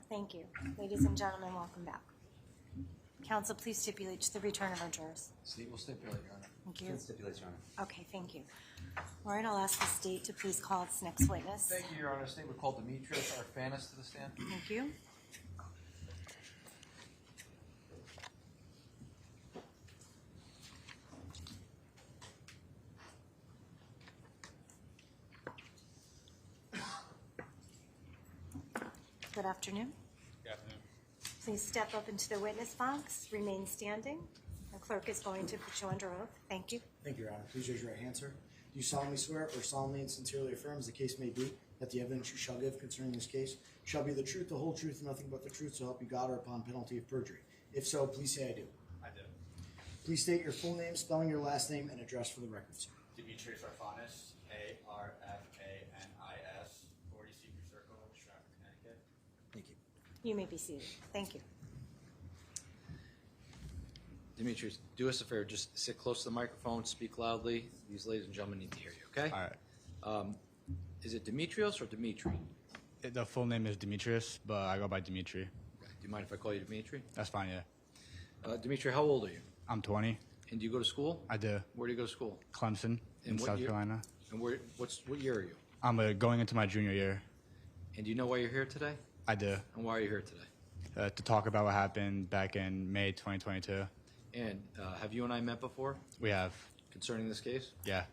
Thank you. Ladies and gentlemen, welcome back. Counsel, please stipulate to the return of our jurors. State will stipulate, Your Honor. Thank you. Stipulates, Your Honor. Okay, thank you. All right, I'll ask the state to please call its next witness. Thank you, Your Honor. State would call Demetrius Arfanis to the stand. Thank you. Good afternoon. Good afternoon. Please step up into the witness box, remain standing. The clerk is going to put you under oath. Thank you. Thank you, Your Honor. Please raise your right hand, sir. Do you solemnly swear or solemnly and sincerely affirm, as the case may be, that the evidence you shall give concerning this case shall be the truth, the whole truth, and nothing but the truth, so help you God, or upon penalty of perjury? If so, please say I do. I do. Please state your full name, spelling your last name, and address for the record, sir. Demetrius Arfanis, A-R-F-A-N-I-S, 40 Secret Circle, Stratford, Connecticut. Thank you. You may be seated. Thank you. Demetrius, do us a favor. Just sit close to the microphone, speak loudly. These ladies and gentlemen need to hear you, okay? All right. Is it Demetrios or Dimitri? The full name is Demetrius, but I go by Dimitri. Okay. Do you mind if I call you Dimitri? That's fine, yeah. Dimitri, how old are you? I'm 20. And do you go to school? I do. Where do you go to school? Clemson in And what South year? Carolina. And what year are you? I'm going into my junior year. And do you know why you're here today? I do. And why are you here today? To talk about what happened back in May 2022. And have you and I met before We have. concerning this case? Yeah.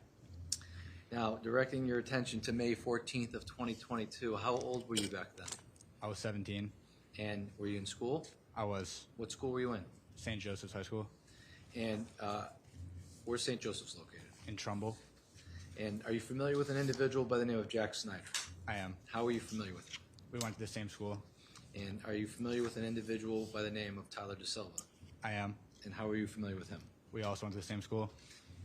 Now, directing your attention to May 14th of 2022, how old were you back then? I was 17. And were you in school? I was What school were you in? St. Joseph's High School And where's St. Joseph's located? in Trumbull. And are you familiar with an individual by the name of Jack Snyder? I am. How are you familiar with him? We went to the same school. And are you familiar with an individual by the name of Tyler DeSilva? I am. And how are you familiar with him? We also went to the same school.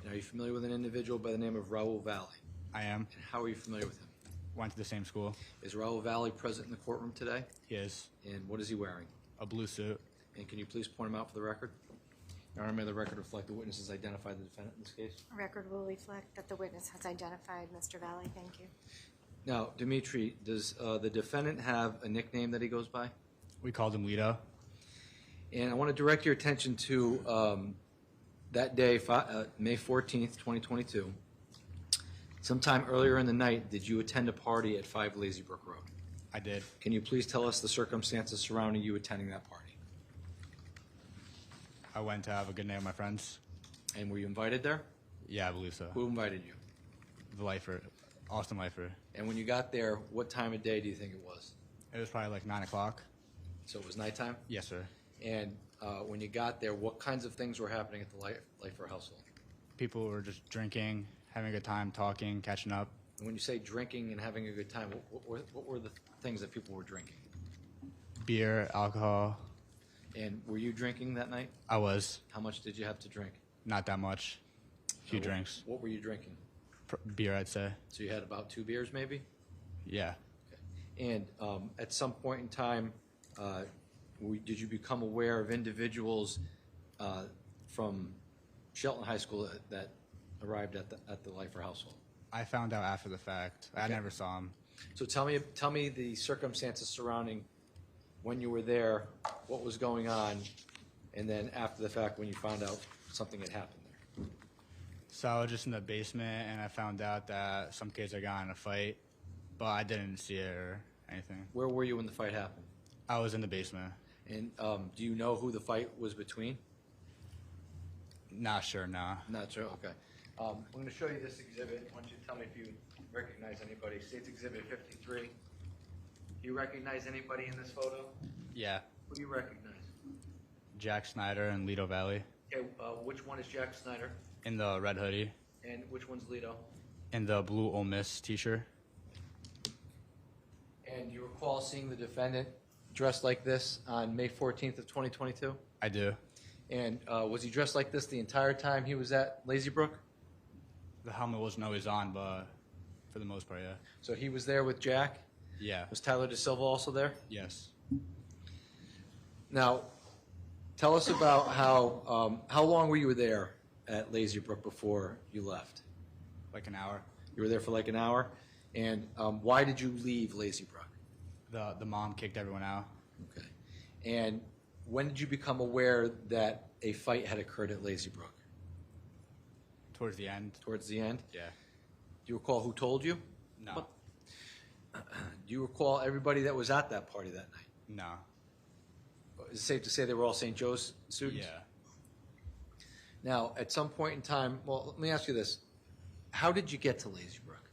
And are you familiar with an individual by the name of Raul Valle? I am. And how are you familiar with him? Went to the same school. Is Raul Valle present in the courtroom today? He is. And what is he wearing? A blue suit. And can you please point him out for the record? Your Honor, may the record reflect the witnesses identified the defendant in this case? Record will reflect that the witness has identified Mr. Valley. Thank you. Now, Dimitri, does the defendant have a nickname that he goes by? We called him Lito. And I want to direct your attention to that day, May 14th, 2022. Sometime earlier in the night, did you attend a party at 5 Lazy Brook Road? I did. Can you please tell us the circumstances surrounding you attending that party? I went to have a good night with my friends. And were you invited there? Yeah, I believe so. Who invited you? The lifer, Austin lifer. And when you got there, what time of day do you think it was? It was probably like 9 o'clock. So it was nighttime? Yes, sir. And when you got there, what kinds of things were happening at the Lifer household? People were just drinking, having a good time, talking, catching up. And when you say drinking and having a good time, what were the things that people were drinking? Beer, alcohol. And were you drinking that night? I was. How much did you have to drink? Not that much. Few drinks. What were you drinking? Beer, I'd say. So you had about 2 beers, maybe? Yeah. Okay. And at some point in time, did you become aware of individuals from Shelton High School that arrived at the Lifer household? I found out after the fact. I never saw him. So tell me the circumstances surrounding when you were there, what was going on, and then after the fact when you found out something had happened there. So I was just in the basement, and I found out that some kids had gotten in a fight, but I didn't see it or anything. Where were you when the fight happened? I was in the basement. And do you know who the fight was between? Not sure, nah. Not sure, okay. I'm going to show you this exhibit. I want you to tell me if you recognize anybody. State's Exhibit 53. Do you recognize anybody in this photo? Yeah. Who do you recognize? Jack Snyder and Lido Valley. Okay, which one is Jack Snyder? In the red hoodie. And which one's Lido? In the blue Ole Miss t-shirt. And you recall seeing the defendant dressed like this on May 14th of 2022? I do. And was he dressed like this the entire time he was at Lazy Brook? The helmet wasn't always on, but for the most part, yeah. So he was there with Jack? Yeah. Was Tyler De Silva also there? Yes. Now, tell us about how long were you there at Lazy Brook before you left? Like an hour. You were there for like an hour? And why did you leave Lazy Brook? The mom kicked everyone out. Okay. And when did you become aware that a fight had occurred at Lazy Brook? Towards the end. Towards the end? Yeah. Do you recall who told you? No. What? Do you recall everybody that was at that party that night? No. Is it safe to say they were all St. Joe's students? Yeah. Now, at some point in time, well, let me ask you this. How did you get to Lazy Brook?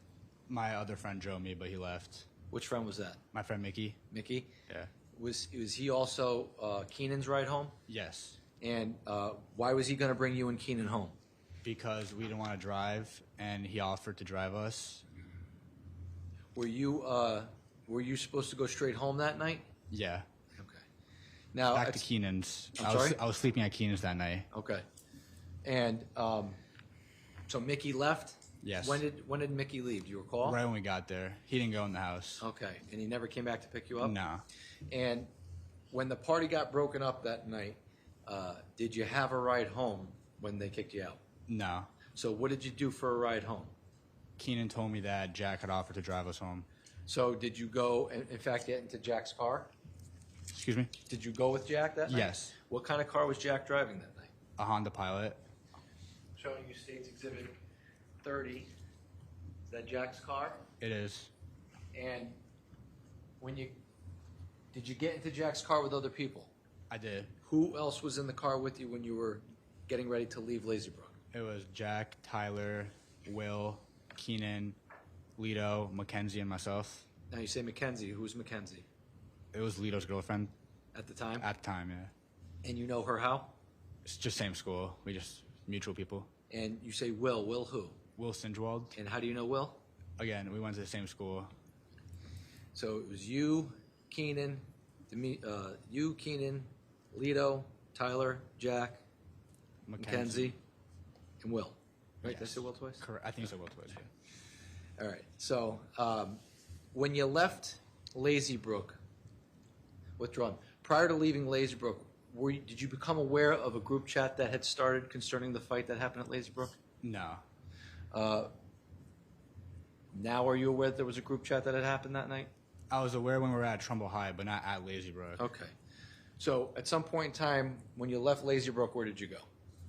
My other friend drove me, but he left. Which friend was that? My friend Mickey. Mickey? Yeah. Was he also Keenan's ride home? Yes. And why was he going to bring you and Keenan home? Because we didn't want to drive, and he offered to drive us. Were you supposed to go straight home that night? Yeah. Okay. Now Back to Keenan's. I was sleeping at Keenan's that night. Okay. And so Mickey left? Yes. When did Mickey leave? Do you recall? Right when we got there. He didn't go in the house. Okay. And he never came back to pick you up? No. And when the party got broken up that night, did you have a ride home when they kicked you out? No. So what did you do for a ride home? Keenan told me that Jack had offered to drive us home. So did you go, in fact, get into Jack's car? Excuse me? Did you go with Jack that night? Yes. What kind of car was Jack driving that night? A Honda Pilot. Showing you State's Exhibit 30. Is that Jack's car? It is. And did you get into Jack's car with other people? I did. Who else was in the car with you when you were getting ready to leave Lazy Brook? It was Jack, Tyler, Will, Keenan, Lido, Mackenzie, and myself. Now you say Mackenzie. Who's Mackenzie? It was Lido's girlfriend. At the time? At the time, yeah. And you know her how? It's just same school. We just mutual people. And you say Will. Will who? Will Sinjwald. And how do you know Will? Again, we went to the same school. So it was you, Keenan, Lido, Tyler, Jack, Mackenzie, and Will. Right? Yes. Did I say Will twice? Correct. I think so. Will twice. Yeah. All right. So when you left Lazy Brook, withdrawn, prior to leaving Lazy Brook, did you become aware of a group chat that had started concerning the fight that happened at Lazy Brook? No. Now are you aware that there was a group chat that had happened that night? I was aware when we were at Trumbull High, but not at Lazy Brook. Okay. So at some point in time, when you left Lazy Brook, where did you go?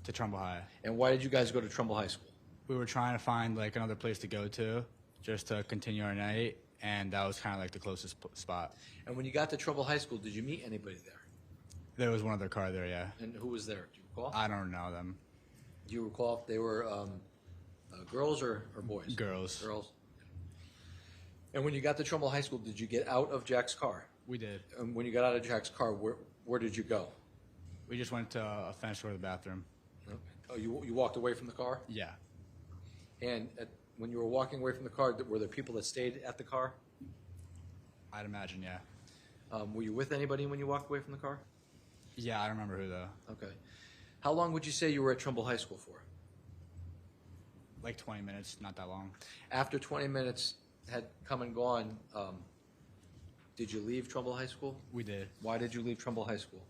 To Trumbull High. And why did you guys go to Trumbull High School? We were trying to find like another place to go to just to continue our night, and that was kind of like the closest spot. And when you got to Trumbull High School, did you meet anybody there? There was one other car there, yeah. And who was there? Do you recall? I don't know them. Do you recall if they were girls or boys? Girls. Girls. And when you got to Trumbull High School, did you get out of Jack's car? We did. And when you got out of Jack's car, where did you go? We just went to a fence for the bathroom. Okay. Oh, you walked away from the car? Yeah. And when you were walking away from the car, were there people that stayed at the car? I'd imagine, yeah. Were you with anybody when you walked away from the car? Yeah, I don't remember who though. Okay. How long would you say you were at Trumbull High School for? Like 20 minutes, not that long. After 20 minutes had come and gone, did you leave Trumbull High School? We did. Why did you leave Trumbull High School?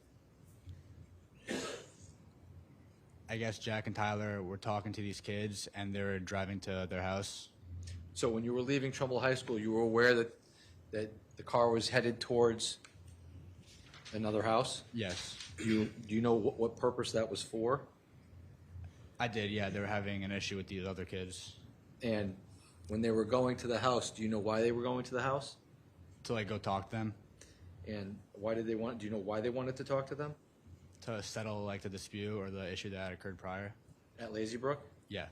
I guess Jack and Tyler were talking to these kids, and they were driving to their house. So when you were leaving Trumbull High School, you were aware that the car was headed towards another house? Yes. Do you know what purpose that was for? I did, yeah. They were having an issue with these other kids. And when they were going to the house, do you know why they were going to the house? To like go talk to them. And why did they want? Do you know why they wanted to talk to them? To settle like the dispute or the issue that had occurred prior. At Lazy Brook? Yeah.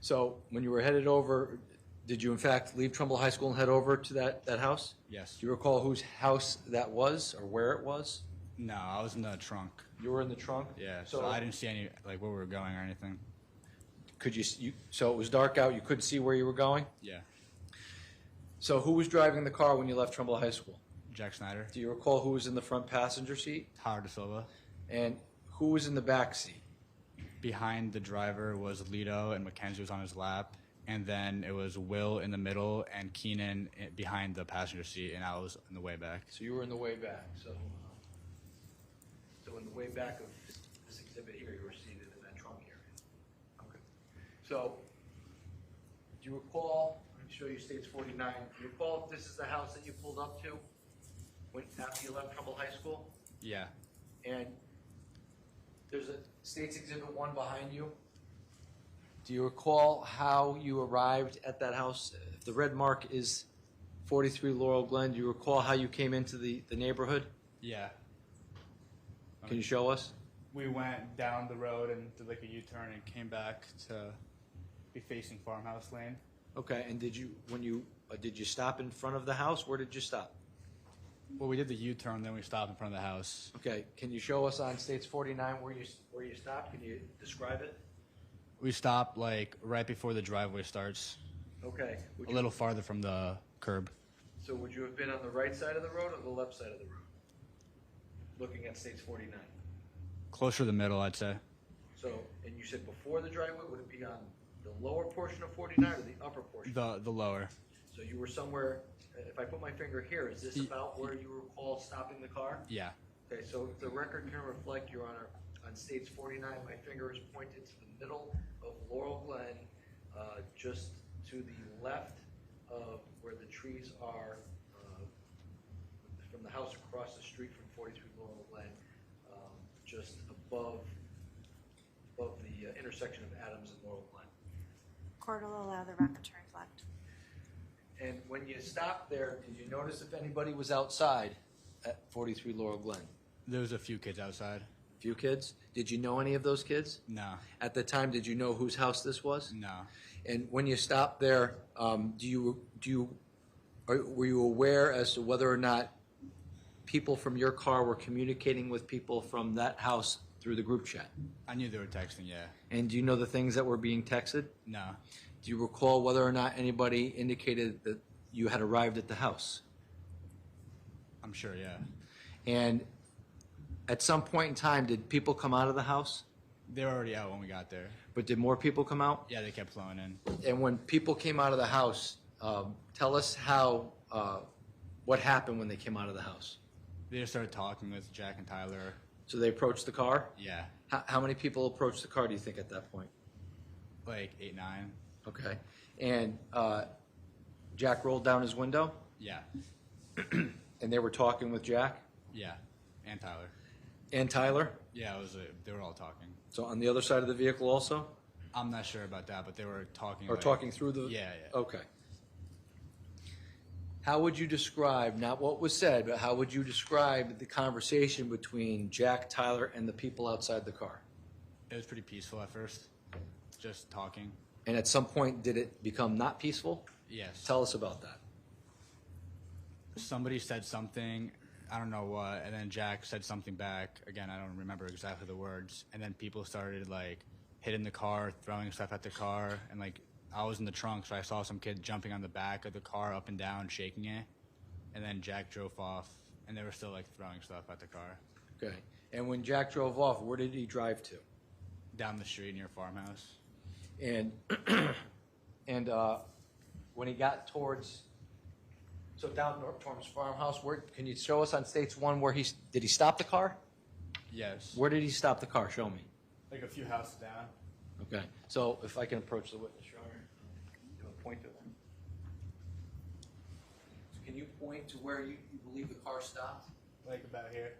So when you were headed over, Did you in fact leave Trumbull High School and head over to that house? Yes. Do you recall whose house that was or where it was? No, I was in the trunk. You were in the trunk? Yeah, so I didn't see any, like, where we were going or anything. Could you, so it was dark out, you couldn't see where you were going? Yeah. So who was driving the car when you left Trumbull High School? Jack Snyder. Do you recall who was in the front passenger seat? Tyler De Silva. And who was in the back seat? Behind the driver was Lido, and Mackenzie was on his lap. And then it was Will in the middle and Keenan behind the passenger seat, and I was in the way back. So you were in the way back. So in the way back of this exhibit here, you were seated in that trunk area. Okay. So do you recall, let me show you States 49. Do you recall if this is the house that you pulled up to after you left Trumbull High School? Yeah. And there's a States Exhibit 1 behind you. Do you recall how you arrived at that house? If the red mark is 43 Laurel Glen, do you recall how you came into the neighborhood? Yeah. Can you show us? We went down the road and did like a U-turn and came back to be facing Farmhouse Lane. Okay, and did you stop in front of the house? Where did you stop? Well, we did the U-turn, then we stopped in front of the house. Okay, can you show us on States 49 where you stopped? Can you describe it? We stopped like right before the driveway starts, Okay. a little farther from the curb. So would you have been on the right side of the road or the left side of the road? Looking at States 49. Closer to the middle, I'd say. So, and you said before the driveway, would it be on the lower portion of 49 or the upper portion? The lower. So you were somewhere, if I put my finger here, is this about where you recall stopping the car? Yeah. Okay, so if the record can reflect, Your Honor, on States 49, my finger is pointed to the middle of Laurel Glen, just to the left of where the trees are, from the house across the street from 43 Laurel Glen, just above the intersection of Adams and Laurel Glen. Court will allow the record to reflect. And when you stopped there, did you notice if anybody was outside at 43 Laurel Glen? There was a few kids outside. Few kids? Did you know any of those kids? No. At the time, did you know whose house this was? No. And when you stopped there, were you aware as to whether or not people from your car were communicating with people from that house through the group chat? I knew they were texting, yeah. And do you know the things that were being texted? No. Do you recall whether or not anybody indicated that you had arrived at the house? I'm sure, yeah. And at some point in time, did people come out of the house? They were already out when we got there. But did more people come out? Yeah, they kept flowing in. And when people came out of the house, tell us what happened when they came out of the house. They just started talking with Jack and Tyler. So they approached the car? Yeah. How many people approached the car, do you think, at that point? Like 8, 9. Okay. And Jack rolled down his window? Yeah. And they were talking with Jack? Yeah. And Tyler. And Tyler? Yeah, they were all talking. So on the other side of the vehicle also? I'm not sure about that, but they were talking. Or talking through the... Yeah, yeah. Okay. How would you describe, not what was said, but how would you describe the conversation between Jack, Tyler, and the people outside the car? It was pretty peaceful at first, just talking. And at some point, did it become not peaceful? Yes. Tell us about that. Somebody said something, I don't know what, and then Jack said something back. Again, I don't remember exactly the words. And then people started, like, hitting the car, throwing stuff at the car, and, like, I was in the trunk, so I saw some kid jumping on the back of the car up and down, shaking it. And then Jack drove off, and they were still, like, throwing stuff at the car. Okay. And when Jack drove off, where did he drive to? Down the street near Farmhouse. And when he got towards, so down towards Farmhouse, where can you show us on States 1 where did he stop the car? Yes. Where did he stop the car? Show me. Like a few houses down. Okay. So if I can approach the witness, Your Honor, do a point to them. So can you point to where you believe the car stopped? Like about here.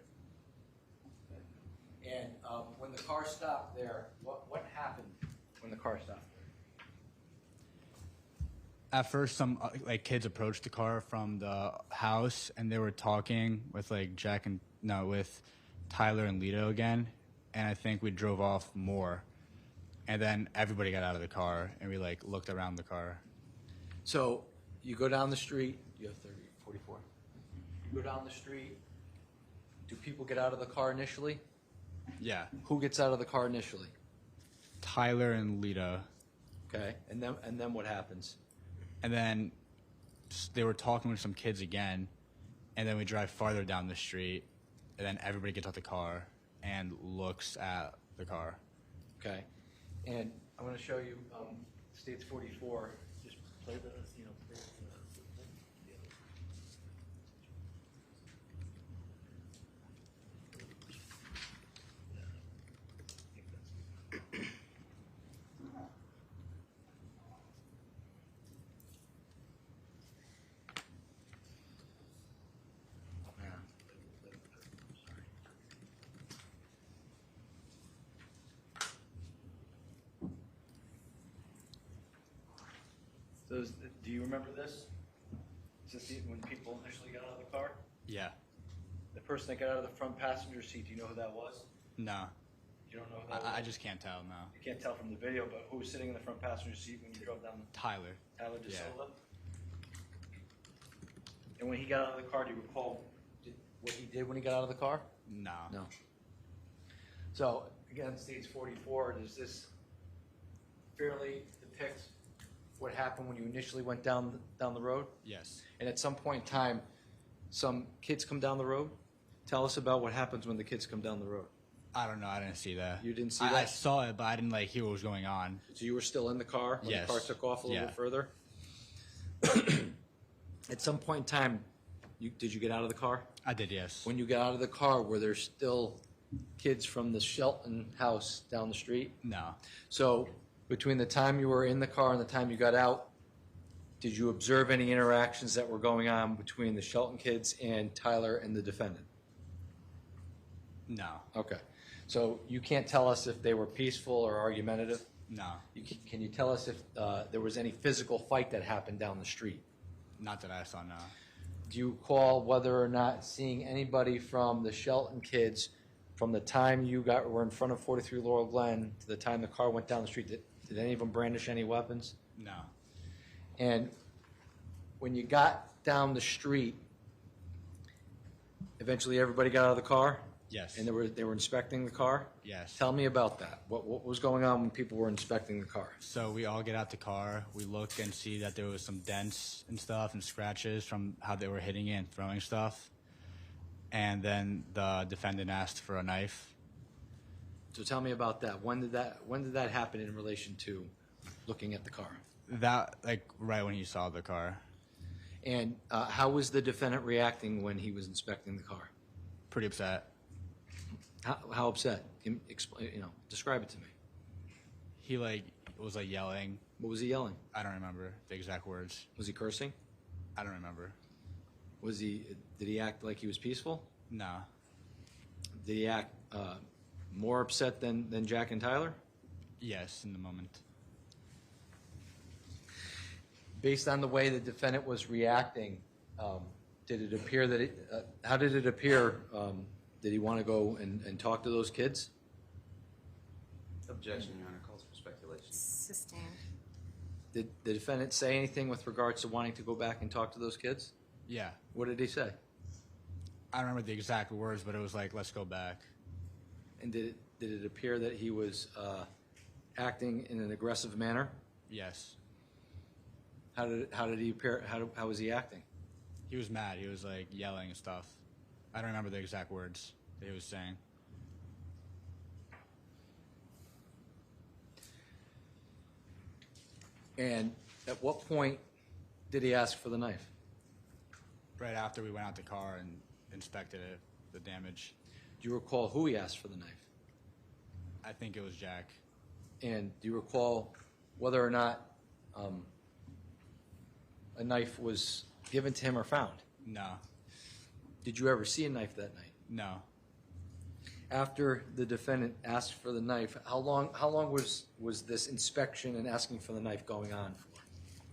And when the car stopped there, what happened when the car stopped there? At first, some like kids approached the car from the house, and they were talking with like with Tyler and Lido again, and I think we drove off more, and then everybody got out of the car, and we like looked around the car. So you go down the street, you have 44. You go down the street, do people get out of the car initially? Yeah. Who gets out of the car initially? Tyler and Lita. Okay, and then what happens? And then they were talking with some kids again, and then we drive farther down the street, and then everybody gets out the car and looks at the car. Okay, and I'm going to show you States 44. Just play the, you know, play the do you remember this? Is this when people initially got out of the car? Yeah. The person that got out of the front passenger seat, do you know who that was? No. You don't know who that was? I just can't tell, no. You can't tell from the video, but who was sitting in the front passenger seat when you drove down Tyler. Tyler De Yeah. Silva? And when he got out of the car, do you recall what he did when he got out of the car? No. No. So, again, States 44, does this fairly depict what happened when you initially went down the road? Yes. And at some point in time, some kids come down the road? Tell us about what happens when the kids come down the road. I don't know. I didn't see that. You didn't see I that? saw it, but I didn't hear what was going on. So you were still in the car when Yes. the car took off a little Yeah. bit further? At some point in time, did you get out of the car? I did, yes. When you got out of the car, were there still kids from the Shelton house down the street? No. So between the time you were in the car and the time you got out, did you observe any interactions that were going on between the Shelton kids and Tyler and the defendant? No. Okay. So you can't tell us if they were peaceful or argumentative? No. Can you tell us if there was any physical fight that happened down the street? Not that I saw, no. Do you recall whether or not seeing anybody from the Shelton kids from the time you were in front of 43 Laurel Glen to the time the car went down the street? Did any of them brandish any weapons? No. And when you got down the street, eventually everybody got out of the car? Yes. And they were inspecting the car? Yes. Tell me about that. What was going on when people were inspecting the car? So we all get out the car. We look and see that there was some dents and stuff and scratches from how they were hitting it and throwing stuff. And then the defendant asked for a knife. So tell me about that. When did that happen in relation to looking at the car? That, right when he saw the car. And how was the defendant reacting when he was inspecting the car? Pretty upset. How upset? Explain. Describe it to me. He was yelling. What was he yelling? I don't remember the exact words. Was he cursing? I don't remember. Did he act like he was peaceful? No. Did he act more upset than Jack and Tyler? Yes, in the moment. Based on the way the defendant was reacting, did it appear that how did it appear? Did he want to go and talk to those kids? Objection, Your Honor. Calls for speculation. Sustained. Did the defendant say anything with regards to wanting to go back and talk to those kids? Yeah. What did he say? I don't remember the exact words, but it was let's go back. And did it appear that he was acting in an aggressive manner? Yes. How did he appear? How was he acting? He was mad. He was yelling and stuff. I don't remember the exact words that he was saying. And at what point did he ask for the knife? Right after we went out the car and inspected it, the damage. Do you recall who he asked for the knife? I think it was Jack. And do you recall whether or not a knife was given to him or found? No. Did you ever see a knife that night? No. After the defendant asked for the knife, how long was this inspection and asking for the knife going on for?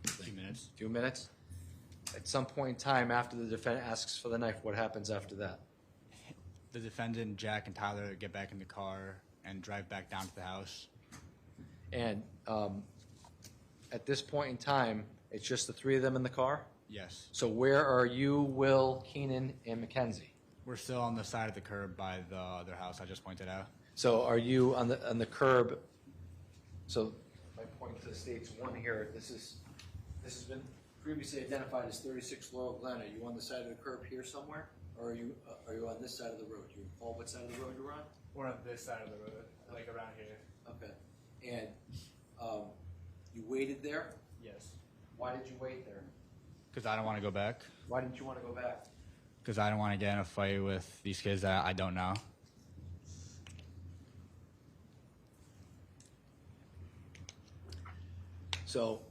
A few minutes. A few minutes? At some point in time after the defendant asks for the knife, what happens after that? The defendant, Jack, and Tyler get back in the car and drive back down to the house. And at this point in time, It's just the three of them in the car? Yes. So where are you, Will, Keenan, and Mackenzie? We're still on the side of the curb by the other house I just pointed out. So are you on the curb? So if I point to the states one here, this has been previously identified as 36 Laurel Glen. Are you on the side of the curb here somewhere, or are you on this side of the road? Do you recall what side of the road you're on? We're on this side of the road, like around here. Okay. And you waited there? Yes. Why did you wait there? Because I don't want to go back. Why didn't you want to go back? Because I don't want to get in a fight with these kids that I don't know. So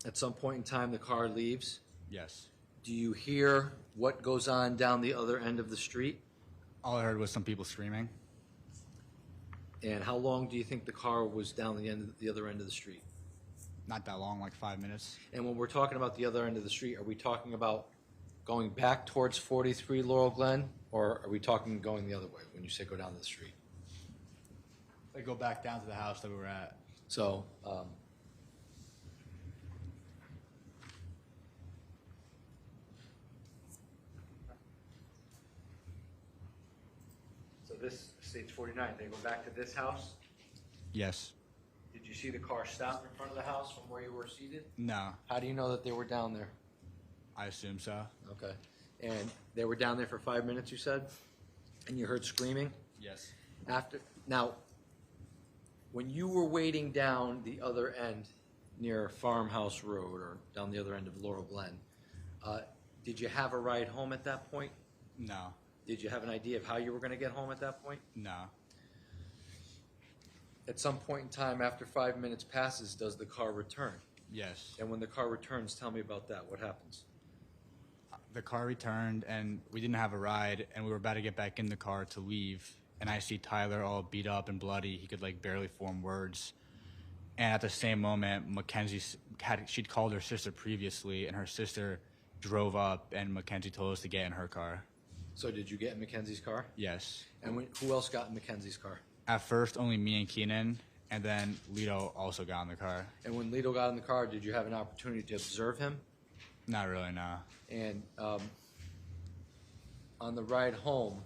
at some point in time, the car leaves. Yes. Do you hear what goes on down the other end of the street? All I heard was some people screaming. And how long do you think the car was down the other end of the street? Not that long, like 5 minutes. And when we're talking about the other end of the street, are we talking about going back towards 43 Laurel Glen, or are we talking going the other way when you say go down the street? They go back down to the house that we were at. So, so this states 49. They go back to this house? Yes. Did you see the car stop in front of the house from where you were seated? No. How do you know that they were down there? I assume so. Okay. And they were down there for 5 minutes, you said? And you heard screaming? Yes. Now, when you were waiting down the other end near Farmhouse Road or down the other end of Laurel Glen, did you have a ride home at that point? No. Did you have an idea of how you were going to get home at that point? No. At some point in time, after 5 minutes passes, does the car return? Yes. And when the car returns, tell me about that. What happens? The car returned, and we didn't have a ride, and we were about to get back in the car to leave. And I see Tyler all beat up and bloody. He could like barely form words. And at the same moment, Mackenzie she'd called her sister previously, and her sister drove up, and Mackenzie told us to get in her car. So did you get in Mackenzie's car? Yes. And who else got in Mackenzie's car? At first, only me and Keenan, and then Lito also got in the car. And when Lito got in the car, did you have an opportunity to observe him? Not really, no. And on the ride home,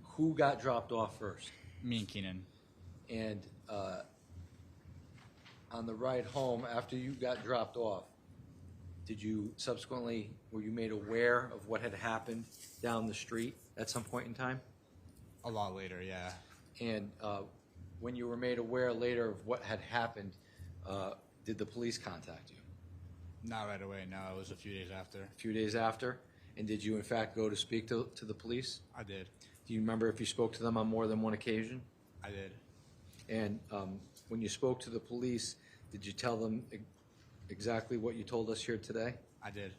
who got dropped off first? Me and Keenan. And on the ride home, after you got dropped off, were you made aware of what had happened down the street at some point in time? A lot later, yeah. And when you were made aware later of what had happened, did the police contact you? Not right away, no. It was a few days after. A few days after? And did you, in fact, go to speak to the police? I did. Do you remember if you spoke to them on more than one occasion? I did. And when you spoke to the police, did you tell them exactly what you told us here today? I did.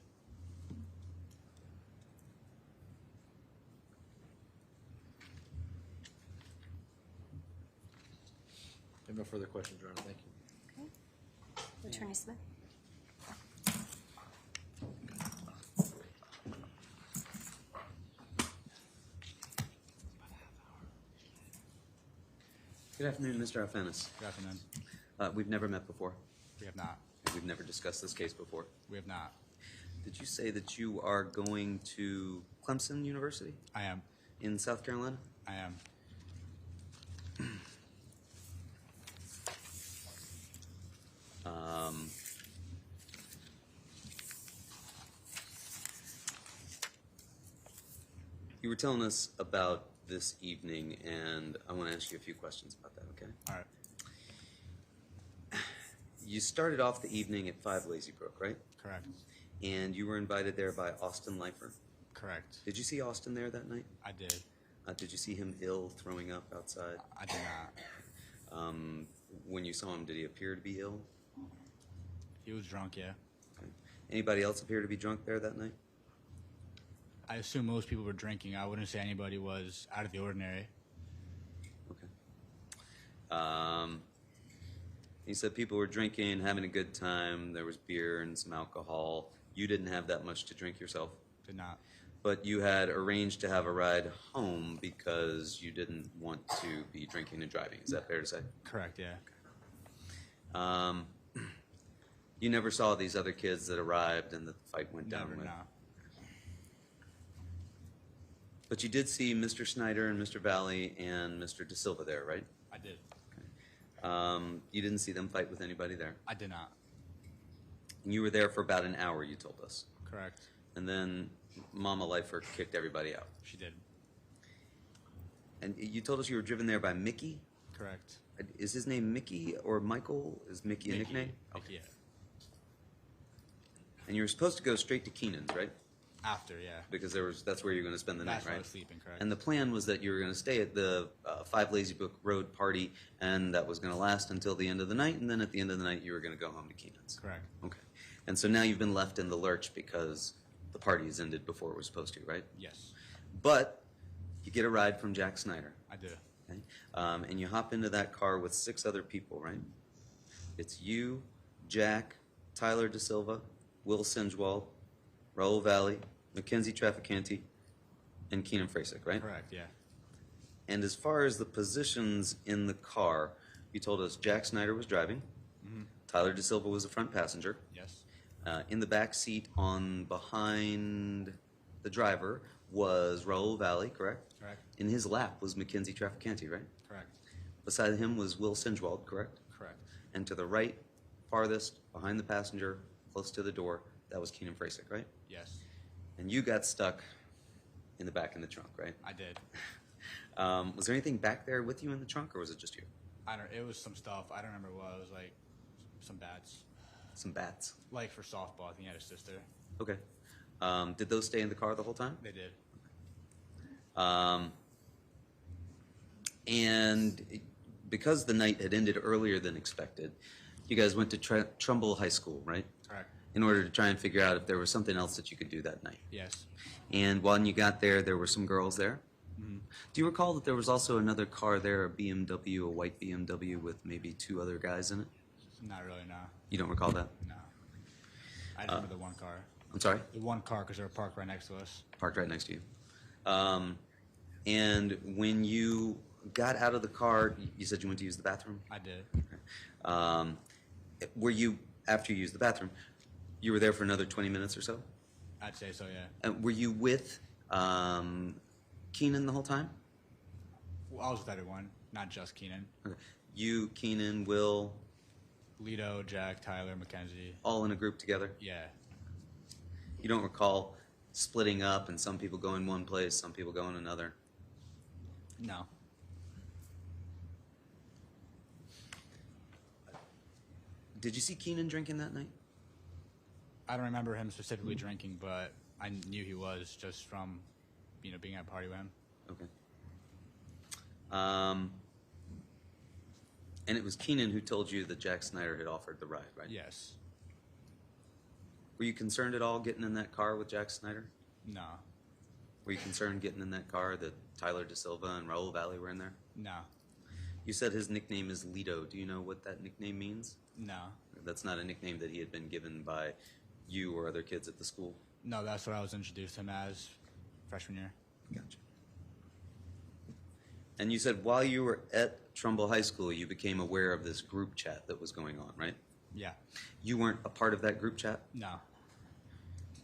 I have no further questions, Your Honor. Thank you. Okay. Attorney Smith? Good afternoon, Mr. Alfanis. Good afternoon. We've never met before. We have not. We've never discussed this case before. We have not. Did you say that you are going to Clemson University I am. in South Carolina? I am. You were telling us about this evening, and I want to ask you a few questions about that, okay? All right. You started off the evening at 5 Lazy Brook, right? Correct. And you were invited there by Austin Leifer. Correct. Did you see Austin there that night? I did. Did you see him ill, throwing up outside? I did not. When you saw him, did he appear to be ill? He was drunk, yeah. Okay. Anybody else appear to be drunk there that night? I assume most people were drinking. I wouldn't say anybody was out of the ordinary. Okay. He said people were drinking, having a good time. There was beer and some alcohol. You didn't have that much to drink yourself. Did not. But you had arranged to have a ride home because you didn't want to be drinking and driving. Is that fair to say? Correct, yeah. You never saw these other kids that arrived and the fight went down Never, with? no. But you did see Mr. Snyder and Mr. Valle and Mr. De Silva there, right? I did. You didn't see them fight with anybody there? I did not. And you were there for about an hour, you told us. Correct. And then Mama Lifer kicked everybody out. She did. And you told us you were driven there by Mickey? Correct. Is his name Mickey or Michael? Is Mickey a nickname? Mickey, yeah. And you were supposed to go straight to Keenan's, right? After, yeah. Because that's where you're going to spend the That's night, where I right? was sleeping, correct. And the plan was that you were going to stay at the 5 Lazy Book Road party, and that was going to last until the end of the night, and then at the end of the night you were going to go home to Keenan's. Correct. Okay. And so now you've been left in the lurch because the party has ended before it was supposed to, right? Yes. But you get a ride from Jack Snyder. I do. Okay? And you hop into that car with 6 other people, right? It's you, Jack, Tyler De Silva, Will Sinjwald, Raul Valle, Mackenzie Traficante, and Keenan Frasick, right? Correct, yeah. And as far as the positions in the car, you told us Jack Snyder was driving, Tyler De Silva was the front passenger. Yes. In the back seat on behind the driver was Raul Valle, correct? Correct. In his lap was Mackenzie Traficante, right? Correct. Beside him was Will Sinjwald, correct? Correct. And to the right, farthest, behind the passenger, close to the door, that was Keenan Frasick, right? Yes. And you got stuck in the back in the trunk, right? I did. Was there anything back there with you in the trunk, or was it just you? It was some stuff. I don't remember what. It was like some bats. Some bats. Like for softball, I think he had a sister. Okay. Did those stay in the car the whole time? They did. And because the night had ended earlier than expected, you guys went to Trumbull High School, right? Correct. In order to try and figure out if there was something else that you could do that night. Yes. And when you got there, there were some girls there. Do you recall that there was also another car there, a BMW, a white BMW with maybe 2 other guys in it? Not really, no. You don't recall that? No. I just remember the one car. I'm sorry? The one car because they were parked right next to us. Parked right next to you. And when you got out of the car, you said you went to use the bathroom? I did. Were you, after you used the bathroom, you were there for another 20 minutes or so? I'd say so, yeah. Were you with Keenan the whole time? Well, I was with everyone, not just Keenan. Okay. You, Keenan, Will, Lito, Jack, Tyler, Mackenzie. all in a group together? Yeah. You don't recall splitting up and some people going one place, some people going another? No. Did you see Keenan drinking that night? I don't remember him specifically drinking, but I knew he was just from, being at a party with him. Okay. And it was Keenan who told you that Jack Snyder had offered the ride, right? Yes. Were you concerned at all getting in that car with Jack Snyder? No. Were you concerned getting in that car that Tyler De Silva and Raul Valle were in there? No. You said his nickname is Lito. Do you know what that nickname means? No. That's not a nickname that he had been given by you or other kids at the school? No, that's what I was introduced to him as freshman year. Gotcha. And you said while you were at Trumbull High School, you became aware of this group chat that was going on, right? Yeah. You weren't a part of that group chat? No.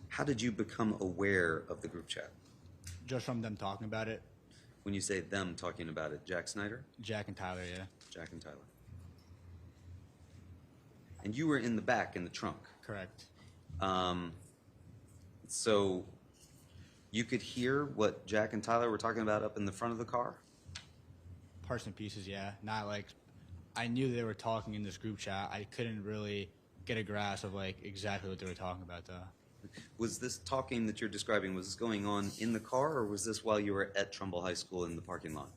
How did you become aware of the group chat? Just from them talking about it. When you say them talking about it, Jack Snyder? Jack and Tyler, yeah. Jack and Tyler. And you were in the back, in the trunk. Correct. So you could hear what Jack and Tyler were talking about up in the front of the car? Parts and pieces, yeah. Not like, I knew they were talking in this group chat. I couldn't really get a grasp of exactly what they were talking about though. Was this talking that you're describing, was this going on in the car, or was this while you were at Trumbull High School in the parking lot?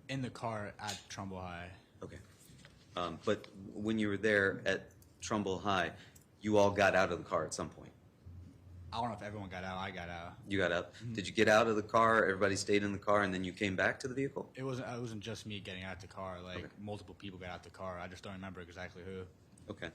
In the car at Trumbull High. Okay. But when you were there at Trumbull High, you all got out of the car at some point? I don't know if everyone got out. I got out. You got out. Did you get out of the car, everybody stayed in the car, and then you came back to the vehicle? It wasn't just me getting out the car. Multiple people got out the car. I just don't remember exactly who. Okay.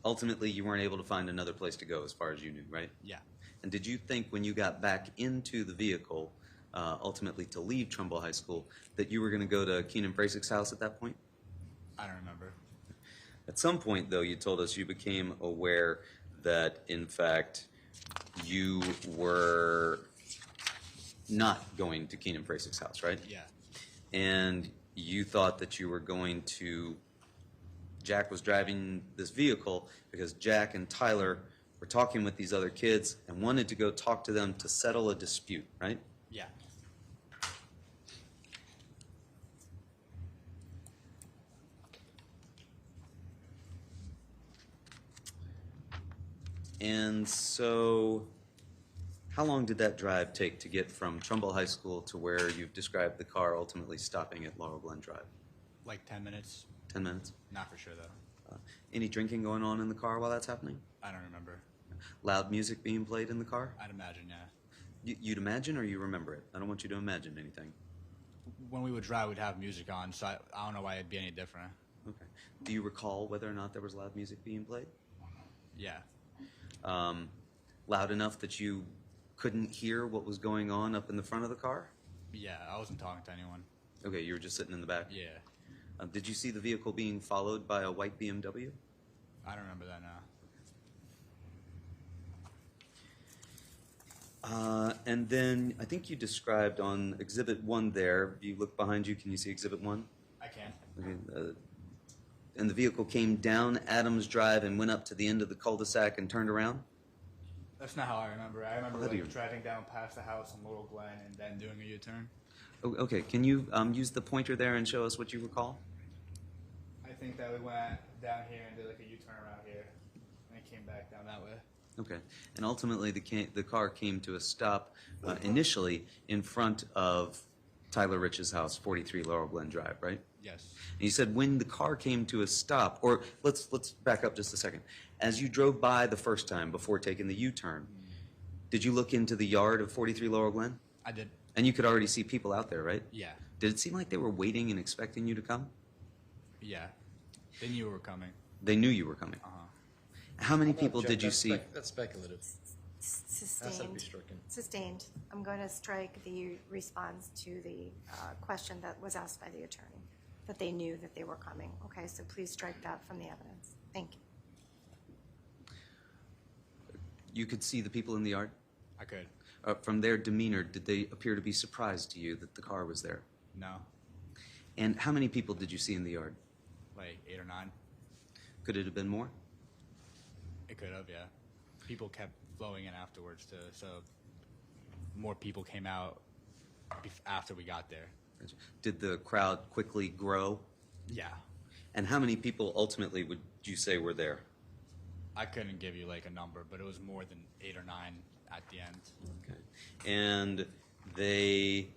Ultimately, you weren't able to find another place to go as far as you knew, right? Yeah. And did you think when you got back into the vehicle ultimately to leave Trumbull High School, that you were going to go to Keenan Prasik's house at that point? I don't remember. At some point, though, you told us you became aware that, in fact, you were not going to Keenan Prasik's house, right? Yeah. And you thought that you were going to, Jack was driving this vehicle because Jack and Tyler were talking with these other kids and wanted to go talk to them to settle a dispute, right? Yeah. And so, how long did that drive take to get from Trumbull High School to where you've described the car ultimately stopping at Laurel Glen Drive? Like 10 minutes. 10 minutes? Not for sure, though. Any drinking going on in the car while that's happening? I don't remember. Loud music being played in the car? I'd imagine, yeah. You'd imagine, or you remember it? I don't want you to imagine anything. When we would drive, we'd have music on, so I don't know why it'd be any different. Okay. Do you recall whether or not there was loud music being played? Yeah. Loud enough that you couldn't hear what was going on up in the front of the car? Yeah, I wasn't talking to anyone. Okay, you were just sitting in the back? Yeah. Did you see the vehicle being followed by a white BMW? I don't remember that now. And then I think you described on Exhibit 1 there, if you look behind you, can you see Exhibit 1? I can. Okay, and the vehicle came down Adams Drive and went up to the end of the cul-de-sac and turned around? That's not how I remember. I remember How do you- driving down past the house on Laurel Glen and then doing a U-turn. Oh, okay, can you use the pointer there and show us what you recall? I think that we went down here and did like a U-turn around here, and it came back down that way. Okay, and ultimately the car came to a stop initially in front of Tyler Rich's house, 43 Laurel Glen Drive, right? Yes. And you said when the car came to a stop, or let's back up just a second. As you drove by the first time before taking the U-turn, did you look into the yard of 43 Laurel Glen? I did. And you could already see people out there, right? Yeah. Did it seem like they were waiting and expecting you to come? Yeah. They knew we were coming. They knew you were coming. Uh-huh. How many people did you That's see? That's speculative. Has to be Sustained. stricken. Sustained. I'm going to strike the response to the question that was asked by the attorney, that they knew that they were coming. Okay, so please strike that from the evidence. Thank you. You could see the people in the yard? I could. From their demeanor, did they appear to be surprised to you that the car was there? No. And how many people did you see in the yard? Like 8 or 9. Could it have been more? It could have, yeah. People kept flowing in afterwards, too, so more people came out after we got there. Did the crowd quickly grow? Yeah. And how many people ultimately would you say were there? I couldn't give you like a number, but it was more than 8 or 9 at the end. Okay. And they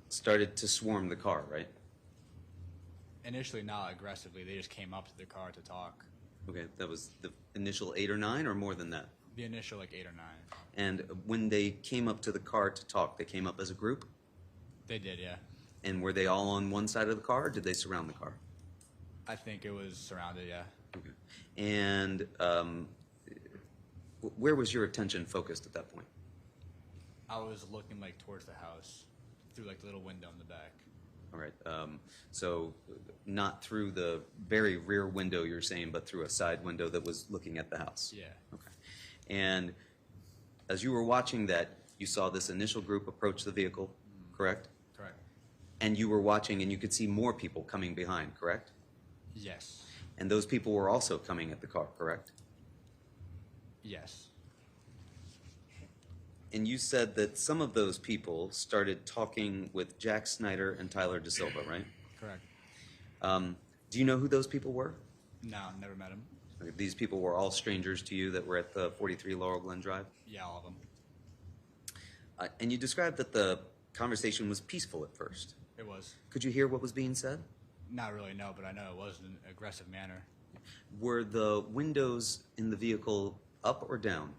started to swarm the car, right? Initially, not aggressively. They just came up to the car to talk. Okay, that was the initial 8 or 9 or more than that? The initial, like 8 or 9. And when they came up to the car to talk, they came up as a group? They did, yeah. And were they all on one side of the car, or did they surround the car? I think it was surrounded, yeah. Okay. And where was your attention focused at that point? I was looking like towards the house through like the little window in the back. All right. So not through the very rear window you're saying, but through a side window that was looking at the house? Yeah. Okay. And as you were watching that, you saw this initial group approach the vehicle, correct? Correct. And you were watching and you could see more people coming behind, correct? Yes. And those people were also coming at the car, correct? Yes. And you said that some of those people started talking with Jack Snyder and Tyler De Silva, right? Correct. Do you know who those people were? No, never met him. Okay, these people were all strangers to you that were at the 43 Laurel Glen Drive? Yeah, all of them. And you described that the conversation was peaceful at first. It was. Could you hear what was being said? Not really, no, but I know it was in an aggressive manner. Were the windows in the vehicle up or down?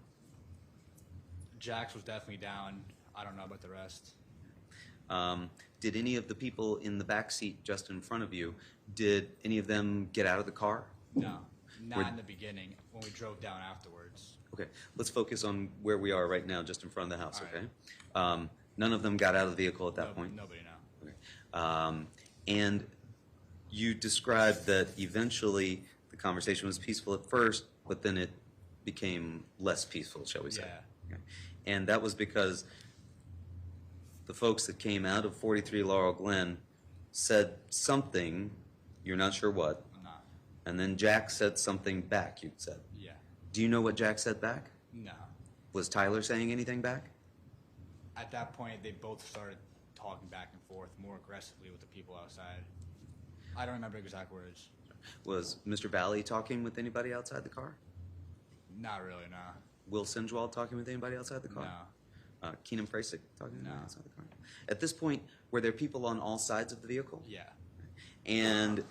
Jack's was definitely down. I don't know about the rest. Did any of the people in the back seat just in front of you, did any of them get out of the car? No, not Were- in the beginning. When we drove down afterwards. Okay, let's focus on where we are right now, just in front of the house, All okay? right. None of them got out of the vehicle at that point? Nobody, no. Okay. And you described that eventually the conversation was peaceful at first, but then it became less peaceful, shall we say? Yeah. Okay. And that was because the folks that came out of 43 Laurel Glen said something, you're not sure what, I'm not. and then Jack said something back, you said. Yeah. Do you know what Jack said back? No. Was Tyler saying anything back? At that point, they both started talking back and forth more aggressively with the people outside. I don't remember exact words. Was Mr. Valle talking with anybody outside the car? Not really, no. Will Sinjwald talking with anybody outside the car? No. Keenan Prasic talking with anybody No. outside the car? At this point, were there people on all sides of the vehicle? Yeah. And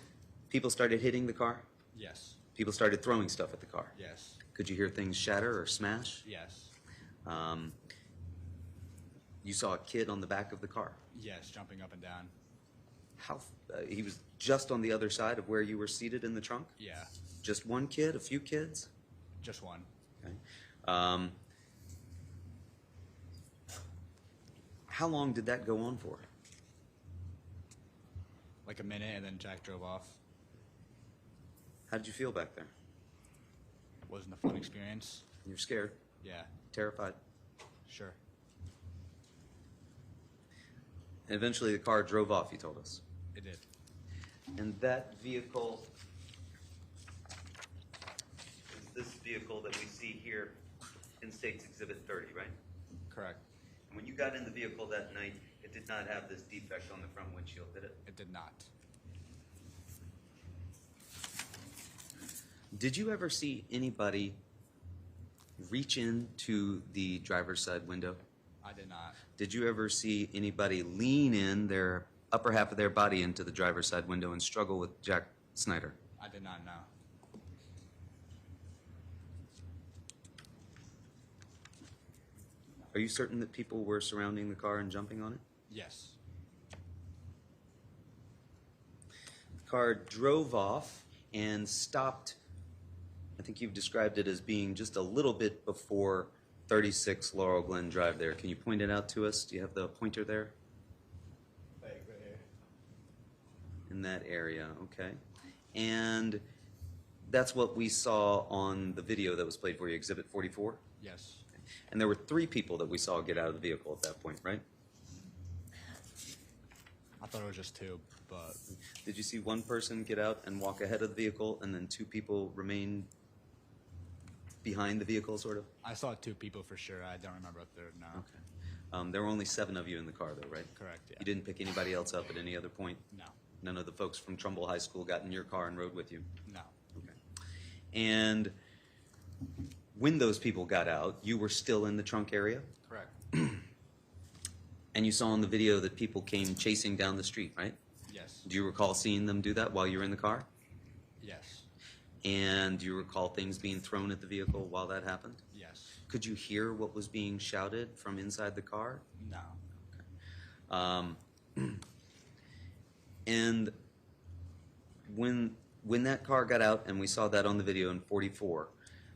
people started hitting the car? Yes. People started throwing stuff at the car? Yes. Could you hear things shatter or smash? Yes. You saw a kid on the back of the car. Yes, jumping up and down. He was just on the other side of where you were seated in the trunk? Yeah. Just one kid? A few kids? Just one. Okay. How long did that go on for? Like a minute, and then Jack drove off. How did you feel back there? Wasn't a fun experience. You're scared? Yeah. Terrified? Sure. And eventually the car drove off, you told us. It did. And that vehicle is this vehicle that we see here in State's Exhibit 30, right? Correct. And when you got in the vehicle that night, it did not have this defect on the front windshield, did it? It did not. Did you ever see anybody reach into the driver's side window? I did not. Did you ever see anybody lean in their upper half of their body into the driver's side window and struggle with Jack Snyder? I did not know. Are you certain that people were surrounding the car and jumping on it? Yes. The car drove off and stopped. I think you've described it as being just a little bit before 36 Laurel Glen Drive there. Can you point it out to us? Do you have the pointer there? Like right here. In that area, okay. And that's what we saw on the video that was played for you, Exhibit 44? Yes. And there were 3 people that we saw get out of the vehicle at that point, right? I thought it was just 2, but Did you see one person get out and walk ahead of the vehicle and then 2 people remain behind the vehicle, sort of? I saw 2 people for sure. I don't remember a third now. Okay. There were only 7 of you in the car, though, right? Correct, yeah. You didn't pick anybody else up at any other point? No. None of the folks from Trumbull High School got in your car and rode with you? No. Okay. And when those people got out, you were still in the trunk area? Correct. And you saw on the video that people came chasing down the street, right? Yes. Do you recall seeing them do that while you were in the car? Yes. And do you recall things being thrown at the vehicle while that happened? Yes. Could you hear what was being shouted from inside the car? No. And when that car got out, and we saw that on the video in 44,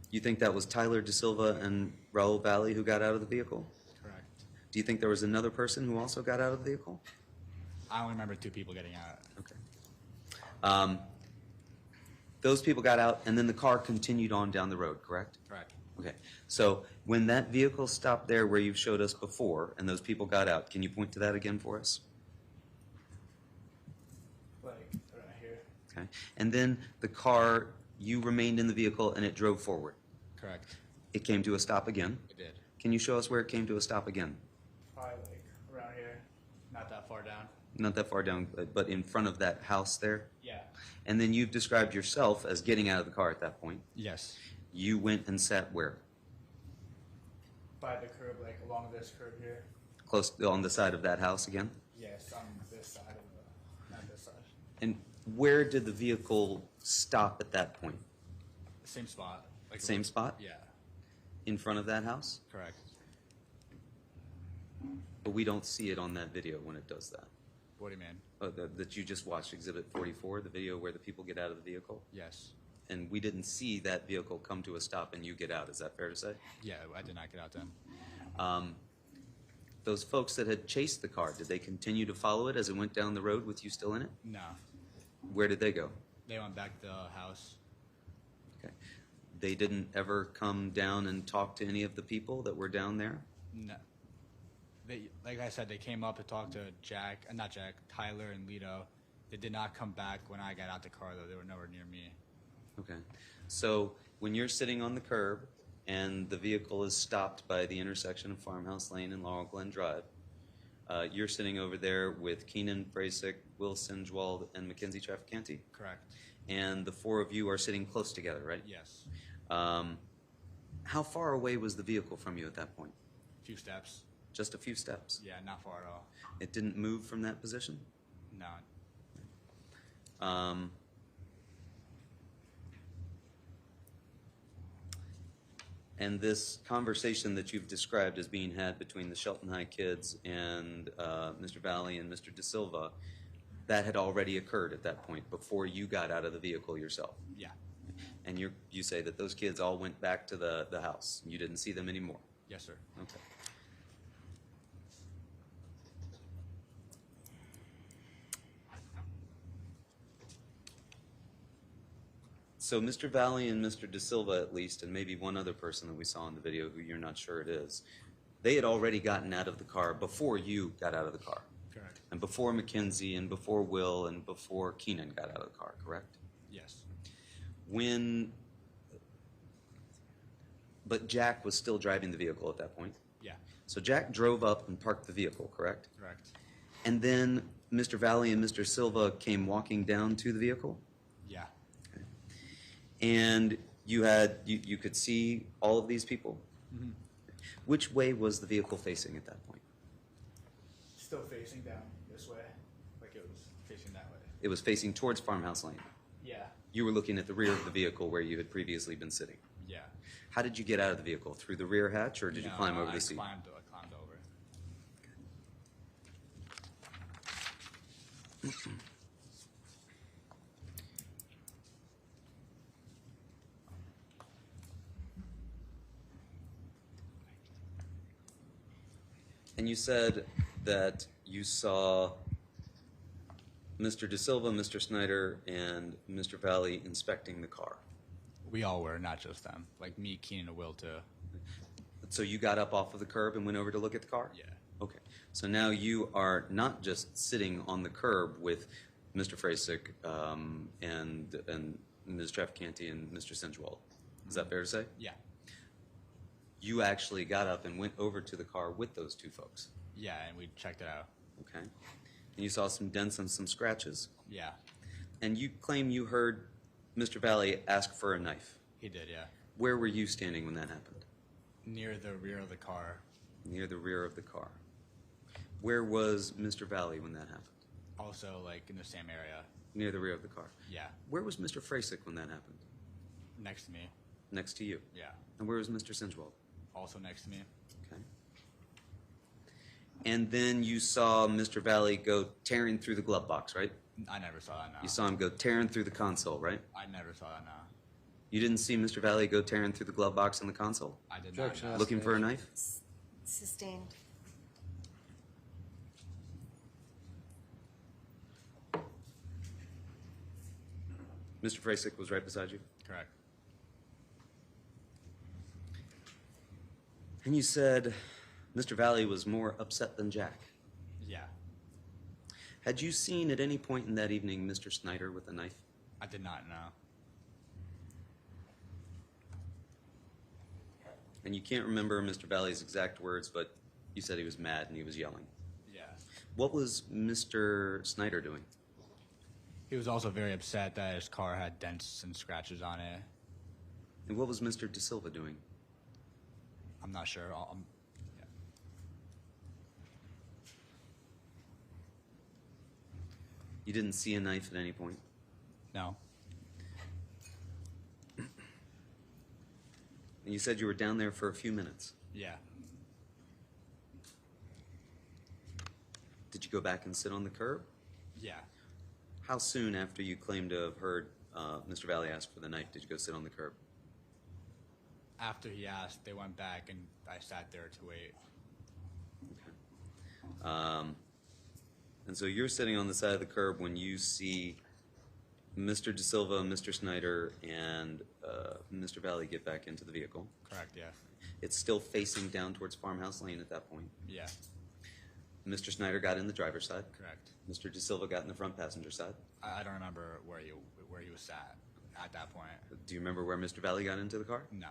you think that was Tyler De Silva and Raul Valle who got out of the vehicle? Correct. Do you think there was another person who also got out of the vehicle? I only remember 2 people getting out. Okay. Those people got out, and then the car continued on down the road, correct? Correct. Okay. So when that vehicle stopped there where you've showed us before, and those people got out, can you point to that again for us? Like right here. Okay. And then the car, you remained in the vehicle, and it drove forward. Correct. It came to a stop again. It did. Can you show us where it came to a stop again? Probably like around here. Not that far down. Not that far down, but in front of that house there? Yeah. And then you've described yourself as getting out of the car at that point. Yes. You went and sat where? By the curb, like along this curb here. Close on the side of that house again? Yes, on this side of the, not this side. And where did the vehicle stop at that point? Same spot. Like Same spot? Yeah. In front of that house? Correct. But we don't see it on that video when it does that. What do you mean? Oh, that you just watched, Exhibit 44, the video where the people get out of the vehicle? Yes. and we didn't see that vehicle come to a stop and you get out. Is that fair to say? Yeah, I did not get out then. Those folks that had chased the car, did they continue to follow it as it went down the road with you still in it? No. Where did they go? They went back to the house. Okay. They didn't ever come down and talk to any of the people that were down there? No. They, like I said, they came up to talk to Tyler and Lito. They did not come back when I got out the car, though. They were nowhere near me. Okay. So when you're sitting on the curb and the vehicle is stopped by the intersection of Farmhouse Lane and Laurel Glen Drive, you're sitting over there with Keenan Frasick, Will Sinjwald, and Mackenzie Traficante? Correct. And the four of you are sitting close together, right? Yes. How far away was the vehicle from you at that point? A few steps. Just a few steps? Yeah, not far at all. It didn't move from that position? No. And this conversation that you've described as being had between the Shelton High kids and Mr. Valle and Mr. De Silva, that had already occurred at that point before you got out of the vehicle yourself? Yeah. And you say that those kids all went back to the house. You didn't see them anymore? Yes, sir. Okay. So Mr. Valle and Mr. De Silva, at least, and maybe one other person that we saw in the video who you're not sure it is, they had already gotten out of the car before you got out of the car. Correct. And before Mackenzie and before Will and before Keenan got out of the car, correct? Yes. But Jack was still driving the vehicle at that point? Yeah. So Jack drove up and parked the vehicle, correct? Correct. And then Mr. Valle and Mr. Silva came walking down to the vehicle? Yeah. And you could see all of these people? Mm-hmm. Which way was the vehicle facing at that point? Still facing down this way, like it was facing that way. It was facing towards Farmhouse Lane. Yeah. You were looking at the rear of the vehicle where you had previously been sitting. Yeah. How did you get out of the vehicle? Through the rear hatch, or did you climb over the seat? I climbed over. And you said that you saw Mr. De Silva, Mr. Snyder, and Mr. Valle inspecting the car. We all were, not just them. Like me, Keenan, and Will, too. So you got up off of the curb and went over to look at the car? Yeah. Okay. So now you are not just sitting on the curb with Mr. Frasick and Ms. Traficante and Mr. Sinjwald. Is that fair to say? Yeah. You actually got up and went over to the car with those two folks? Yeah, and we checked it out. Okay. And you saw some dents and some scratches? Yeah. And you claim you heard Mr. Valle ask for a knife? He did, yeah. Where were you standing when that happened? Near the rear of the car. Near the rear of the car. Where was Mr. Valle when that happened? Also, like, in the same area. Near the rear of the car. Yeah. Where was Mr. Frasick when that happened? Next to me. Next to you? Yeah. And where was Mr. Sinjwald? Also next to me. Okay. And then you saw Mr. Valle go tearing through the glove box, right? I never saw that, no. You saw him go tearing through the console, right? I never saw that, no. You didn't see Mr. Valle go tearing through the glove box in the console? I did not. No. Looking for a knife? Sustained. Mr. Frasick was right beside you? Correct. And you said Mr. Valle was more upset than Jack. Yeah. Had you seen at any point in that evening Mr. Snyder with a knife? I did not know. And you can't remember Mr. Valle's exact words, but you said he was mad and he was yelling. Yeah. What was Mr. Snyder doing? He was also very upset that his car had dents and scratches on it. And what was Mr. De Silva doing? I'm not sure. Yeah. You didn't see a knife at any point? No. And you said you were down there for a few minutes. Yeah. Did you go back and sit on the curb? Yeah. How soon after you claimed to have heard Mr. Valle asked for the knife, did you go sit on the curb? After he asked, they went back, and I sat there to wait. And so you're sitting on the side of the curb when you see Mr. De Silva, Mr. Snyder, and Mr. Valle get back into the vehicle. Correct, yeah. It's still facing down towards Farmhouse Lane at that point. Yeah, Mr. Snyder got in the driver's side. correct. Mr. De Silva got in the front passenger side. I don't remember where he was sat at that point. Do you remember where Mr. Valle got into the car? No.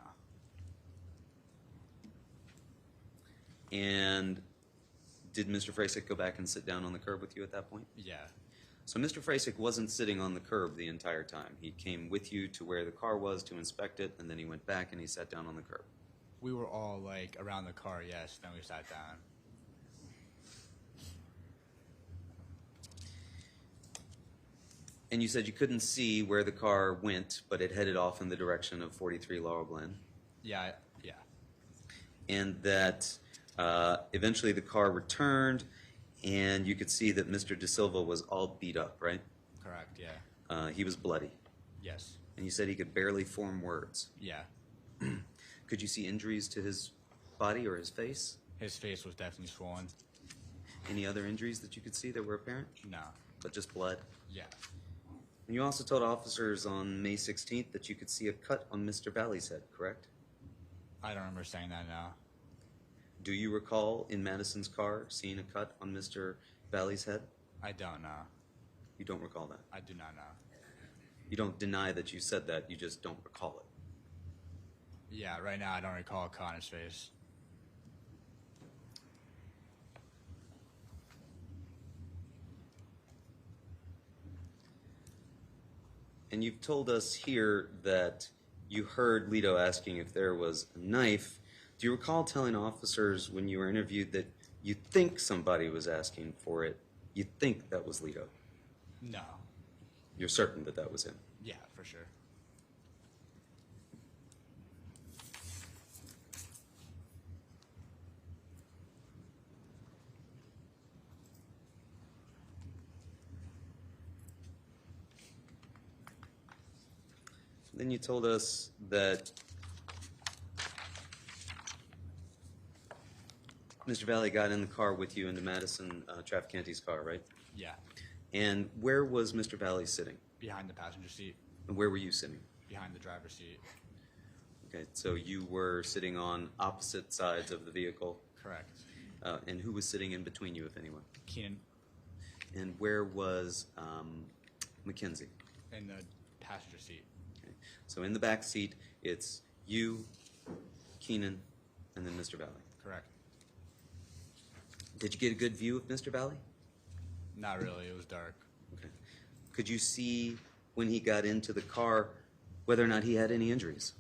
And did Mr. Frasick go back and sit down on the curb with you at that point? Yeah. So Mr. Frasick wasn't sitting on the curb the entire time. He came with you to where the car was to inspect it, and then he went back and he sat down on the curb. We were all like around the car, yes. Then we sat down. And you said you couldn't see where the car went, but it headed off in the direction of 43 Laurel Glen. Yeah, yeah. And that eventually the car returned, and you could see that Mr. De Silva was all beat up, right? Correct, yeah. He was bloody. Yes. And you said he could barely form words. Yeah. Could you see injuries to his body or his face? His face was definitely swollen. Any other injuries that you could see that were apparent? No. But just blood? Yeah. And you also told officers on May 16th that you could see a cut on Mr. Valle's head, correct? I don't remember saying that now. Do you recall in Madison's car seeing a cut on Mr. Valle's head? I don't know. You don't recall that? I do not know. You don't deny that you said that, you just don't recall it. Yeah, right now I don't recall a cut on his face. And you've told us here that you heard Lito asking if there was a knife. Do you recall telling officers when you were interviewed that you think somebody was asking for it? You think that was Lito? No. You're certain that that was him? Yeah, for sure. Then you told us that Mr. Valle got in the car with you into Madison Traficante's car, right? Yeah. And where was Mr. Valle sitting? Behind the passenger seat. And where were you sitting? Behind the driver's seat. Okay, so you were sitting on opposite sides of the vehicle. Correct. And who was sitting in between you, if anyone? Keenan And where was Mackenzie? in the passenger seat. Okay. So in the back seat, it's you, Keenan, and then Mr. Valle. Correct. Did you get a good view of Mr. Valle? Not really. It was dark. Okay. Could you see when he got into the car whether or not he had any injuries?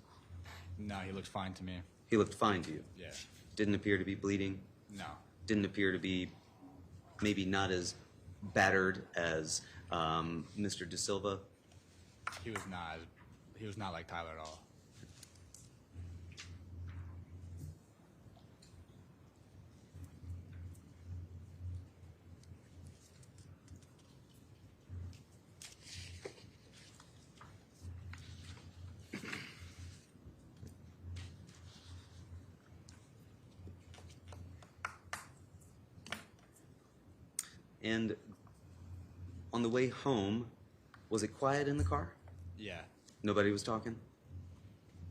No, he looked fine to me. He looked fine to you? Yeah. Didn't appear to be bleeding? No. Didn't appear to be maybe not as battered as Mr. De Silva? He was not. He was not like Tyler at all. And on the way home, was it quiet in the car? Yeah. Nobody was talking?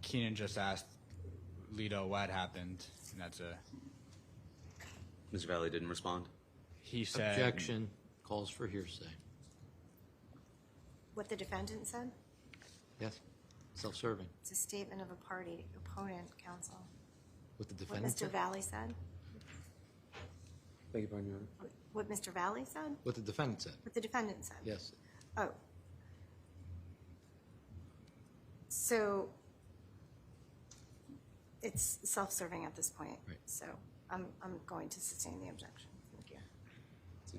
Keenan just asked Lito what happened, and that's a. Mr. Valle didn't respond? He said. Objection. Calls for hearsay. What the defendant said? Yes. Self-serving. It's a statement of a party opponent, counsel. What the What defendant Mr. said? Valle said? Beg your pardon, Your Honor? What Mr. Valle said? What the defendant said. What the defendant said? Yes. Oh. So it's self-serving at this point. Right. So I'm going to sustain the objection. Thank you. So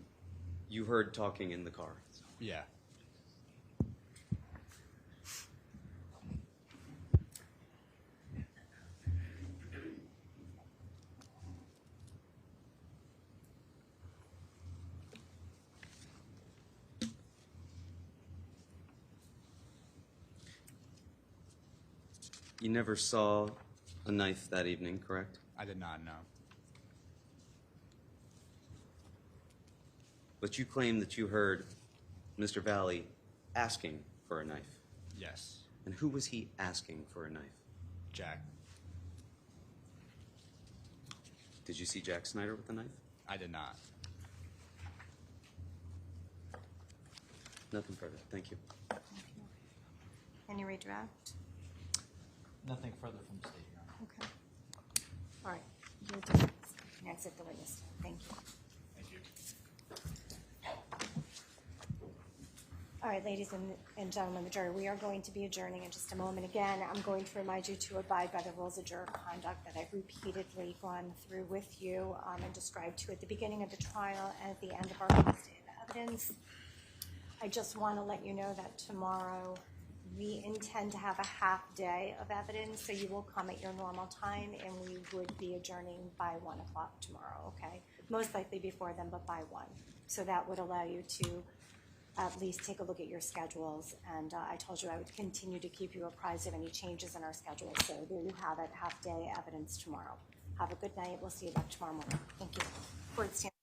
you heard talking in the car? Yeah. You never saw a knife that evening, correct? I did not know. But you claim that you heard Mr. Valle asking for a knife. Yes. And who was he asking for a knife? Jack. Did you see Jack Snyder with a knife? I did not. Nothing further. Thank you. Any redraft? Nothing further from the state, Your Honor. Okay. All right. You'll just exit the witness stand. Thank you. Thank you. All right, ladies and gentlemen, the jury, we are going to be adjourning in just a moment. Again, I'm going to remind you to abide by the rules of juror conduct that I've repeatedly gone through with you and described to you at the beginning of the trial and at the end of our first day of evidence. I just want to let you know that tomorrow we intend to have a half day of evidence, so you will come at your normal time, and we would be adjourning by 1 o'clock tomorrow, okay? Most likely before then, but by 1. So that would allow you to at least take a look at your schedules, and I told you I would continue to keep you apprised of any changes in our schedule. So there you have it, half day evidence tomorrow. Have a good night. We'll see you back tomorrow morning. Thank you. Court stands